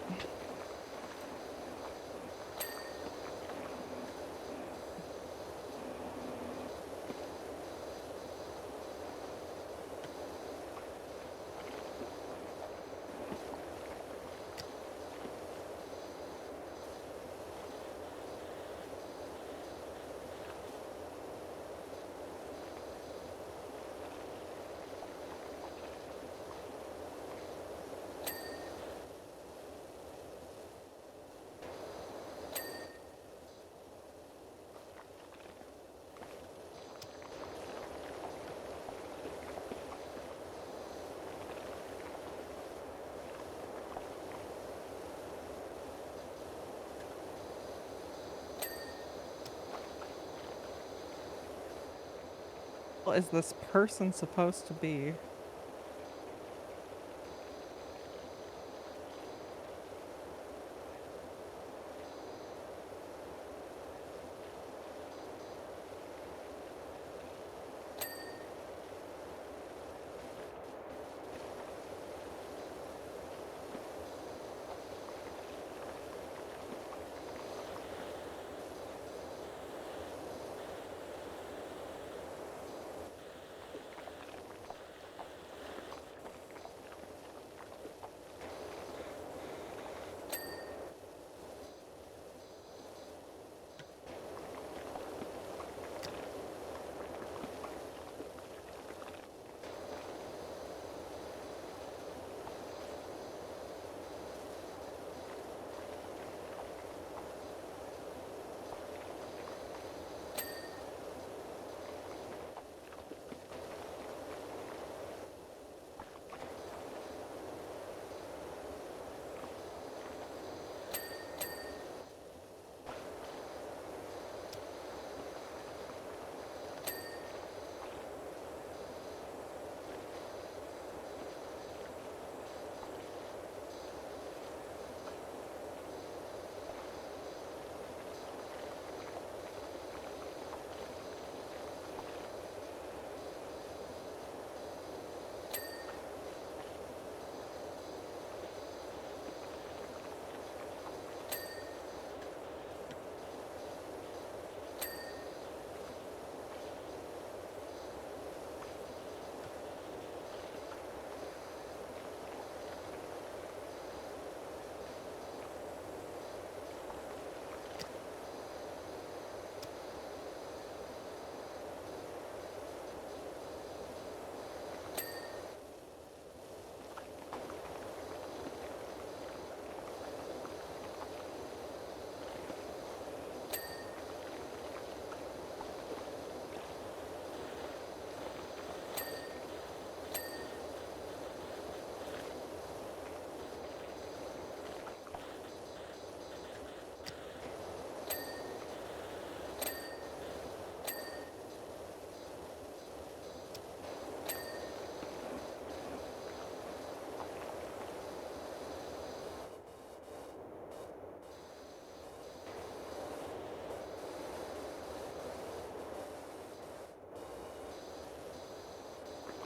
What is this person supposed to be?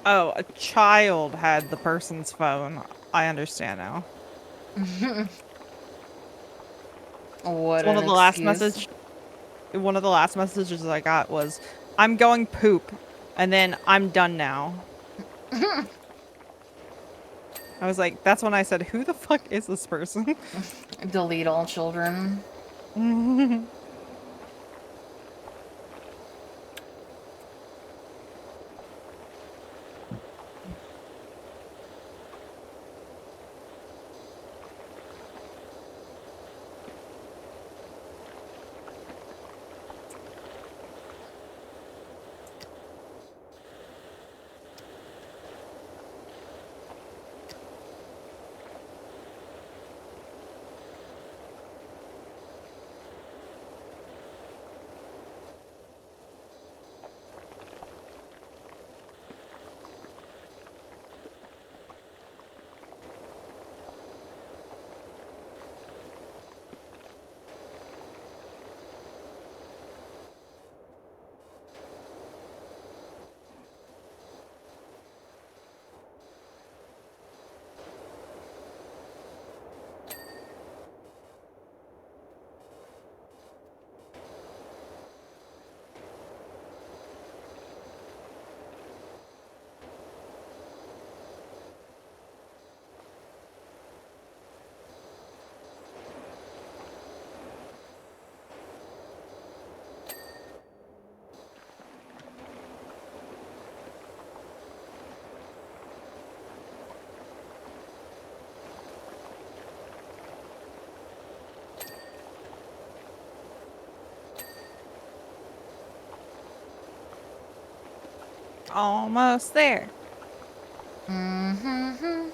Oh, a child had the person's phone. I understand now. It's What one an of the last excuse. message. One of the last messages I got was, "I'm going poop," and then "I'm done now." I was like, that's when I said, "Who the fuck is this person?" Delete all children. Almost there. Mm-hmm.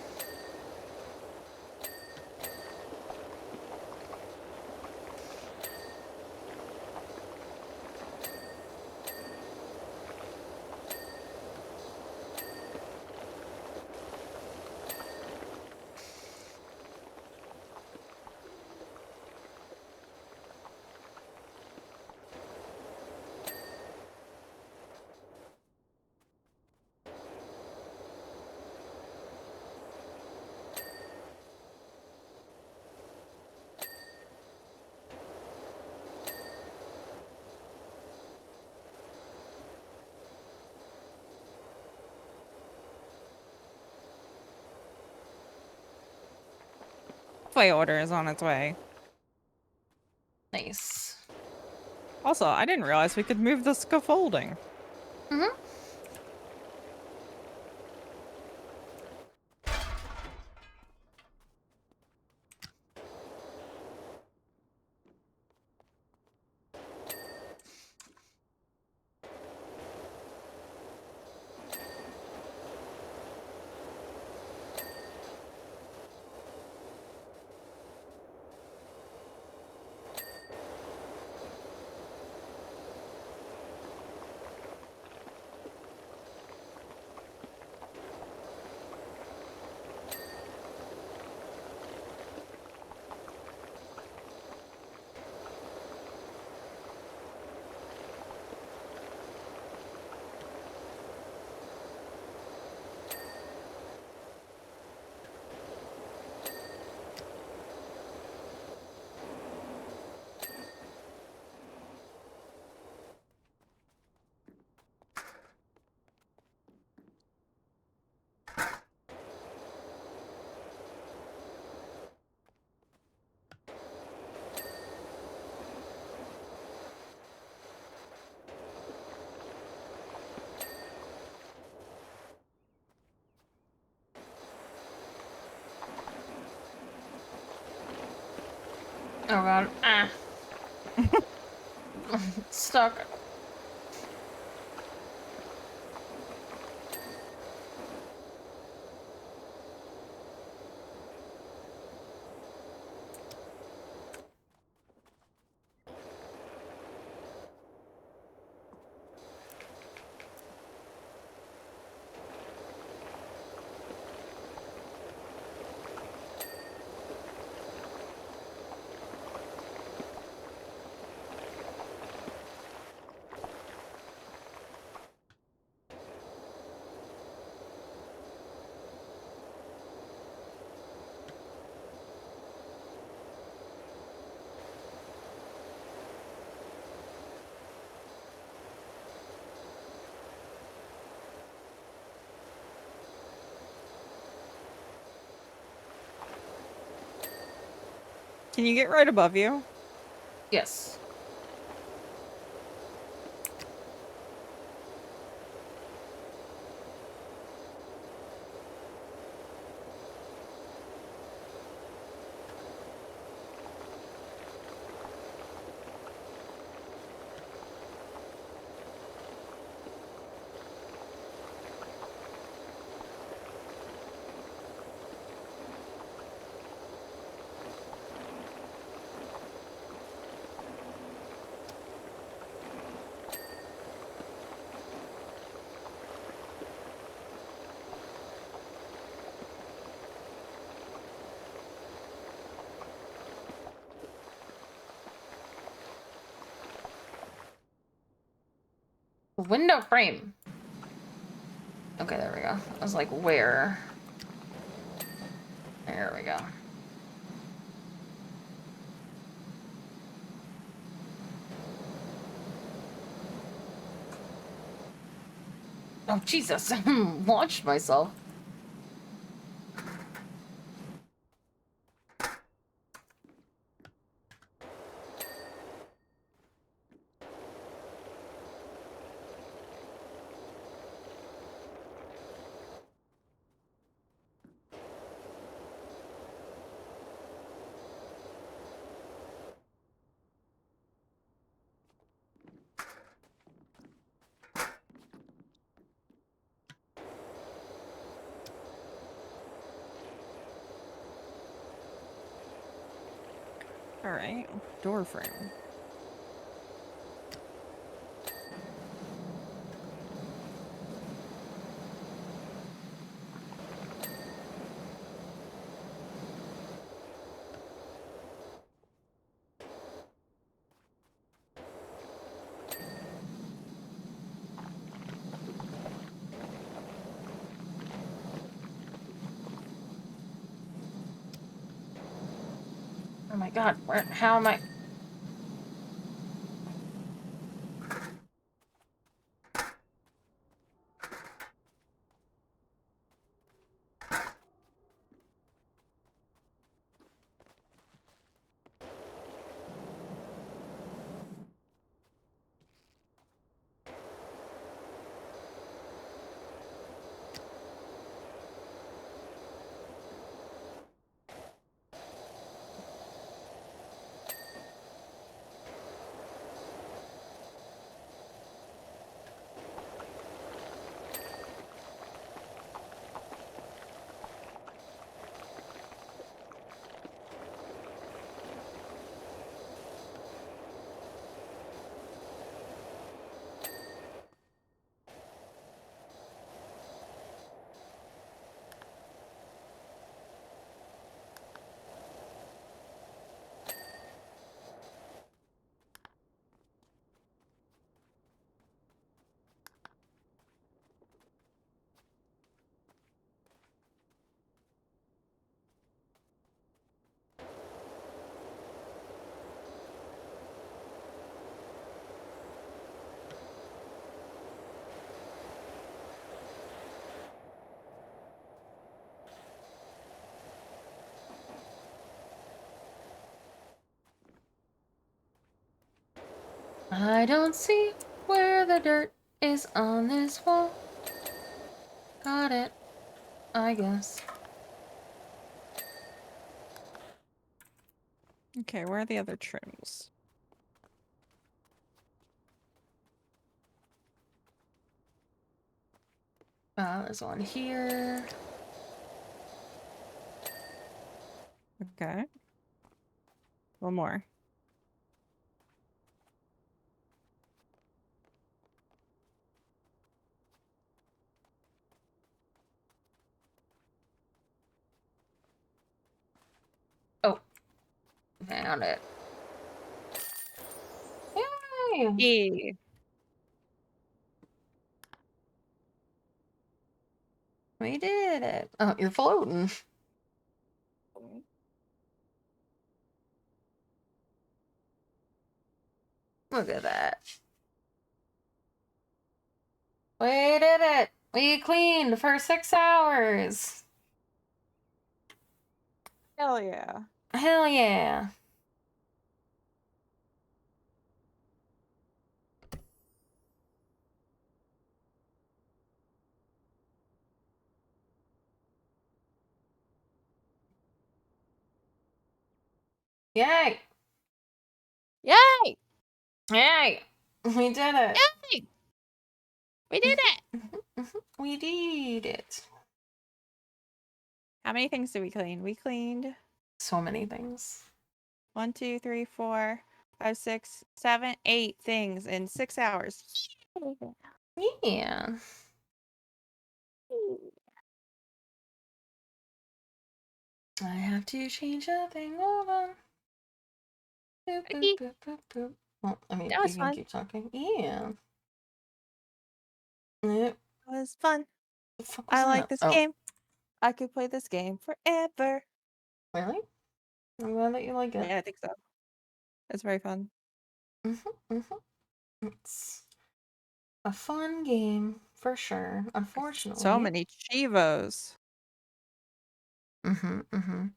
Play order is on its way. Nice. Also, I didn't realize we could move the scaffolding. Mm-hmm. Oh god. Ah. Stuck. Can you get right above you? Yes. Window frame. Okay, there we go. I was like, where? There we go. Oh, Jesus. Launched myself. All right. Door frame. Oh my god, how am I? I don't see where the dirt is on this wall. Got it, I guess. Okay, where are the other trims? There's one here. Okay. One more. Oh, found it. Yay! E. We did it. Oh, you're floating. Look at that. We did it. We cleaned for 6 hours. Hell yeah. Hell yeah. Yay! Yay! Yay! We did it. Yay! We did it! We did it. How many things did we clean? We cleaned So many things. 1, 2, 3, 4, 5, 6, 7, 8 things in 6 hours. Yeah. I have to change a thing over. Boop, boop, boop, boop, boop. Well, I mean, That we was can fun. keep talking. Yeah. Yep. It was fun. The fuck was I like that? this Oh, game. I could play this game forever. really? I'm glad that you like it. Yeah, I think so. It's very fun. It's a fun game for sure. Unfortunately. So many Chivos. Mm-hmm.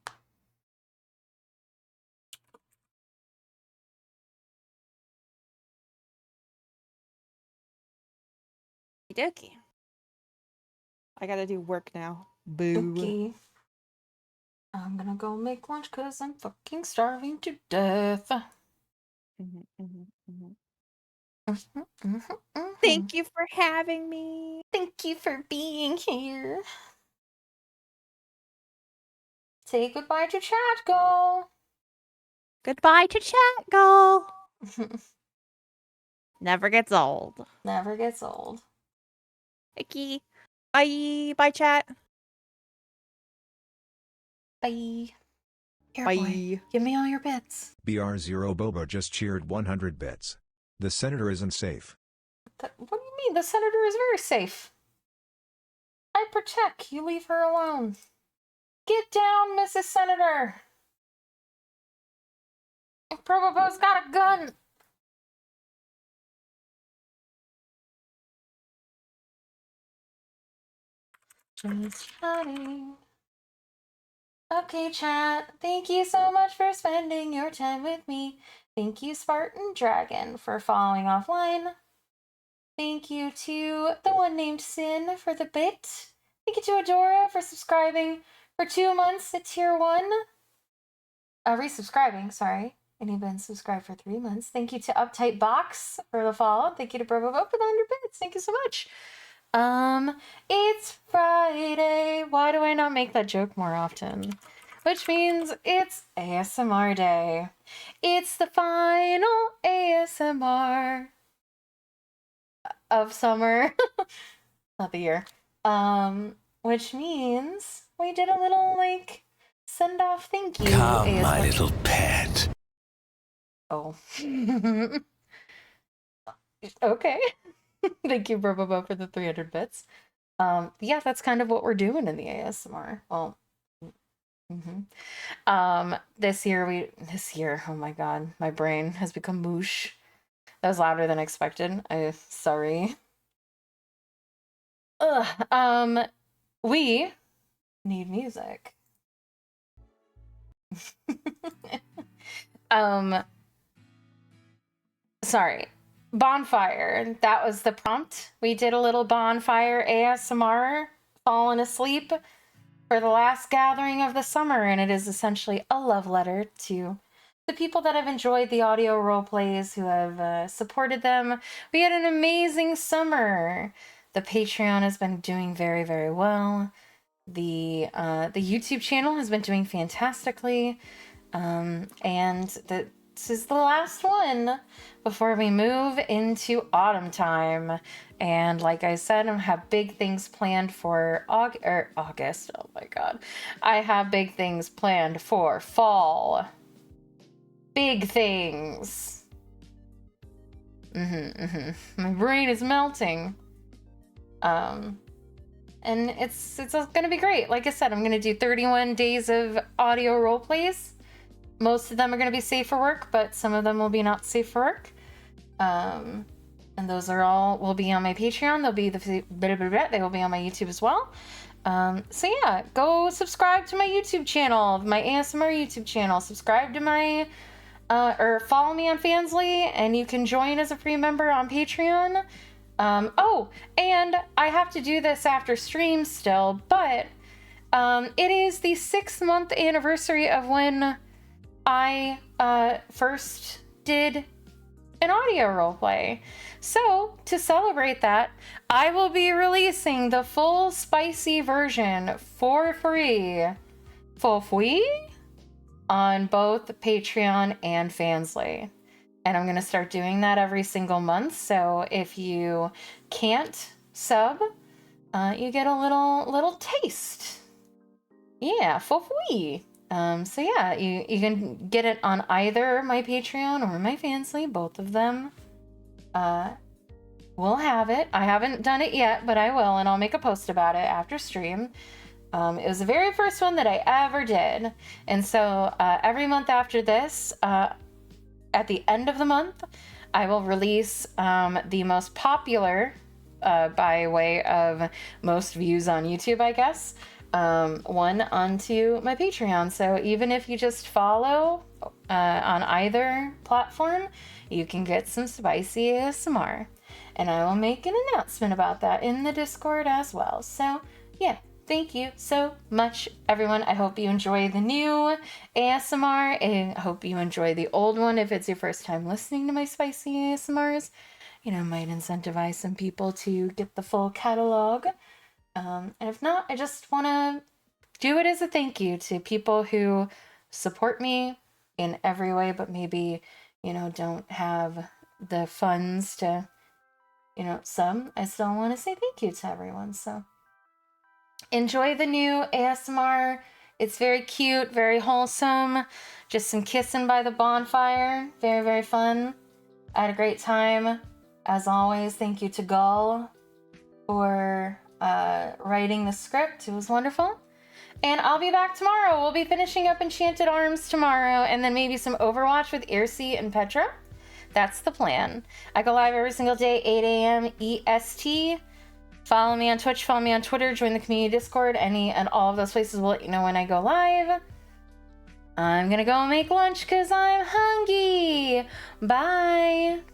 Dokey. I gotta do work now. Boo. Okay. I'm gonna go make lunch because I'm fucking starving to death. Thank you for having me. Thank you for being here. Say goodbye to chat, go. Goodbye to chat, go. Never gets old. Never gets old. Icky. Bye. Bye, chat. Bye. Here, Bye. boy. Give me all your bits. BR0 Bobo just cheered 100 bits. The senator isn't safe. What do you mean? The senator is very safe. I protect. You leave her alone. Get down, Mrs. Senator. Probobo's got a gun. Just chatting. Okay, chat. Thank you so much for spending your time with me. Thank you, Spartan Dragon, for following offline. Thank you to the one named Sin for the bit. Thank you to Adora for subscribing for 2 months at tier 1. Resubscribing, sorry. And you've been subscribed for 3 months. Thank you to Uptight Box for the follow. Thank you to Brobo for the 100 bits. Thank you so much. It's Friday. Why do I not make that joke more often? Which means it's ASMR day. It's the final ASMR of summer. Not the year. Which means we did a little, like, send-off thank you Come, ASMR. my little pet. Oh. Okay. Thank you, Burbobo, for the 300 bits. Yeah, that's kind of what we're doing in the ASMR. Well, this year, oh my god, my brain has become moosh. That was louder than expected. Sorry. We need music. Sorry. Bonfire. That was the prompt. We did a little bonfire ASMR, falling asleep for the last gathering of the summer, and it is essentially a love letter to the people that have enjoyed the audio role plays, who have supported them. We had an amazing summer. The Patreon has been doing very, very well. The YouTube channel has been doing fantastically. And this is the last one before we move into autumn time. And like I said, I have big things planned for August. Oh my god. I have big things planned for fall. Big things. My brain is melting. And it's gonna be great. Like I said, I'm gonna do 31 days of audio role plays. Most of them are going to be safe for work, but some of them will be not safe for work. And those are all will be on my Patreon. They will be on my YouTube as well. So yeah, go subscribe to my YouTube channel, my ASMR YouTube channel. Subscribe to my or follow me on Fansly, and you can join as a free member on Patreon. Oh, and I have to do this after stream still, but it is the 6-month anniversary of when I first did an audio roleplay. So, to celebrate that, I will be releasing the full spicy version for free on both Patreon and Fansly. And I'm going to start doing that every single month. So if you can't sub, you get a little taste. Yeah, for free. So yeah, you can get it on either my Patreon or my Fansly. Both of them will have it. I haven't done it yet, but I will, and I'll make a post about it after stream. It was the very first one that I ever did. And so every month after this, at the end of the month, I will release the most popular, by way of most views on YouTube, I guess, one onto my Patreon. So even if you just follow on either platform, you can get some spicy ASMR. And I will make an announcement about that in the Discord as well. So yeah, thank you so much, everyone. I hope you enjoy the new ASMR, and I hope you enjoy the old one if it's your first time listening to my spicy ASMRs. You know, might incentivize some people to get the full catalog. And if not, I just want to do it as a thank you to people who support me in every way, but maybe, you know, don't have the funds to, you know, sub. I still want to say thank you to everyone. So enjoy the new ASMR. It's very cute, very wholesome. Just some kissing by the bonfire. Very, very fun. I had a great time. As always, thank you to Gull for writing the script. It was wonderful. And I'll be back tomorrow. We'll be finishing up Enchanted Arms tomorrow, and then maybe some Overwatch with Irsi and Petra. That's the plan. I go live every single day, 8 a.m. EST. Follow me on Twitch, follow me on Twitter, join the community Discord. Any and all of those places will let you know when I go live. I'm gonna go make lunch because I'm hungry. Bye.